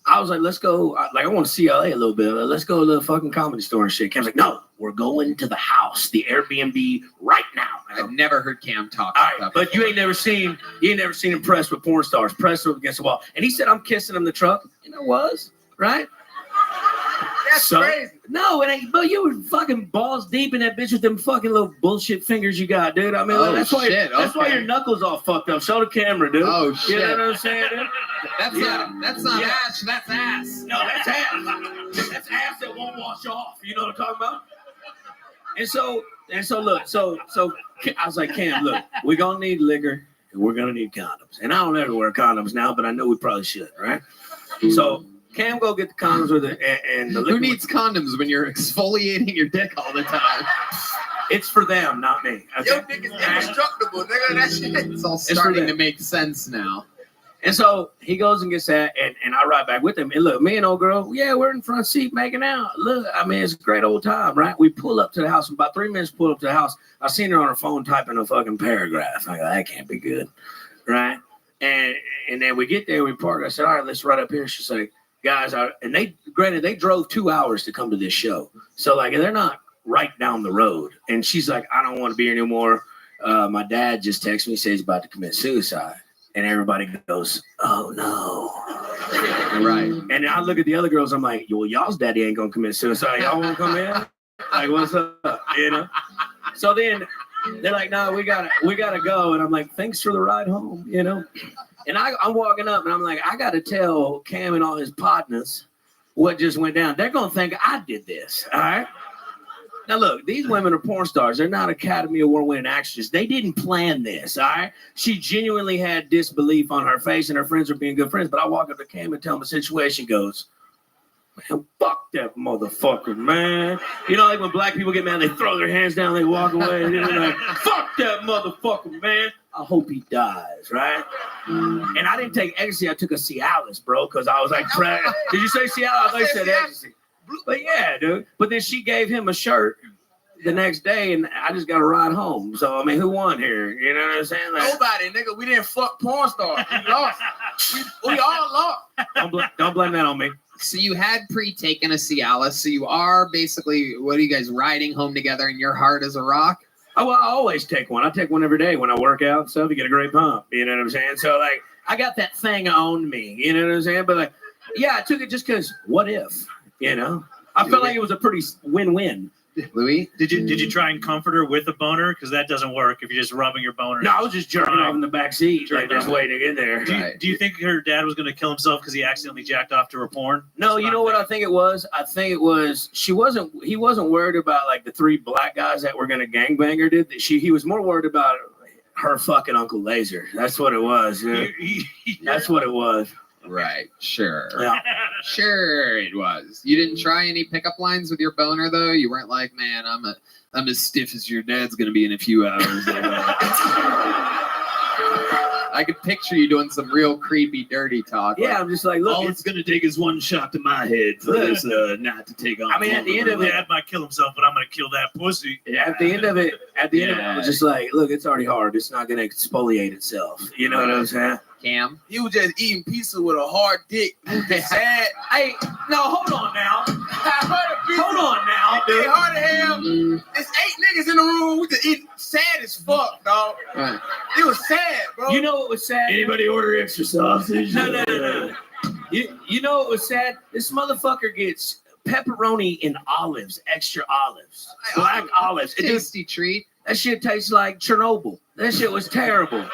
I was like, let's go. Like, I want to see LA a little bit. Let's go to the fucking Comedy Store and shit. Cam's like, no, we're going to the house, the Airbnb right now. I've never heard Cam talk All about right, that. but you ain't never seen him pressed with porn stars, pressed up against the wall. And he said, I'm kissing him in the truck. And I was, right? That's crazy. No, it ain't. But you were fucking balls deep in that bitch with them fucking little bullshit fingers you got, dude. I mean, that's why your knuckles all fucked up. Show the camera, dude. Oh shit! You know what I'm saying, dude? That's not ass. That's ass. No, that's ass. That's ass that won't wash off. You know what I'm talking about? And so look, so I was like, Cam, look, we're gonna need liquor and we're gonna need condoms. And I don't ever wear condoms now, but I know we probably should, right? So Cam go get the condoms with it, and the liquor. Who needs condoms when you're exfoliating your dick all the time? It's for them, not me. Okay? Your dick is indestructible, nigga. That shit. It's all starting to make sense now. And so he goes and gets that, and I ride back with him. And look, me and old girl, yeah, we're in front seat making out. Look, I mean, it's a great old time, right? We pull up to the house. About 3 minutes, pull up to the house. I seen her on her phone typing a fucking paragraph. I go, that can't be good, right? And then we get there, we park. I said, all right, let's ride up here. She's like, guys, and they drove 2 hours to come to this show. So like, they're not right down the road. And she's like, I don't want to be here anymore. My dad just texted me, says he's about to commit suicide. And everybody goes, oh no. Right. And I look at the other girls, I'm like, well, y'all's daddy ain't gonna commit suicide. Y'all wanna come in? Like, what's up? You know? So then they're like, no, we gotta go. And I'm like, thanks for the ride home, you know? And I'm walking up and I'm like, I gotta tell Cam and all his partners what just went down. They're gonna think I did this, all right? Now look, these women are porn stars. They're not Academy Award winning actresses. They didn't plan this, all right? She genuinely had disbelief on her face, and her friends are being good friends. But I walk up to Cam and tell him the situation. Goes, man, fuck that motherfucker, man. You know, like when black people get mad, they throw their hands down, they walk away, and they're like, fuck that motherfucker, man. I hope he dies, right? And I didn't take ecstasy. I took a Cialis, bro, because I was like, did you say Cialis? I thought you said ecstasy. But yeah, dude. But then she gave him a shirt the next day, and I just got to ride home. So, I mean, who won here? You know what I'm saying? Like, nobody, nigga. We didn't fuck porn stars. We lost. We all lost. Don't blame that on me. So you had pre-taken a Cialis. So you are basically, what are you guys riding home together and your heart is a rock? Oh, well, I always take one. I take one every day when I work out and stuff to get a great pump. You know what I'm saying? So, like, I got that thing on me. You know what I'm saying? But, like, yeah, I took it just because what if? You know, I felt like it was a pretty win-win. Louis, did you try and comfort her with a boner? Because that doesn't work if you're just rubbing your boner. No, I was just jerking off in the back seat, like just waiting in there. Do you think her dad was going to kill himself because he accidentally jacked off to her porn? No, you know what I think it was? I think it was he wasn't worried about like the 3 black guys that were going to gangbang her. He was more worried about her fucking Uncle Laser. That's what it was. Yeah. That's what it was. Right. Sure. Yeah. Sure it was. You didn't try any pickup lines with your boner though? You weren't like, man, I'm as stiff as your dad's gonna be in a few hours. I could picture you doing some real creepy, dirty talk. Yeah, I'm just like, look, all it's gonna take is one shot to my head for this not to take on. I mean, at the end of it, Dad might kill himself, but I'm gonna kill that pussy. At the end of it, I was just like, look, it's already hard. It's not gonna exfoliate itself. You know what I'm saying? Cam, he was just eating pizza with a hard dick. He was just sad. Hey, no, hold on now. Hold on now, dude. Hard as hell. There's 8 niggas in the room. We just eating sad as fuck, dog. Right. It was sad, bro. You know what was sad? Anybody order extra sausage? No. You know what was sad? This motherfucker gets pepperoni and olives, extra olives, black olives. Tasty treat. That shit tastes like Chernobyl. That shit was terrible.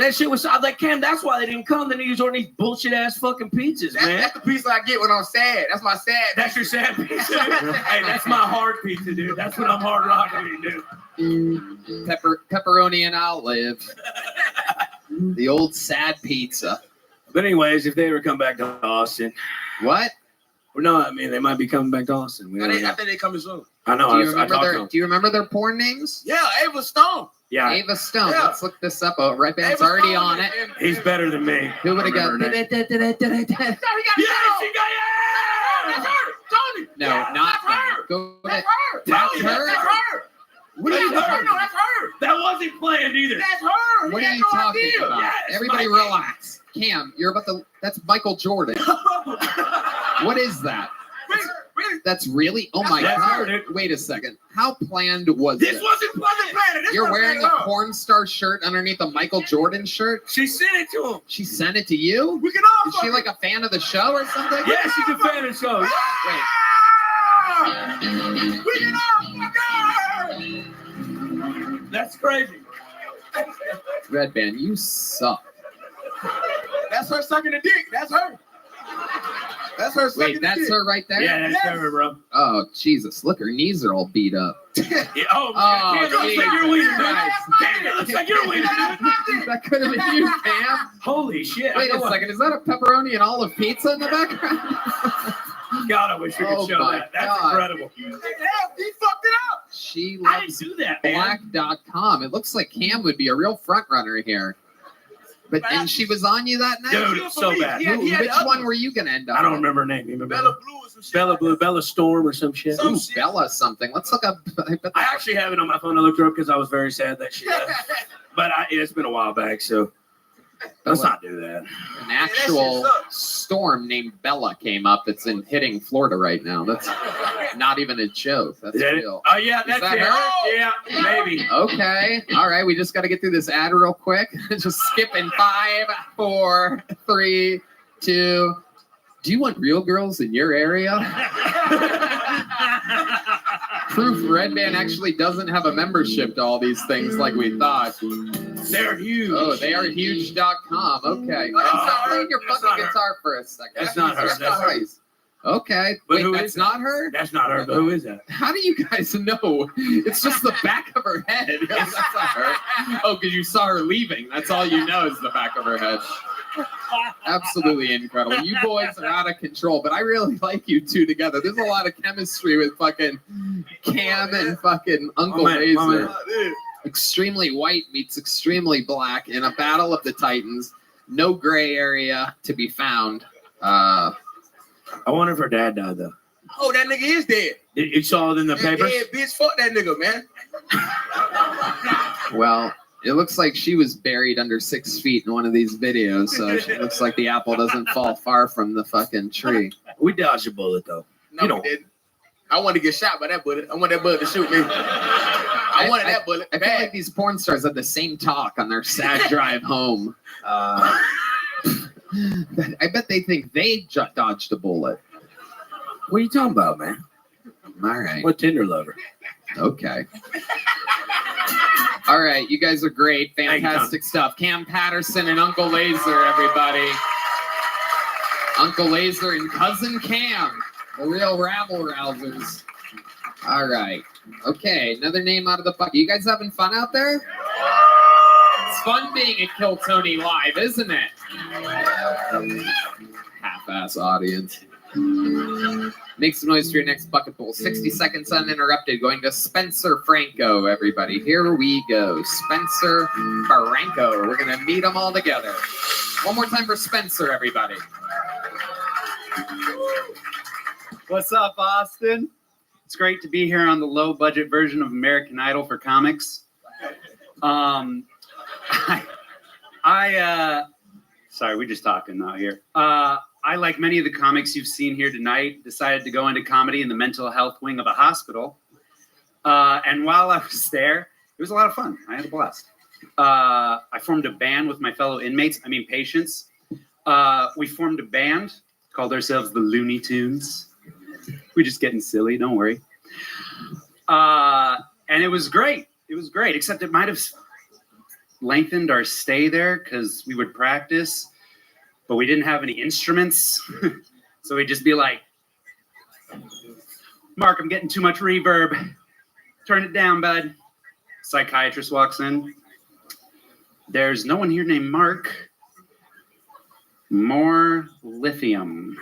That shit was. I was like, Cam, that's why they didn't come. The niggas ordering these bullshit ass fucking pizzas, man. That's the pizza I get when I'm sad. That's my sad. That's your sad pizza. Hey, that's my hard pizza, dude. That's what I'm hard rocking, dude. Pepperoni and olive. The old sad pizza. But anyways, if they ever come back to Austin, what? Well, no, I mean they might be coming back to Austin. We I don't think know. they coming soon. I know. Do you remember their porn names? Yeah, Ava Stone. Yeah. Ava Stone. Yeah. Let's look this up. Oh, Red Band's Ava already Stone on it. He's better than me. Who would have got? No, he got Yes, he got That's her. Tony. No, Yeah, not that's her. Go That's to, her. That's Tony, her? That's her. What are you That's her. talking No, that's her. That wasn't planned either. That's her. What He are had you no talking idea. about? Yes, Everybody Mike. relax. Cam, you're about to. That's Michael Jordan. What is that? That's really. Oh my That's god! her, dude. Wait a second. How planned was This this? wasn't planned. This You're wasn't wearing planned a at all. porn star shirt underneath a Michael Jordan shirt. She sent it to him. She sent it to you. We can all Is she like a fan of the show or something? Yeah, she's a fan of the show. Wait. We can all fuck her. That's crazy. Red Band, you suck. That's her sucking a dick. That's her. That's her sucking Wait, a that's dick. her right there? Yeah, that's her, bro. Oh, Jesus. Look, her knees are all beat up. Yeah, oh, Oh, man, it looks like you're wiener, dude. Damn, it looks like you're wiener, dude. That could have been you, Cam. Holy shit. Wait a second. Is that a pepperoni and olive pizza in the background? God, I wish we could Oh show my that. That's God. incredible. He fucked it up. She I loves didn't do that, man. black.com. It looks like Cam would be a real front runner here. But and she was on you that night? Dude, it's so bad. Who- which one were you gonna end up? I don't with? remember her name. You remember Bella her? Blue or some shit. Bella Blue, Bella Storm or some shit. Ooh, Bella something. Let's look up. I actually have it on my phone. I looked her up because I was very sad that she left. But it's been a while back, so let's not do that. An actual storm named Bella came up that's hitting Florida right now. That's not even a joke. That's Is that it? real. Oh, yeah, Is that's that it. her? Yeah, maybe. Okay. All right. We just got to get through this ad real quick. Just skip in 5, 4, 3, 2. Do you want real girls in your area? Proof Red Band actually doesn't have a membership to all these things like we thought. They're huge. Oh, they are huge.com. Okay. Play your That's fucking not her. guitar for a second. That's not her. Jesus That's her. Christ. Okay. But Wait, who that's is that? not her? That's not her, but who is that? How do you guys know? It's just the back of her head. That's not her. Oh, because you saw her leaving. That's all you know is the back of her head. Absolutely incredible. You boys are out of control, but I really like you two together. There's a lot of chemistry with fucking Cam and fucking Uncle Laser. Extremely white meets extremely black in a battle of the Titans. No gray area to be found. I wonder if her dad died, though. Oh, that nigga is dead. You saw it in the papers? Dead bitch. Fuck that nigga, man. Well, it looks like she was buried under 6 feet in one of these videos, so it looks like the apple doesn't fall far from the fucking tree. We dodged a bullet, though. No, we didn't. I wanted to get shot by that bullet. I want that bullet to shoot me. I wanted that bullet. I feel like these porn stars have the same talk on their sad drive home. I bet they think they dodged a bullet. What are you talking about, man? All right. What Tinder lover? Okay. All right, you guys are great. Fantastic stuff. Cam Patterson and Uncle Laser, everybody. Uncle Laser and Cousin Cam, the real rabble-rousers. All right. Okay, another name out of the bucket. You guys having fun out there? It's fun being at Kill Tony Live, isn't it? Half-ass audience. Make some noise for your next bucket bowl. 60 seconds uninterrupted. Going to Spencer Franco, everybody. Here we go. Spencer Franco. We're going to meet them all together. One more time for Spencer, everybody. What's up, Austin? It's great to be here on the low-budget version of American Idol for comics. Sorry, we're just talking now here. I, like many of the comics you've seen here tonight, decided to go into comedy in the mental health wing of a hospital. And while I was there, it was a lot of fun. I had a blast. I formed a band with my fellow patients. We formed a band, called ourselves the Looney Tunes. We're just getting silly, don't worry. And it was great. It was great, except it might have lengthened our stay there because we would practice, but we didn't have any instruments. So we'd just be like, Mark, I'm getting too much reverb. Turn it down, bud. Psychiatrist walks in. There's no one here named Mark. More lithium.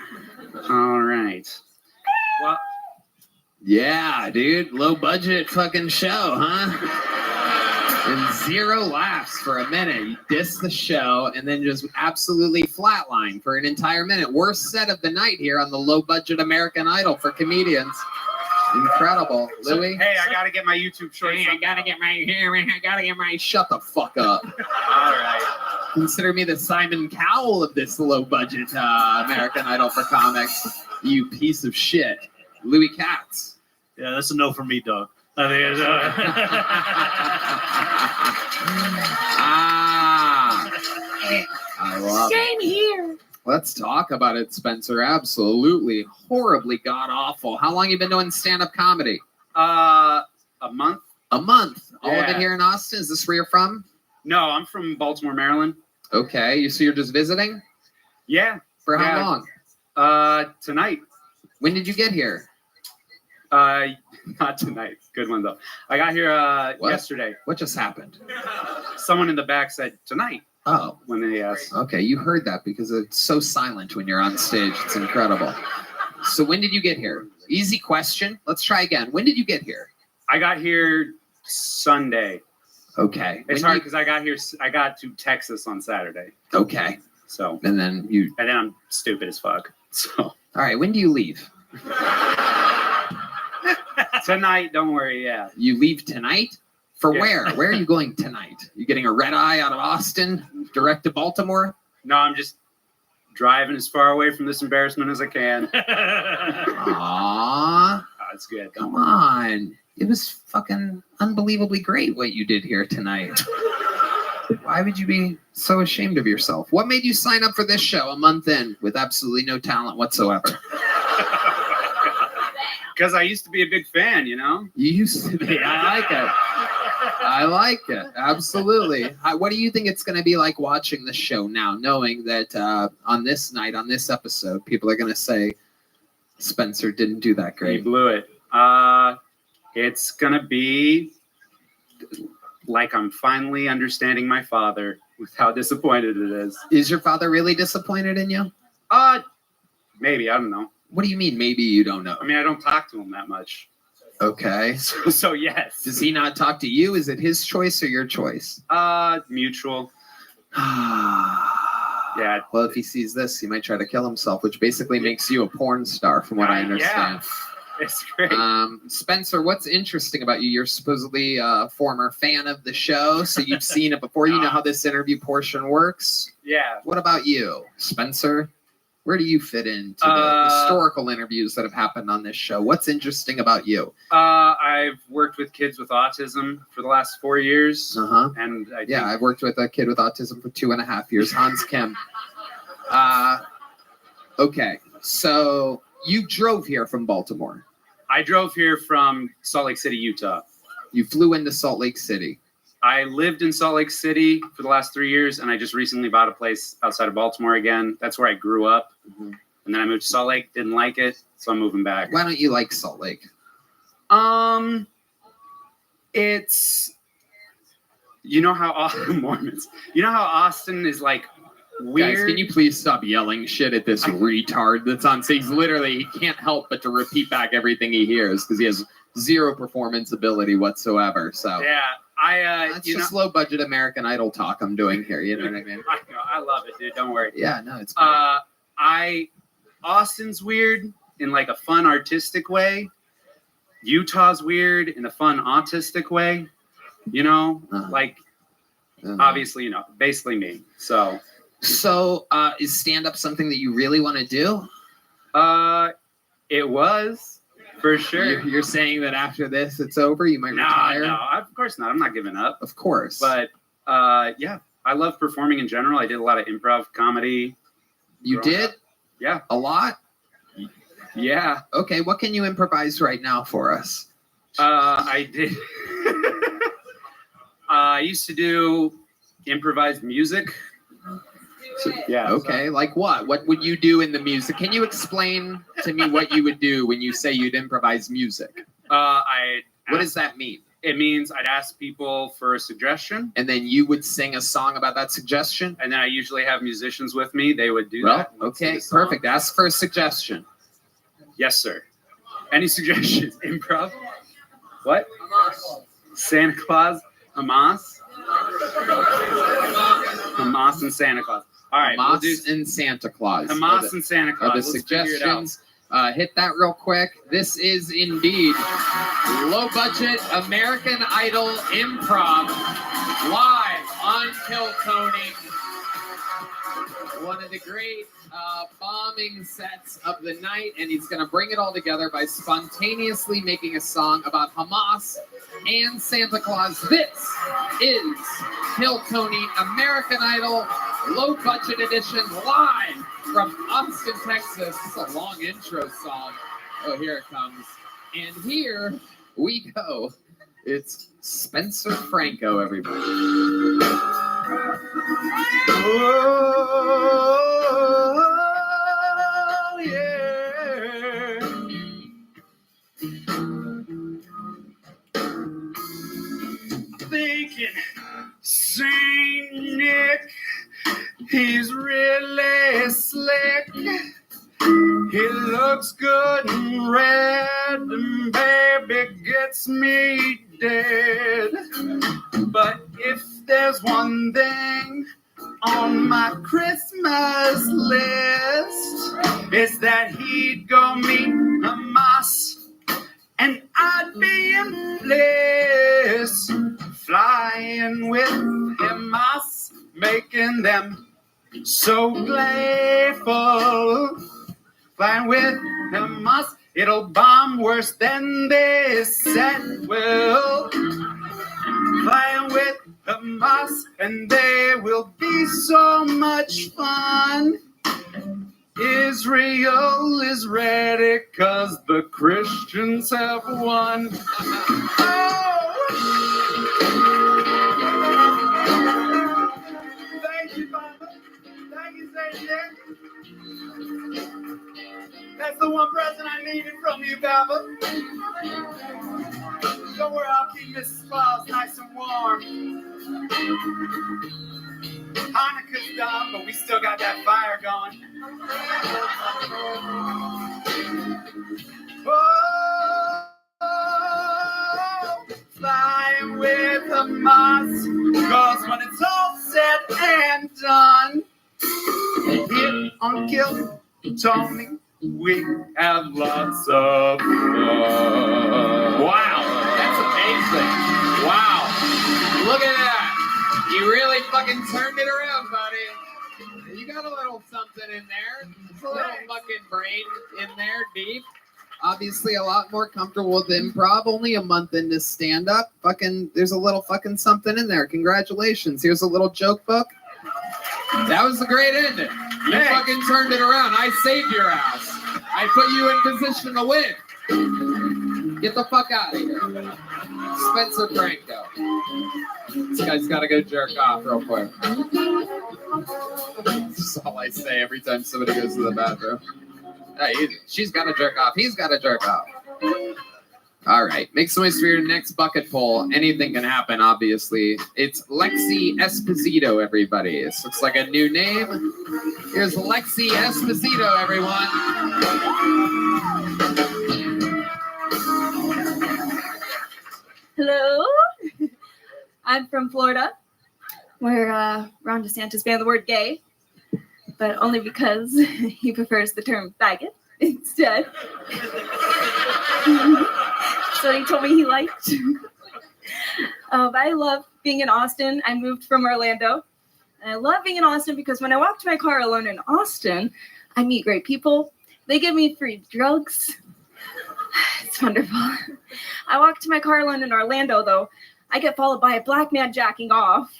All right. Well, Yeah, dude. Low budget fucking show, huh? And 0 laughs for a minute. You diss the show and then just absolutely flatline for an entire minute. Worst set of the night here on the low budget American Idol for comedians. Incredible. Louis? Hey, I gotta get my YouTube shorts. I gotta get my shut the fuck up. All right. Consider me the Simon Cowell of this low budget American Idol for comics. You piece of shit. Louis Katz. Yeah, that's a no for me, dog. I think it's, I love Same it. here. Let's talk about it, Spencer. Absolutely. Horribly god awful. How long you been doing stand-up comedy? A month. A month. All of it Yeah. here in Austin? Is this where you're from? No, I'm from Baltimore, Maryland. Okay. So you're just visiting? Yeah. For how Yeah. long? Tonight. When did you get here? Not tonight. Good one though. I got here yesterday. What just happened? Someone in the back said tonight. Oh. When they asked. Okay, you heard that because it's so silent when you're on stage. It's incredible. So when did you get here? Easy question. Let's try again. When did you get here? I got here Sunday. Okay. It's When hard because I got to Texas on Saturday. Okay. So. And then I'm stupid as fuck. So. All right. When do you leave? Tonight. Don't worry. Yeah. You leave tonight? For Yeah. where? Where are you going tonight? You getting a red eye out of Austin, direct to Baltimore? No, I'm just driving as far away from this embarrassment as I can. Aww. That's good. Come on. It was fucking unbelievably great what you did here tonight. Why would you be so ashamed of yourself? What made you sign up for this show a month in with absolutely no talent whatsoever? Because I used to be a big fan, you know? You used to be. I like it. I like it. Absolutely. What do you think it's going to be like watching the show now, knowing that on this night, on this episode, people are going to say Spencer didn't do that He great? blew it. It's going to be like I'm finally understanding my father with how disappointed it is. Is your father really disappointed in you? Maybe. I don't know. What do you mean, maybe you don't know? I mean, I don't talk to him that much. Okay. So yes. Does he not talk to you? Is it his choice or your choice? Mutual. Yeah. Well, if he sees this, he might try to kill himself, which basically makes you a porn star, from what I understand. Yeah. It's great. Spencer, what's interesting about you? You're supposedly a former fan of the show, so you've seen it before. You know how this interview portion works. Yeah. What about you, Spencer? Where do you fit into the historical interviews that have happened on this show? What's interesting about you? I've worked with kids with autism for the last 4 years. Uh-huh. And I've worked with a kid with autism for 2.5 years, Hans Kim. Okay, so you drove here from Baltimore. I drove here from Salt Lake City, Utah. You flew into Salt Lake City. I lived in Salt Lake City for the last 3 years, and I just recently bought a place outside of Baltimore again. That's where I grew up. Mm-hmm. And then I moved to Salt Lake, didn't like it, so I'm moving back. Why don't you like Salt Lake? It's, you know how Mormons, you know how Austin is like weird. Guys, can you please stop yelling shit at this retard that's on stage? He can't help but to repeat back everything he hears because he has zero performance ability whatsoever. So Yeah, that's just low budget American Idol talk I'm doing here. You know what I mean? I love it, dude. Don't worry. Yeah, no, it's great. Austin's weird in like a fun artistic way. Utah's weird in a fun autistic way. You know, obviously, you know, basically me. So is stand up something that you really want to do? It was for sure. You're saying that after this, it's over. You might retire. No, of course not. I'm not giving up. Of course. But yeah, I love performing in general. I did a lot of improv comedy. You did? Yeah. A lot? Yeah. Okay, what can you improvise right now for us? I did. I used to do Improvised music. Yeah. Okay, like what? What would you do in the music? Can you explain to me what you would do when you say you'd improvise music? What does that mean? It means I'd ask people for a suggestion. And then you would sing a song about that suggestion? And then I usually have musicians with me. They would do Well, that. okay, perfect. Ask for a suggestion. Yes, sir. Any suggestions? Improv? What? Santa Claus? Hamas? Hamas and Santa Claus. All right. Hamas and Santa Claus. Hamas and Santa Claus. Are the Let's figure it out. suggestions. Hit that real quick. This is indeed low budget American Idol improv live on Kill Tony. One of the great bombing sets of the night, and he's going to bring it all together by spontaneously making a song about Hamas and Santa Claus. This is Kill Tony American Idol low budget edition live from Austin, Texas. It's a long intro song. Oh, here it comes. And here we go. It's Spencer Franco, everybody. Oh, yeah. Thinking Saint Nick, he's really slick. He looks good and red, and baby gets me dead. But if there's one thing on my Christmas list, it's that he'd go meet Hamas, and I'd be in bliss, flying with Hamas, making them so grateful. Flying with Hamas, it'll bomb worse than they said will. Flying with Hamas, and they will be so much fun. Israel is ready, 'cause the Christians have won. Thank you, Papa. Thank you, Saint Nick. That's the one present I needed from you, Papa. Don't worry, I'll keep Mrs. Claus nice and warm. Hanukkah's done, but we still got that fire going. Oh, flying with Hamas, 'cause when it's all said and done, here on Kill Tony, we have lots of fun. Wow, that's amazing. Wow. Look at that. You really fucking turned it around, buddy. You got a little something in there. It's a little fucking brain in there, deep. Obviously a lot more comfortable with improv. Only a month into stand-up. Fucking, there's a little fucking something in there. Congratulations. Here's a little joke book. That was a great ending. You fucking turned it around. I saved your ass. I put you in position to win. Get the fuck out of here. Spencer Franco. This guy's got to go jerk off real quick. That's all I say every time somebody goes to the bathroom. Hey, she's got to jerk off. He's got to jerk off. All right. Make some noise for your next bucket poll. Anything can happen, obviously. It's Lexi Esposito, everybody. This looks like a new name. Here's Lexi Esposito, everyone. Hello. I'm from Florida, where Ron DeSantis banned the word gay, but only because he prefers the term faggot instead. So he told me he liked. I love being in Austin. I moved from Orlando. And I love being in Austin because when I walk to my car alone in Austin, I meet great people. They give me free drugs. It's wonderful. I walk to my car alone in Orlando, though. I get followed by a black man jacking off.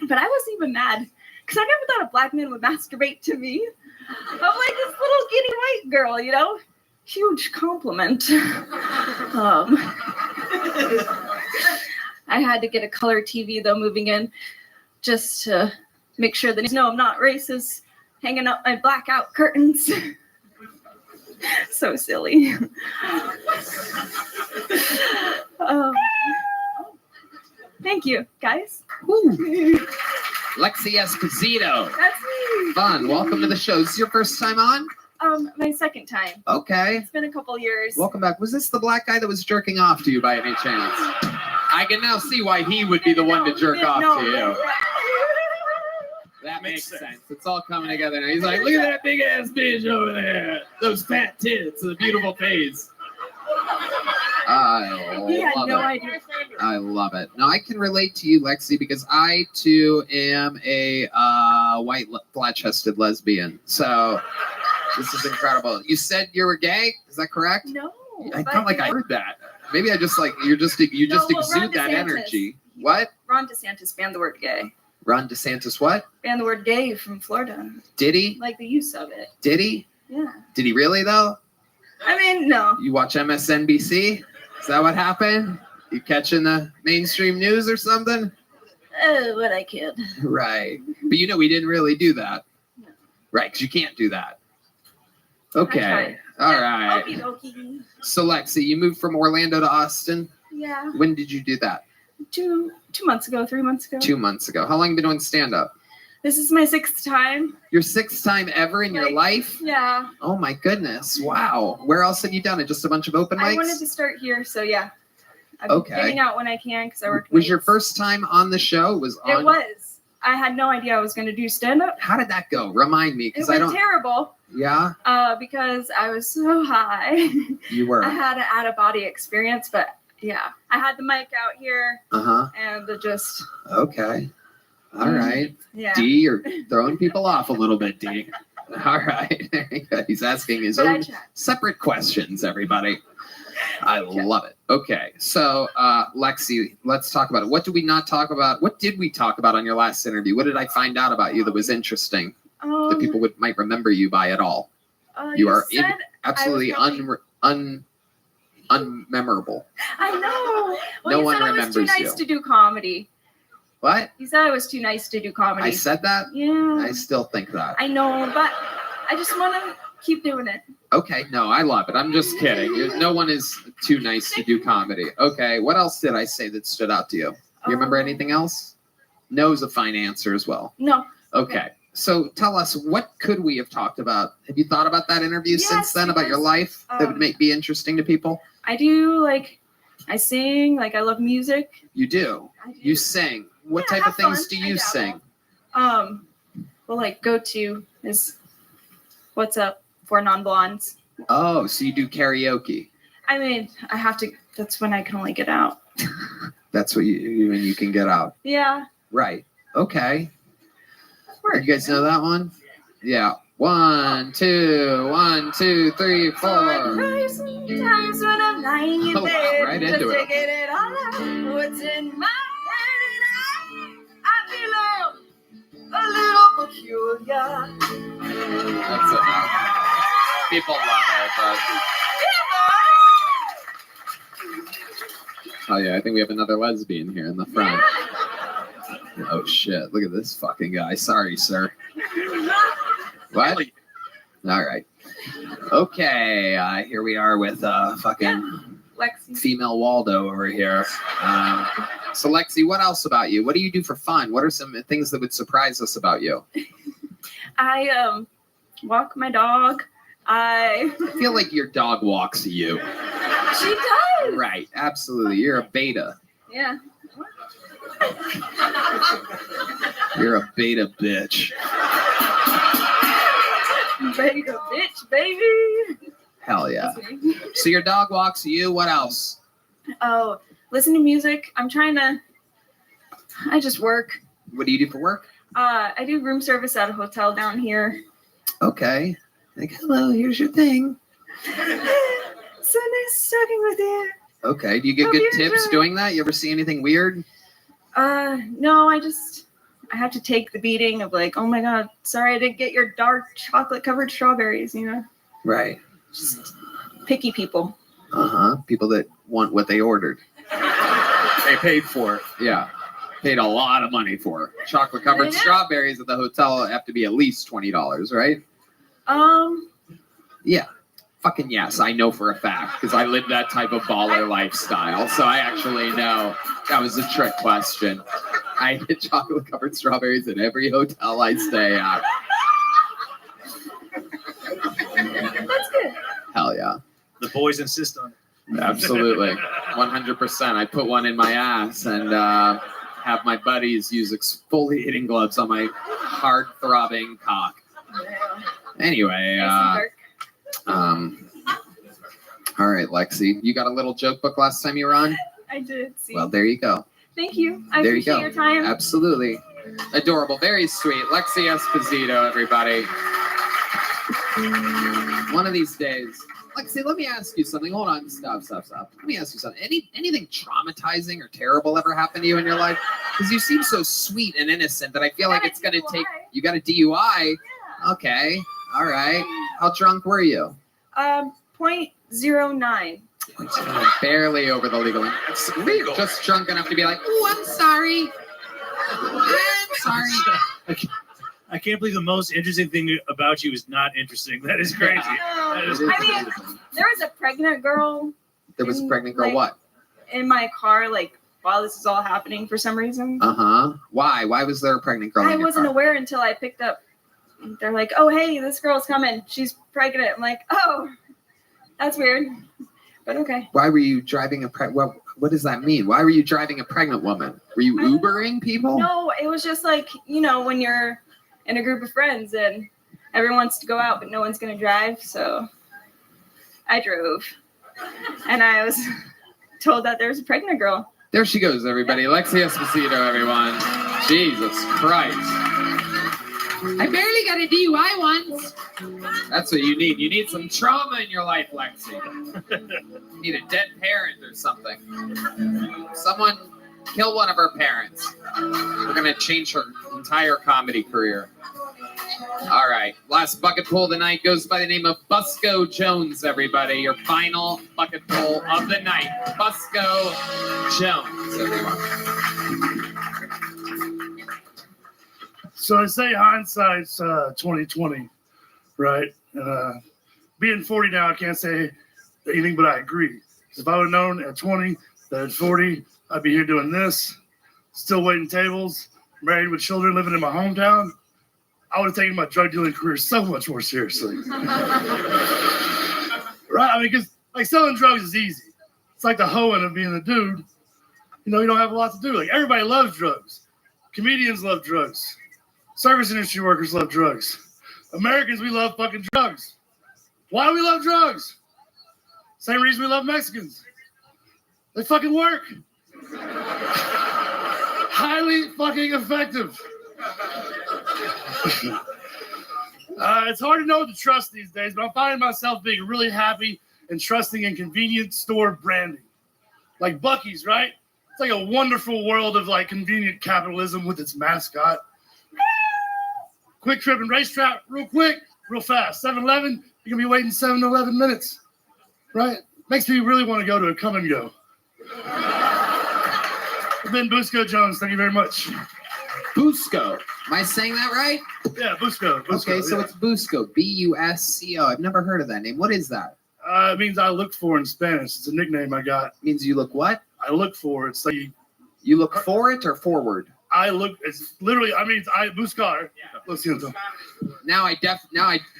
But I wasn't even mad because I never thought a black man would masturbate to me. I'm like this little skinny white girl, you know? Huge compliment. I I had to get a color TV though moving in, just to make sure that no, I'm not racist. Hanging up my blackout curtains. So silly. Thank you, guys. Lexi Esposito. That's me. Fun. Welcome to the show. This is your first time on? My second time. Okay. It's been a couple years. Welcome back. Was this the black guy that was jerking off to you by any chance? I can now see why he would be the one to jerk off to you. That makes sense. It's all coming together now. He's like, look at that big ass bitch over there. Those fat tits, the beautiful face. He had love no it. idea. I love it. Now I can relate to you, Lexi, because I too am a white flat-chested lesbian. So this is incredible. You said you were gay. Is that correct? No. I felt like I heard that. Maybe I just like you just exude Ron that DeSantis. energy. What? Ron DeSantis banned the word gay. Ron DeSantis what? Banned the word gay from Florida. Did he? Like the use of it. Did he? Yeah. Did he really though? I mean, no. You watch MSNBC? Is that what happened? You catching the mainstream news or something? What I kid. Right. But you know we didn't really do that. Right, because you can't do that. Okay. All right. Okie dokie. So Lexi, you moved from Orlando to Austin. Yeah. When did you do that? 2 months ago, 3 months ago. 2 months ago. How long have you been doing stand-up? This is my 6th time. Your 6th time ever in your life? Yeah. Oh my goodness. Wow. Where else have you done it? Just a bunch of open I mics? wanted to start here, so yeah. I've been Okay. getting out when I can because I work Was your first time on the show? It was. I had no idea I was going to do stand-up. How did that go? Remind me, It because was I don't. terrible Yeah, because I was so high. you were. I had an out-of-body experience, but yeah. I had the mic out here and it just... Okay. All right. Yeah. D, you're throwing people off a little bit, D. All right. There you go. He's asking his But I own tried. separate questions, everybody. I love it. Okay. So, Lexi, let's talk about it. What did we not talk about? What did we talk about on your last interview? What did I find out about you that was interesting that people might remember you by at all? You are said absolutely I was unmemorable. I know. Well, No you one said I was too remembers nice you. to do comedy. What? You said I was too nice to do comedy. I said that? Yeah. I still think that. I know, but I just want to keep doing it. Okay, no, I love it. I'm just kidding. No one is too nice to do comedy. Okay, what else did I say that stood out to you? You remember anything else? No is a fine answer as well. No. Okay, so tell us, what could we have talked about? Have you thought about that interview since then, about your life that would be interesting to people? I do, I sing, I love music. You do? You sing. What type of things do you sing? Go-to is What's Up for Non-Blondes. Oh, so you do karaoke. I mean, I have to, that's when I can only get out. That's what you can get out. Yeah. Right. Okay. You guys know that one? Yeah. 1, 2, 1, 2, 3, 4. Sometimes when I'm lying in Oh, wow, bed, right just into it. taking it all out. What's in my head, and I feel a little peculiar. That's it. People love it, but... Oh yeah, I think we have another lesbian here in the front. Oh shit, look at this fucking guy. Sorry, sir. What? All right. Okay, here we are with fucking Lexi. female Waldo over here. So Lexi, what else about you? What do you do for fun? What are some things that would surprise us about you? I walk my dog. I feel like your dog walks you. She does. Right, absolutely. You're a beta. Yeah. You're a beta bitch. Beta bitch, baby. Hell yeah. So your dog walks you. What else? Oh, listen to music. I just work. What do you do for work? I do room service at a hotel down here. Okay. Like, hello, here's your thing. So nice talking with you. Okay. Do you get Hope good you tips enjoy. doing that? You ever see anything weird? No, I have to take the beating of oh my God, sorry I didn't get your dark chocolate covered strawberries, Right. Just picky people. People that want what they ordered. They paid for it. Yeah. Paid a lot of money for. Chocolate covered strawberries at the hotel have to be at least $20, right? Yeah. Fucking yes, I know for a fact because I live that type of baller lifestyle. So I actually know that was a trick question. I get chocolate covered strawberries at every hotel I stay at. That's good. Hell yeah. The boys insist on it. Absolutely. 100%. I put one in my ass and have my buddies use exfoliating gloves on my hard throbbing cock. Anyway, all right, Lexi, you got a little joke book last time you were on? I did. See. Well, there you go. Thank you. I There you appreciate go. your time. Absolutely. Adorable. Very sweet. Lexi Esposito, everybody. One of these days. Lexi, let me ask you something. Hold on. Stop. Let me ask you something. Anything traumatizing or terrible ever happened to you in your life? Because you seem so sweet and innocent that I feel like it's going to take... You got a DUI? Yeah. Okay. All right. How drunk were you? 0.09. Barely over the legal limit. It's legal. Just drunk enough to be like, oh, I'm sorry. I'm sorry. I can't believe the most interesting thing about you is not interesting. That is crazy. That is I mean, there was a pregnant girl. There was a pregnant girl, like, what? In my car, like, while this is all happening for some reason. Uh-huh. Why? Why was there a pregnant girl in I your wasn't car? aware until I picked up. They're like, oh, hey, this girl's coming. She's pregnant. I'm like, oh, that's weird. But okay. Why were you driving a what does that mean? Why were you driving a pregnant woman? Were you Ubering people? No, it was just like, you know, when you're in a group of friends and everyone wants to go out, but no one's going to drive. So I drove. And I was told that there's a pregnant girl. There she goes, everybody. Lexi Esposito, everyone. Jesus Christ. I barely got a DUI once. That's what you need. You need some trauma in your life, Lexi. You need a dead parent or something. Someone kill one of her parents. We're going to change her entire comedy career. All right. Last bucket pull tonight goes by the name of Busco Jones, everybody. Your final bucket pull of the night. Busco Jones, everyone. So I say hindsight's 2020, right? And being 40 now, I can't say anything but I agree. If I would have known at 20 that at 40 I'd be here doing this, still waiting tables, married with children, living in my hometown, I would have taken my drug dealing career so much more seriously. Right? I mean, because like selling drugs is easy. It's like the hoeing of being a dude. You know, you don't have a lot to do. Like everybody loves drugs. Comedians love drugs. Service industry workers love drugs. Americans, we love fucking drugs. Why do we love drugs? Same reason we love Mexicans. They fucking work. Highly fucking effective. It's hard to know what to trust these days, but I'm finding myself being really happy and trusting in convenience store branding. Like Buc-ee's, right? It's like a wonderful world of like convenient capitalism with its mascot. Quick Trip and Racetrack, real quick, real fast. 7-Eleven, you're going to be waiting 7 to 11 minutes, right? Makes me really want to go to a come and go. I've been Busco Jones. Thank you very much. Busco. Am I saying that right? Yeah, Busco. Okay, so it's Busco. B-U-S-C-O. I've never heard of that name. What is that? It means I look for in Spanish. It's a nickname I got. Means you look what? I look for. It's like you look for it or forward? I look. It's literally. I mean, I buscar. Lo siento. Now I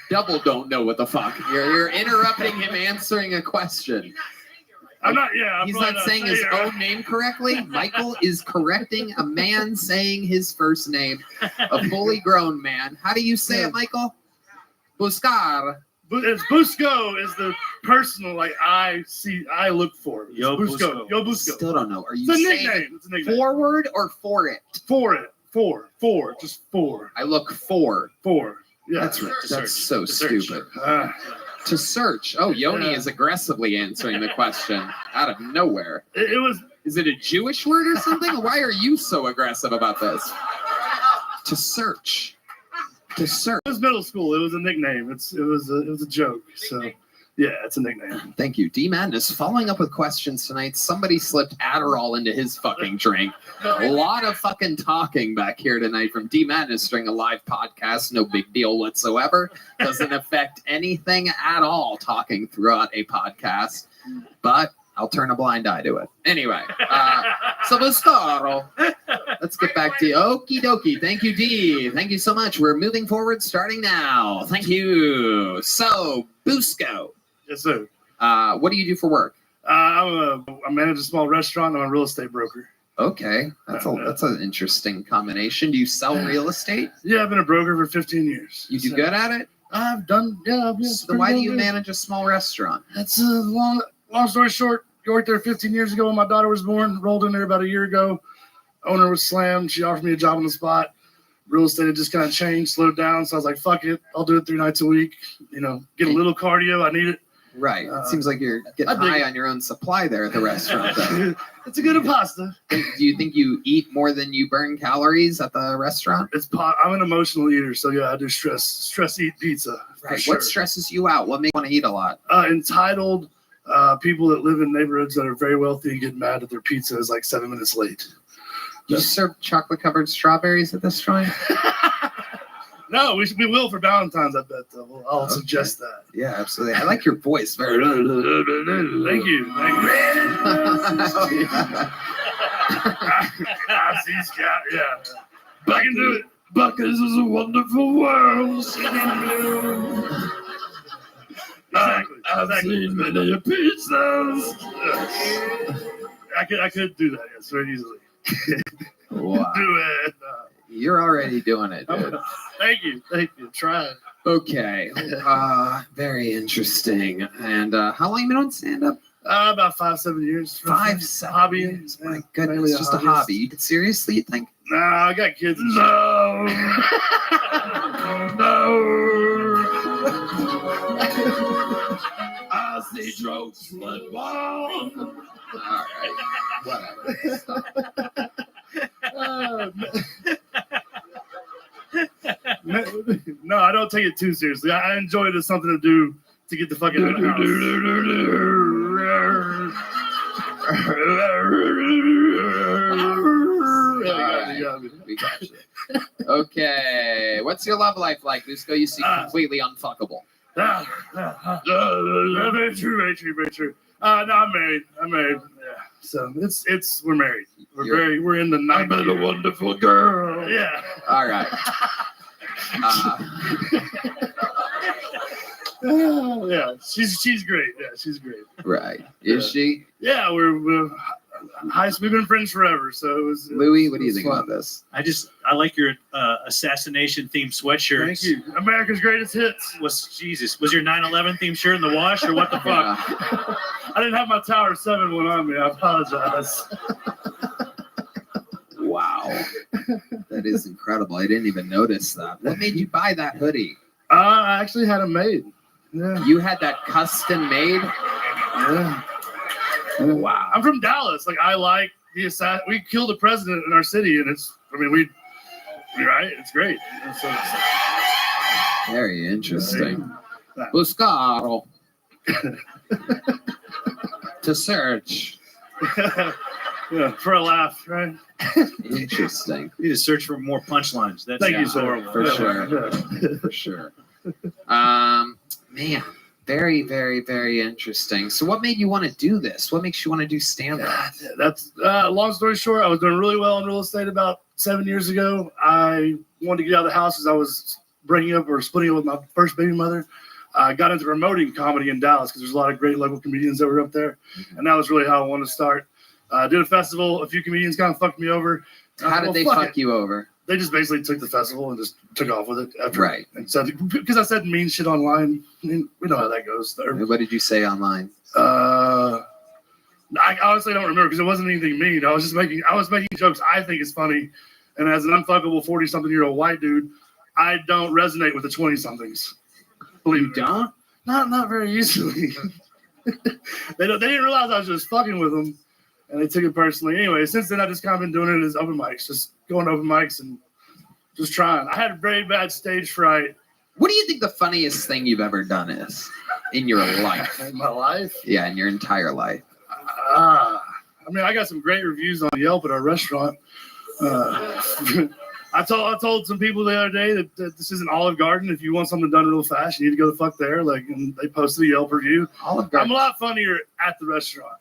double don't know what the fuck. You're interrupting him answering a question. I'm not. Yeah, he's not saying his own name correctly. Michael is correcting a man saying his first name, a fully grown man. How do you say it, Michael? Buscar. It's Busco is the personal, like I look for. It's Yo Busco. Yo Busco. Still don't know. Are you It's a saying nickname. It's a nickname. forward or for it? For it. For. Just for. I look for. For. Yeah. That's right. That's so To search. stupid. To search. Oh, Yoni is aggressively answering the question out of nowhere. It was. Is it a Jewish word or something? Why are you so aggressive about this? To search. To search. It was middle school. It was a nickname. It was a joke. So Yeah, it's a nickname. Thank you. D Madness, following up with questions tonight. Somebody slipped Adderall into his fucking drink. A lot of fucking talking back here tonight from D Madness during a live podcast. No big deal whatsoever. Doesn't affect anything at all talking throughout a podcast. But I'll turn a blind eye to it. Anyway, so Buscaro. Let's get back to you. Okie dokie. Thank you, D. Thank you so much. We're moving forward starting now. Thank you. So, Busco. Yes, sir. What do you do for work? I manage a small restaurant. I'm a real estate broker. Okay, that's an interesting combination. Do you sell real estate? Yeah, I've been a broker for 15 years. You do good at it? I've done, yeah. So why do you manage a small restaurant? That's a long story short. I worked there 15 years ago when my daughter was born. Rolled in there about a year ago. Owner was slammed. She offered me a job on the spot. Real estate had just kind of changed, slowed down. So I was like, fuck it. I'll do it 3 nights a week. Get a little cardio. I need it. Right. It seems like you're getting high on your own supply there at the restaurant. It's a good pasta. Do you think you eat more than you burn calories at the restaurant? I'm an emotional eater, so yeah, I do stress eat pizza. Right. Sure. What stresses you out? What makes you want to eat a lot? Entitled people that live in neighborhoods that are very wealthy and get mad that their pizza is like 7 minutes late. Do you serve chocolate-covered strawberries at this joint? No, we will for Valentine's, I bet. I'll suggest that. Yeah, absolutely. I like your voice. Very. Thank you. Yeah. I can do it. Buckers is a wonderful world. Exactly. I've seen many pizzas. I could do that, yes, very easily. Wow. Do it. You're already doing it, dude. Thank you. Try it. Okay. Very interesting. And how long you been on stand-up? About 5-7 years. 5-7 hobby. Years. My goodness, just a hobby. You seriously, you think? Nah, I got kids. No. I see jokes football. All right. Whatever. Stop. No, I don't take it too seriously. I enjoy it as something to do to get the fuck out of the house. We got you. Okay. What's your love life like? Busco, you seem completely unfuckable. Very true. No, I'm married. Yeah. So we're married. We're in the night. I met a wonderful girl. Yeah. All right. Yeah, she's great. Yeah, she's great. Right. Is she? Yeah, we've been friends forever. So it was. Louis, what do you think about this? I like your assassination themed sweatshirt. Thank you. America's Greatest Hits. Was your 9/11 themed shirt in the wash or what the fuck? I didn't have my Tower 7 one on me. I apologize. Wow. That is incredible. I didn't even notice that. What made you buy that hoodie? I actually had them made. Yeah. You had that custom made? Yeah. Wow. I'm from Dallas. Like, I like the assassin. We killed a president in our city, and it's great. It's very interesting. Buscaro. To search. Yeah, for a laugh, right? Interesting. You need to search for more punchlines. Thank you, sir. horrible. For sure. For sure. Man, very, very, very interesting. So what made you want to do this? What makes you want to do stand-up? That's long story short, I was doing really well in real estate about 7 years ago. I wanted to get out of the house as I was splitting up with my first baby mother. I got into promoting comedy in Dallas because there's a lot of great local comedians that were up there. And that was really how I wanted to start. Did a festival. A few comedians kind of fucked me over. How did they fuck you over? They just basically took the festival and just took off with it after. Right. And said, because I said mean shit online. I mean, we know how that goes. What did you say online? I honestly don't remember because it wasn't anything mean. I was making jokes I think is funny. And as an unfuckable 40-something-year-old white dude, I don't resonate with the 20-somethings. Believe me. Don't? Not very easily. They didn't realize I was just fucking with them. And they took it personally. Anyway, since then, I've just kind of been doing it as open mics, just going to open mics and just trying. I had very bad stage fright. What do you think the funniest thing you've ever done is? in your life? In my life? Yeah, in your entire life. I mean, I got some great reviews on Yelp at our restaurant. I told some people the other day that this isn't Olive Garden. If you want something done real fast, you need to go the fuck there. Like, and they posted a Yelp review. Olive Garden. I'm a lot funnier at the restaurant.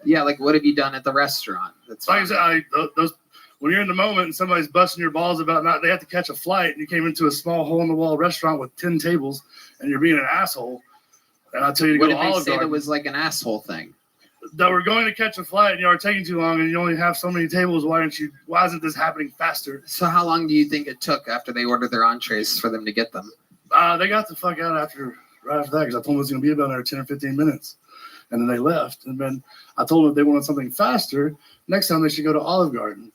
Yeah, like what have you done at the restaurant? That's like I said, those when you're in the moment and somebody's busting your balls about they have to catch a flight, and you came into a small hole in the wall restaurant with 10 tables, and you're being an asshole. And I tell you to what go did to they Olive say Garden. that was like an asshole thing? That we're going to catch a flight and you are taking too long and you only have so many tables. Why isn't this happening faster? So how long do you think it took after they ordered their entrees for them to get them? They got the fuck out right after that because I told them it was going to be about another 10 or 15 minutes. And then they left. And then I told them if they wanted something faster, next time they should go to Olive Garden.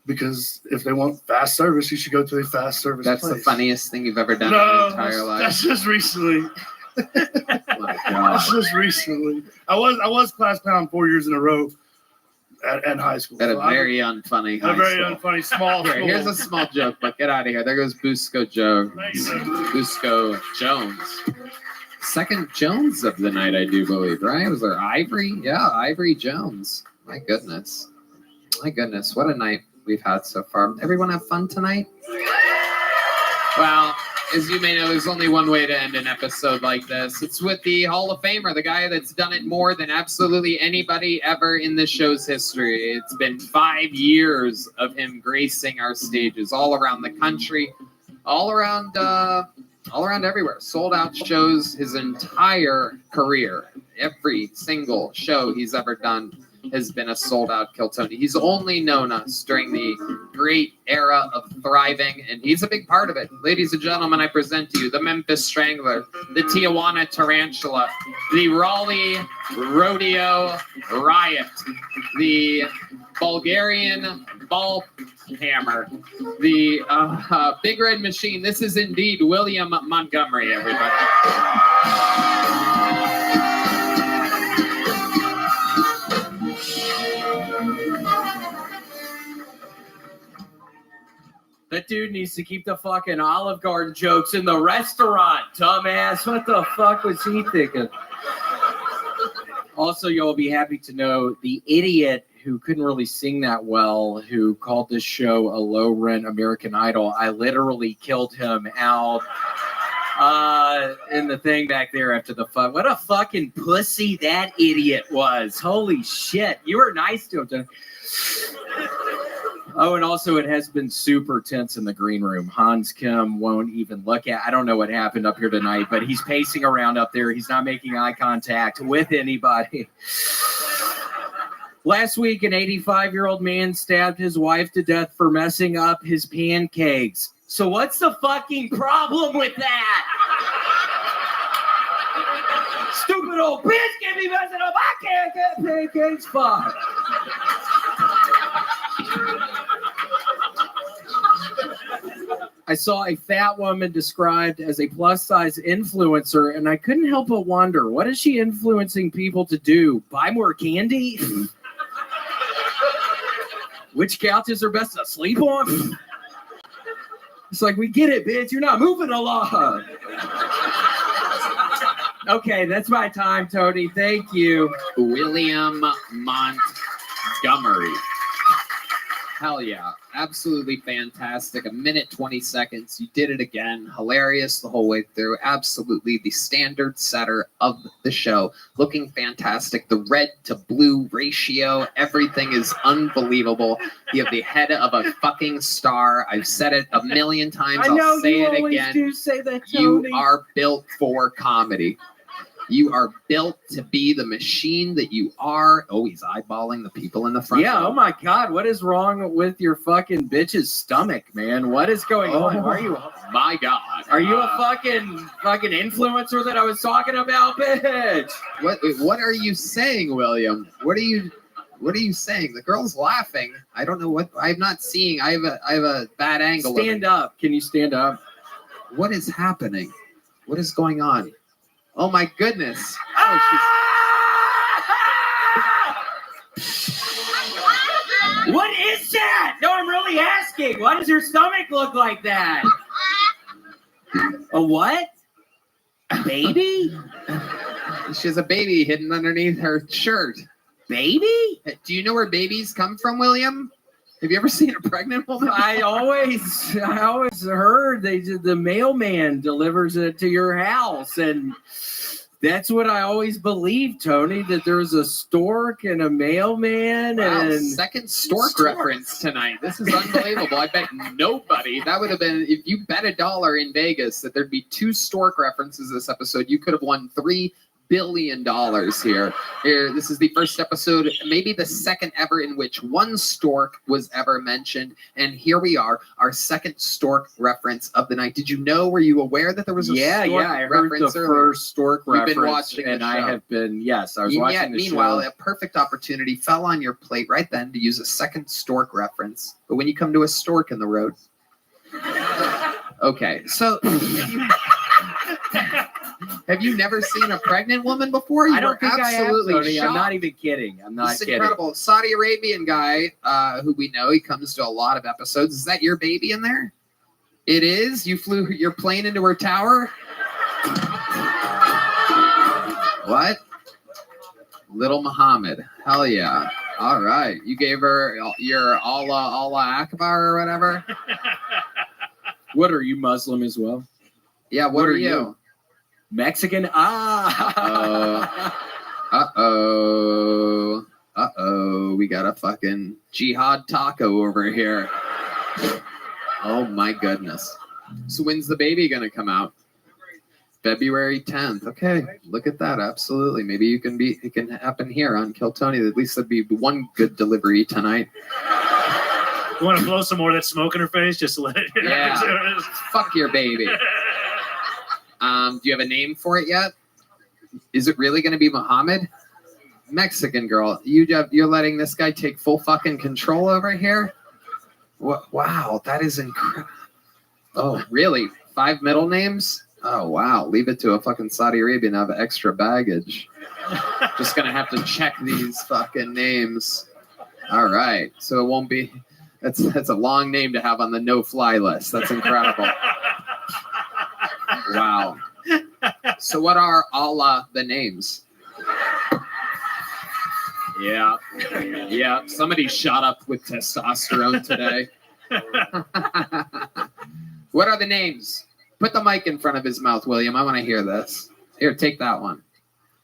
Because if they want fast service, you should go to a fast service That's place. the funniest thing you've ever done in your entire life. That's just recently. My God. That's just recently. I was class clown 4 years in a row at high school. At a So very unfunny high a very school. unfunny small Here, school. here's a small joke, but get out of here. There goes Busco Joe. Busco Jones. Second Jones of the night, I do believe, right? Was there Ivory? Yeah, Ivory Jones. My goodness. My goodness. What a night we've had so far. Everyone have fun tonight? Well, as you may know, there's only one way to end an episode like this. It's with the Hall of Famer, the guy that's done it more than absolutely anybody ever in the show's history. It's been 5 years of him gracing our stages all around the country, all around everywhere. Sold out shows his entire career. Every single show he's ever done has been a sold out Kill Tony. He's only known us during the great era of thriving, and he's a big part of it. Ladies and gentlemen, I present to you the Memphis Strangler, the Tijuana Tarantula, the Raleigh Rodeo Riot, the Bulgarian Ball Hammer, the Big Red Machine. This is indeed William Montgomery, everybody. That dude needs to keep the fucking Olive Garden jokes in the restaurant, dumbass. What the fuck was he thinking? Also, you'll be happy to know the idiot who couldn't really sing that well, who called this show a low-rent American Idol. I literally killed him out in the thing back there after the fun. What a fucking pussy that idiot was. Holy shit. You were nice to him. Oh, and also it has been super tense in the green room. Hans Kim won't even look at. I don't know what happened up here tonight, but he's pacing around up there. He's not making eye contact with anybody. Last week, an 85-year-old man stabbed his wife to death for messing up his pancakes. So what's the fucking problem with that? Stupid old bitch can't be messing up. I can't get pancakes. Fuck. I saw a fat woman described as a plus-size influencer, and I couldn't help but wonder, what is she influencing people to do? Buy more candy? Which couches are best to sleep on? It's like, we get it, bitch. You're not moving along. Okay, that's my time, Tony. Thank you. William Montgomery. Hell yeah. Absolutely fantastic. 1 minute, 20 seconds. You did it again. Hilarious the whole way through. Absolutely the standard setter of the show. Looking fantastic. The red to blue ratio. Everything is unbelievable. You have the head of a fucking star. I've said it a million times. I'll say it again. Do say that, You Tony. are built for comedy. You are built to be the machine that you are. Oh, he's eyeballing the people in the front. Yeah, row. oh my God, what is wrong with your fucking bitch's stomach, man? What is going on? Are you My God. Are you a fucking influencer that I was talking about, bitch? What are you saying, William? What are you saying? The girl's laughing. I don't know what I'm not seeing. I have a bad angle. Stand up. Can you stand up? What is happening? What is going on? Oh my goodness. What is that? No, I'm really asking. Why does your stomach look like that? A what? A baby? She has a baby hidden underneath her shirt. Baby? Do you know where babies come from, William? Have you ever seen a pregnant woman? I always heard the mailman delivers it to your house, and that's what I always believed, Tony. That there's a stork and a mailman. Wow, and second stork reference tonight. This is unbelievable. I bet nobody. That would have been, if you bet $1 in Vegas that there'd be 2 stork references this episode, you could have won $3 billion here. This is the first episode, maybe the second ever, in which one stork was ever mentioned. And here we are, our second stork reference of the night. Did you know? Were you aware that there was a stork I heard reference the earlier? first stork You've reference, been watching the and I show. have been. Yes, I was watching the Meanwhile, show. a perfect opportunity fell on your plate right then to use a second stork reference. But when you come to a stork in the road, okay. So, have you never seen a pregnant woman before? You I don't were think I have, absolutely Tony. I'm shocked. not even kidding. I'm not This is kidding. incredible. Saudi Arabian guy who we know, he comes to a lot of episodes. Is that your baby in there? It is? You flew your plane into her tower? What? Little Muhammad. Hell yeah. All right. You gave her your Allah Akbar or whatever? What, are you Muslim as well? Yeah, what are you? Mexican? Uh-oh. We got a fucking jihad taco over here. Oh my goodness. So when's the baby gonna come out? February 10th. Okay, look at that. Absolutely. Maybe it can happen here on Kill Tony. At least that'd be one good delivery tonight. You want to blow some more of that smoke in her face? Just to let it. Yeah. Fuck your baby. Do you have a name for it yet? Is it really going to be Muhammad? Mexican girl. You're letting this guy take full fucking control over here? Wow, that is incredible. Oh, really? 5 middle names? Oh, wow. Leave it to a fucking Saudi Arabian to have extra baggage. Just going to have to check these fucking names. All right. So it won't be... That's a long name to have on the no-fly list. That's incredible. Wow. So what are all the names? Yeah. Yeah. Somebody shot up with testosterone today. What are the names? Put the mic in front of his mouth, William. I want to hear this. Here, take that one.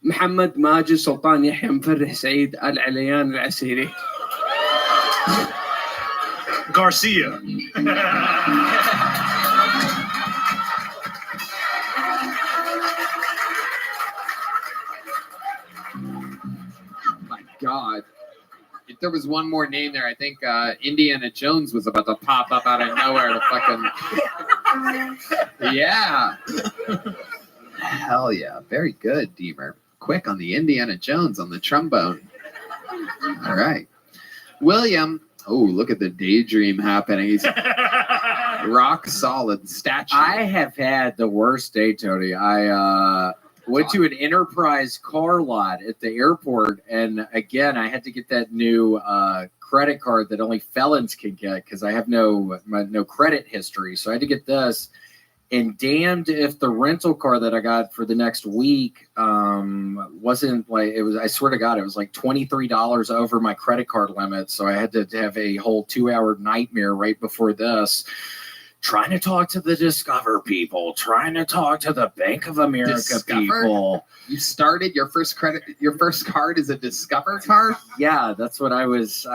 محمد ماجد سلطان يحيى مفرح سعيد العليان العسيري. Garcia. My God. If there was one more name there, I think Indiana Jones was about to pop up out of nowhere to fucking... Yeah. Hell yeah. Very good, Deemer. Quick on the Indiana Jones on the trombone. All right. William. Oh, look at the daydream happening. He's rock solid statue. I have had the worst day, Tony. I went to an Enterprise car lot at the airport, and again, I had to get that new credit card that only felons can get because I have no credit history. So I had to get this. And damned if the rental car that I got for the next week wasn't like it was. I swear to God, it was like $23 over my credit card limit. So I had to have a whole 2-hour nightmare right before this, trying to talk to the Discover people, trying to talk to the Bank of America people. You started your first card is a Discover card? Yeah, that's what I was.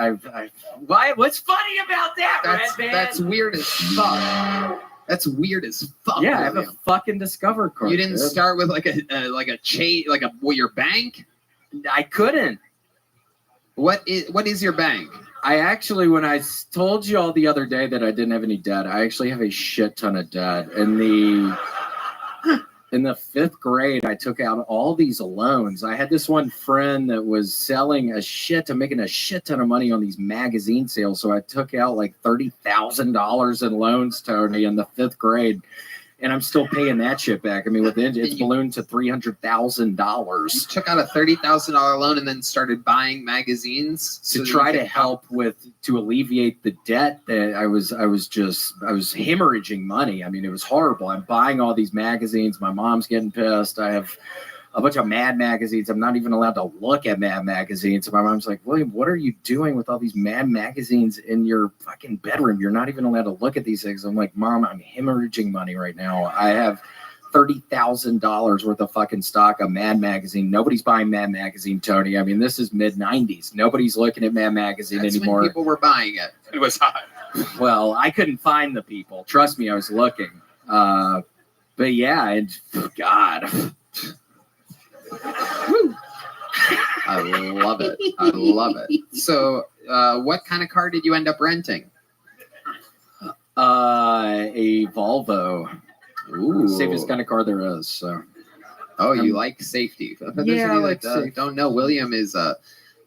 Why? What's funny about that, Redman? That's weird as fuck. That's weird as fuck. Yeah, I have a fucking Discover card. You didn't start with like a chain, your bank? I couldn't. What is your bank? I actually, when I told you all the other day that I didn't have any debt, I actually have a shit ton of debt. In the 5th grade, I took out all these loans. I had this one friend that was selling making a shit ton of money on these magazine sales. So I took out like $30,000 in loans, Tony, in the 5th grade. And I'm still paying that shit back. I mean, it's ballooned to $300,000. You took out a $30,000 loan and then started buying magazines to try to help to alleviate the debt that I was hemorrhaging money. I mean, it was horrible. I'm buying all these magazines. My mom's getting pissed. I have a bunch of Mad magazines. I'm not even allowed to look at Mad magazines. And my mom's like, William, what are you doing with all these Mad magazines in your fucking bedroom? You're not even allowed to look at these things. I'm like, Mom, I'm hemorrhaging money right now. I have $30,000 worth of fucking stock of Mad magazine. Nobody's buying Mad magazine, Tony. I mean, this is mid 90s. Nobody's looking at Mad magazine That's anymore. when people were buying it. It was hot. Well, I couldn't find the people. Trust me, I was looking. But yeah, and God. I love it. I love it. So, what kind of car did you end up renting? A Volvo. Ooh. Safest kind of car there is. So. Oh, you like safety. For those Yeah, of you I like that safety. don't know, William is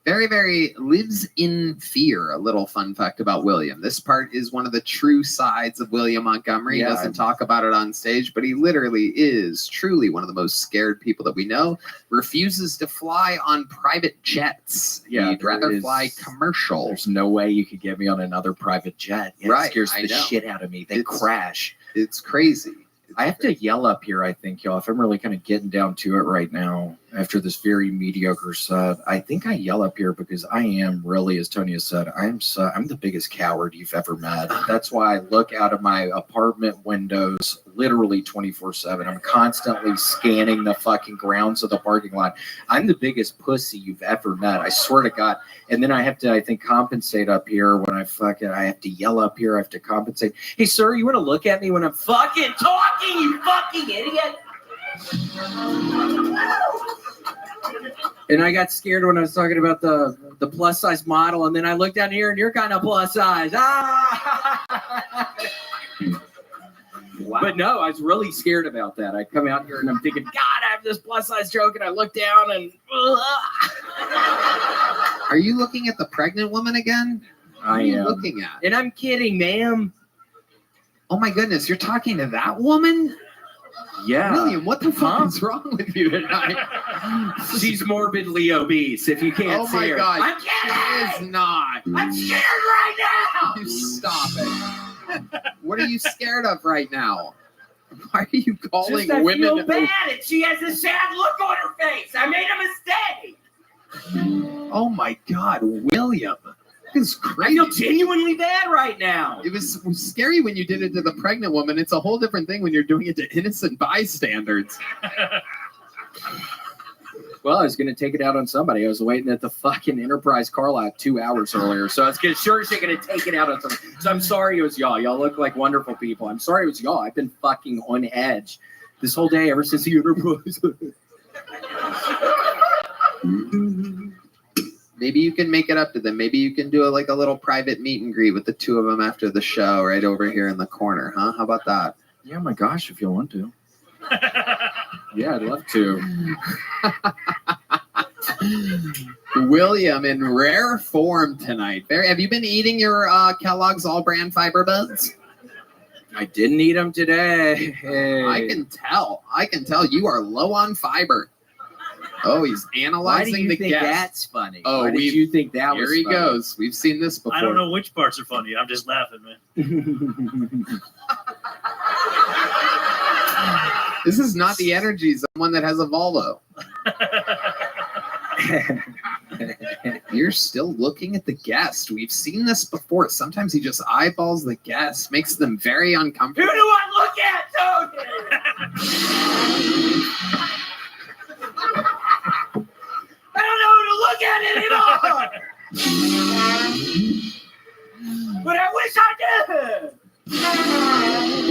very, very lives in fear. A little fun fact about William. This part is one of the true sides of William Montgomery. Yeah. He doesn't talk about it on stage, but he literally is truly one of the most scared people that we know. Refuses to fly on private jets. Yeah, He'd rather there is- fly commercial. There's no way you could get me on another private jet. It Right, scares I the know. shit out of me. They crash. It's crazy. I have to yell up here, I think, y'all. If I'm really kind of getting down to it right now after this very mediocre set, I think I yell up here because I am really, as Tony has said, I'm the biggest coward you've ever met. That's why I look out of my apartment windows literally 24/7. I'm constantly scanning the fucking grounds of the parking lot. I'm the biggest pussy you've ever met. I swear to God. And then I have to, I think, compensate up here when I have to yell up here. I have to compensate. Hey, sir, you want to look at me when I'm fucking talking, you fucking idiot? And I got scared when I was talking about the plus size model, and then I looked down here and you're kind of plus size. Ah! Wow. But no, I was really scared about that. I come out here and I'm thinking, God, I have this plus size joke, and I look down and Are you looking at the pregnant woman again? What I are you am looking at? And I'm kidding, ma'am. Oh my goodness, you're talking to that woman? Yeah. William, what the fuck is wrong with you tonight? She's morbidly obese. If you can't Oh see my her. God. I'm She is not. I'm scared right now. You stop it. What are you scared of right now? Why are you calling Just I women? feel bad, and she has a sad look on her face. I made a mistake. Oh my God, William. It's I crazy. feel genuinely bad right now. It was scary when you did it to the pregnant woman. It's a whole different thing when you're doing it to innocent bystanders. Well, I was going to take it out on somebody. I was waiting at the fucking Enterprise car lot 2 hours earlier. So I was going to take it out on somebody. So I'm sorry it was y'all. Y'all look like wonderful people. I'm sorry it was y'all. I've been fucking on edge this whole day ever since the Enterprise. Maybe you can make it up to them. Maybe you can do a little private meet and greet with the two of them after the show right over here in the corner, huh? How about that? Yeah, my gosh, if you want to. Yeah, I'd love to. William in rare form tonight. Have you been eating your Kellogg's All Brand Fiber Buds? I didn't eat them today. Hey. I can tell. You are low on fiber. Oh, he's Why do analyzing you the think guest. that's funny? Oh, Why did you think that was Here he funny? goes. We've seen this before. I don't know which parts are funny. I'm just laughing, man. This is not the energy of someone that has a Volvo. You're still looking at the guest. We've seen this before. Sometimes he just eyeballs the guest, makes them very Who uncomfortable. do I look at, Tony? I don't know who to look at anymore. But I wish I did.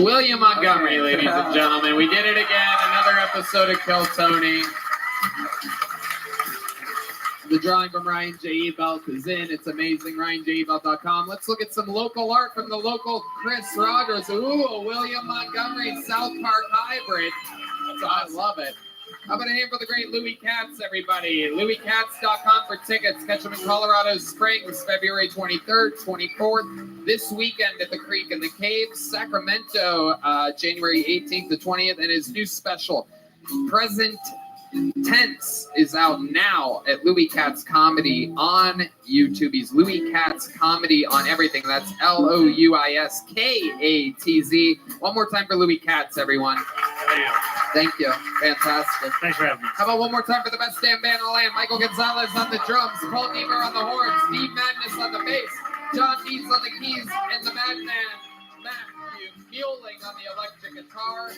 William Montgomery, ladies and gentlemen. We did it again. Another episode of Kill Tony. The drawing from Ryan J. Ebelt is in. It's amazing. RyanJEbelt.com. Let's look at some local art from the local Chris Rogers. Ooh, a William Montgomery South Park hybrid. That's awesome. I love it. How about a hand for the great Louis Katz, everybody? LouisKatz.com for tickets. Catch them in Colorado Springs, February 23rd, 24th. This weekend at the Creek and the Cave. Sacramento, January 18th to 20th. And his new special, Present Tense, is out now at Louis Katz Comedy on YouTube. He's Louis Katz Comedy on everything. That's LouiSKatz. One more time for Louis Katz, everyone. Thank you. Fantastic. Thanks for having me. How about one more time for the best damn band in the land? Michael Gonzalez on the drums, Paul Niemer on the horns, Steve Madness on the bass, John Deeds on the keys, and the Madman, Matthew Mueling on the electric guitar.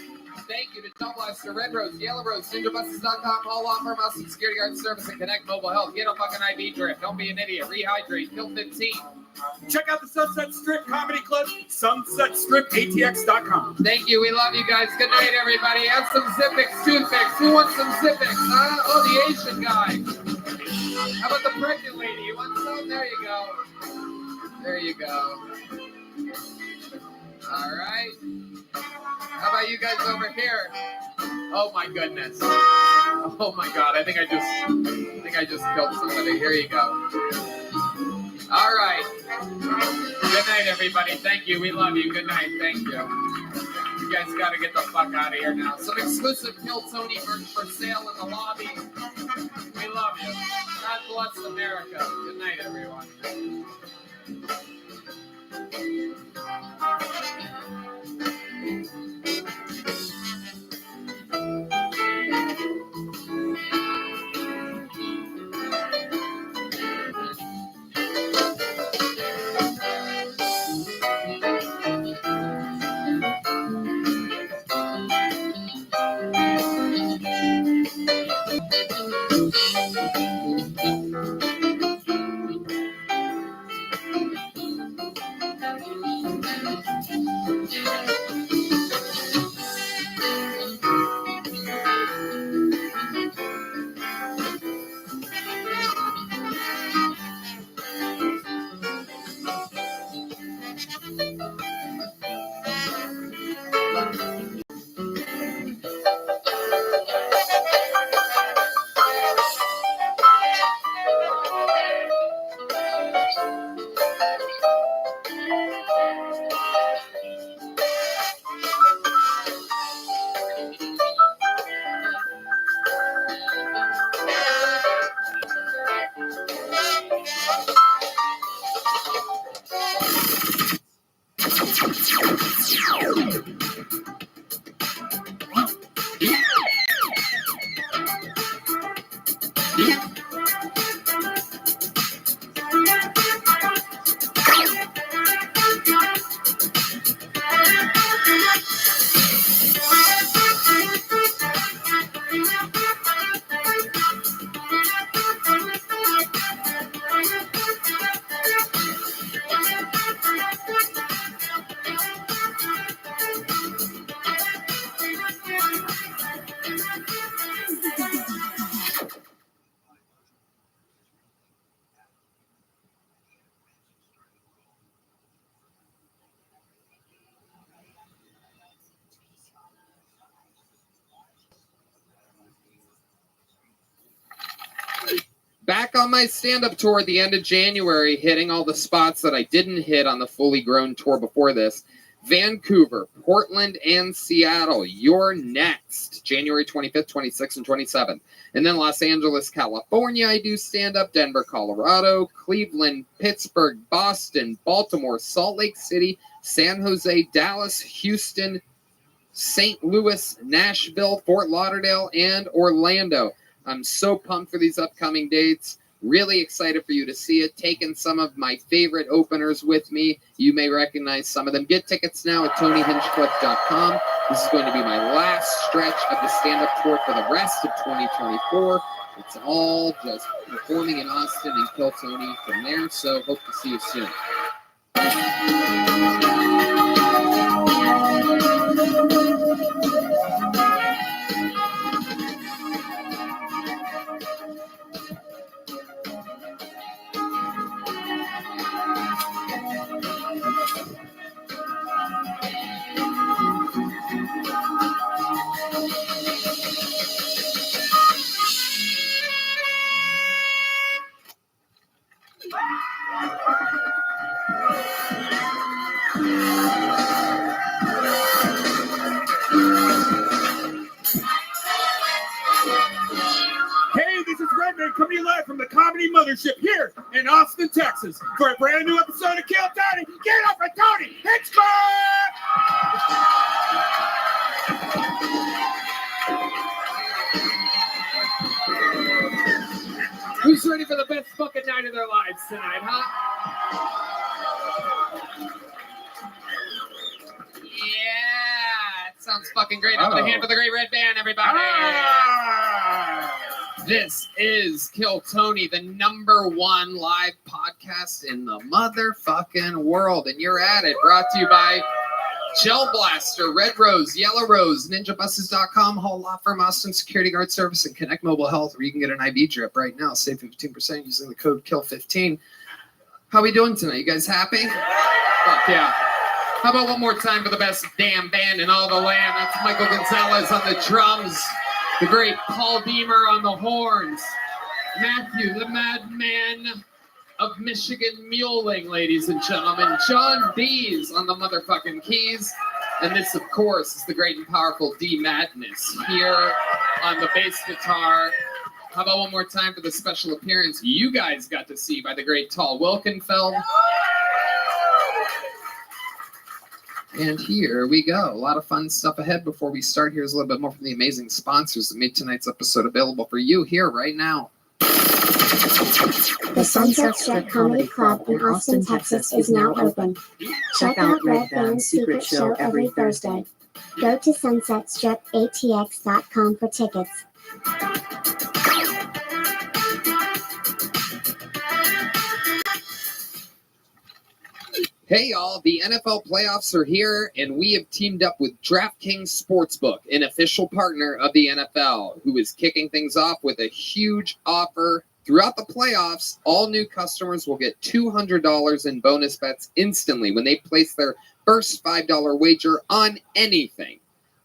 Thank you to Double S, to Red Rose, Yellow Rose, NinjaBuses.com, Hall Offer, Mouse and Security Guard Service, and Connect Mobile Health. Get a fucking IV drip. Don't be an idiot. Rehydrate. Pill 15. Check out the Sunset Strip Comedy Club, sunsetstripatx.com. Thank you. We love you guys. Good night, everybody. Have some Zippix toothpicks. Who wants some Zippix? Huh? Oh, the Asian guy. How about the pregnant lady? You want some? There you go. There you go. All right. How about you guys over here? Oh my goodness. Oh my God. I think I just killed somebody. Here you go. All right. Good night, everybody. Thank you. We love you. Good night. Thank you. You guys got to get the fuck out of here now. Some exclusive Kill Tony merch for sale in the lobby. We love you. God bless America. Good night, everyone. Back on my stand-up tour at the end of January, hitting all the spots that I didn't hit on the fully grown tour before this. Vancouver, Portland, and Seattle. You're next. January 25th, 26th, and 27th. And then Los Angeles, California, I do stand-up. Denver, Colorado. Cleveland, Pittsburgh, Boston, Baltimore, Salt Lake City, San Jose, Dallas, Houston, St. Louis, Nashville, Fort Lauderdale, and Orlando. I'm so pumped for these upcoming dates. Really excited for you to see it. Taking some of my favorite openers with me. You may recognize some of them. Get tickets now at TonyHinchcliffe.com. This is going to be my last stretch of the stand-up tour for the rest of 2024. It's all just performing in Austin and Kill Tony from there. So hope to see you soon. Hey, this is Redman coming to you live from the Comedy Mothership here in Austin, Texas for a brand new episode of Kill Tony. Get up for Tony Hinchcliffe! Who's ready for the best fucking night of their lives tonight, huh? Yeah, it sounds fucking great. I'm gonna hand for the Great Red Band, everybody. This is Kill Tony, the #1 live podcast in the motherfucking world, and you're at it. Brought to you by Gel Blaster, Red Rose, Yellow Rose, NinjaBuses.com, Hall Law Firm, Austin Security Guard Service, and Connect Mobile Health, where you can get an IV drip right now. Save 15% using the code KILL15. How we doing tonight? You guys happy? Fuck yeah. How about one more time for the best damn band in all the land? That's Michael Gonzalez on the drums, the great Paul Beamer on the horns, Matthew, the madman of Michigan Muling, ladies and gentlemen, John Dees on the motherfucking keys, and this, of course, is the great and powerful D Madness here on the bass guitar. How about one more time for the special appearance you guys got to see by the great Tall Wilkenfeld? And here we go. A lot of fun stuff ahead. Before we start, here's a little bit more from the amazing sponsors that made tonight's episode available for you here right now. The Sunset Strip Comedy Club in Austin, Texas is now open. Check out Red Band's secret show every Thursday. Go to sunsetstripatx.com for tickets. Hey y'all, the NFL playoffs are here, and we have teamed up with DraftKings Sportsbook, an official partner of the NFL, who is kicking things off with a huge offer. Throughout the playoffs, all new customers will get $200 in bonus bets instantly when they place their first $5 wager on anything.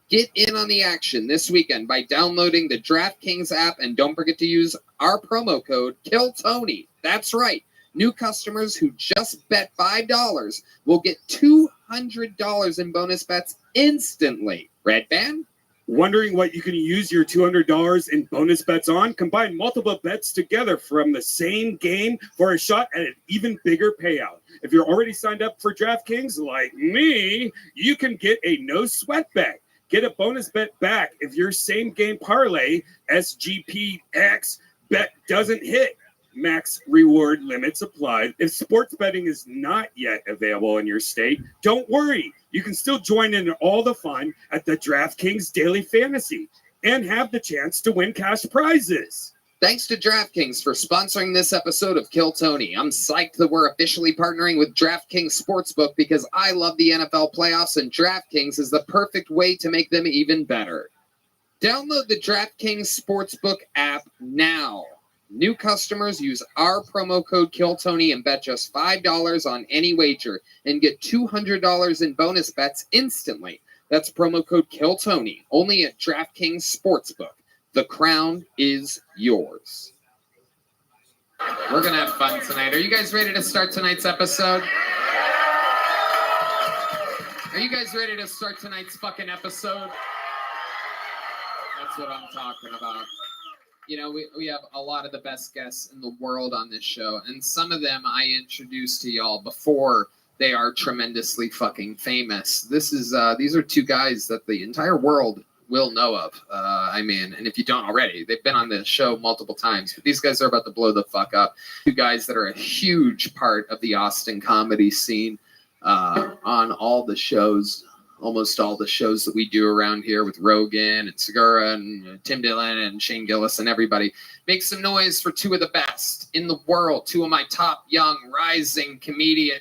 Get in on the action this weekend by downloading the DraftKings app, and don't forget to use our promo code KILLTONY. That's right. New customers who just bet $5 will get $200 in bonus bets instantly. Red Band? Wondering what you can use your $200 in bonus bets on? Combine multiple bets together from the same game for a shot at an even bigger payout. If you're already signed up for DraftKings, like me, you can get a no-sweat bet. Get a bonus bet back if your same game parlay, SGPX, bet doesn't hit. Max reward limits applied. If sports betting is not yet available in your state, don't worry. You can still join in all the fun at the DraftKings Daily Fantasy and have the chance to win cash prizes. Thanks to DraftKings for sponsoring this episode of Kill Tony. I'm psyched that we're officially partnering with DraftKings Sportsbook because I love the NFL playoffs, and DraftKings is the perfect way to make them even better. Download the DraftKings Sportsbook app now. New customers use our promo code KILLTONY and bet just $5 on any wager and get $200 in bonus bets instantly. That's promo code KILLTONY, only at DraftKings Sportsbook. The crown is yours. We're going to have fun tonight. Are you guys ready to start tonight's episode? Are you guys ready to start tonight's fucking episode? That's what I'm talking about. You know, we have a lot of the best guests in the world on this show, and some of them I introduced to y'all before they are tremendously fucking famous. These are two guys that the entire world will know of. And if you don't already, they've been on the show multiple times, but these guys are about to blow the fuck up. Two guys that are a huge part of the Austin comedy scene on all the shows. Almost all the shows that we do around here with Rogan and Segura and Tim Dillon and Shane Gillis and everybody. Make some noise for two of the best in the world, two of my top young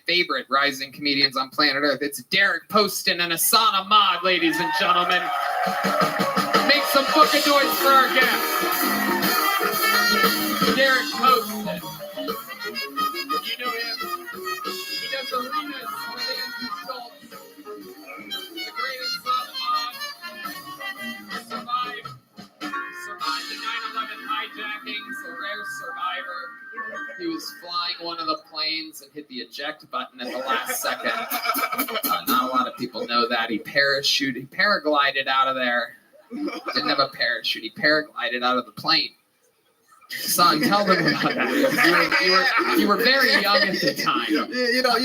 favorite rising comedians on planet Earth. It's Derek Poston and Hassan Ahmad, ladies and gentlemen. Make some fucking noise for our guests. Derek Poston. You know him. He does arenas with Andrew Schultz. The greatest son survived the 9/11 hijackings, a rare survivor. He was flying one of the planes and hit the eject button at the last second. Not a lot of people know that. He paraglided out of there. Didn't have a parachute. He paraglided out of the plane. Son, tell them about that. You were very young at the time. You know,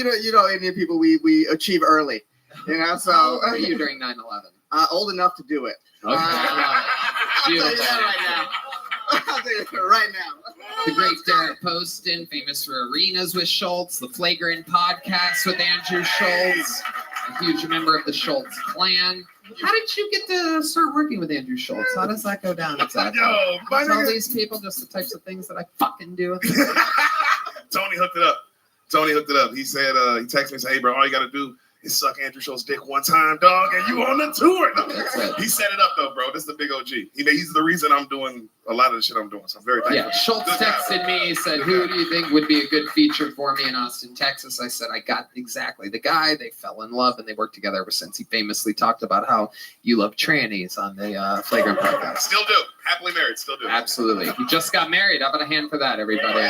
Indian people, we achieve early. You know, so how old were you during 9/11? Old enough to do it. Okay, I'll tell you that right now. I'll tell you right now. The great Derek Poston, famous for Arenas with Schultz, the Flagrant podcast with Andrew Schultz, a huge member of the Schultz clan. How did you get to start working with Andrew Schultz? How does that go down exactly? Yo, my Tell nigga- these people just the types of things that I fucking do. Tony hooked it up. He said, he texted me and said, hey, bro, all you got to do is suck Andrew Schultz's dick one time, dog, and you on the tour. No, he set it up, though, bro. This is the big OG. He's the reason I'm doing a lot of the shit I'm doing, so I'm very thankful. Yeah, Schultz texted me, said, who do you think would be a good feature for me in Austin, Texas? I said, I got exactly the guy. They fell in love, and they worked together ever since. He famously talked about how you love trannies on the Flagrant podcast. Still do. Happily married, still do. Absolutely. He just got married. How about a hand for that, everybody?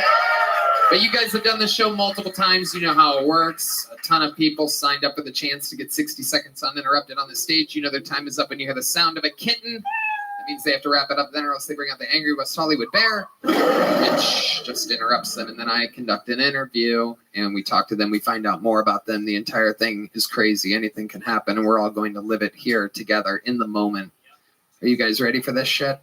But you guys have done the show multiple times. You know how it works. A ton of people signed up for the chance to get 60 seconds uninterrupted on the stage. You know their time is up when you hear the sound of a kitten. That means they have to wrap it up then, or else they bring out the angry West Hollywood bear, which just interrupts them. And then I conduct an interview, and we talk to them. We find out more about them. The entire thing is crazy. Anything can happen, and we're all going to live it here together in the moment. Are you guys ready for this shit?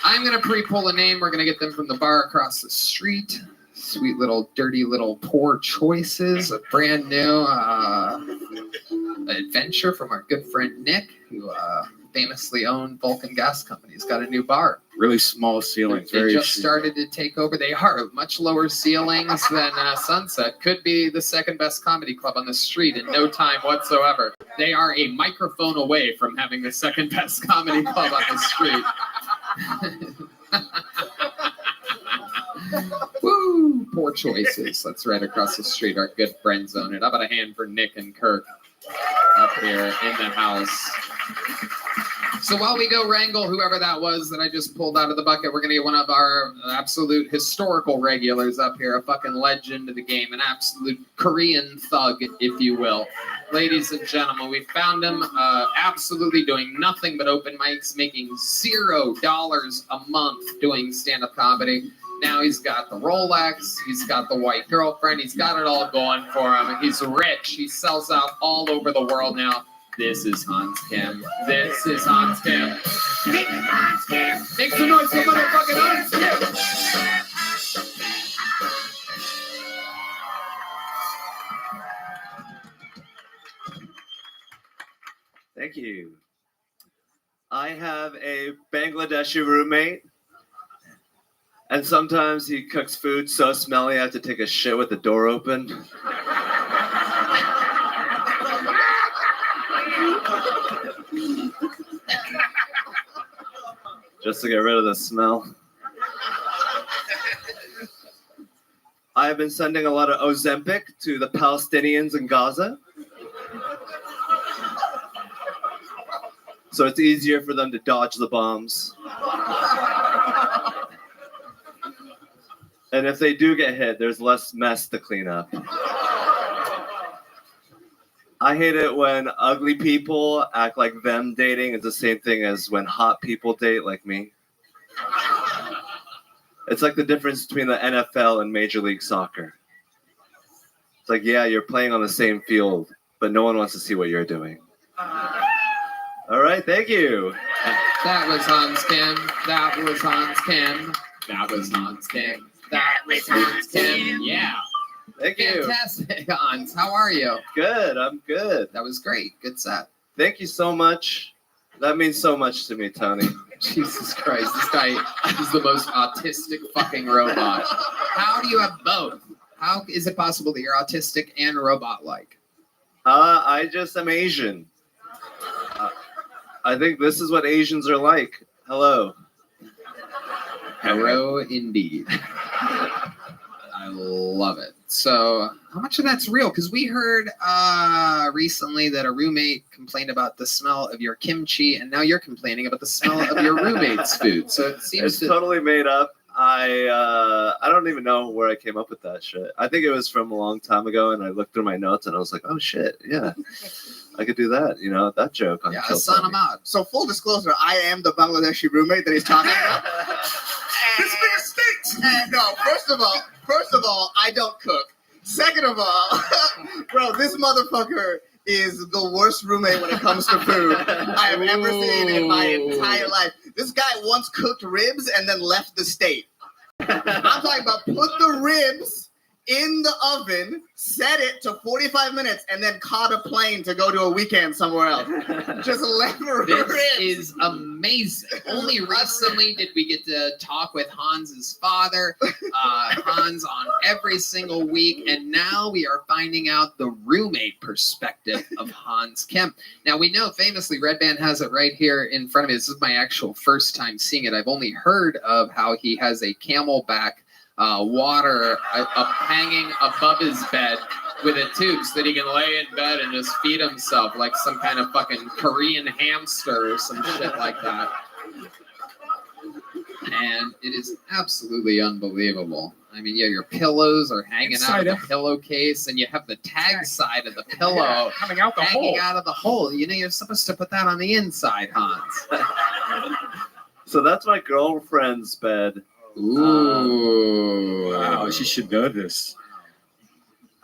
I'm going to pre-pull a name. We're going to get them from the bar across the street. Sweet little, dirty little poor choices. A brand new adventure from our good friend Nick, who famously owned Vulcan Gas Company. He's got a new bar. Really small ceilings. They Very just started to take over. They are much lower ceilings than Sunset. Could be the second best comedy club on the street in no time whatsoever. They are a microphone away from having the second best comedy club on the street. Woo! Poor choices. That's right across the street. Our good friends own it. How about a hand for Nick and Kirk up here in the house? So while we go wrangle whoever that was that I just pulled out of the bucket, we're going to get one of our absolute historical regulars up here, a fucking legend of the game, an absolute Korean thug, if you will. Ladies and gentlemen, we found him absolutely doing nothing but open mics, making $0 a month doing stand-up comedy. Now he's got the Rolex, he's got the white girlfriend, he's got it all going for him. He's rich, he sells out all over the world now. This is Hans Kim. This is Hans Kim. Make some noise for motherfucking Hans Kim. Thank you. I have a Bangladeshi roommate, and sometimes he cooks food so smelly I have to take a shit with the door open. Just to get rid of the smell. I have been sending a lot of Ozempic to the Palestinians in Gaza, so it's easier for them to dodge the bombs. And if they do get hit, there's less mess to clean up. I hate it when ugly people act like them dating is the same thing as when hot people date like me. It's like the difference between the NFL and Major League Soccer. It's like, yeah, you're playing on the same field, but no one wants to see what you're doing. All right, thank you. That was Hans Kim. That was Hans Kim. That was Hans Kim. That was Hans Kim. Yeah. Thank you. Fantastic, Hans. How are you? Good, I'm good. That was great. Good set. Thank you so much. That means so much to me, Tony. Jesus Christ, this guy is the most autistic fucking robot. How do you have both? How is it possible that you're autistic and robot-like? I just am Asian. I think this is what Asians are like. Hello. Hello, indeed. I love it. So, how much of that's real? Because we heard recently that a roommate complained about the smell of your kimchi, and now you're complaining about the smell of your roommate's food. So it seems It's totally made up. I don't even know where I came up with that shit. I think it was from a long time ago, and I looked through my notes, and I was like, oh shit, yeah, I could do that. You know, that joke on Kill Tony. So full disclosure, I am the Bangladeshi roommate that he's talking about. This nigga stinks. No, first of all, I don't cook. Second of all, bro, this motherfucker is the worst roommate when it comes to food I have ever seen in my entire life. This guy once cooked ribs and then left the state. I'm talking about put the ribs in the oven, set it to 45 minutes, and then caught a plane to go to a weekend somewhere else. Just left This ribs. is amazing. Only recently did we get to talk with Hans's father, Hans, on every single week, and now we are finding out the roommate perspective of Hans Kim. Now, we know famously Red Band has it right here in front of me. This is my actual first time seeing it. I've only heard of how he has a camelback water hanging above his bed with a tube so that he can lay in bed and just feed himself like some kind of fucking Korean hamster or some shit like that. And it is absolutely unbelievable. I mean, yeah, your pillows are hanging out of the pillowcase, and you have the tag side of the pillow coming out the hanging hole. out of the hole. You know, you're supposed to put that on the inside, Hans. So that's my girlfriend's bed. Ooh. Wow, she should know this.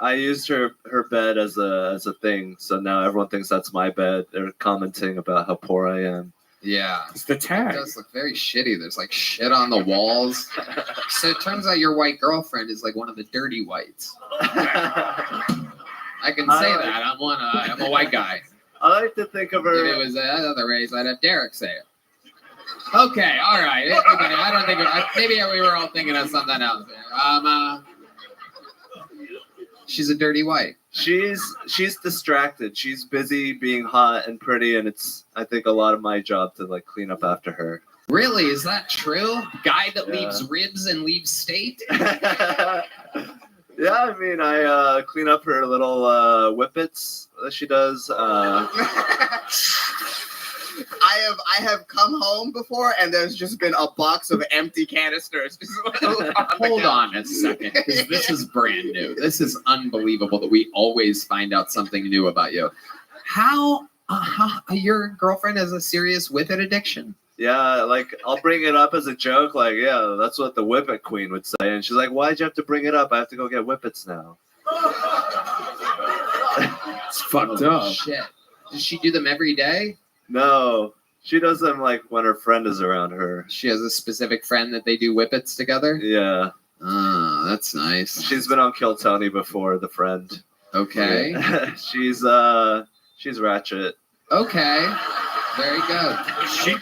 I used her bed as a thing, so now everyone thinks that's my bed. They're commenting about how poor I am. Yeah. It's the tag. It does look very shitty. There's like shit on the walls. So it turns out your white girlfriend is like one of the dirty whites. I can say that. I'm a white guy. I like to think of her. If it was another race, I'd have Derek say it. Okay, all right. Everybody, I don't think maybe we were all thinking of something else. She's a dirty white. She's distracted. She's busy being hot and pretty, and it's I think a lot of my job to like clean up after her. Really? Is that true? Guy that Yeah. leaves ribs and leaves state? Yeah, I mean, I clean up her little whippets that she does. I have come home before, and there's just been a box of empty canisters. Hold on a second, because this is brand new. This is unbelievable that we always find out something new about you. How your girlfriend has a serious whippet addiction? Yeah, like I'll bring it up as a joke, like, yeah, that's what the whippet queen would say. And she's like, why'd you have to bring it up? I have to go get whippets now. It's fucked up. Shit. Does she do them every day? No, she does them like when her friend is around her. She has a specific friend that they do whippets together? Yeah. Oh, that's nice. She's been on Kill Tony before, the friend. Okay. She's ratchet. Okay. Very good.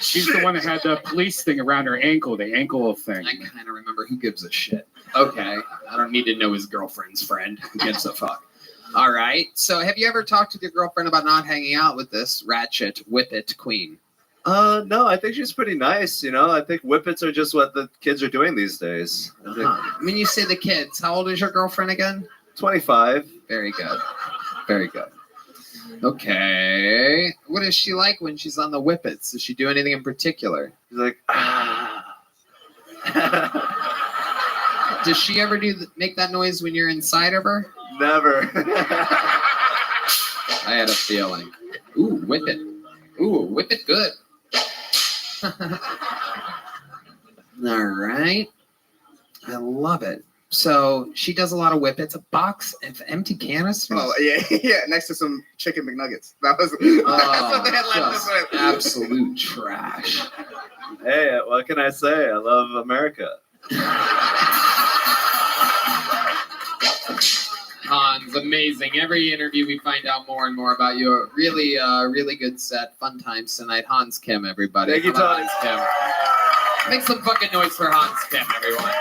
She's the one that had the police thing around her ankle, the ankle thing. I kind of remember. Who gives a shit? Okay. I don't need to know his girlfriend's friend. Who gives a fuck? All right. So have you ever talked with your girlfriend about not hanging out with this ratchet whippet queen? No, I think she's pretty nice, you know. I think whippets are just what the kids are doing these days. When you say the kids, how old is your girlfriend again? 25. Very good. Very good. Okay. What is she like when she's on the whippets? Does she do anything in particular? She's like, Does she ever make that noise when you're inside of her? Never. I had a feeling. Ooh, whip it. Ooh, whip it good. All right. I love it. So she does a lot of whippets. A box of empty canisters. Oh, yeah, next to some chicken McNuggets. That's what they had left us with. Absolute trash. Hey, what can I say? I love America. Hans, amazing. Every interview we find out more and more about you. Really, really good set. Fun times tonight. Hans Kim, everybody. Thank you, Come on, Tony. Hans Kim. Make some fucking noise for Hans Kim, everyone.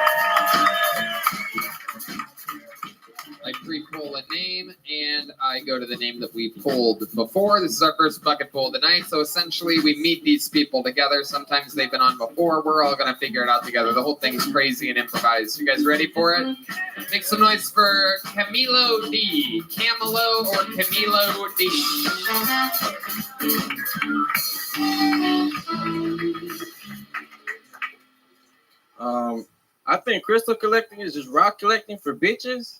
I pre-pull a name, and I go to the name that we pulled before. This is our first bucket pull of the night, so essentially we meet these people together. Sometimes they've been on before. We're all going to figure it out together. The whole thing's crazy and improvised. You guys ready for it? Make some noise for Camilo D. Camilo or Camilo D. I think crystal collecting is just rock collecting for bitches.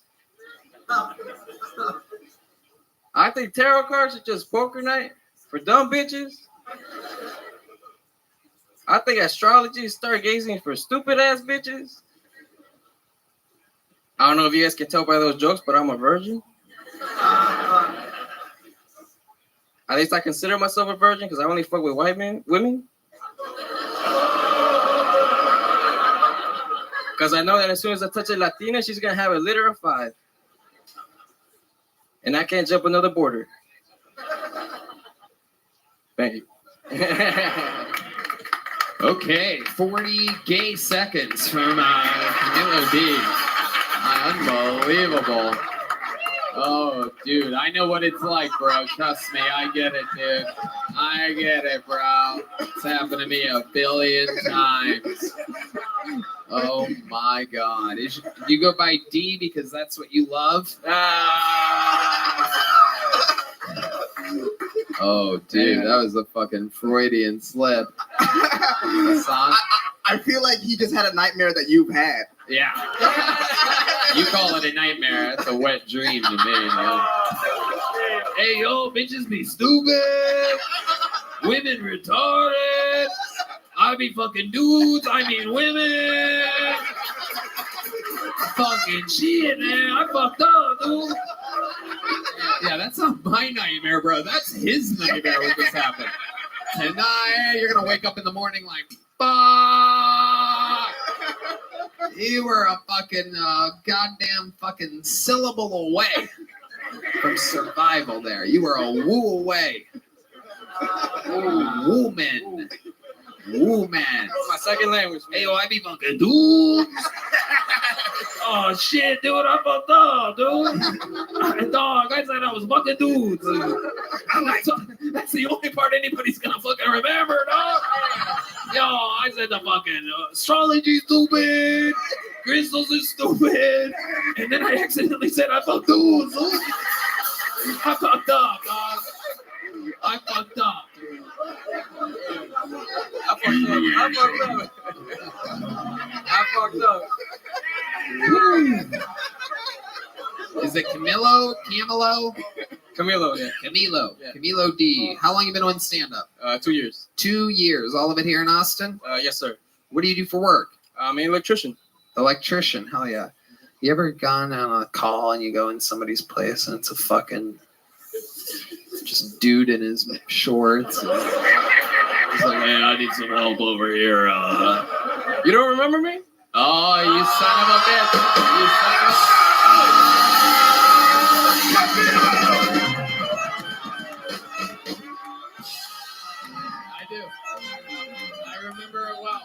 I think tarot cards are just poker night for dumb bitches. I think astrology is stargazing for stupid ass bitches. I don't know if you guys can tell by those jokes, but I'm a virgin. At least I consider myself a virgin because I only fuck with white women. Because I know that as soon as I touch a Latina, she's gonna have a litter of 5. And I can't jump another border. Thank you. Okay, 40 gay seconds from Camilo D. Unbelievable. Oh, dude, I know what it's like, bro. Trust me, I get it, dude. I get it, bro. It's happened to me a billion times. Oh my God. You go by D because that's what you love? Oh, dude, that was a fucking Freudian slip. I feel like he just had a nightmare that you've had. Yeah. You call it a nightmare. That's a wet dream to me, man. Hey, yo, bitches be stupid. Women retarded. I be fucking dudes. I mean women. Fucking shit, man. I fucked up, dude. Yeah, that's not my nightmare, bro. That's his nightmare when this happened. Tonight, you're going to wake up in the morning like, fuck. You were a fucking goddamn fucking syllable away from survival there. You were a woo away. Woman. Woman. My second language. Hey, yo, I be fucking dudes. Oh, shit, dude, I fucked up, dude. Dog, I said I was fucking dudes. That's the only part anybody's gonna fucking remember, dog. Yo, I said the fucking astrology stupid, crystals is stupid, and then I accidentally said I fucked dudes. I fucked up, dog. I fucked up. I fucked up. Woo. Is it Camilo? Camilo? Camilo, yeah. Camilo. Yeah. Camilo D. How long you been on stand-up? 2 years. 2 years. All of it here in Austin? Yes, sir. What do you do for work? I'm an electrician. Electrician. Hell yeah. You ever gone on a call and you go in somebody's place and it's a fucking just dude in his shorts? And he's like, hey, I need some help over here. You don't remember me? Oh, you son of a bitch. You son of a... I do. I remember it well.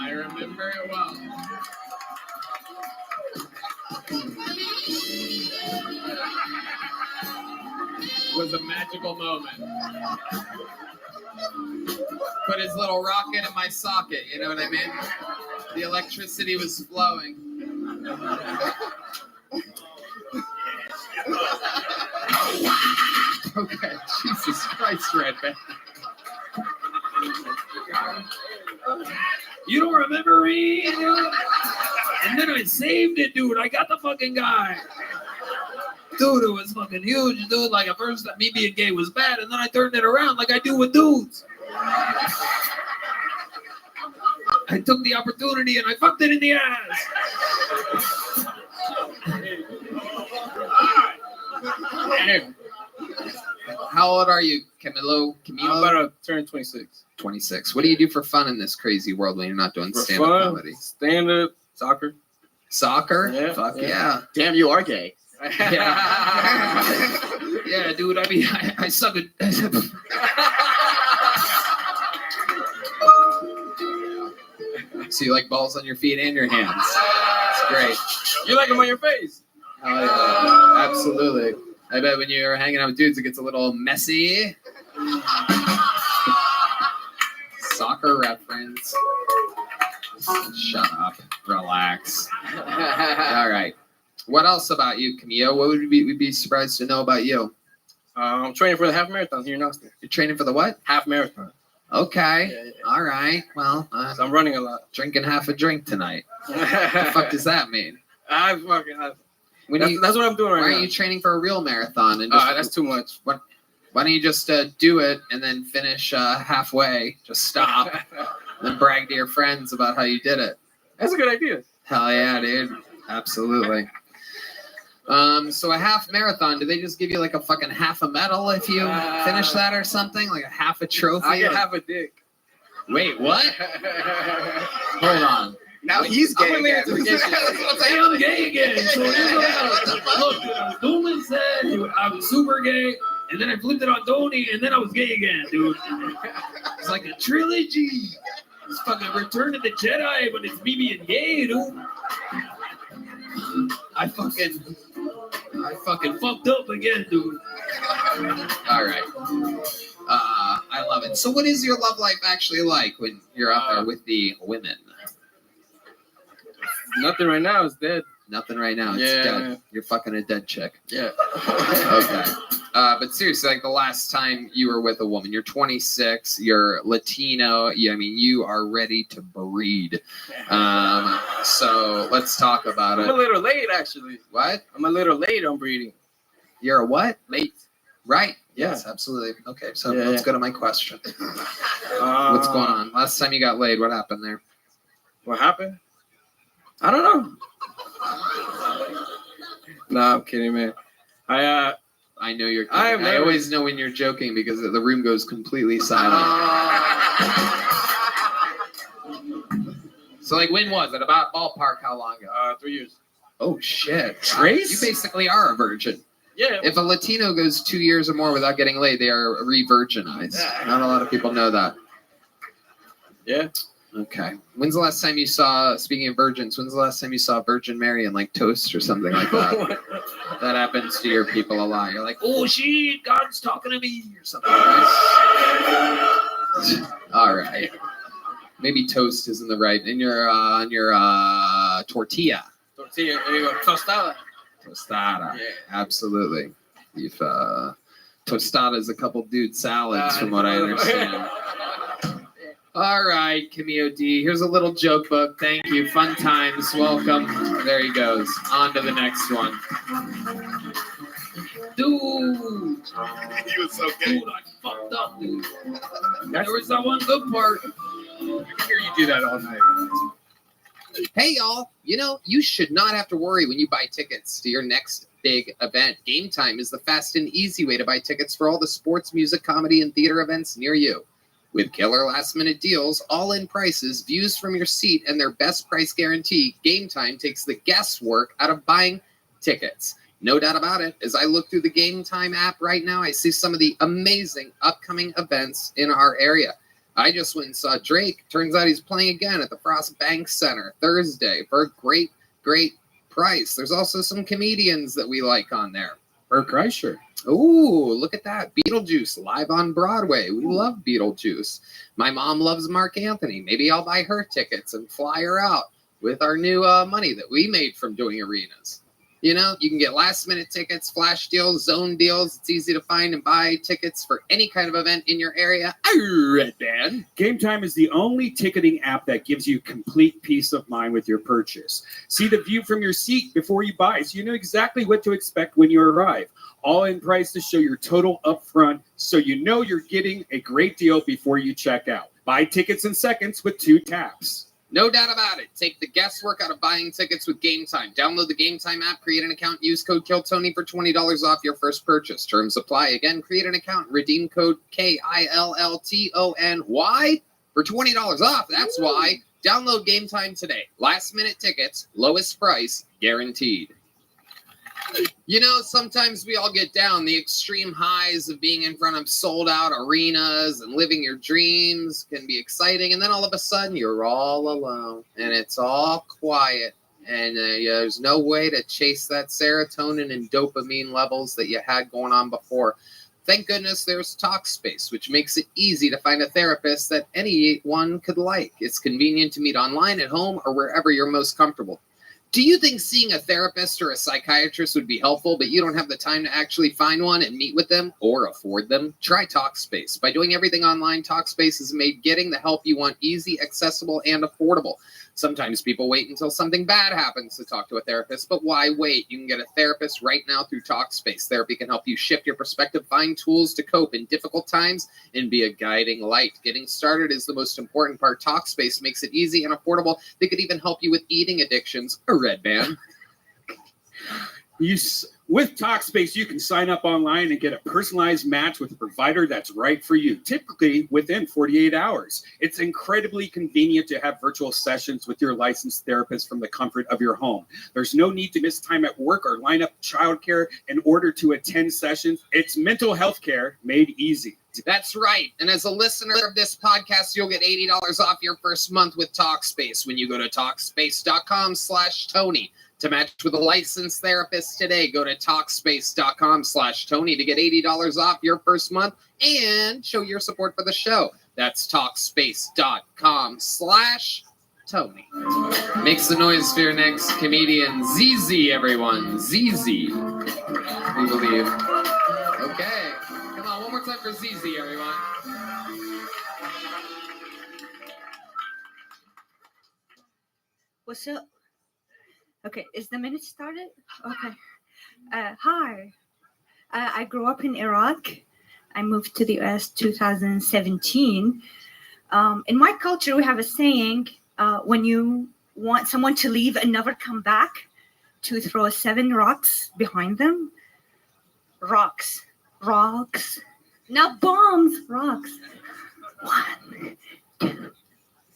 I remember it well. It was a magical moment. Put his little rocket in my socket, you know what I mean? The electricity was flowing. Okay, Jesus Christ, Redman. You don't remember me? And then I saved it, dude. I got the fucking guy. Dude, it was fucking huge, dude. Like, at first, me being gay was bad, and then I turned it around like I do with dudes. I took the opportunity and I fucked it in the ass. Anyway, how old are you, Camilo? I'm about to turn 26. 26. What do you do for fun in this crazy world when you're not doing stand-up comedy? Stand-up, soccer. Soccer? Yeah, Fuck yeah. yeah. Damn, you are gay. Yeah. Yeah, dude. I mean, I suck at. So you like balls on your feet and your hands? It's great. You like them on your face? Oh, yeah. Absolutely. I bet when you're hanging out with dudes, it gets a little messy. Soccer reference. Shut up. Relax. All right. What else about you, Camille? What would we'd be surprised to know about you? I'm training for the half marathon here in Austin. You're training for the what? Half marathon. Okay. Yeah. All right. Well, So I'm running a lot. drinking half a drink tonight. What the fuck does that mean? That's what I'm doing right Why now. are you training for a real marathon? And That's too much. Why don't you just do it and then finish halfway? Just stop. Then brag to your friends about how you did it. That's a good idea. Hell yeah, dude. Absolutely. So a half marathon, do they just give you like a fucking half a medal if you finish that or something? Like a half a trophy? I get half a dick. Wait, what? Hold on. Now he's gay I'm again. Hey, I'm gay again. So here's what happened. Look, dude, I was doing said I was super gay, and then I flipped it on Tony, and then I was gay again, dude. It's like a trilogy. It's fucking Return of the Jedi, but it's me being gay, dude. I fucking fucked up again, dude. All right. I love it. So what is your love life actually like when you're out there with the women? Nothing right now. It's dead. Nothing right now. It's Yeah. dead. You're fucking a dead chick. Yeah. Okay. But seriously, like the last time you were with a woman, you're 26, you're Latino. You are ready to breed. So let's talk about I'm it. a little late, actually. What? I'm a little late on breeding. You're a what? Late. Right. Yes, absolutely. Okay, so Yeah, let's yeah. go to my question. What's going on? Last time you got laid, what happened there? What happened? I don't know. Nah, I'm kidding, man. I know you're kidding. I always know when you're joking because the room goes completely silent. So, like, when was it? About ballpark, how long ago? 3 years. Oh, shit. Trace? You basically are a virgin. Yeah. If a Latino goes 2 years or more without getting laid, they are re-virginized. Not a lot of people know that. Yeah. Okay. When's the last time you saw, speaking of virgins, when's the last time you saw Virgin Mary in like toast or something like that? That happens to your people a lot. You're like, oh shit, God's talking to me or something. Right? All right. Maybe toast isn't the right. In your on your tortilla. Tortilla, there you go. Tostada. Tostada. Yeah. Absolutely. If tostada is a couple dude salads, from what I understand. All right, Camille D. Here's a little joke book. Thank you. Fun times. Welcome. There he goes. On to the next one. Dude. He was so gay. Dude, I fucked up, dude. There was that one good part. I hear you do that all night. Hey, y'all. You should not have to worry when you buy tickets to your next big event. Game Time is the fast and easy way to buy tickets for all the sports, music, comedy, and theater events near you. With killer last-minute deals, all-in prices, views from your seat, and their best price guarantee, Game Time takes the guesswork out of buying tickets. No doubt about it. As I look through the Game Time app right now, I see some of the amazing upcoming events in our area. I just went and saw Drake. Turns out he's playing again at the Frost Bank Center Thursday for a great, great price. There's also some comedians that we like on there. Bert Kreischer. Ooh, look at that. Beetlejuice live on Broadway. We love Beetlejuice. My mom loves Mark Anthony. Maybe I'll buy her tickets and fly her out with our new money that we made from doing arenas. You can get last minute tickets, flash deals, zone deals. It's easy to find and buy tickets for any kind of event in your area. Red Band. Game Time is the only ticketing app that gives you complete peace of mind with your purchase. See the view from your seat before you buy, so you know exactly what to expect when you arrive. All-in prices show your total upfront, so you know you're getting a great deal before you check out. Buy tickets in seconds with 2 taps. No doubt about it. Take the guesswork out of buying tickets with Game Time. Download the Game Time app, create an account, use code KILLTONY for $20 off your first purchase. Terms apply. Again, create an account, redeem code KILLTONY for $20 off. That's why. Download Game Time today. Last minute tickets, lowest price, guaranteed. Sometimes we all get down. The extreme highs of being in front of sold out arenas and living your dreams can be exciting. And then all of a sudden you're all alone and it's all quiet. And there's no way to chase that serotonin and dopamine levels that you had going on before. Thank goodness there's Talkspace, which makes it easy to find a therapist that anyone could like. It's convenient to meet online, at home, or wherever you're most comfortable. Do you think seeing a therapist or a psychiatrist would be helpful, but you don't have the time to actually find one and meet with them or afford them? Try Talkspace. By doing everything online, Talkspace has made getting the help you want easy, accessible, and affordable. Sometimes people wait until something bad happens to talk to a therapist, but why wait? You can get a therapist right now through Talkspace. Therapy can help you shift your perspective, find tools to cope in difficult times, and be a guiding light. Getting started is the most important part. Talkspace makes it easy and affordable. They could even help you with eating addictions. A Red Band. With Talkspace, you can sign up online and get a personalized match with a provider that's right for you, typically within 48 hours. It's incredibly convenient to have virtual sessions with your licensed therapist from the comfort of your home. There's no need to miss time at work or line up childcare in order to attend sessions. It's mental health care made easy. That's right. And as a listener of this podcast, you'll get $80 off your first month with Talkspace when you go to Talkspace.com/Tony. To match with a licensed therapist today, go to Talkspace.com/Tony to get $80 off your first month and show your support for the show. That's Talkspace.com/Tony. Makes the noise for your next comedian, ZZ, everyone. ZZ, we believe. Okay. Come on, one more time for ZZ, everyone. What's up? Okay, is the minute started? Okay. Hi. I grew up in Iraq. I moved to the US 2017. In my culture, we have a saying, when you want someone to leave and never come back, to throw 7 rocks behind them. Rocks. Not bombs, rocks. 1, 2,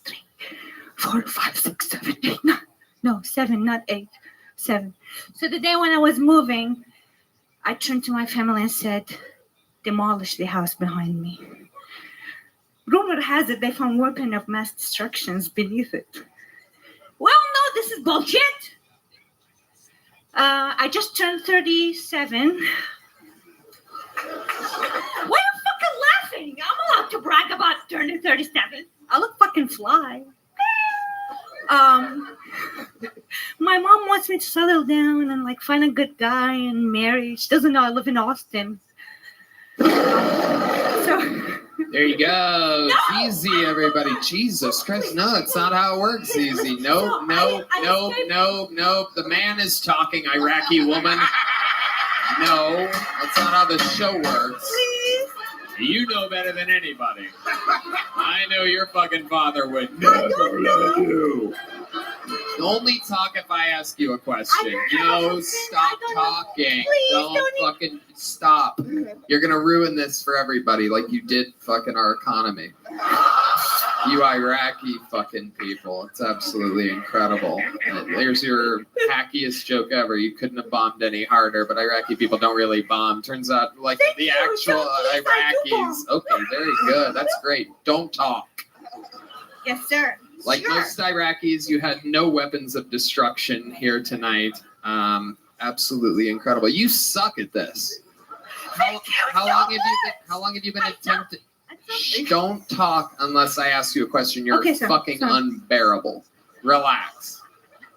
3, 4, 5, 6, 7, 8, 9. No, 7, not 8. 7. So the day when I was moving, I turned to my family and said, demolish the house behind me. Rumor has it they found weapon of mass destruction beneath it. Well, no, this is bullshit. I just turned 37. Why are you fucking laughing? I'm allowed to brag about turning 37. I look fucking fly. My mom wants me to settle down and like find a good guy and marry. She doesn't know I live in Austin. So there you go. Easy, everybody. Jesus Christ. No, that's not how it works, Easy. Nope. The man is talking, Iraqi woman. No, that's not how the show works. Please. You know better than anybody. I know your fucking father would never let you. Only talk if I ask you a question. No, stop talking. Don't fucking stop. You're gonna ruin this for everybody like you did fucking our economy. You Iraqi fucking people. It's absolutely incredible. There's your hackiest joke ever. You couldn't have bombed any harder, but Iraqi people don't really bomb. Turns out, like, the actual Iraqis. Okay, very good. That's great. Don't talk. Yes, sir. Like most Iraqis, you had no weapons of destruction here tonight. Absolutely incredible. You suck at this. How long have you been attempting? Shh, don't talk unless I ask you a question. You're fucking unbearable. Relax.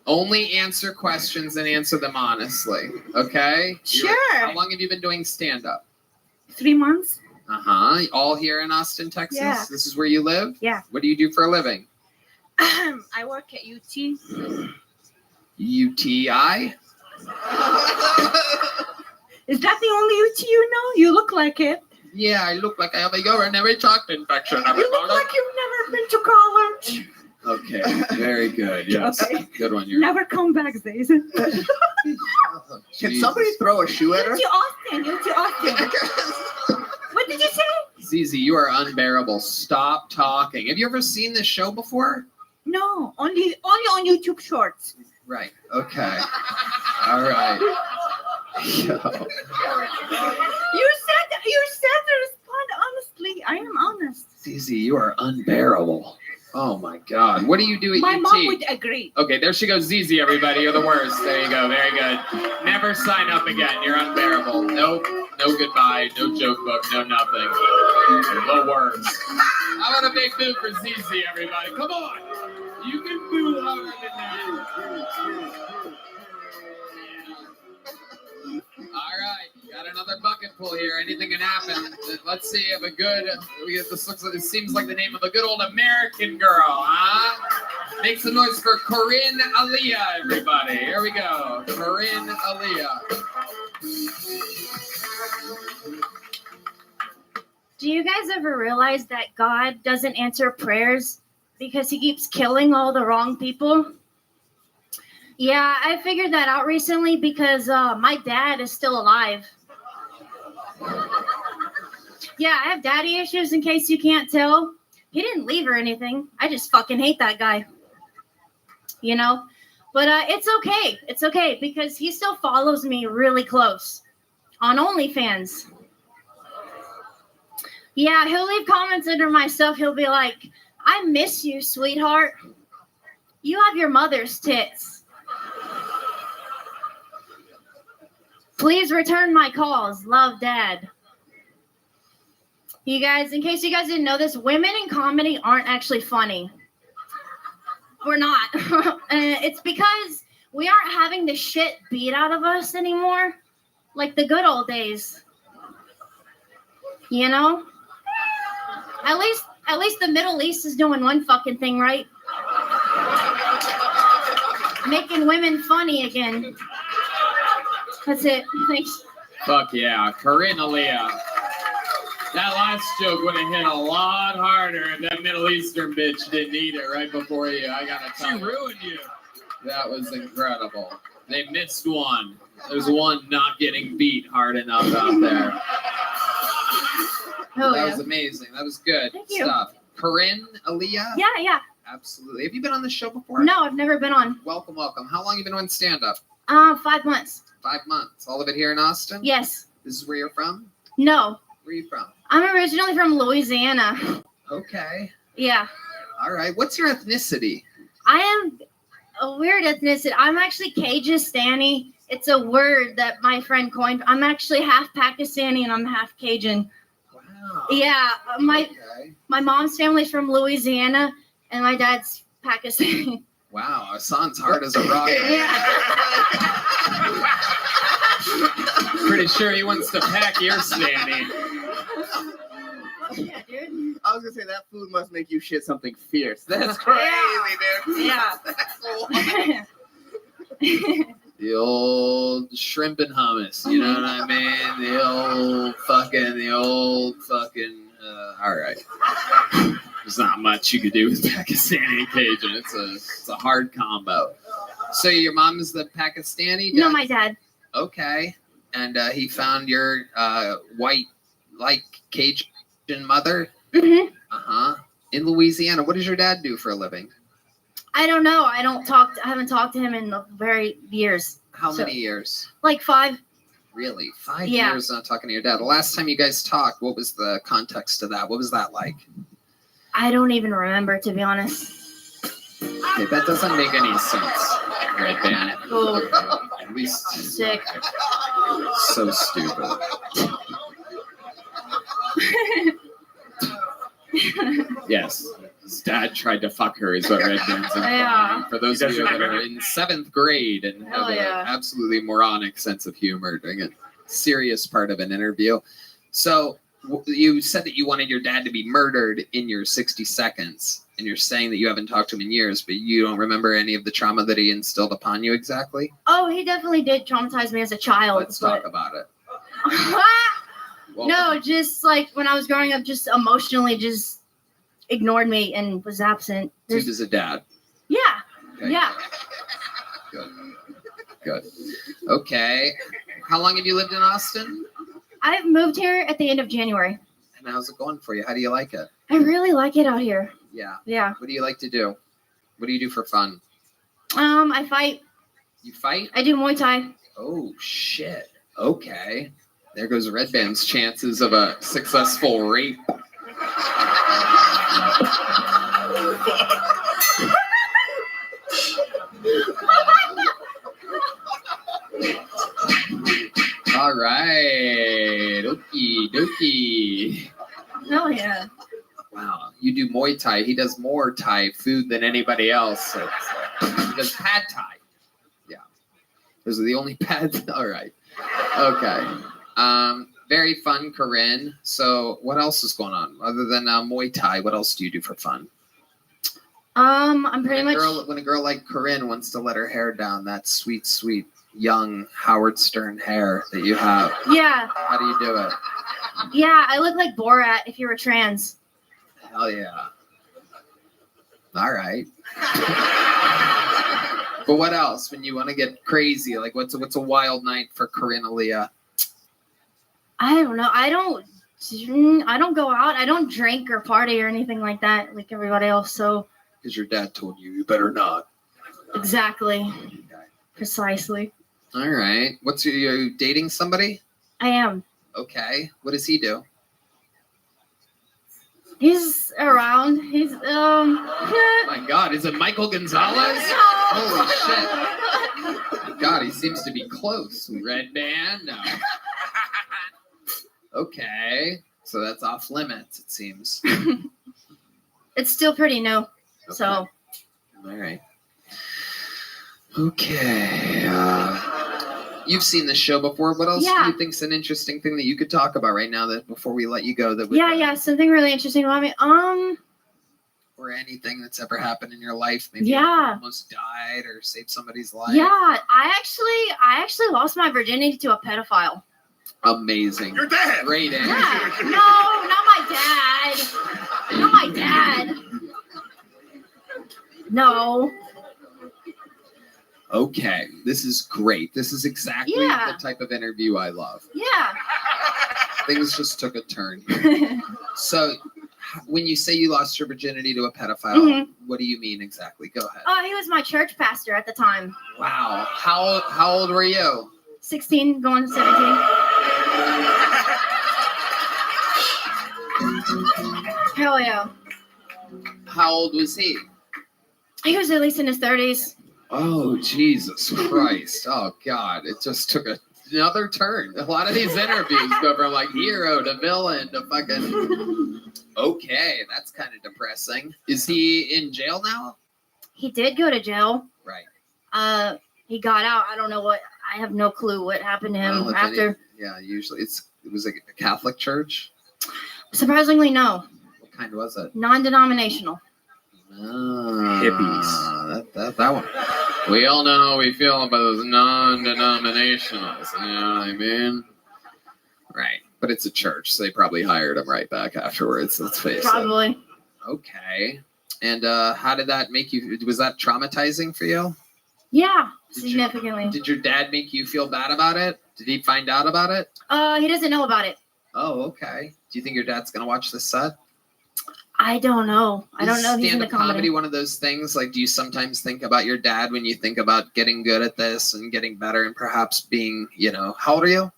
Only answer questions and answer them honestly. Okay? Sure. How long have you been doing stand-up? 3 months. All here in Austin, Texas? Yeah. This is where you live? Yeah. What do you do for a living? I work at UT. UTI? Is that the only UT you know? You look like it. Yeah, I look like I have a urinary tract infection. You look like you've never been to college. Okay, very good. Yes, Okay. good one. Never come back, Zazen. Can somebody throw a shoe at her? UT Austin. What did you say? Zizi, you are unbearable. Stop talking. Have you ever seen this show before? No, only on YouTube Shorts. Right. Okay. All right. Yo. You said to respond honestly. I am honest. Zizi, you are unbearable. Oh my God. What do you do at My UT? mom would agree. Okay, there she goes, Zizi, everybody. You're the worst. There you go. Very good. Never sign up again. You're unbearable. Nope. No goodbye. No joke book. No nothing. The worst. How about a big boo for Zizi, everybody? Come on. You can boo louder than that. All right. Got another bucket full here. Anything can happen. Let's see if this seems like the name of a good old American girl, huh? Make some noise for Corinne Aliyah, everybody. Here we go. Corinne Aliyah. Do you guys ever realize that God doesn't answer prayers because he keeps killing all the wrong people? Yeah, I figured that out recently because my dad is still alive. Yeah, I have daddy issues in case you can't tell. He didn't leave or anything. I just fucking hate that guy. You know? But it's okay. It's okay because he still follows me really close on OnlyFans. Yeah, he'll leave comments under my stuff. He'll be like, I miss you, sweetheart. You have your mother's tits. Please return my calls. Love, Dad. You guys, in case you guys didn't know this, women in comedy aren't actually funny. We're not. It's because we aren't having the shit beat out of us anymore. Like the good old days. You know? At least the Middle East is doing one fucking thing right. Making women funny again. That's it. Thanks. Fuck yeah. Corinne Aaliyah. That last joke would have hit a lot harder if that Middle Eastern bitch didn't eat it right before you. I gotta tell you. She ruined you. That was incredible. They missed one. There's one not getting beat hard enough out there. Oh, That yeah. was amazing. That was good Thank you. stuff. Corinne Aaliyah? Yeah. Absolutely. Have you been on the show before? No, I've never been on. Welcome. How long have you been on stand-up? 5 months. 5 months. All of it here in Austin? Yes. This is where you're from? No. Where are you from? I'm originally from Louisiana. Okay. Yeah. All right. What's your ethnicity? I am a weird ethnicity. I'm actually Cajistani. It's a word that my friend coined. I'm actually half Pakistani and I'm half Cajun. Wow. Yeah. My mom's family's from Louisiana and my dad's Pakistani. Wow. Hassan's hard as a rock. Pretty sure he wants to pack your standing. Yeah, dude. I was gonna say that food must make you shit something fierce. That's crazy, dude. Yeah. The old shrimp and hummus, you know what I mean? The old fucking, all right. There's not much you could do with Pakistani and Cajun. It's a hard combo. So your mom is the Pakistani? No, my dad. Okay. And he found your white, like Cajun mother? Mm-hmm. Uh-huh. In Louisiana. What does your dad do for a living? I don't know. I haven't talked to him in very years. How many years? Like 5. Really? 5 Yeah. years not talking to your dad. The last time you guys talked, what was the context of that? What was that like? I don't even remember, to be honest. Okay, that doesn't make any sense. Red band. Oh. At least Sick. so stupid. Yes. His dad tried to fuck her is what Red Band's Yeah. For those of you that are in 7th grade and have Hell an yeah. absolutely moronic sense of humor during a serious part of an interview. So you said that you wanted your dad to be murdered in your 60 seconds, and you're saying that you haven't talked to him in years, but you don't remember any of the trauma that he instilled upon you exactly? Oh, he definitely did traumatize me as a child. Let's talk about it. Well, No, just like when I was growing up, just emotionally just ignored me and was absent. dude is a dad. Yeah. Okay. Yeah. Good. Okay. How long have you lived in Austin? I've moved here at the end of January. And how's it going for you? How do you like it? I really like it out here. Yeah. Yeah. What do you like to do? What do you do for fun? I fight. You fight? I do Muay Thai. Oh, shit. Okay. There goes Red Band's chances of a successful rape. All right. Okie dokie. Hell yeah. Wow. You do Muay Thai. He does more Thai food than anybody else. He does pad Thai. Yeah. Those are the only pads. All right. Okay. Very fun, Corinne. So what else is going on? Other than Muay Thai, what else do you do for fun? I'm pretty much. When a girl like Corinne wants to let her hair down, that sweet, sweet, young Howard Stern hair that you have. Yeah. How do you do it? Yeah, I look like Borat if you were trans. Hell yeah. All right. But what else when you want to get crazy? Like what's a wild night for Corinna Leah? I don't know. I don't go out. I don't drink or party or anything like that, like everybody else. So Because your dad told you better not. exactly, precisely. All right. You dating somebody? I am. Okay. What does he do? He's around. He's Oh my God, is it Michael Gonzalez? Holy shit. God, he seems to be close. Red band? No. Okay. So that's off limits, it seems. It's still pretty new. So All right. Okay. You've seen this show before. What else do you think's an interesting thing that you could talk about right now that before we let you go that would, something really interesting about me. or anything that's ever happened in your life? Maybe you Yeah. almost died or saved somebody's life. Yeah, I actually lost my virginity to a pedophile. Amazing. Your dad. Great answer. Yeah. No, not my dad. Not my dad. No. Okay, this is great. This is exactly Yeah. the type of interview I love. Yeah. Things just took a turn. So, when you say you lost your virginity to a pedophile, Mhm. what do you mean exactly? Go ahead. He was my church pastor at the time. Wow. How old were you? 16, going to 17. Hell yeah. How old was he? He was at least in his 30s. Oh, Jesus Christ. Oh, God. It just took another turn. A lot of these interviews go from like hero to villain to fucking. Okay, that's kind of depressing. Is he in jail now? He did go to jail. Right. He got out. I don't know what. I have no clue what happened to him Well, if after. Yeah, usually it was like a Catholic church. Surprisingly, no. What kind was it? Non-denominational. Hippies. That one. We all know how we feel about those non-denominationals. You know what I mean? Right. But it's a church, so they probably hired him right back afterwards. Let's face it. Probably. Okay. And how did that make you? Was that traumatizing for you? Yeah, significantly. Did your dad make you feel bad about it? Did he find out about it? He doesn't know about it. Oh, okay. Do you think your dad's gonna watch this set? I don't know. I don't know. He's in the Stand-up comedy comedy. one of those things? Like, do you sometimes think about your dad when you think about getting good at this and getting better and perhaps being, how old are you?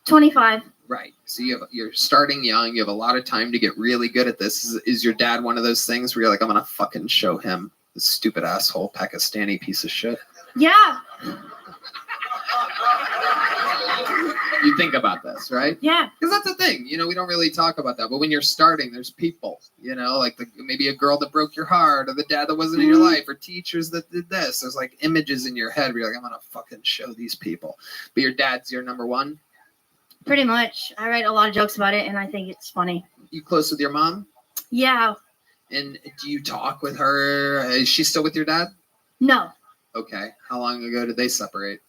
25. Right. So you're starting young. You have a lot of time to get really good at this. Is your dad one of those things where you're like, I'm gonna fucking show him, this stupid asshole Pakistani piece of shit? Yeah. You think about this, right? Yeah. Because that's the thing, we don't really talk about that. But when you're starting, there's people, like maybe a girl that broke your heart, or the dad that wasn't in your life, or teachers that did this. There's like images in your head where you're like, I'm gonna fucking show these people. But your dad's your number one. Pretty much. I write a lot of jokes about it, and I think it's funny. You close with your mom? Yeah. And do you talk with her? Is she still with your dad? No. Okay. How long ago did they separate?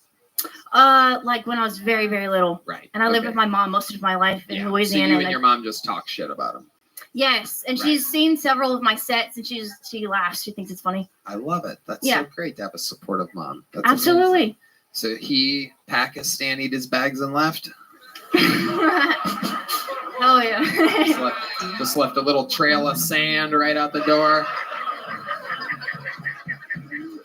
Like when I was very, very little. Right. And I lived Okay. with my mom most of my life in So Louisiana. you and your mom just talk shit about him. Yes, and Right. she's seen several of my sets, and she laughs. She thinks it's funny. I love it. That's Yeah. so great to have a supportive mom. That's Absolutely. amazing. So he Pakistani'd his bags and left? Hell yeah. Just left a little trail of sand right out the door.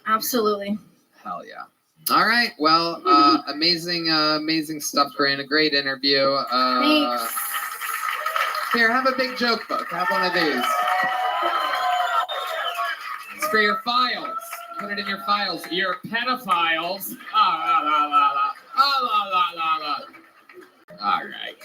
Absolutely. Hell yeah. All right. Well, amazing stuff, Corinne. A great interview. Thanks. Here, have a big joke book. Have one of these. It's for your files. Put it in your files. Your pedophiles. Ah, la, la, la, la. Ah, la, la, la, la. All right.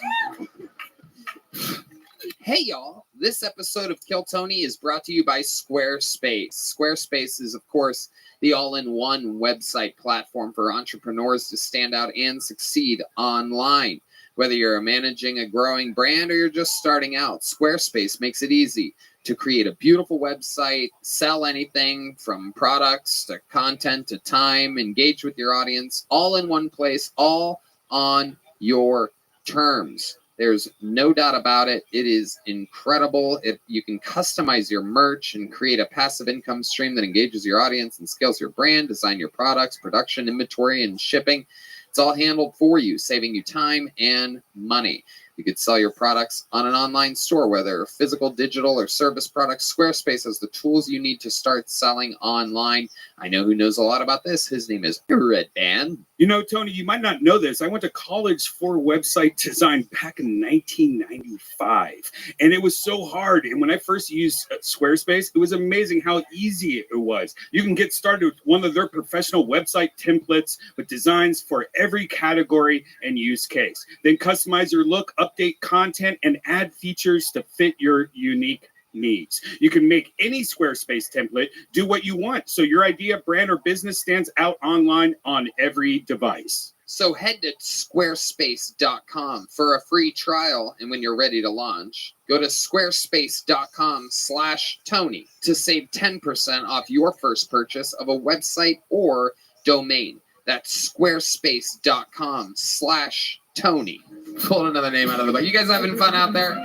Hey, y'all. This episode of Kill Tony is brought to you by Squarespace. Squarespace is, of course, the all-in-one website platform for entrepreneurs to stand out and succeed online. Whether you're managing a growing brand or you're just starting out, Squarespace makes it easy to create a beautiful website, sell anything from products to content to time, engage with your audience, all in one place, all on your terms. There's no doubt about it. It is incredible. You can customize your merch and create a passive income stream that engages your audience and scales your brand, design your products, production, inventory, and shipping. It's all handled for you, saving you time and money. You could sell your products on an online store, whether physical, digital, or service products. Squarespace has the tools you need to start selling online. I know who knows a lot about this. His name is Red Band. You know, Tony, you might not know this. I went to college for website design back in 1995, and it was so hard. And when I first used Squarespace, it was amazing how easy it was. You can get started with one of their professional website templates with designs for every category and use case. Then customize your look, update content, and add features to fit your unique needs. You can make any Squarespace template do what you want, so your idea, brand, or business stands out online on every device. So head to squarespace.com for a free trial, and when you're ready to launch, go to squarespace.com/Tony to save 10% off your first purchase of a website or domain. That's squarespace.com/Tony. Pull another name out of the bucket. You guys having fun out there?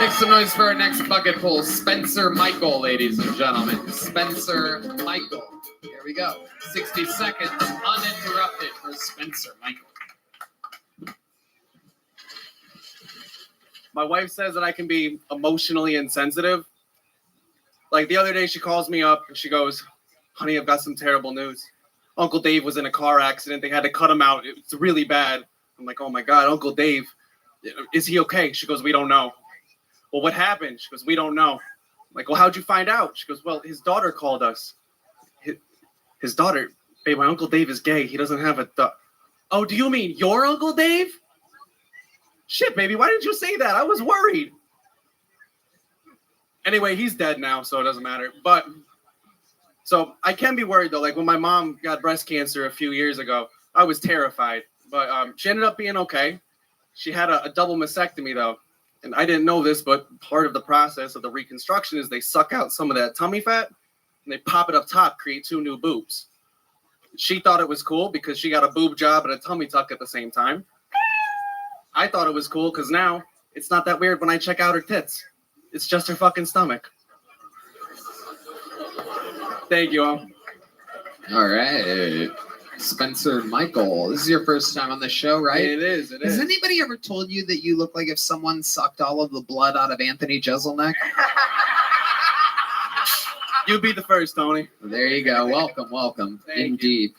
Make some noise for our next bucket pull. Spencer Michael, ladies and gentlemen. Spencer Michael. Here we go. 60 seconds uninterrupted for Spencer Michael. My wife says that I can be emotionally insensitive. Like the other day, she calls me up and she goes, "Honey, I've got some terrible news. Uncle Dave was in a car accident. They had to cut him out. It's really bad." I'm like, "Oh my God, Uncle Dave, is he okay?" She goes, "We don't know." "Well, what happened?" She goes, "We don't know." I'm like, "Well, how'd you find out?" She goes, "Well, his daughter called us." His daughter, "Babe, my Uncle Dave is gay. He doesn't have a "Oh, do you mean your Uncle Dave?" "Shit, baby, why didn't you say that? I was worried." Anyway, he's dead now, so it doesn't matter. But so I can be worried though. Like when my mom got breast cancer a few years ago, I was terrified. But she ended up being okay. She had a double mastectomy though. And I didn't know this, but part of the process of the reconstruction is they suck out some of that tummy fat and they pop it up top, create 2 new boobs. She thought it was cool because she got a boob job and a tummy tuck at the same time. I thought it was cool because now it's not that weird when I check out her tits. It's just her fucking stomach. Thank you all. All right. Spencer Michael, this is your first time on the show, right? It is. Has anybody ever told you that you look like if someone sucked all of the blood out of Anthony Jeselnik? You'd be the first, Tony. There you go. Welcome. Indeed.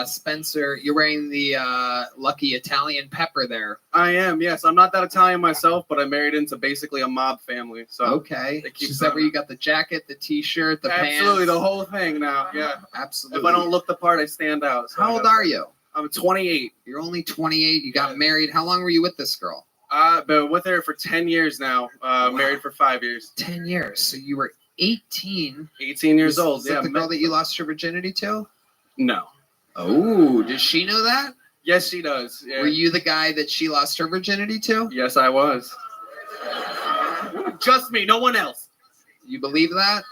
Spencer, you're wearing the lucky Italian pepper there. I am, yes. I'm not that Italian myself, but I married into basically a mob family. So okay. Is that where you got the jacket, the T-shirt, the pants? Absolutely, the whole thing now. Yeah. Absolutely. If I don't look the part, I stand out. So How old are you? I'm 28. You're only 28. You got married. How long were you with this girl? Been with her for 10 years now. Married for 5 years. 10 years. So you were 18. 18 years old. Is that the girl that you lost your virginity to? No. Oh, does she know that? Yes, she does. Yeah. Were you the guy that she lost her virginity to? Yes, I was. Just me, no one else. You believe that?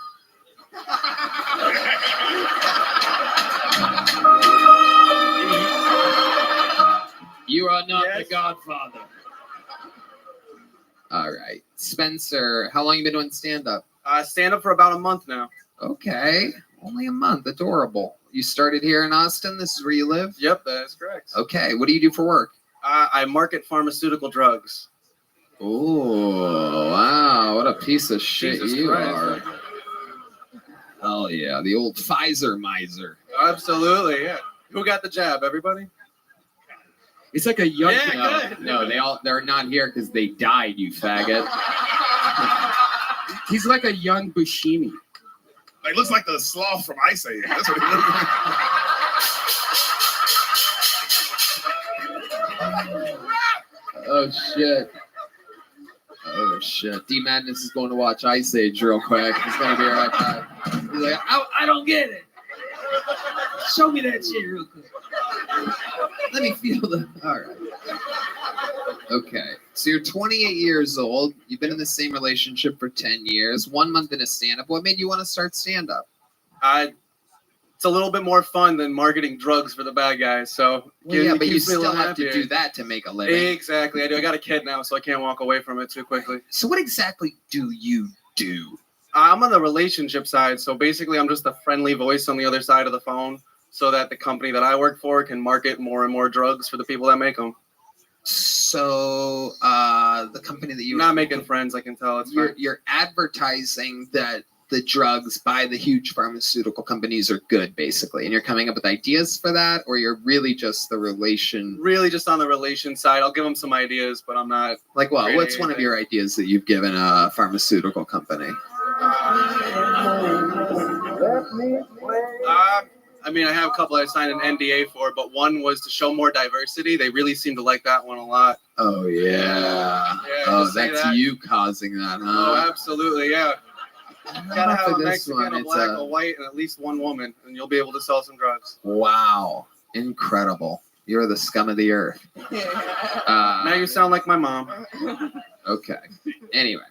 You are not the Godfather. All right. Spencer, how long you been doing stand-up? Stand-up for about a month now. Okay. Only a month. Adorable. You started here in Austin? This is where you live? Yep, that is correct. Okay. What do you do for work? I market pharmaceutical drugs. Oh, wow. What a piece of shit Jesus you Christ. are. Hell yeah. The old Pfizer miser. Absolutely, yeah. Who got the jab? Everybody? It's like a young... No, they're not here because they died, you faggot. He's like a young Buscemi. Like, looks like the sloth from Ice Age. That's what he looks like. Oh, shit. D Madness is going to watch Ice Age real quick. He's going to be right back. He's like, I don't get it. Show me that shit real quick. let me feel the... All right. Okay. So you're 28 years old. You've been in the same relationship for 10 years. 1 month in a stand-up. What made you want to start stand-up? it's a little bit more fun than marketing drugs for the bad guys. So Yeah, it but you keeps me a still little have to happier. do that to make a living. Exactly, I do. I got a kid now, so I can't walk away from it too quickly. So what exactly do you do? I'm on the relationship side, so basically I'm just a friendly voice on the other side of the phone, so that the company that I work for can market more and more drugs for the people that make them. So the company that you're not making friends, I can tell. It's fine. you're advertising that the drugs by the huge pharmaceutical companies are good, basically, and you're coming up with ideas for that, or you're really just the relation. Really just on the relation side. I'll give them some ideas, but I'm not Like, well, creating what's one of anything. your ideas that you've given a pharmaceutical company? I mean, I have a couple I signed an NDA for, but one was to show more diversity. They really seem to like that one a lot. Oh yeah. Oh, just say that's that. you causing that, huh? Oh, absolutely, yeah. Gotta have for a this Mexican, one, a it's, black, a white, and at least one woman, and you'll be able to sell some drugs. Wow, incredible! You're the scum of the earth. Now you sound like my mom. Okay. Anyway,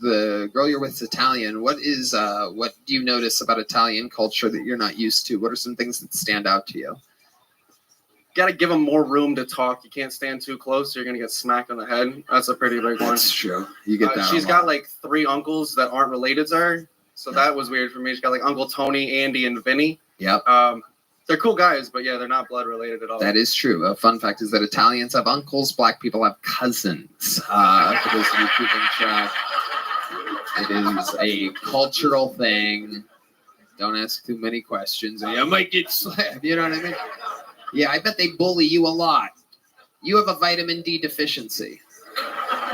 the girl you're with is Italian. What do you notice about Italian culture that you're not used to? What are some things that stand out to you? Got to give them more room to talk. You can't stand too close, or you're gonna get smacked on the head. That's a pretty big one. That's true. You get that. She's a lot. got like 3 uncles that aren't related to her, so that was weird for me. She's got like Uncle Tony, Andy, and Vinny. Yep. They're cool guys, but yeah, they're not blood related at all. That is true. A fun fact is that Italians have uncles, black people have cousins. For those of you keeping track, it is a cultural thing. Don't ask too many questions, or you might get slapped. You know what I mean? Yeah, I bet they bully you a lot. You have a vitamin D deficiency.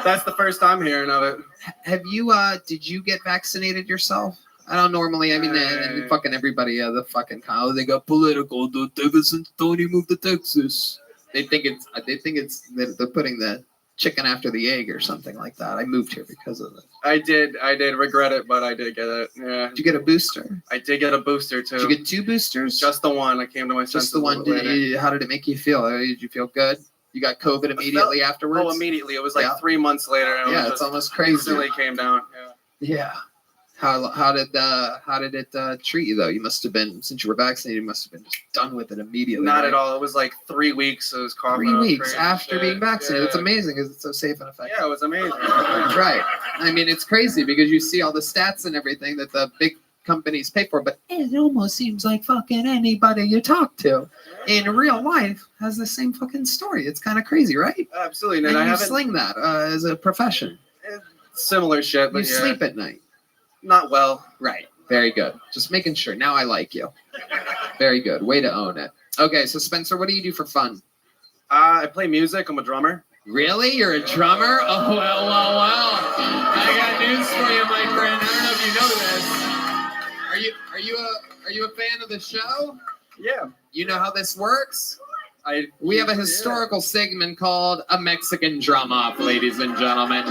That's the first time hearing of it. Have you? Did you get vaccinated yourself? I don't normally. I mean, fucking everybody. The fucking they got political. Ever since Tony moved to Texas, they think it's they're putting the chicken after the egg or something like that. I moved here because of it. I did regret it, but I did get it. Yeah. Did you get a booster? I did get a booster too. Did you get 2 boosters? Just the one. I came to my senses. Just the one. How did it make you feel? Did you feel good? You got COVID immediately afterwards? Oh, immediately. It was like 3 months later. And Yeah, it's almost crazy. Instantly came down. Yeah. Yeah. How did it treat you though? You must have been, since you were vaccinated, you must have been just done with it immediately. Not right? at all. It was like 3 weeks. It was coughing. 3 up weeks crazy after shit. being vaccinated. Yeah. It's amazing because it's so safe and effective. Yeah, it was amazing. Right. I mean, it's crazy because you see all the stats and everything that the big companies pay for, but it almost seems like fucking anybody you talk to in real life has the same fucking story. It's kind of crazy, right? Absolutely. And I you haven't sling that as a profession. similar shit, but You yeah. sleep at night. Not well. Right. Very good. Just making sure. Now I like you. Very good. Way to own it. Okay, so Spencer, what do you do for fun? I play music. I'm a drummer. Really? You're a drummer? Oh, well. I got news for you, my friend. I don't know if you know this. Are you a fan of the show? Yeah. You know how this works? We have a historical segment called A Mexican Drum Off, ladies and gentlemen,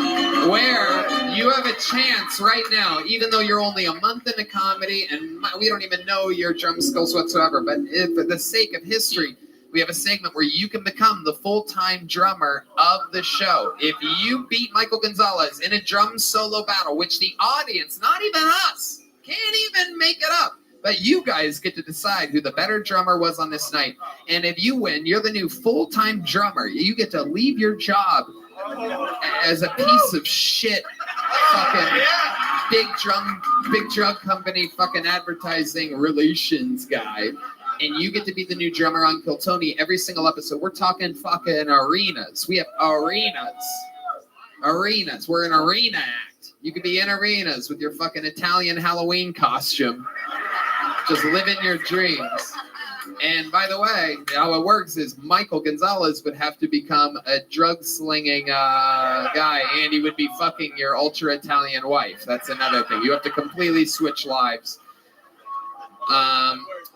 where you have a chance right now, even though you're only a month into comedy and we don't even know your drum skills whatsoever, but for the sake of history, we have a segment where you can become the full-time drummer of the show. If you beat Michael Gonzalez in a drum solo battle, which the audience, not even us, can't even make it up, but you guys get to decide who the better drummer was on this night. And if you win, you're the new full-time drummer. You get to leave your job as a piece of shit fucking big drug company fucking advertising relations guy. And you get to be the new drummer on Kill Tony every single episode. We're talking fucking arenas. We have arenas. Arenas. We're an arena act. You could be in arenas with your fucking Italian Halloween costume. Just living your dreams. And by the way, how it works is Michael Gonzalez would have to become a drug-slinging guy, and he would be fucking your ultra-Italian wife. That's another thing. You have to completely switch lives.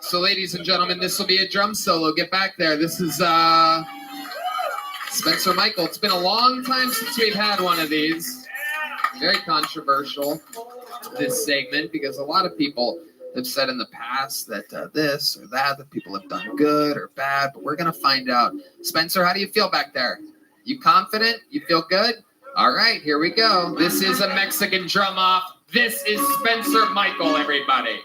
So, ladies and gentlemen, this will be a drum solo. Get back there. This is Spencer Michael. It's been a long time since we've had one of these. Very controversial, this segment, because a lot of people have said in the past that this or that people have done good or bad, but we're going to find out. Spencer, how do you feel back there? You confident? You feel good? All right, here we go. This is a Mexican drum off. This is Spencer Michael, everybody.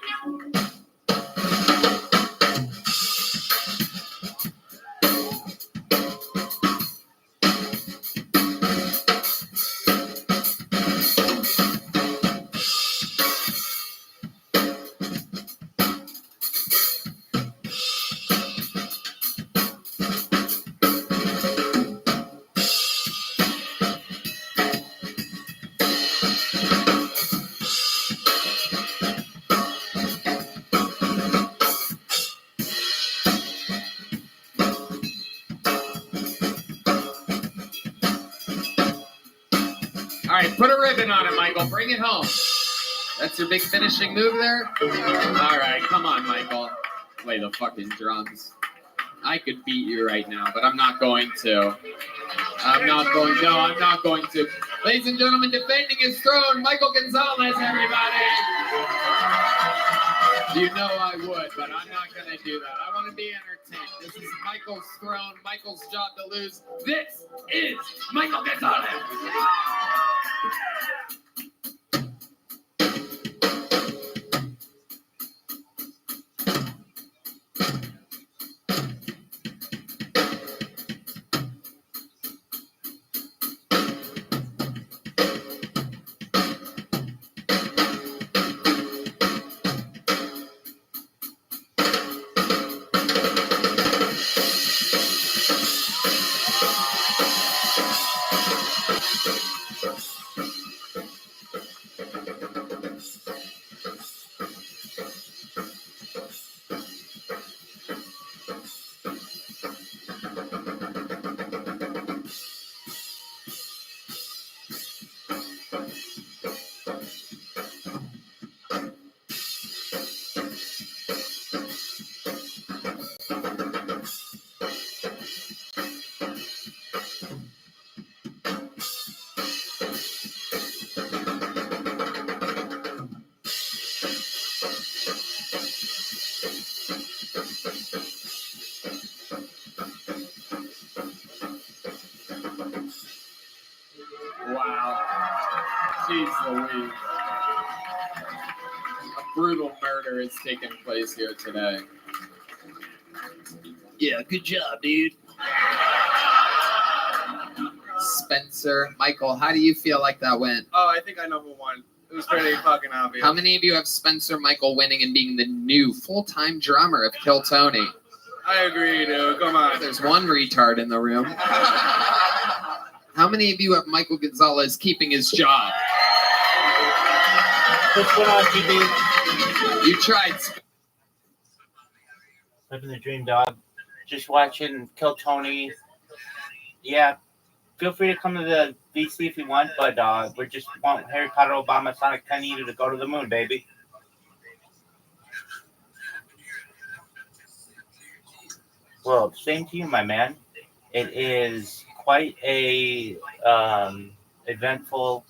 Put a ribbon on it, Michael. Bring it home. That's your big finishing move there? All right, come on, Michael. Play the fucking drums. I could beat you right now, but I'm not going to. I'm not going to. Ladies and gentlemen, defending his throne, Michael Gonzalez, everybody. You know I would, but I'm not going to do that. I want to be entertained. This is Michael's throne, Michael's job to lose. This is Michael Gonzalez. Wow. Jeez Louise. A brutal murder is taking place here today. Yeah, good job, dude. Spencer, Michael, how do you feel like that went? Oh, I think I know who won. It was pretty fucking obvious. How many of you have Spencer Michael winning and being the new full-time drummer of Kill Tony? I agree, dude. Come on. There's one retard in the room. How many of you have Michael Gonzalez keeping his job? What's going on, GB? You tried. Living the dream, dog. Just watching Kill Tony. Yeah, feel free to come to the VC if you want, but we just want Harry Potter, Obama, Sonic 10 to go to the moon, baby. Well, same to you, my man. It is quite a eventful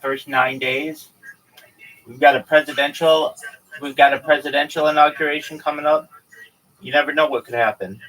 first 9 days. We've got a presidential inauguration coming up. You never know what could happen.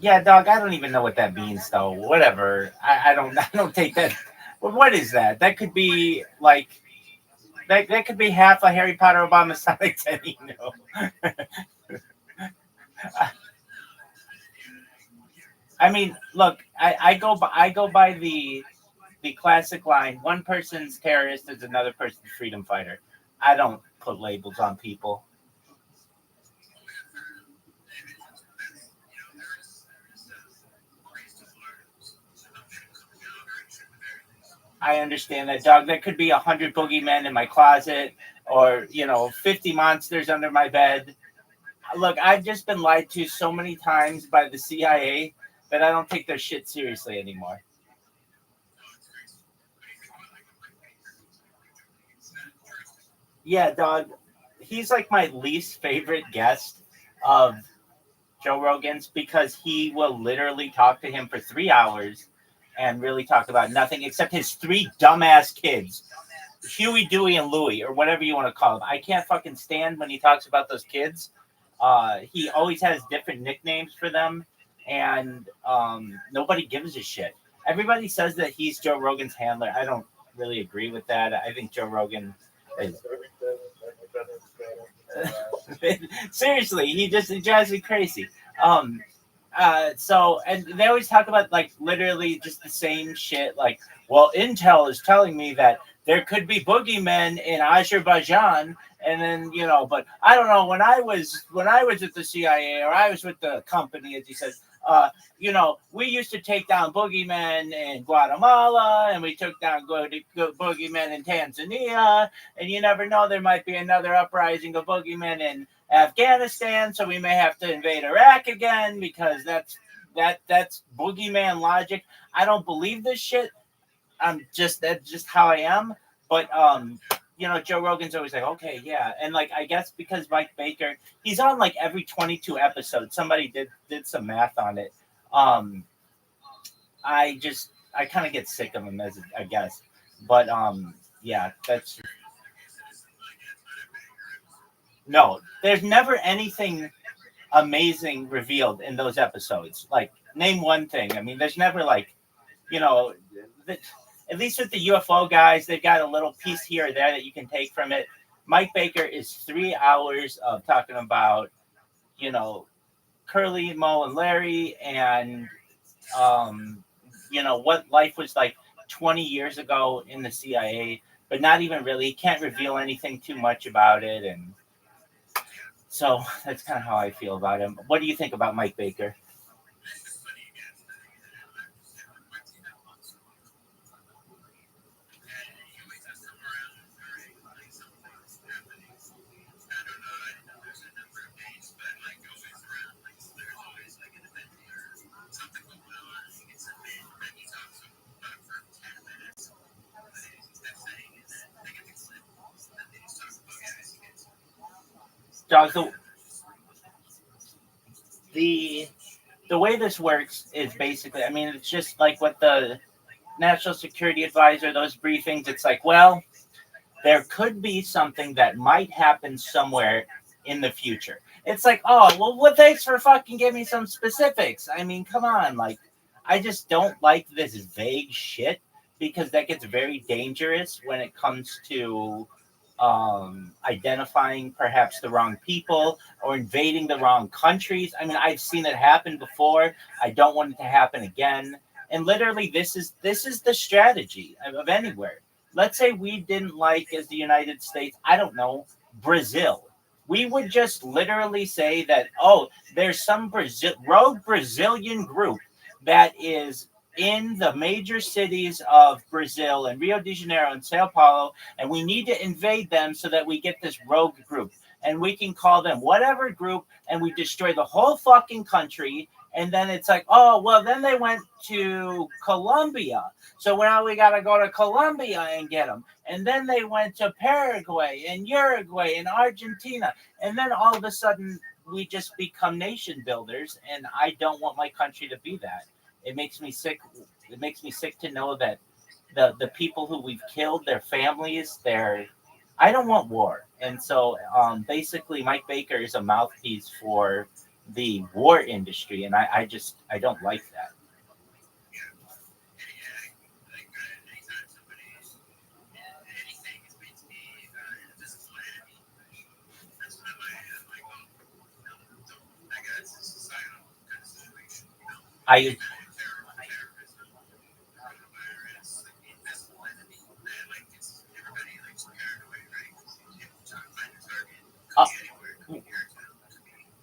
Yeah, dog, I don't even know what that means, though. Whatever. I don't take that. Well, what is that? That could be like that could be half a Harry Potter Obama Sonic 10, I mean, look, I go by the classic line, one person's terrorist is another person's freedom fighter. I don't put labels on people. I understand that, dog. There could be 100 boogeymen in my closet or, 50 monsters under my bed. Look, I've just been lied to so many times by the CIA that I don't take their shit seriously anymore. Yeah, dog. He's like my least favorite guest of Joe Rogan's because he will literally talk to him for 3 hours and really talk about nothing except his 3 dumbass kids, Huey, Dewey, and Louie, or whatever you want to call them. I can't fucking stand when he talks about those kids. He always has different nicknames for them, and nobody gives a shit. Everybody says that he's Joe Rogan's handler. I don't really agree with that. I think Joe Rogan is... Seriously, he drives me crazy. So, and they always talk about like literally just the same shit. Like, well, Intel is telling me that there could be boogeymen in Azerbaijan And then, but I don't know, when I was at the CIA, or I was with the company, as he said, we used to take down boogeymen in Guatemala, and we took down boogeymen in Tanzania, and you never know, there might be another uprising of boogeymen in Afghanistan, so we may have to invade Iraq again, because that's boogeyman logic. I don't believe this shit. That's just how I am. But Joe Rogan's always like, okay, yeah. And like, I guess because Mike Baker, he's on like every 22 episodes. Somebody did some math on it. I kind of get sick of him, I guess. But yeah, no, there's never anything amazing revealed in those episodes. Like, name one thing. I mean, there's never like, at least with the UFO guys, they've got a little piece here or there that you can take from it. Mike Baker is 3 hours of talking about, Curly, Moe, and Larry, and what life was like 20 years ago in the CIA, but not even really. He can't reveal anything too much about it, and so that's kind of how I feel about him. What do you think about Mike Baker? Dogs, the way this works is basically, I mean, it's just like what the National Security Advisor, those briefings, it's like, well, there could be something that might happen somewhere in the future. It's like, oh, well, thanks for fucking giving me some specifics. I mean, come on. Like, I just don't like this vague shit, because that gets very dangerous when it comes to identifying perhaps the wrong people or invading the wrong countries. I mean, I've seen it happen before. I don't want it to happen again. And literally, this is the strategy of anywhere. Let's say we didn't like, as the United States, I don't know, Brazil. We would just literally say that, oh, there's some rogue Brazilian group that is in the major cities of Brazil and Rio de Janeiro and Sao Paulo, and we need to invade them so that we get this rogue group. And we can call them whatever group, and we destroy the whole fucking country. And then it's like, oh, well, then they went to Colombia, so now we got to go to Colombia and get them. And then they went to Paraguay and Uruguay and Argentina. And then all of a sudden, we just become nation builders, and I don't want my country to be that. It makes me sick. It makes me sick to know that the people who we've killed, their families, I don't want war. And so basically Mike Baker is a mouthpiece for the war industry, and I don't like that.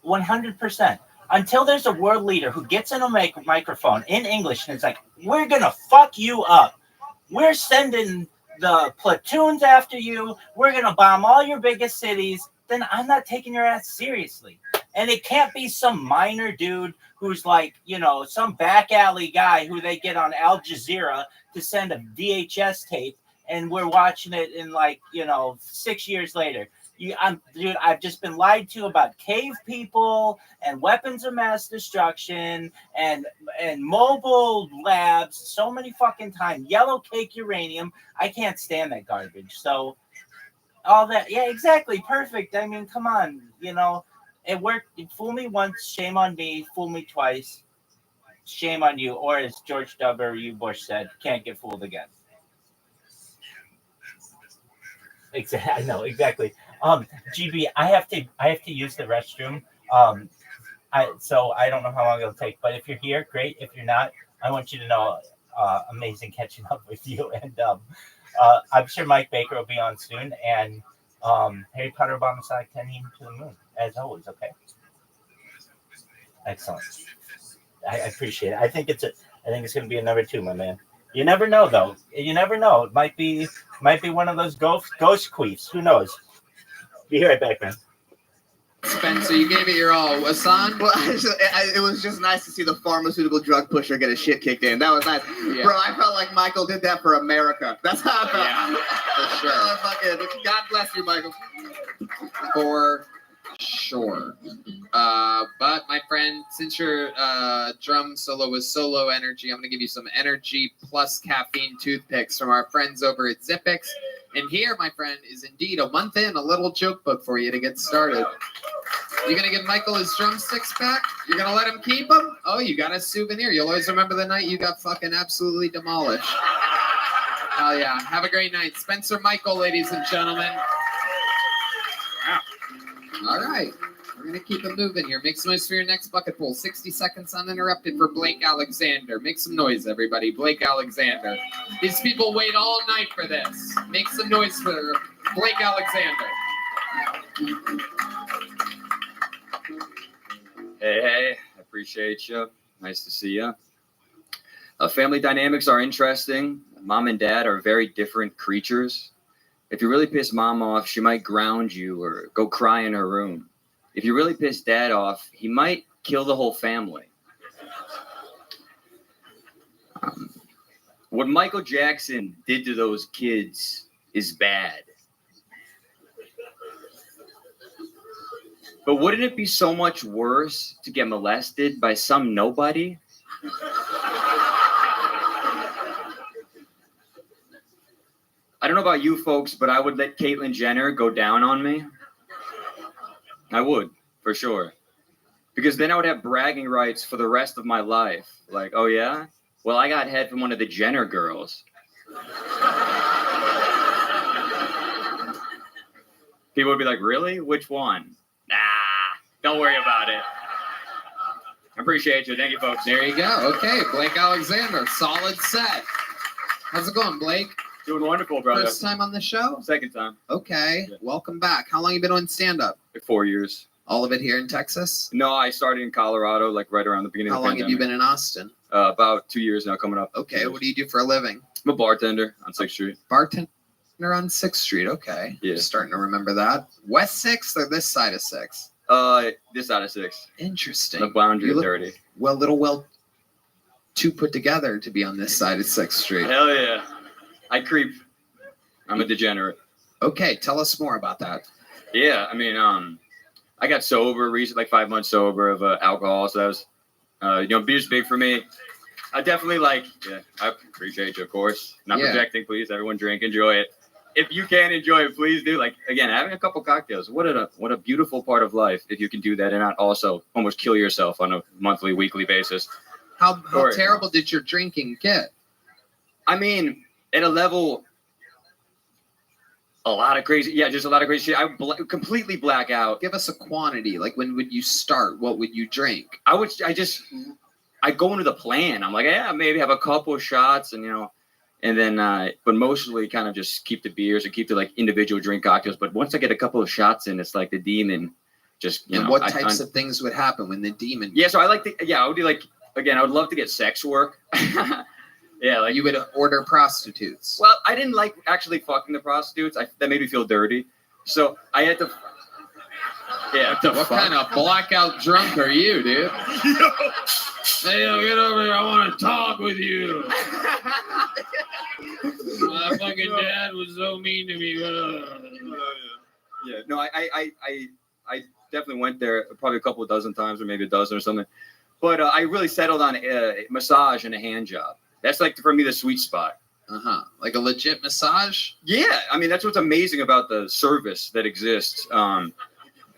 100%. Until there's a world leader who gets in a microphone in English and it's like, we're going to fuck you up. We're sending the platoons after you. We're going to bomb all your biggest cities. Then I'm not taking your ass seriously. And it can't be some minor dude who's like, some back alley guy who they get on Al Jazeera to send a VHS tape. And we're watching it in 6 years later. I've just been lied to about cave people and weapons of mass destruction and mobile labs so many fucking times. Yellow cake uranium. I can't stand that garbage. So all that, yeah, exactly, perfect. I mean, come on, it worked. Fool me once, shame on me. Fool me twice, shame on you. Or as George W. Bush said, can't get fooled again. Exactly. I know exactly. GB, I have to use the restroom. So I don't know how long it'll take, but if you're here, great. If you're not, I want you to know, amazing catching up with you. And I'm sure Mike Baker will be on soon. And Harry Potter bomb aside, 10 to the moon, as always. Okay. Excellent. I appreciate it. I think it's going to be a number 2, my man. You never know, though. You never know. It might be one of those ghost queefs. Who knows? Be right back, man. Spencer, you gave it your all. Hassan? Well, it was just nice to see the pharmaceutical drug pusher get his shit kicked in. That was nice. Yeah. Bro, I felt like Michael did that for America. That's how I felt. Yeah, for sure. God bless you, Michael. For sure. But my friend, since your drum solo was solo energy, I'm going to give you some energy plus caffeine toothpicks from our friends over at Zippix. And here, my friend, is indeed a month in, a little joke book for you to get started. You're going to give Michael his drumsticks back? You're going to let him keep them? Oh, you got a souvenir. You'll always remember the night you got fucking absolutely demolished. Hell yeah. Have a great night. Spencer Michael, ladies and gentlemen. Wow. All right. We're going to keep it moving here. Make some noise for your next bucket pool. 60 seconds uninterrupted for Blake Alexander. Make some noise, everybody. Blake Alexander. These people wait all night for this. Make some noise for Blake Alexander. Hey, I appreciate you. Nice to see you. Family dynamics are interesting. Mom and dad are very different creatures. If you really piss mom off, she might ground you or go cry in her room. If you really piss dad off, he might kill the whole family. What Michael Jackson did to those kids is bad. But wouldn't it be so much worse to get molested by some nobody? I don't know about you folks, but I would let Caitlyn Jenner go down on me. I would, for sure. Because then I would have bragging rights for the rest of my life. Like, oh yeah? Well, I got head from one of the Jenner girls. People would be like, really? Which one? Nah, don't worry about it. I appreciate you. Thank you, folks. There you go. Okay, Blake Alexander, solid set. How's it going, Blake? Doing wonderful, brother. First time on the show? Second time. Okay, welcome back. How long you been on stand-up? Like 4 years. All of it here in Texas? No, I started in Colorado, like right around the beginning How of the long have you pandemic. been in Austin? About 2 years now, coming up. Okay, what do you do for a living? I'm a bartender on 6th Street. Bartender on 6th Street, okay. Yeah. Just starting to remember that. West 6th or this side of 6th? This side of 6th. Interesting. The boundary You look dirty. well too put together to be on this side of 6th Street. Hell yeah. I creep. I'm a degenerate. Okay, tell us more about that. Yeah, I mean, I got sober recently, like 5 months sober of alcohol. So that was, beer's big for me. I definitely I appreciate you, of course. Not projecting, please. Everyone drink, enjoy it. If you can enjoy it, please do. Like, again, having a couple cocktails. What a beautiful part of life if you can do that and not also almost kill yourself on a monthly, weekly basis. How terrible did your drinking get? I mean, at a level, a lot of crazy shit. I completely black out. Give us a quantity. Like, when would you start? What would you drink? I go into the plan. I'm like, yeah, maybe have a couple of shots and, and then, but mostly kind of just keep the beers and keep the like individual drink cocktails. But once I get a couple of shots in, it's like the demon just, And what types of things would happen when the demon? Yeah. So I would do I would love to get sex work. Yeah, like you would order prostitutes. Well, I didn't like actually fucking the prostitutes. That made me feel dirty. So I had to. Yeah. What kind of blackout drunk are you, dude? Hey, get over here. I want to talk with you. My fucking dad was so mean to me. Yeah. No, I definitely went there probably a couple of dozen times or maybe a dozen or something. But I really settled on a massage and a hand job. That's like, for me, the sweet spot. Like a legit massage? Yeah. I mean, that's what's amazing about the service that exists.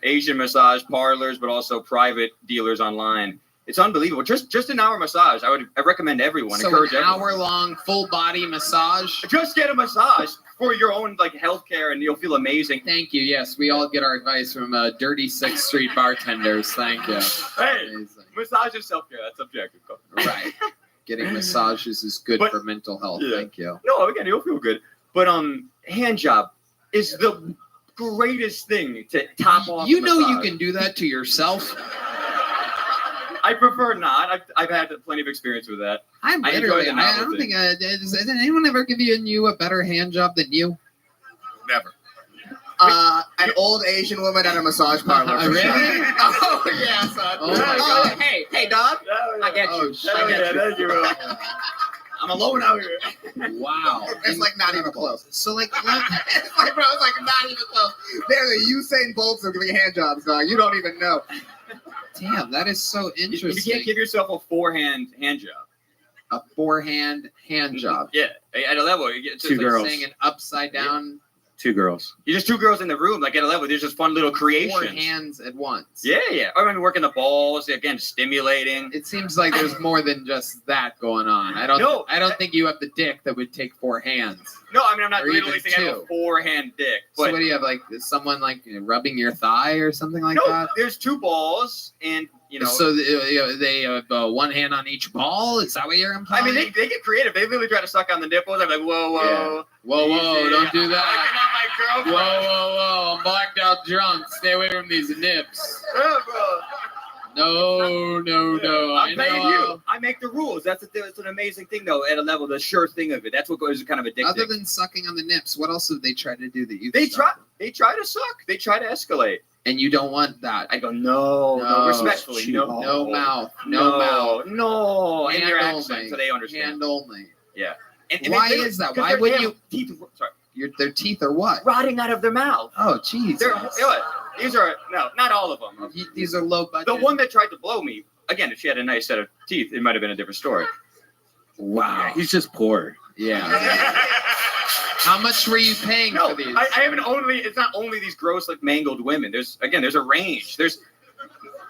Asian massage parlors, but also private dealers online. It's unbelievable. Just an hour massage. I recommend everyone. So encourage an everyone. hour-long full body massage? Just get a massage for your own health care and you'll feel amazing. Thank you. Yes, we all get our advice from dirty 6th Street bartenders. Thank you. Hey, massage is self-care. That's objective. Right. Getting massages is good for mental health. Yeah. Thank you. No, again, you'll feel good. But hand job is the greatest thing to top off. You know you massage. can do that to yourself. I prefer not. I've had plenty of experience with that. I enjoy literally, the I don't novelty. think, has anyone ever given you a better hand job than you? Never. An old Asian woman at a massage parlor. for Really? sure. Oh yeah, son. Oh, my God. Hey, dog. I get Oh, you. shit. I get you. Thank you, bro. I'm alone out here. Wow. It's like not even close. So like, It's like, bro, it's like not even close. They're the Usain Bolts of giving hand jobs, dog. You don't even know. damn, that is so You interesting. can't give yourself a forehand hand job. A forehand hand job. Yeah, at a level. You get Two Like girls. saying an upside down. 2 girls. You're just 2 girls in the room, like at a level. There's just fun little creations. 4 hands at once. Yeah. I mean, working the balls again, stimulating. It seems like there's more than just that going on. I don't think you have the dick that would take 4 hands. No, I mean I'm not Or literally even saying I have a 2. forehand dick. So But what do you have? Like is someone like rubbing your thigh or something like no, that? there's 2 balls, and So they have 1 hand on each ball. Is that what you're implying? I mean, they get creative. They literally try to suck on the nipples. I'm like, whoa. Whoa, don't do that. Not my girlfriend. Whoa, I'm blacked out drunk. Stay away from these nips. Yeah, bro. No. I'm paying you. I make the rules. That's an amazing thing, though. At a level, the sure thing of it. That's what goes kind of addictive. Other than sucking on the nips, what else have they tried to do that you? They try to suck. They try to escalate. And you don't want that. I go no, respectfully, no, no mouth, no mouth, no. hand In their only, accent, so they understand. hand only. Yeah. Why is that? Why would you? Teeth, sorry. Their teeth are what? Rotting out of their mouth. Oh, jeez. These are not all of them. These are low budget. The one that tried to blow me, again, if she had a nice set of teeth, it might have been a different story. Wow. Yeah, he's just poor. Yeah. How much were you paying for these? I haven't only. It's not only these gross like mangled women. There's a range. There's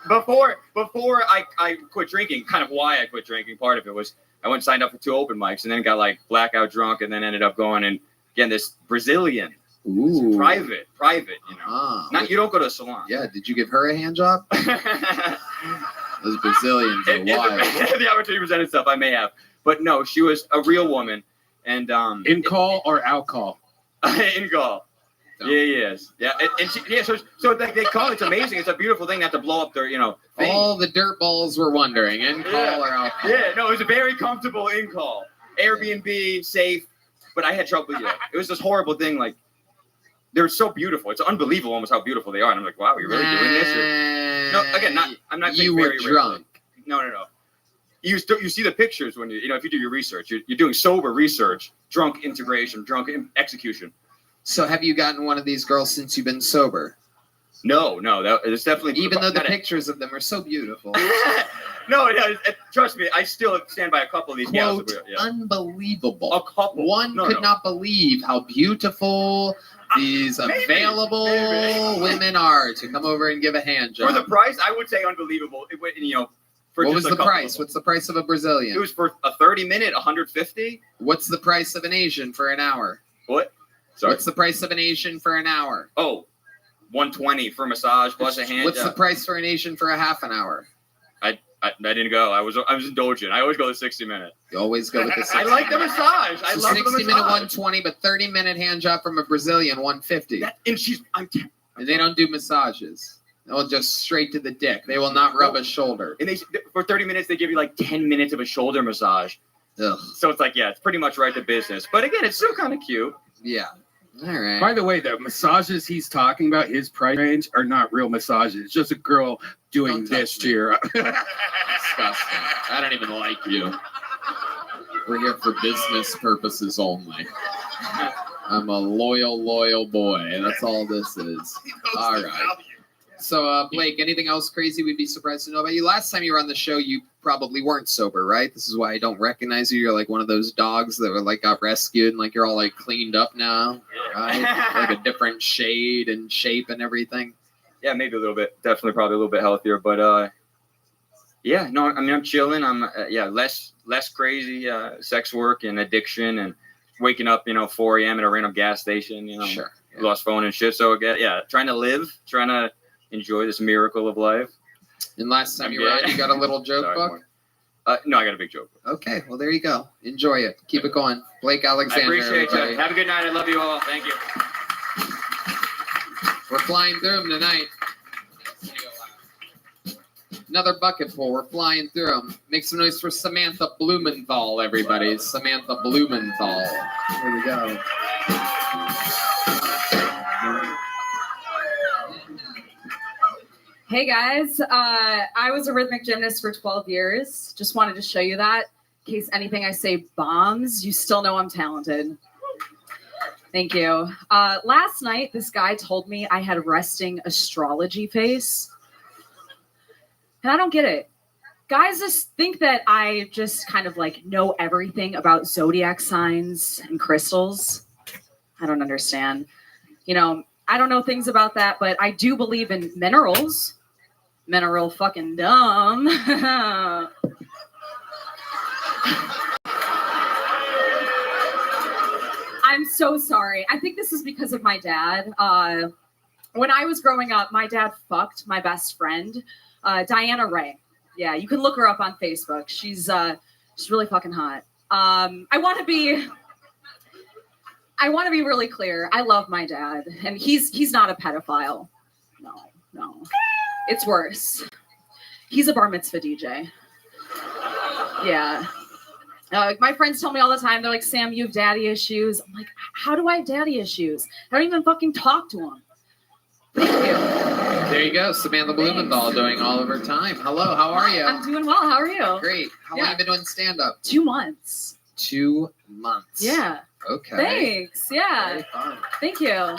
before I quit drinking. Kind of why I quit drinking. Part of it was I went and signed up for 2 open mics and then got like blackout drunk and then ended up going and again this Brazilian. Ooh. Private. You know. You don't go to a salon. Yeah. Did you give her a hand job? Those Brazilians are wild. If the opportunity presented itself, I may have. But no, she was a real woman. And in call or out call? In call. Yes. Yeah. So like they call it's amazing. It's a beautiful thing not to blow up their, thing. All the dirt balls were wondering, in call or out call. Yeah, no, it was a very comfortable in call. Airbnb, safe, but I had trouble. Yeah. It was this horrible thing. Like they're so beautiful. It's unbelievable almost how beautiful they are. And I'm like, wow, you're really doing this? No, again, I'm not. You were drunk. No. You see the pictures when if you do your research, you're doing sober research, drunk integration, drunk execution. So have you gotten one of these girls since you've been sober? No, it's definitely even though the pictures of them are so beautiful. No, trust me, I still stand by a couple of these Quote, gals. unbelievable. A couple. One could not believe how beautiful these available women are to come over and give a hand job. For the price, I would say unbelievable. For what just was the price? What's the price of a Brazilian? It was for a 30-minute, 150. What's the price of an Asian for an hour? What? Sorry. What's the price of an Asian for an hour? Oh, 120 for massage plus a hand What's job. the price for an Asian for a half an hour? I didn't go. I was indulgent. I always go the 60-minute. You always go with the 60 I like the massage. I love the 60-minute massage. 120, but 30-minute hand job from a Brazilian 150. And they don't do massages. They'll just straight to the dick. They will not rub a shoulder. And for 30 minutes, they give you like 10 minutes of a shoulder massage. Ugh. So it's like, it's pretty much right to business. But again, it's still kind of cute. Yeah. All right. By the way, the massages he's talking about, his price range, are not real massages. It's just a girl doing this to your. Disgusting. I don't even like you. We're here for business purposes only. I'm a loyal boy. That's all this is. All right. So, Blake, anything else crazy we'd be surprised to know about you? Last time you were on the show, you probably weren't sober, right? This is why I don't recognize you. You're like one of those dogs that were like got rescued and like you're all like cleaned up now, right? Like a different shade and shape and everything. Yeah, maybe a little bit. Definitely, probably a little bit healthier. But yeah, no, I mean, I'm chilling. I'm less crazy sex work and addiction and waking up, 4 a.m. at a random gas station. Sure. Yeah. Lost phone and shit. So yeah, trying to enjoy this miracle of life. And last time you were on, you got a little joke book? No, I got a big joke book. Okay, well, there you go. Enjoy it. Keep it going. Blake Alexander. I appreciate everybody. you. Have a good night. I love you all. Thank you. We're flying through them tonight. Another bucket full. We're flying through them. Make some noise for Samantha Blumenthal, everybody. Samantha Blumenthal. Here we go. Hey guys, I was a rhythmic gymnast for 12 years. Just wanted to show you that. In case anything I say bombs, you still know I'm talented. Thank you. Last night, this guy told me I had a resting astrology face. And I don't get it. Guys just think that I just kind of like know everything about zodiac signs and crystals. I don't understand. You know, I don't know things about that, but I do believe in minerals. Mineral fucking dumb. I'm so sorry. I think this is because of my dad. When I was growing up, my dad fucked my best friend, Diana Ray. Yeah, you can look her up on Facebook. She's really fucking hot. I want to be really clear. I love my dad, and he's not a pedophile. No, it's worse. He's a bar mitzvah DJ. Yeah. My friends tell me all the time, they're like, Sam, you have daddy issues. I'm like, how do I have daddy issues? I don't even fucking talk to him. Thank you. There you go. Samantha Blumenthal doing all of her time. Hello, how are you? I'm doing well. How are you? Great. How long have you been doing stand-up? 2 months. 2 months. Yeah. Okay. Thanks. Yeah. Very fun. Thank you.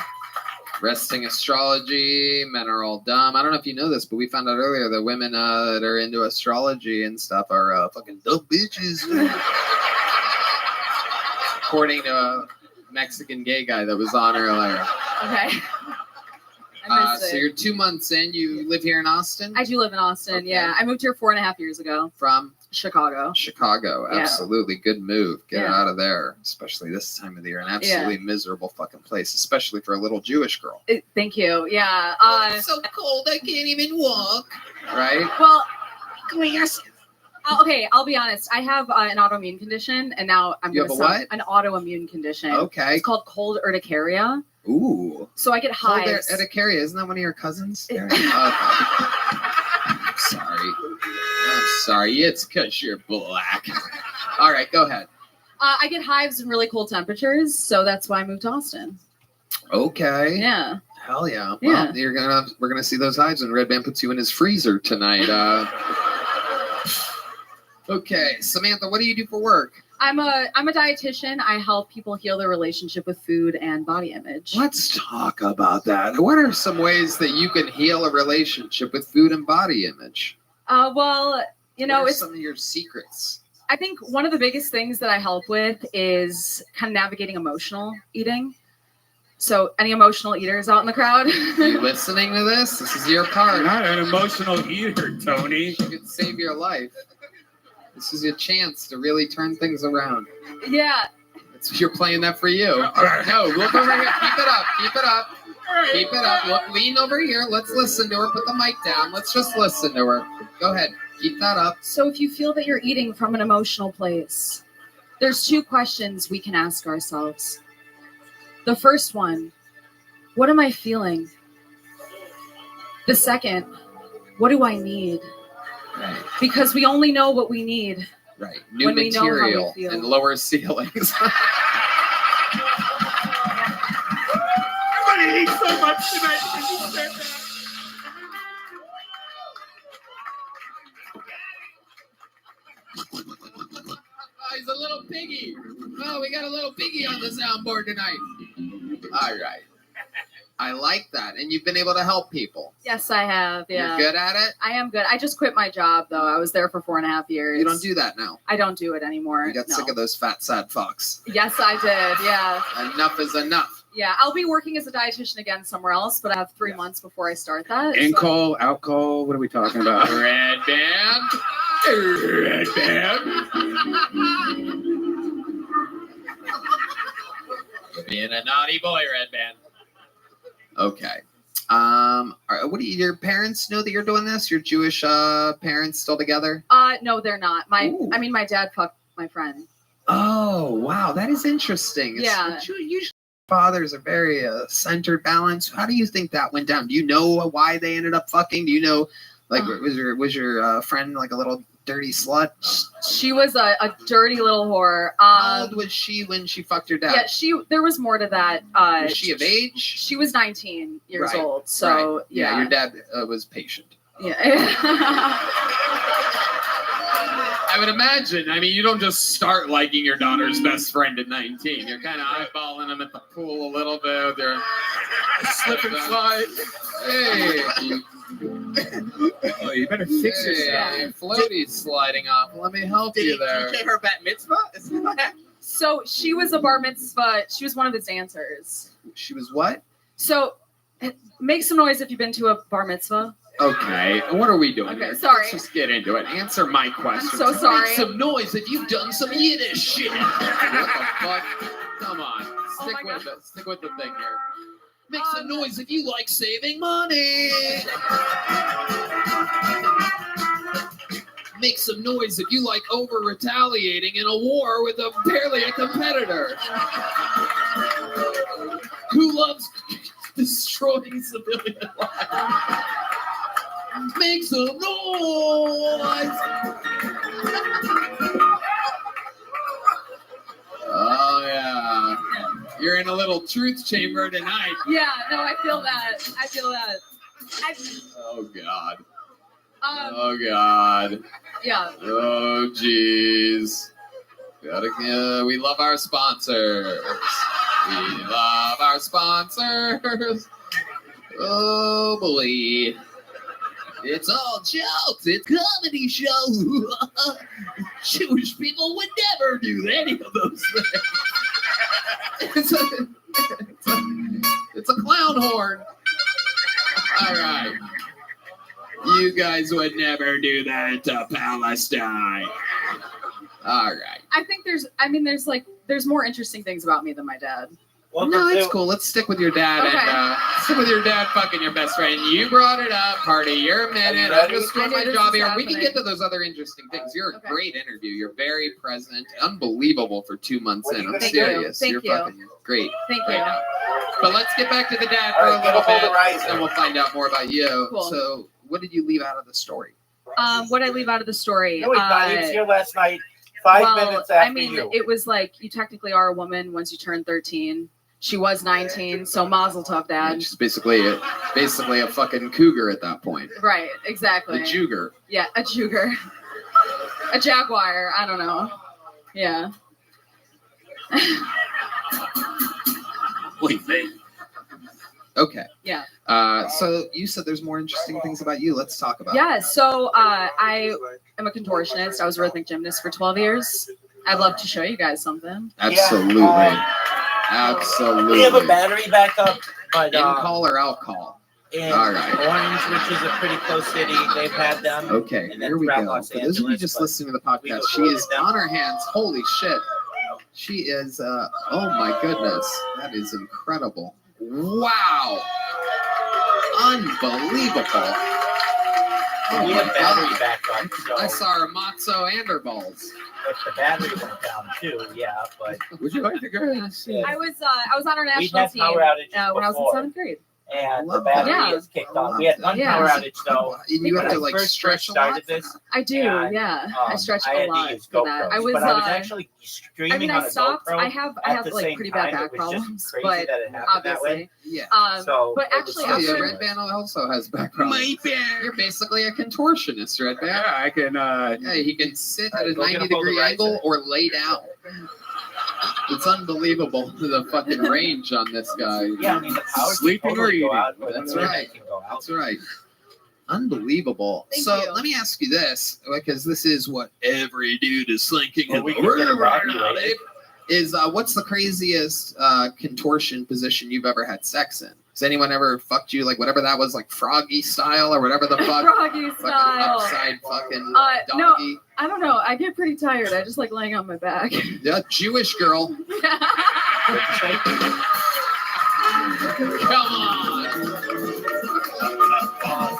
Resting astrology, men are all dumb. I don't know if you know this, but we found out earlier that women that are into astrology and stuff are fucking dumb bitches. According to a Mexican gay guy that was on earlier. Okay. So you're 2 months in. You live here in Austin? I do live in Austin. Okay. Yeah. I moved here 4.5 years ago. From? Chicago. Chicago. Yeah. Absolutely. Good move. Get Yeah. out of there, especially this time of the year. An absolutely miserable fucking place, especially for a little Jewish girl. Thank you. Yeah. It's so cold. I can't even walk. Right? Well, okay, I'll be honest. I have an autoimmune condition, and now I'm You going have to a what? an autoimmune condition. Okay. It's called cold urticaria. Ooh. So I get Cold hives. urticaria. Isn't that one of your cousins? Okay. I'm sorry. It's because you're black. All right, go ahead. I get hives in really cold temperatures, so that's why I moved to Austin. Okay. Yeah. Hell yeah. Yeah. Well, we're gonna see those hives when Red Band puts you in his freezer tonight. Okay, Samantha, what do you do for work? I'm a dietitian. I help people heal their relationship with food and body image. Let's talk about that. What are some ways that you can heal a relationship with food and body image? Well, you know, What are it's some of your secrets. I think one of the biggest things that I help with is kind of navigating emotional eating. So, any emotional eaters out in the crowd? You listening to this? This is your part. You're not an emotional eater, Tony. It could save your life. This is your chance to really turn things around. Yeah. You're playing that for you. No, look over here. Keep it up. Keep it up. Keep it up. Look, lean over here. Let's listen to her. Put the mic down. Let's just listen to her. Go ahead. Keep that up. So, if you feel that you're eating from an emotional place, there's 2 questions we can ask ourselves. The first one, what am I feeling? The second, what do I need? Right. Because we only know what we need. Right. New when we know how we material feel. and lower ceilings. Everybody hates so much tonight because you said that. He's a little piggy. Oh, we got a little piggy on the soundboard tonight. All right. I like that. And you've been able to help people. Yes, I have. Yeah. You're good at it? I am good. I just quit my job, though. I was there for 4.5 years. You don't do that now. I don't do it anymore. You got no. sick of those fat, sad fucks. Yes, I did. Yeah. Enough is enough. Yeah. I'll be working as a dietitian again somewhere else, but I have 3 months before I start that. In so- call, out call. What are we talking about? Red Band. Red Band. Being a naughty boy, Red Band. Okay. All right, what do your parents know that you're doing this? Your Jewish parents still together? No, they're not. My dad fucked my friend. Oh, wow. That is interesting. Yeah. Usually fathers are very centered, balanced. How do you think that went down? Do you know why they ended up fucking? Do you know, like, was your friend like a little dirty slut? She was a dirty little whore. How old was she when she fucked your dad? Yeah, there was more to that. Was she of age? She was 19 years Right, old. So right. Yeah, your dad was patient. Yeah. I would imagine. I mean, you don't just start liking your daughter's best friend at 19. You're kind of eyeballing them at the pool a little bit. They're slip and slide. Hey. Oh, you better fix yourself. Floaty's sliding off. Let me help you there. Did you get her bat mitzvah? So she was a bar mitzvah. She was one of the dancers. She was what? So make some noise if you've been to a bar mitzvah. Okay, what are we doing Okay, here? sorry. Let's just get into it. Answer my question. I'm so sorry. Make some noise if you've done some Yiddish shit. What the fuck? Come on. Stick with the thing here. Make some noise if you like saving money. Make some noise if you like over-retaliating in a war with barely a competitor. Who loves destroying civilian lives? Make some noise! Oh, yeah. You're in a little truth chamber tonight. Yeah, no, I feel that. Oh, God. Um, Oh, God. Yeah. Oh, jeez. We love our sponsors. We love our sponsors. Oh, boy. It's all jokes. It's a comedy show. Jewish people would never do any of those things. It's a clown horn. All right. You guys would never do that to Palestine. All right. I think there's more interesting things about me than my dad. No, it's cool. Let's stick with your dad and stick with your dad fucking your best friend. You brought it up. Party your minute. I'm just doing my job here. We can get to those other interesting things. You're a great interview. You're very present. Unbelievable for 2 months in. I'm serious. You're fucking great. Thank right you. now. But let's get back to the dad for a little bit, and we'll find out more about you. Cool. So, what did you leave out of the story? What did I leave out of the story? No, he's not. He was here last night. 5 minutes after I mean, you. it was like you technically are a woman once you turn 13. She was 19, so mazel tov, Dad. She's basically a fucking cougar at that point. Right, exactly. A juger. Yeah, a juger. A jaguar. I don't know. Yeah. Okay. Yeah. So you said there's more interesting things about you. Let's talk about it. Yeah, so I am a contortionist. I was a rhythmic gymnast for 12 years. I'd love to show you guys something. Absolutely. Absolutely. We have a battery backup, but in-call or out-call? All right. Orange, which is a pretty close city, they've had them. Okay, here we go. For those of you just listening to the podcast, she is on her hands. Holy shit. She is, oh my goodness. That is incredible. Wow. Unbelievable. Oh We my have battery God. backup, so I saw her matzo and her balls. if the battery went down too, yeah, but Would you like to go ahead and see? I was on our We've national had team power outages when I was in before. 7th grade. and the battery is kicked on. We had one power outage though. And you have when to I like first stretch a started lot? this. I do, and, yeah. I stretch I a had lot to use for that. GoPros, I was but I was actually streaming I on a stopped. GoPro I have at the like same pretty time. bad back It was just problems, crazy but that it happened that obviously, way. Yeah. So, but it was actually, Oh, yeah, after Red Band also has back problems. My bear. You're basically a contortionist, Red Band. Yeah, I can. Yeah, he can sit at a Go get a 90-degree polarizer. angle or lay down. It's unbelievable the fucking range on this guy. Yeah, I mean the power Sleeping or eating. That's right. That's right. Unbelievable. Thank So you. let me ask you this, because this is what every dude is thinking Well, in we the can get world right Robbie now, later. Dave. Is what's the craziest contortion position you've ever had sex in? Has anyone ever fucked you like whatever that was, like froggy style or whatever the fuck? froggy Fucking style. upside fucking No, doggy. I don't know. I get pretty tired. I just like laying on my back. Yeah, Jewish girl. Come on.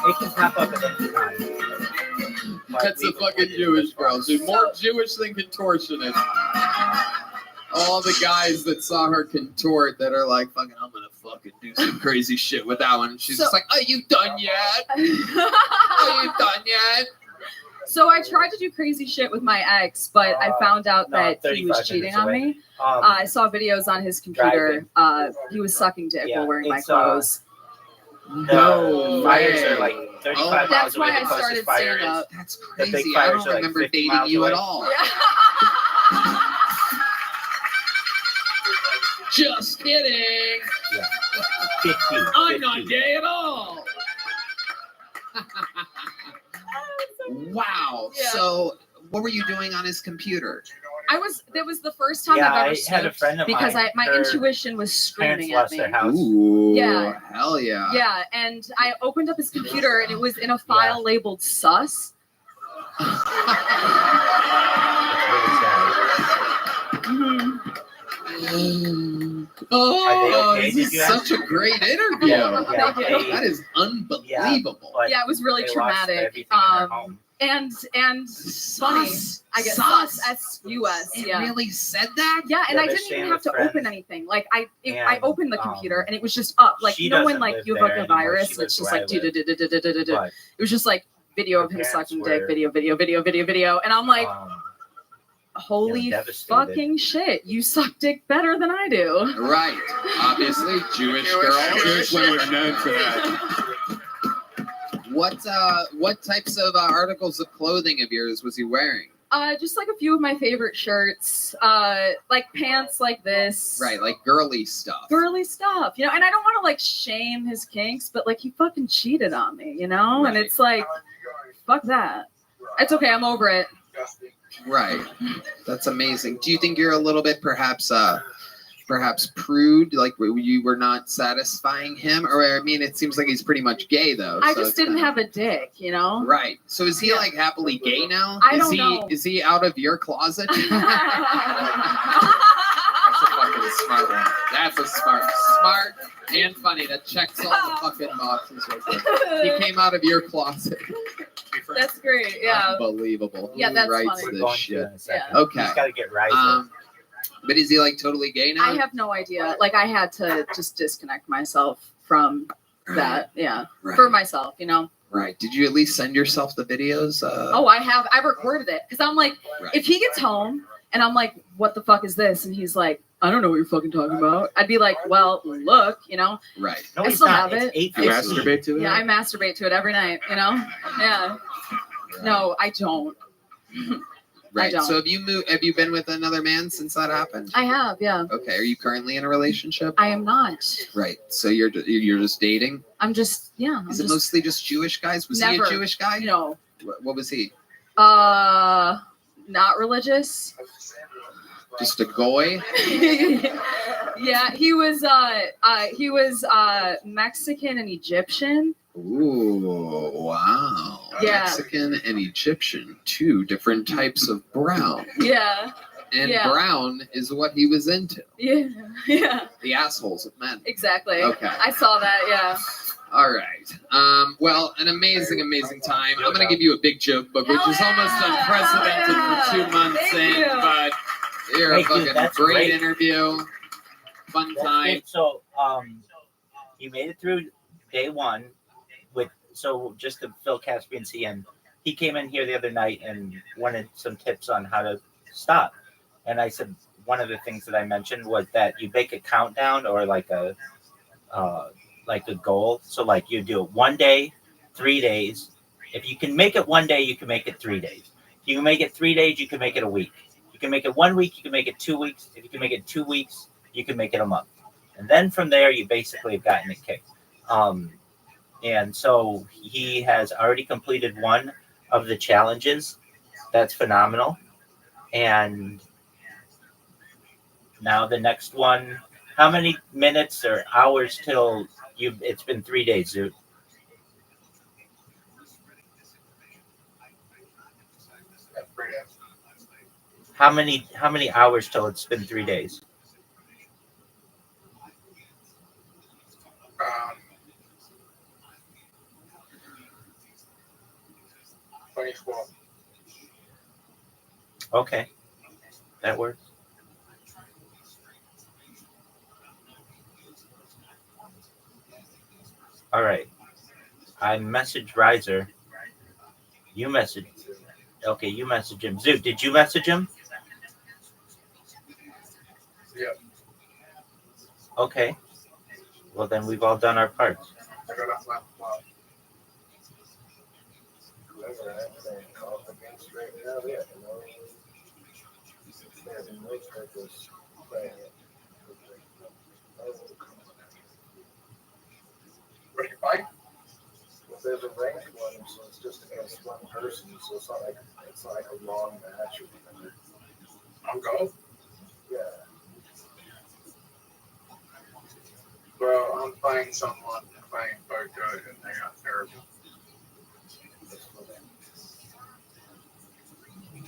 It can pop up at any time. That's a fucking Jewish girl. Dude, more Jewish than contortionist. All the guys that saw her contort that are like, fucking, I'm gonna fucking do some crazy shit with that one. And she's just like, are you done yet? Are you done yet? So I tried to do crazy shit with my ex, but I found out that he was cheating on me. I saw videos on his computer. He was sucking dick while wearing my clothes. No fires are like 35 miles That's away. why I The closest started fire stand is. up. That's The big crazy. I fires don't are like remember 50 dating miles you at away. all. Just kidding. Yeah. 50. I'm not gay at all. Wow. Yeah. So, what were you doing on his computer? That was the first time Yeah, I've ever I had a snooped friend of because mine, my her intuition was Parents screaming at lost me. their house. Ooh, Yeah. hell yeah. Yeah, and I opened up his computer and it was in a file labeled sus. Oh, okay? this Did is you such a great interview. Yeah, That is unbelievable. Yeah, it was really they lost traumatic. everything in their home. And funny, I guess sus, S-U-S. It Yeah. really said that? Yeah, and Yeah, I they're didn't staying even have with to open friends. anything. Like I And, opened the computer and it was just up. Like she you know when doesn't like live you have there like a anymore. virus, She it's lives just where like I live. do-do-do-do-do-do-do-do. But It was just like video her of him parents sucking dick, were, video, and I'm like, holy devastated. fucking shit, you suck dick better than I do. Right. Obviously, Jewish girl. Jewish women are known for that. What types of articles of clothing of yours was he wearing? Just like a few of my favorite shirts, like pants like this. Right, like girly stuff. Girly stuff, you know, and I don't want to like shame his kinks, but like he fucking cheated on me, you know, and it's like, fuck that. It's okay, I'm over it. Right. That's amazing. Do you think you're a little bit perhaps prude, like you were not satisfying him? Or I mean, it seems like he's pretty much gay though. I so just it's didn't kinda- have a dick, you know? Right. So is he like happily gay now? I don't know. Is he out of your closet? That's a fucking smart one. That's a smart and funny. That checks all the fucking boxes right there. He came out of your closet. That's great, yeah. Unbelievable. Yeah, Who that's writes funny. this Going to shit? in a second. Okay. He's got to get right. But is he like totally gay now? I have no idea. Like I had to just disconnect myself from that, yeah, Right. for myself, you know? Right. Did you at least send yourself the videos? Oh, I recorded it because I'm like, Right. if he gets home and I'm like, what the fuck is this? And he's like, I don't know what you're fucking talking about. I'd be like, well, look, you know, Right. No, I he's still not. have It's it. 8:15. You masturbate to that? Yeah, I masturbate to it every night, you know? Yeah. No, I don't. Right. don't. So have you been with another man since that happened? I have, yeah. Okay. Are you currently in a relationship? I am not. Right. So you're just dating? I'm just, yeah. Is it mostly just Jewish guys? Was he Never. a Jewish guy? No. What was he? Not religious. Just a goy? Yeah, he was Mexican and Egyptian. Ooh, wow. Yeah. Mexican and Egyptian, two different types of brown. Yeah. And Yeah. brown is what he was into. Yeah. Yeah. The assholes of men. Exactly. Okay. I saw that, yeah. All right. Well, an amazing time. I'm going to give you a big joke, but which is almost unprecedented for 2 months Thank in. you. But you're Thank a you. fucking That's great great. interview. Fun That's time. good. So, you made it through day one so just to fill Caspian's in, he came in here the other night and wanted some tips on how to stop. And I said, one of the things that I mentioned was that you make a countdown or like a goal. So like you do it 1 day, 3 days. If you can make it 1 day, you can make it 3 days. If you can make it 3 days, you can make it a week. You can make it 1 week, you can make it 2 weeks. If you can make it 2 weeks, you can make it a month. And then from there, you basically have gotten it kicked. And so he has already completed one of the challenges. That's phenomenal. And now the next one, how many minutes or hours till it's been 3 days, Zoot? How many hours till it's been 3 days? 24. Okay, that works. All right. I messaged Riser. You messaged. Okay, you messaged him. Zoo, did you message him? Yeah. Okay. Well, then we've all done our parts. I got a flat flop. Whoever anything off against right now, yeah. There's no purpose playing it. Right, Mike? Well, there's a ranked one, so it's just against one person, so it's not like a long match or whatever. I'm golf? Yeah. Well, I'm playing someone playing poker and they are terrible.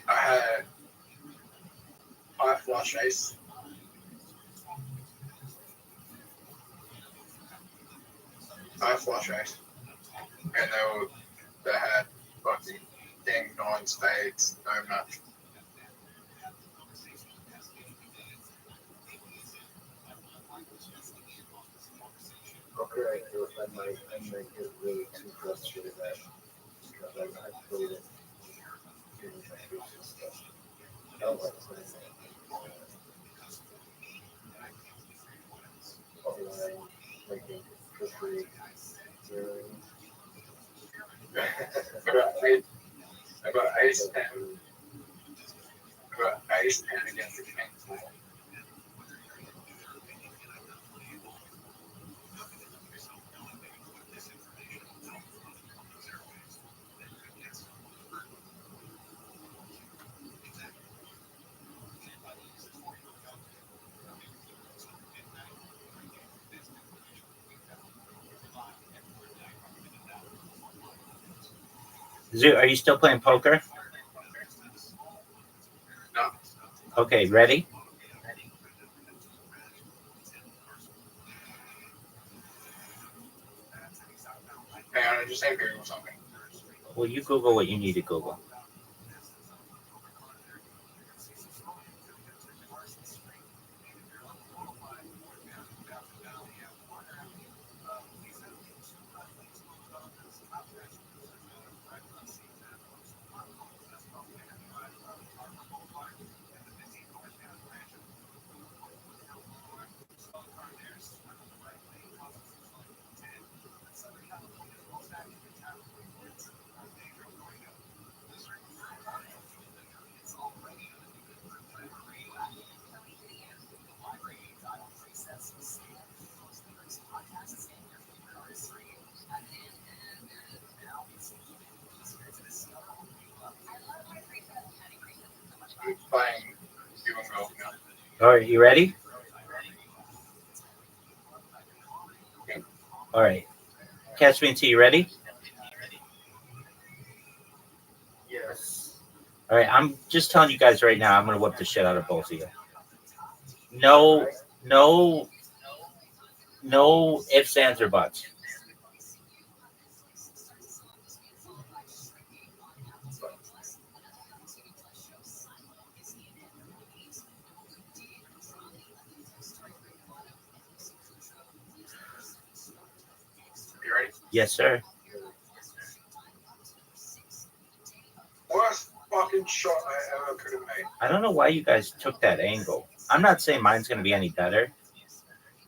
I had 5 flush ace. I flush ace. And they had fucking king, 9 spades, no match. Okay, I might get really too frustrated at because I played it. I don't like playing it. Online, making for free. I got ace 10. I got ace 10 against the king 4. Zoo, are you still playing poker? No. Okay, ready? Hang on, I just had to Google something. Well, you Google what you need to Google. I'm playing you and golf now. All right, you ready? All right. Catch me until you ready? Yes. All right, I'm just telling you guys right now, I'm going to whip the shit out of both of you. No ifs, ands, or buts. You ready? Yes, sir. Worst fucking shot I ever could have made. I don't know why you guys took that angle. I'm not saying mine's going to be any better,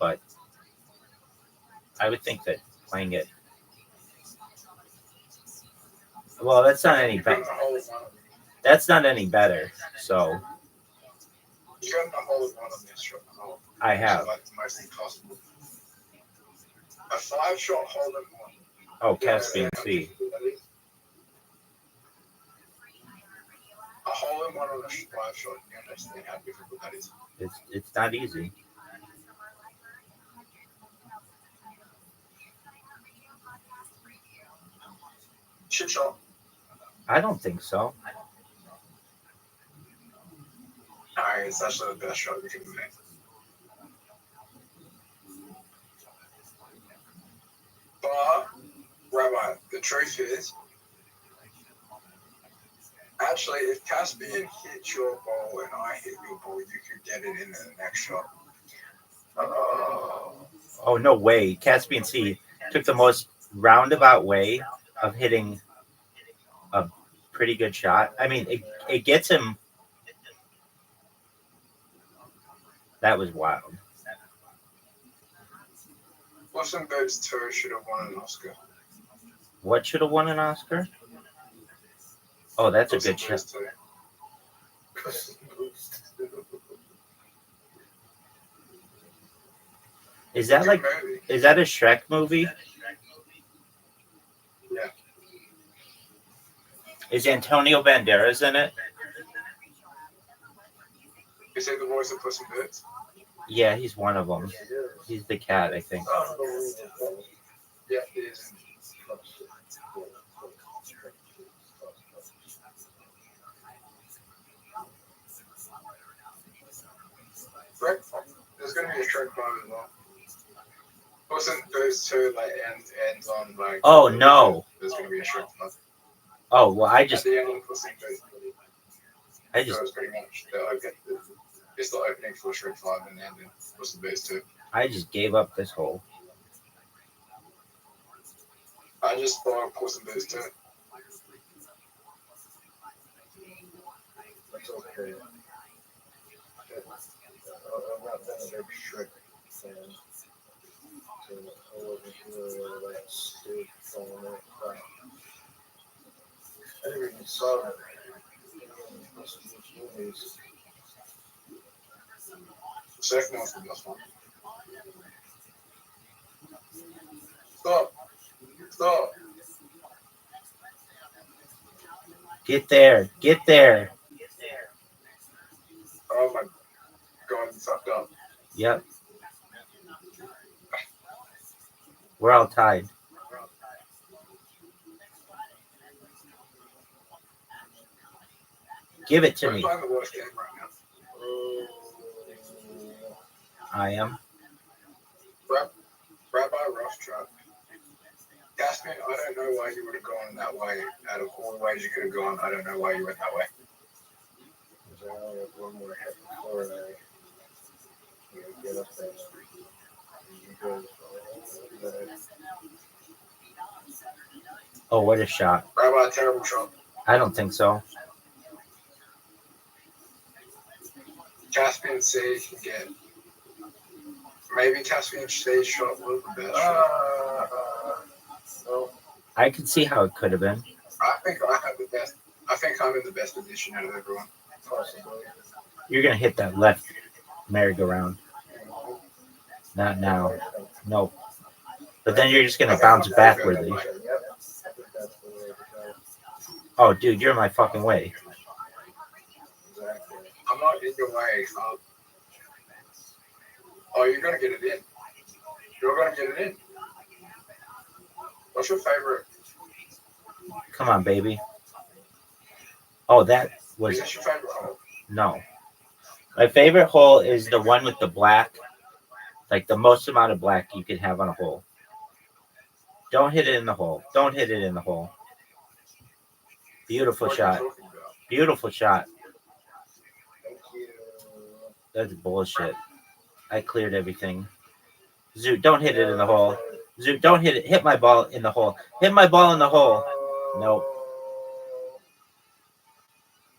but I would think that playing it. Well, that's not any better. That's not any better. So You got the hole in one on this shot. I have. Like the most impossible. A 5-shot hole in one. Oh, Caspian Sea. A hole in one on a 5-shot. You understand how difficult that is? It's not easy. Shit shot. I don't think so. Alright, it's actually the best shot you can make. But, Rabbi, the truth is, actually, if Caspian hits your ball and I hit your ball, you could get it in the next shot. Oh, no way. Caspian Sea took the most roundabout way of hitting a pretty good shot. I mean, it gets him. That was wild. Puss in Boots 2 should have won an Oscar. What should have won an Oscar? Oh, that's a good shot. Is that like? Is that a Shrek movie? Yeah. Is Antonio Banderas in it? Is it the voice of Puss in Boots? Yeah, he's one of them. He's the cat, I think. Yeah, he is. Shrek. There's gonna be a Shrek 5 as well. Puss in Boots 2 like ends on like. Oh no. There's gonna be a Shrek 5. Oh well, At the end of Puss in Boots. I just. So it's pretty much it's the opening for Shrek 5 and then Puss in Boots 2. I just gave up this hole. I just bought Puss in Boots 2. That's okay. I've not been a big Shrek fan, so I wasn't really that stoked on it. I never even saw it. Movies. The second one's the best one. Stop! Stop! Get there! Get there! Oh my God, you fucked up. Yep. We're all tied. Give it to me. We're playing the worst game right now. I am. Rabbi Rothschild. Caspian, I don't know why you would have gone that way. Out of all the ways you could have gone, I don't know why you went that way. I only have one more hit before I get up there. Oh, what a shot. Rabbi, terrible shot. I don't think so. Caspian Sage can get. Maybe Caspian Sage shot was the best shot. No. I can see how it could have been. I think I have the best. I think I'm in the best position out of everyone. Possibly. You're going to hit that left merry-go-round. Not now. Nope. But then you're just going to bounce backwardly. Oh, dude, you're in my fucking way. Exactly. I'm not in your way. Oh, you're going to get it in. You're going to get it in. What's your favorite? Come on, baby. Oh, that was... Is this your favorite hole? No. My favorite hole is the one with the black. Like the most amount of black you can have on a hole. Don't hit it in the hole. Don't hit it in the hole. Beautiful shot. Beautiful shot. That's bullshit. I cleared everything. Zoot, don't hit it in the hole. Zoot, don't hit it. Hit my ball in the hole. Hit my ball in the hole. Nope.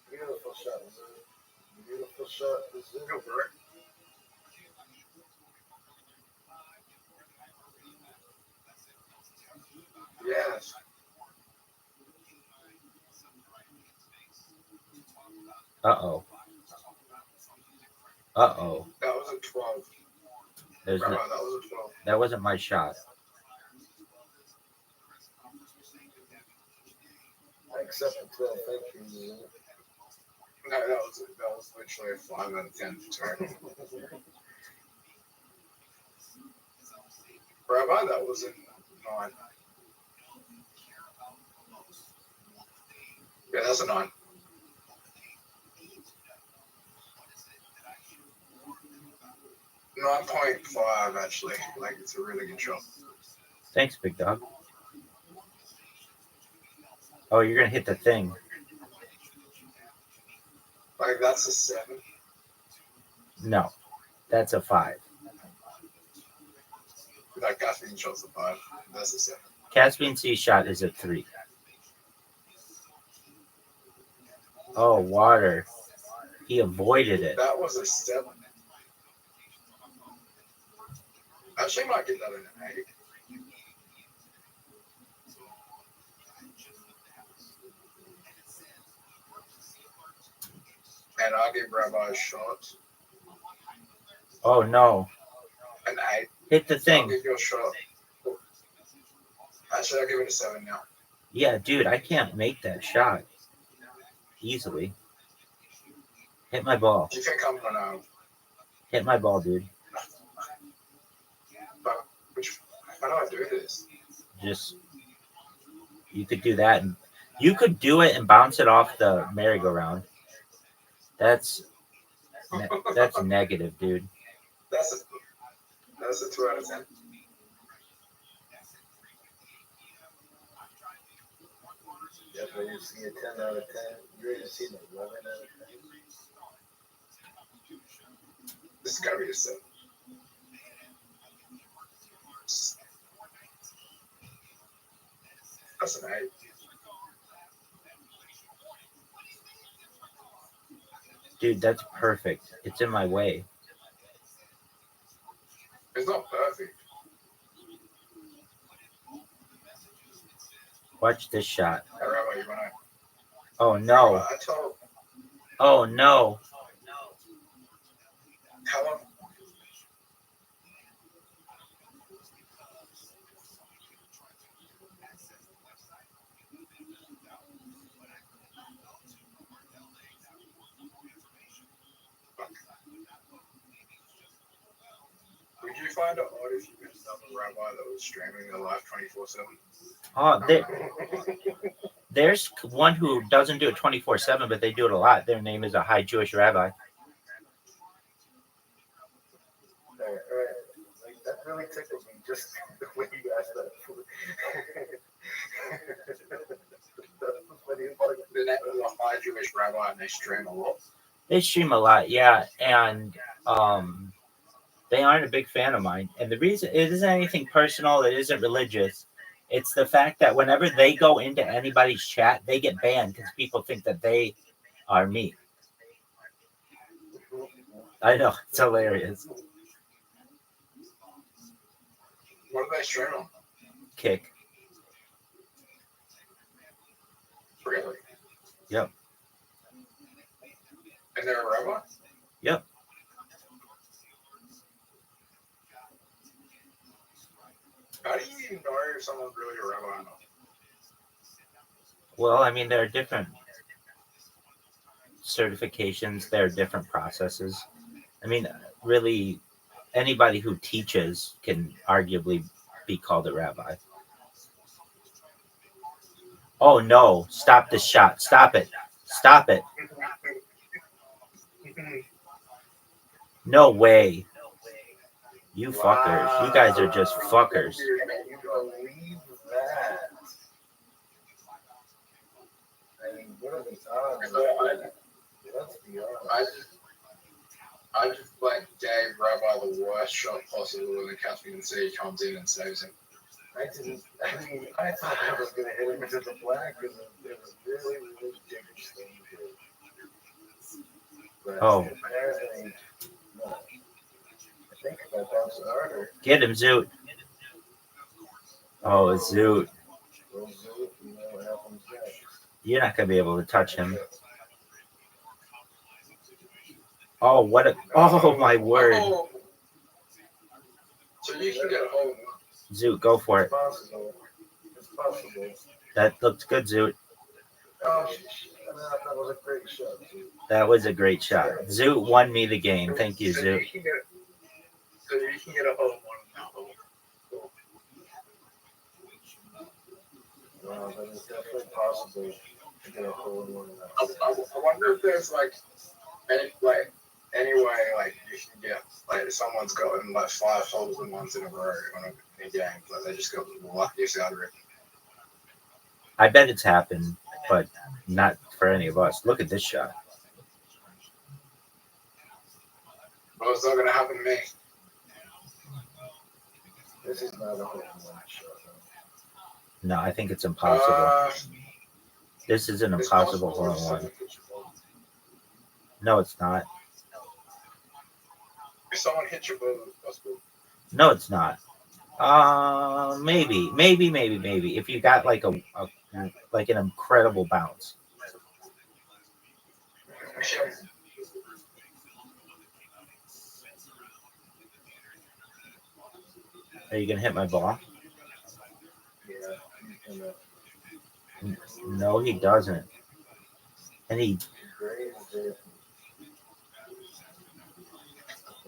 Beautiful shot. Beautiful shot. Yes. Uh-oh. Uh-oh. That was a 12. There's Rabbi, no, that was a 12. that wasn't my shot. I accept the 12. Thank you. No, that was literally a 5 out of 10 turn. Rabbi, that was a 9. Yeah, that's a 9. .5 actually. Like it's a really good shot. Thanks, big dog. Oh, you're gonna hit the thing. Like that's a 7. No, that's a 5. That caffeine shot's a 5. That's a 7. Caspian Sea shot is a 3. Oh, water. He avoided it. That was a 7. Actually, I might get that in an 8. And I'll give Rabbi a shot. Oh, no. An 8. Hit the I'll thing. give you a shot. Actually, I'll give it a 7 now. Yeah, dude, I can't make that shot easily. Hit my ball. Do you think I'm gonna? Hit my ball, dude. But how do I do this? Just you could do that, and you could do it and bounce it off the merry-go-round. That's negative, dude. That's a 2 out of 10. Definitely, you see a 10 out of 10. You already seen an 11 out of 10. This is gotta be a 7. That's an 8. Dude, that's perfect. It's in my way. It's not perfect. Watch this shot. Hey, Rabbi, you wanna? Oh, no. Rabbi, I told. Oh, no. How long? Would you find it odd if you met another rabbi that was streaming their live 24/7? Oh, there's one who doesn't do it 24/7, but they do it a lot. Their name is a high Jewish rabbi. Like, that really tickled me, just the way you asked that. There's a high Jewish rabbi and they stream a lot. They stream a lot, yeah, and they aren't a big fan of mine. And the reason, it isn't anything personal, it isn't religious. It's the fact that whenever they go into anybody's chat, they get banned because people think that they are me. I know, it's hilarious. What do they stream on? Kick. Really? Yep. And they're a rabbi? Yep. How do you even know if someone's really a rabbi or not? Well, I mean, there are different certifications, there are different processes. I mean, really, anybody who teaches can arguably be called a rabbi. Oh, no. Stop this shot. Stop it. Stop it. No way. You fuckers. You guys are just fuckers. Can you believe that? I mean, what are the odds? Let's be honest. I just like gave Rabbi the worst shot possible, and the Caspian Sea comes in and saves him. I thought I was going to hit him into the black because it was really, really dangerous thing to do. But Oh. apparently, no. I think if I bounce it harder. Get him, Zoot. Oh, it's Zoot. Well, Zoot, you know what happens next. You're not going to be able to touch him. Oh, what a... Oh, my word. Oh. So you can get a hold of him. Zoot, go for it. It's possible. It's possible. That looked good, Zoot. Oh, that was a great shot. That was a great shot. Zoot won me the game. Thank you, So Zoot. you can get a hold of one now. Wow, that is definitely possible to get a hold of one of I wonder if there's any way you can get if someone's gotten 5 holes in ones in a row on a game, they just got the luckiest out of it. I bet it's happened, but not for any of us. Look at this shot. Well, it's not gonna happen to me. This is not a hole in one shot. No, I think it's impossible. This is an It's impossible possible hole in one. to hit your boat. No, it's not. If someone hit your boat, it's possible. No, it's not. Maybe. If you got like a like an incredible bounce. Are you gonna hit my ball? Yeah. No, he doesn't. And he.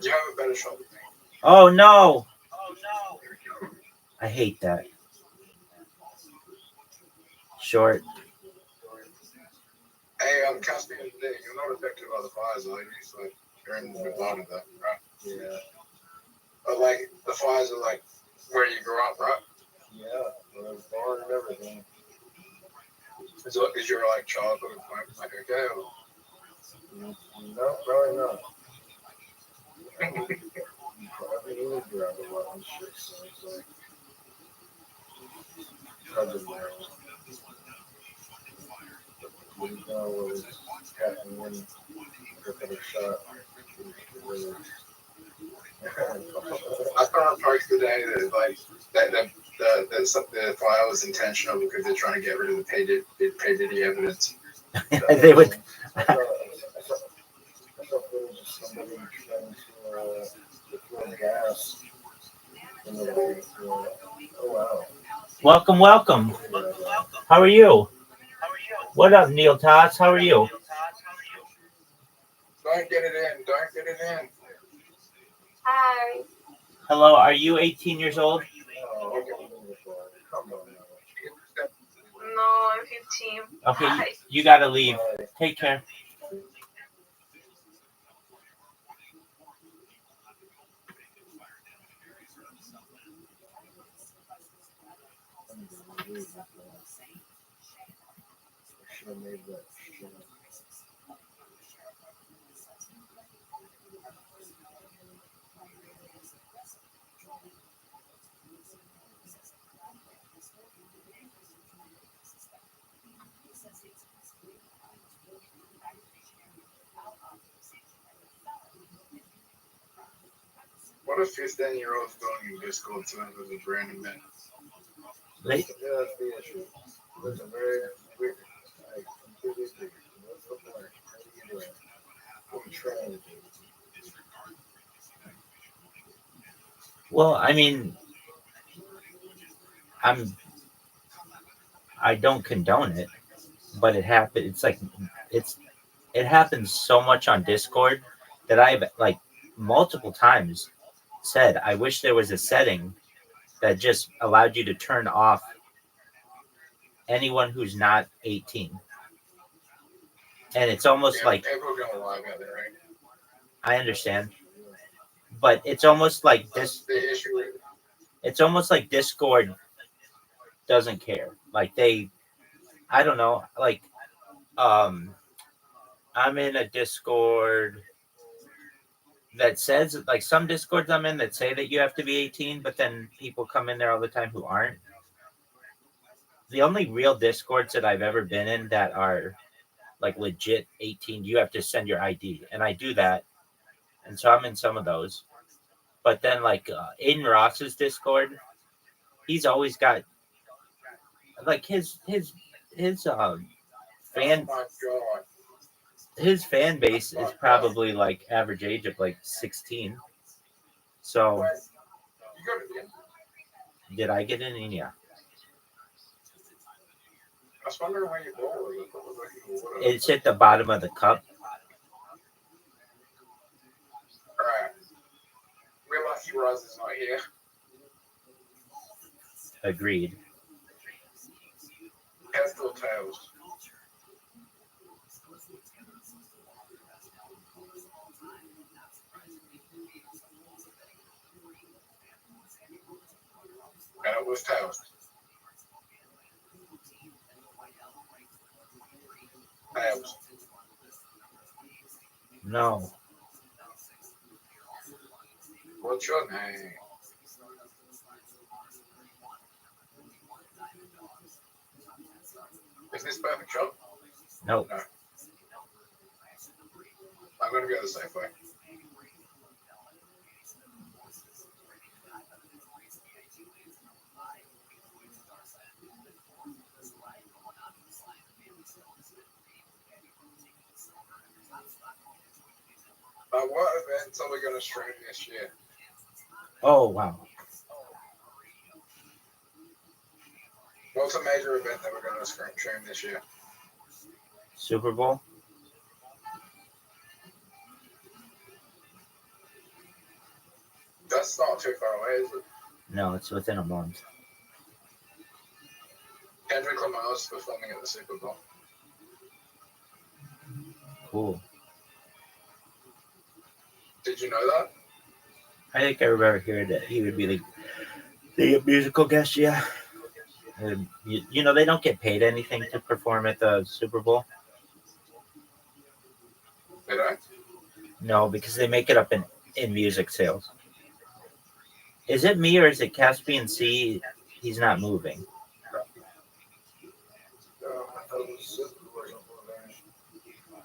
You have a better shot. Oh no! I hate that. Short. Hey, Caspian, you're not affected by the fires, are you? So you're in the bottom of that, right? Yeah. But like the fires are like where you grew up, right? Yeah. Well, there's barn and everything. Is your like childhood like okay? Or? No, probably not. Probably would grab a lot of shit, so it's like there. We know what was happening when a better shot. I found parts today that like the file was intentional because they're trying to get rid of the pay Diddy evidence. They would. I saw footage of somebody trying to throw gas in the lake. Oh wow. Welcome. How are you? What up, Neil Tots? How are you? Don't get it in. Don't get it in. Hi. Hello, are you 18 years old? Oh, come on. No, I'm 15. Okay, Hi. you gotta leave. Take care. What if 15-year-olds going in Discord terms with a random man? They, Yeah, that's the issue. That's a very weird. I completely agree. What's the point? How do you do it? What are you trying to do? well, I mean, I don't condone it, but it happened. It's like it happens so much on Discord that I've like multiple times said I wish there was a setting that just allowed you to turn off anyone who's not 18. And it's almost like People don't lie about it, right? I understand, but it's almost like That's this. the issue. It's almost like Discord doesn't care. Like I don't know. Like, I'm in a Discord that says like some Discords I'm in that say that you have to be 18, but then people come in there all the time who aren't. The only real Discords that I've ever been in that are like legit 18, you have to send your ID, and I do that, and so I'm in some of those. But then like Aiden Ross's Discord, he's always got like his fan. Oh my God. His fan base is probably like average age of like 16. So You got it in. did I get in? Yeah. I was wondering where you go. It's at the bottom of the cup. Alright. We're lucky Roz is not here. Agreed. Heads or tails? And it was tails. Tails. No. What's your name? Is this perfect shot? No. No. I'm going to go the safe way. What events are we going to stream this year? Oh wow. What's a major event that we're going to stream this year? Super Bowl. That's not too far away, is it? No, it's within a month. Kendrick Lamar's performing at the Super Bowl. Cool. Did you know that? I think I remember hearing that he would be the musical guest. Yeah. And you know they don't get paid anything to perform at the Super Bowl. They don't? No, because they make it up in music sales. Is it me or is it Caspian C? He's not moving.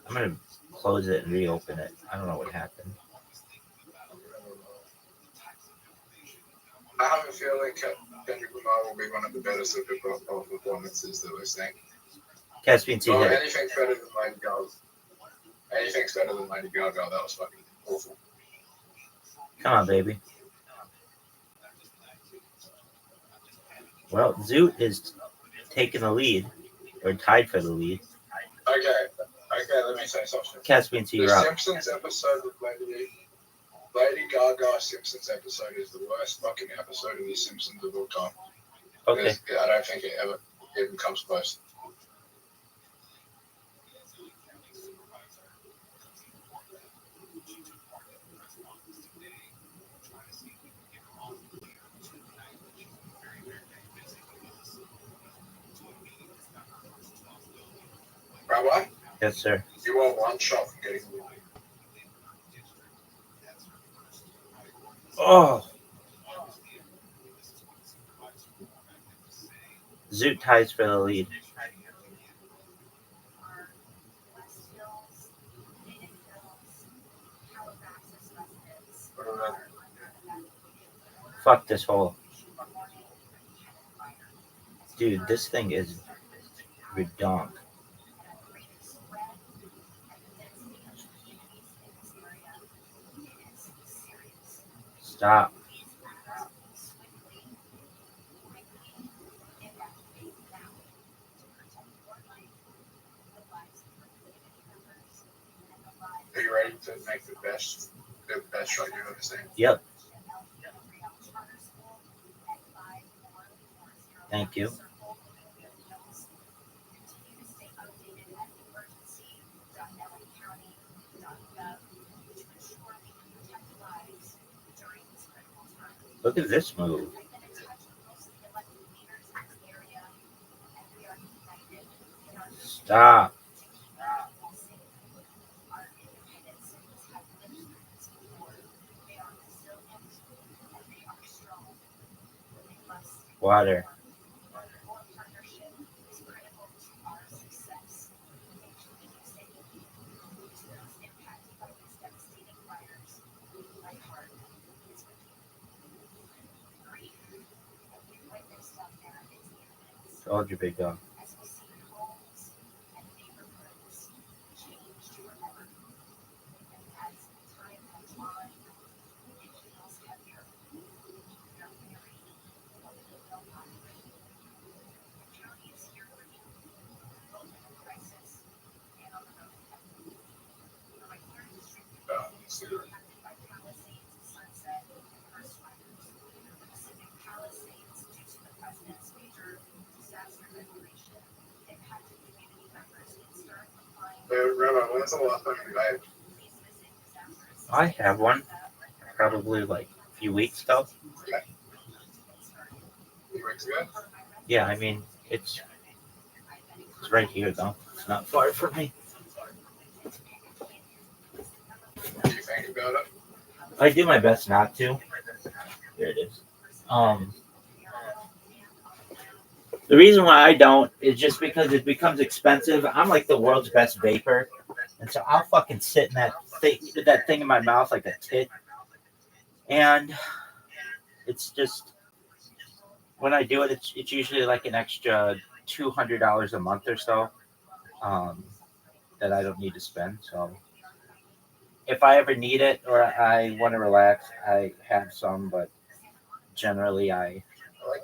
I'm gonna close it and reopen it. I don't know what happened. I have a feeling Kendrick Lamar will be one of the better Super Bowl performances that we're seeing. Caspian C. hit it. Anything's better than Lady Gaga. Anything's better than Lady Gaga. That was fucking awful. Come on, baby. Well, Zoot is taking the lead, or tied for the lead. Okay, let me say something. Caspian C. The you're up. Simpsons episode with Lady Gaga Simpsons episode is the worst fucking episode of The Simpsons of all time. Okay. I don't think it ever even comes close. Rabbi? Yes, sir. You want one shot from getting the lead. Oh. Zoot ties for the lead. Fuck this hole. Dude, this thing is redonk. Stop. Are you ready to make the best shot you've ever seen? Yep. Thank you. Look at this move. Stop. Water. Told you, big dog. Rabbi, when's the last time you dived? I have one. Probably like a few weeks though. Okay. A few weeks ago? Yeah, I mean it's right here though. It's not far from me. What do you think about it? I do my best not to. There it is. The reason why I don't is just because it becomes expensive. I'm like the world's best vapor, and so I'll fucking sit in that thing in my mouth like a tit, and it's just when I do it, it's usually like an extra $200 a month or so that I don't need to spend. So if I ever need it or I want to relax, I have some, but generally I like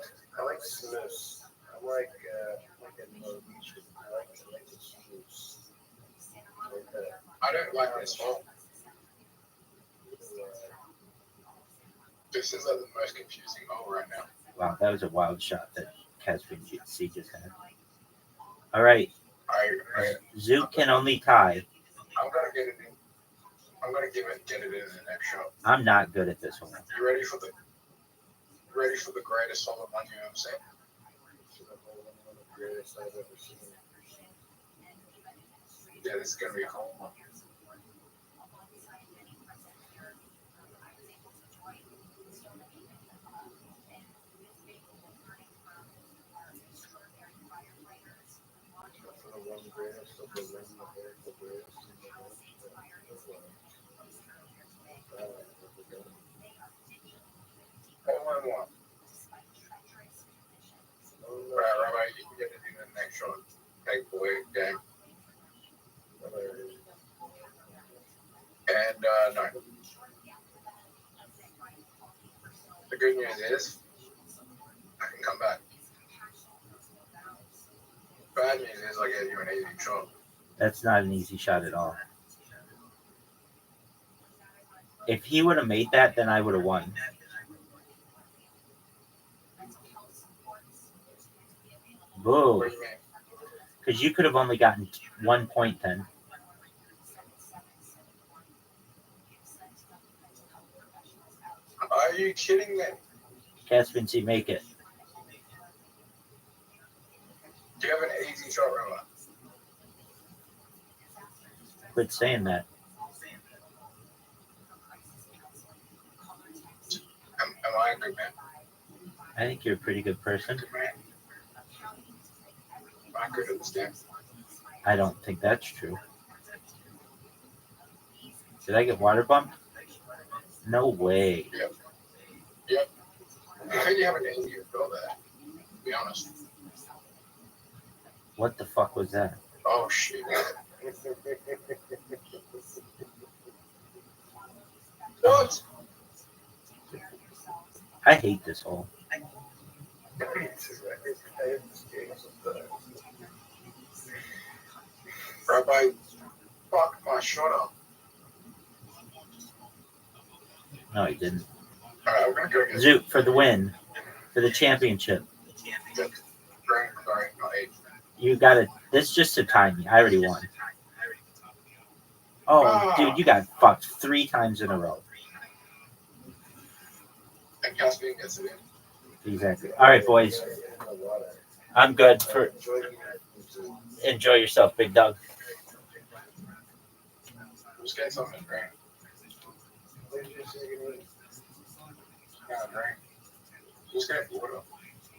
Smiths. I like a Norwegian. I like the Smiths. I don't like this phone. This is like the most confusing hole right now. Wow, that was a wild shot that Casper C just had. All right. Zook can only tie. I'm gonna get it in. I'm gonna get it in the next show. I'm not good at this one. You ready for the greatest solo one you ever seen? One of the greatest I've ever seen. Yeah, this is gonna be a home one. Rabbi, you can get it in the next show. Big boy gang. And no. The good news is I can come back. Bad news is I gave you an easy shot. That's not an easy shot at all. If he would have made that, then I would have won. Whoa. Because you could have only gotten 1 point then. Are you kidding me? Caspian C, make it. Do you have an easy shot, Rabbi? Quit saying that. Am I a good man? I think you're a pretty good person. Good man. I could understand. I don't think that's true. Did I get water bumped? No way. Yep. Yep. I think you have an easy feel that. To be honest. What the fuck was that? Oh shit. What? I hate this hole. Rabbi, fuck my shot up. No, he didn't. Alright, we're gonna go get Zoot for the win. For the championship. Sorry, not 8. You got it. This just to tie me. I already won. Oh, dude, you got fucked 3 times in a row. And Caspian gets it in. Exactly. All right, boys. I'm good. For enjoy yourself, big dog. Just get something to drink. Just get water.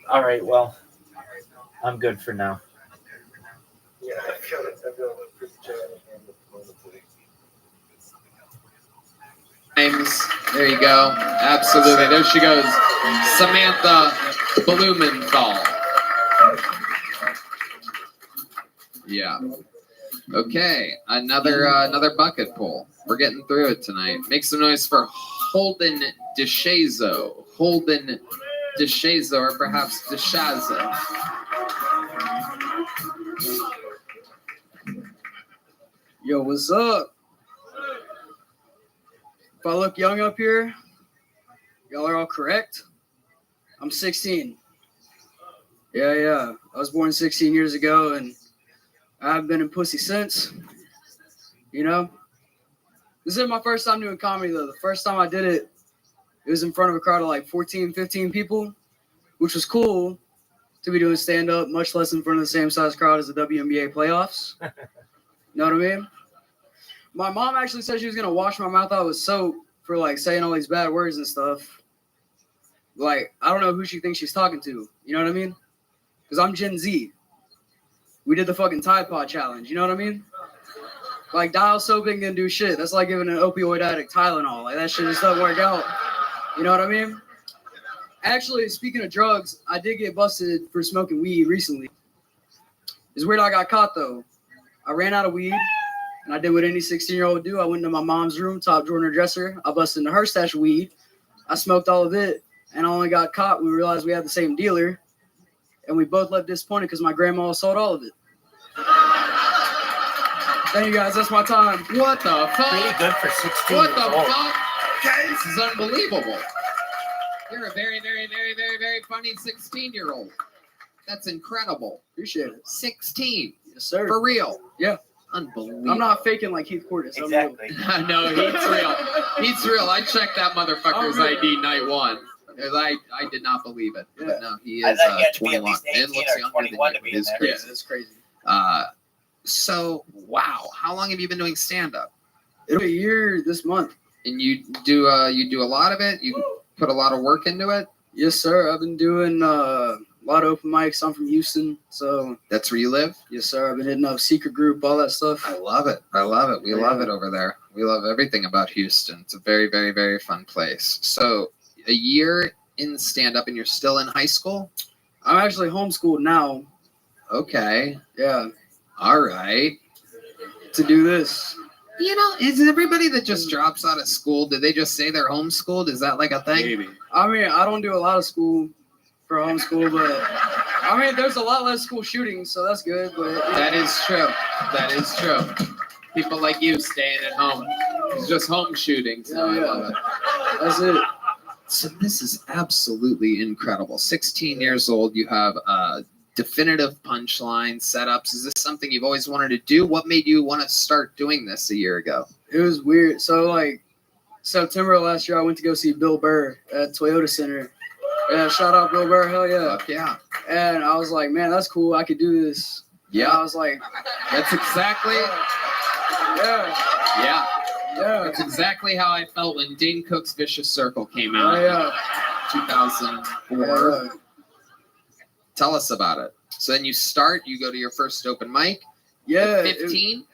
All right, well, I'm good for now. Yeah, I feel it. James, there you go. Absolutely. There she goes. Samantha Blumenthal. Yeah. Okay. Another bucket pull. We're getting through it tonight. Make some noise for Holden DeShazo. Holden DeShazo, or perhaps DeShaza. Yo, what's up? If I look young up here, y'all are all correct. I'm 16. Yeah. I was born 16 years ago, and I've been in pussy since. You know? This isn't my first time doing comedy, though. The first time I did it, it was in front of a crowd of like 14, 15 people, which was cool to be doing stand-up, much less in front of the same size crowd as the WNBA playoffs. You know what I mean? My mom actually said she was going to wash my mouth out with soap for, like, saying all these bad words and stuff. Like, I don't know who she thinks she's talking to. You know what I mean? because I'm Gen Z. We did the fucking Tide Pod challenge. You know what I mean? Like, dial soap ain't gonna do shit. That's like giving an opioid addict Tylenol. Like, that shit just doesn't work out. You know what I mean? Actually, speaking of drugs, I did get busted for smoking weed recently. It's weird I got caught, though. I ran out of weed, and I did what any 16-year-old would do. I went into my mom's room, top drawer in her dresser. I busted into her stash of weed. I smoked all of it, and I only got caught when we realized we had the same dealer. And we both left disappointed because my grandma sold all of it. Thank you, guys. That's my time. What the fuck? Pretty good for 16 What the years old. fuck? This is unbelievable. You're a very, very, very, very, very funny 16-year-old. That's incredible. Appreciate it. 16. Yes, sir. For real. Yeah. Unbelievable. I'm not faking like Heath Cordes. Exactly. No, he's real. He's real. I checked that motherfucker's ID night one. Because I did not believe it. Yeah. But no, he I is thought you had to be 21. at least 18 And looks or younger 21 than to be you. in It's there. crazy. Yeah, that's crazy. So, wow. How long have you been doing stand-up? It'll be a year this month. And you do a lot of it? You put a lot of work into it? Yes, sir. I've been doing a lot of open mics. I'm from Houston, so That's where you live? yes, sir. I've been hitting up Secret Group, all that stuff. I love it. I love it. We love it over there. We love everything about Houston. It's a very, very, very fun place. So, a year in stand-up and you're still in high school? I'm actually homeschooled now. Okay. Yeah, All right. to do this. You know, is everybody that just drops out of school, did they just say they're homeschooled? Is that like a thing? Maybe. I mean, I don't do a lot of school for homeschool, but I mean, there's a lot less school shootings, so that's good. But That is true. That is true. People like you staying at home. It's just home shootings. No, I love it. that's it. So this is absolutely incredible. 16 years old, you have definitive punchline setups. Is this something you've always wanted to do? What made you want to start doing this a year ago? It was weird. So like September of last year, I went to go see Bill Burr at Toyota Center. Yeah, shout out Bill Burr, hell yeah. Fuck yeah. And I was like, man, that's cool. I could do this. Yeah. And I was like, That's exactly, yeah, yeah. yeah. That's exactly how I felt when Dane Cook's Vicious Circle came Oh, out. yeah. 2004. Yeah. Tell us about it. So then you go to your first open mic. Yeah. At it- 15.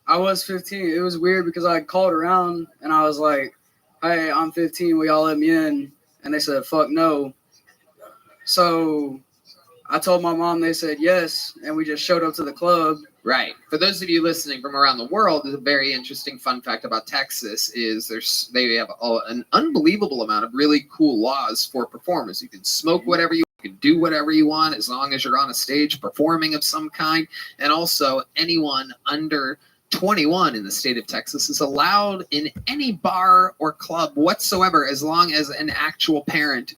I was 15. It was weird because I called around and I was like, hey, I'm 15. Will y'all let me in? And they said, fuck no. So I told my mom, they said yes. And we just showed up to the club. Right. For those of you listening from around the world, a very interesting fun fact about Texas is they have an unbelievable amount of really cool laws for performers. You can smoke whatever you can do whatever you want as long as you're on a stage performing of some kind. And also anyone under 21 in the state of Texas is allowed in any bar or club whatsoever as long as an actual parent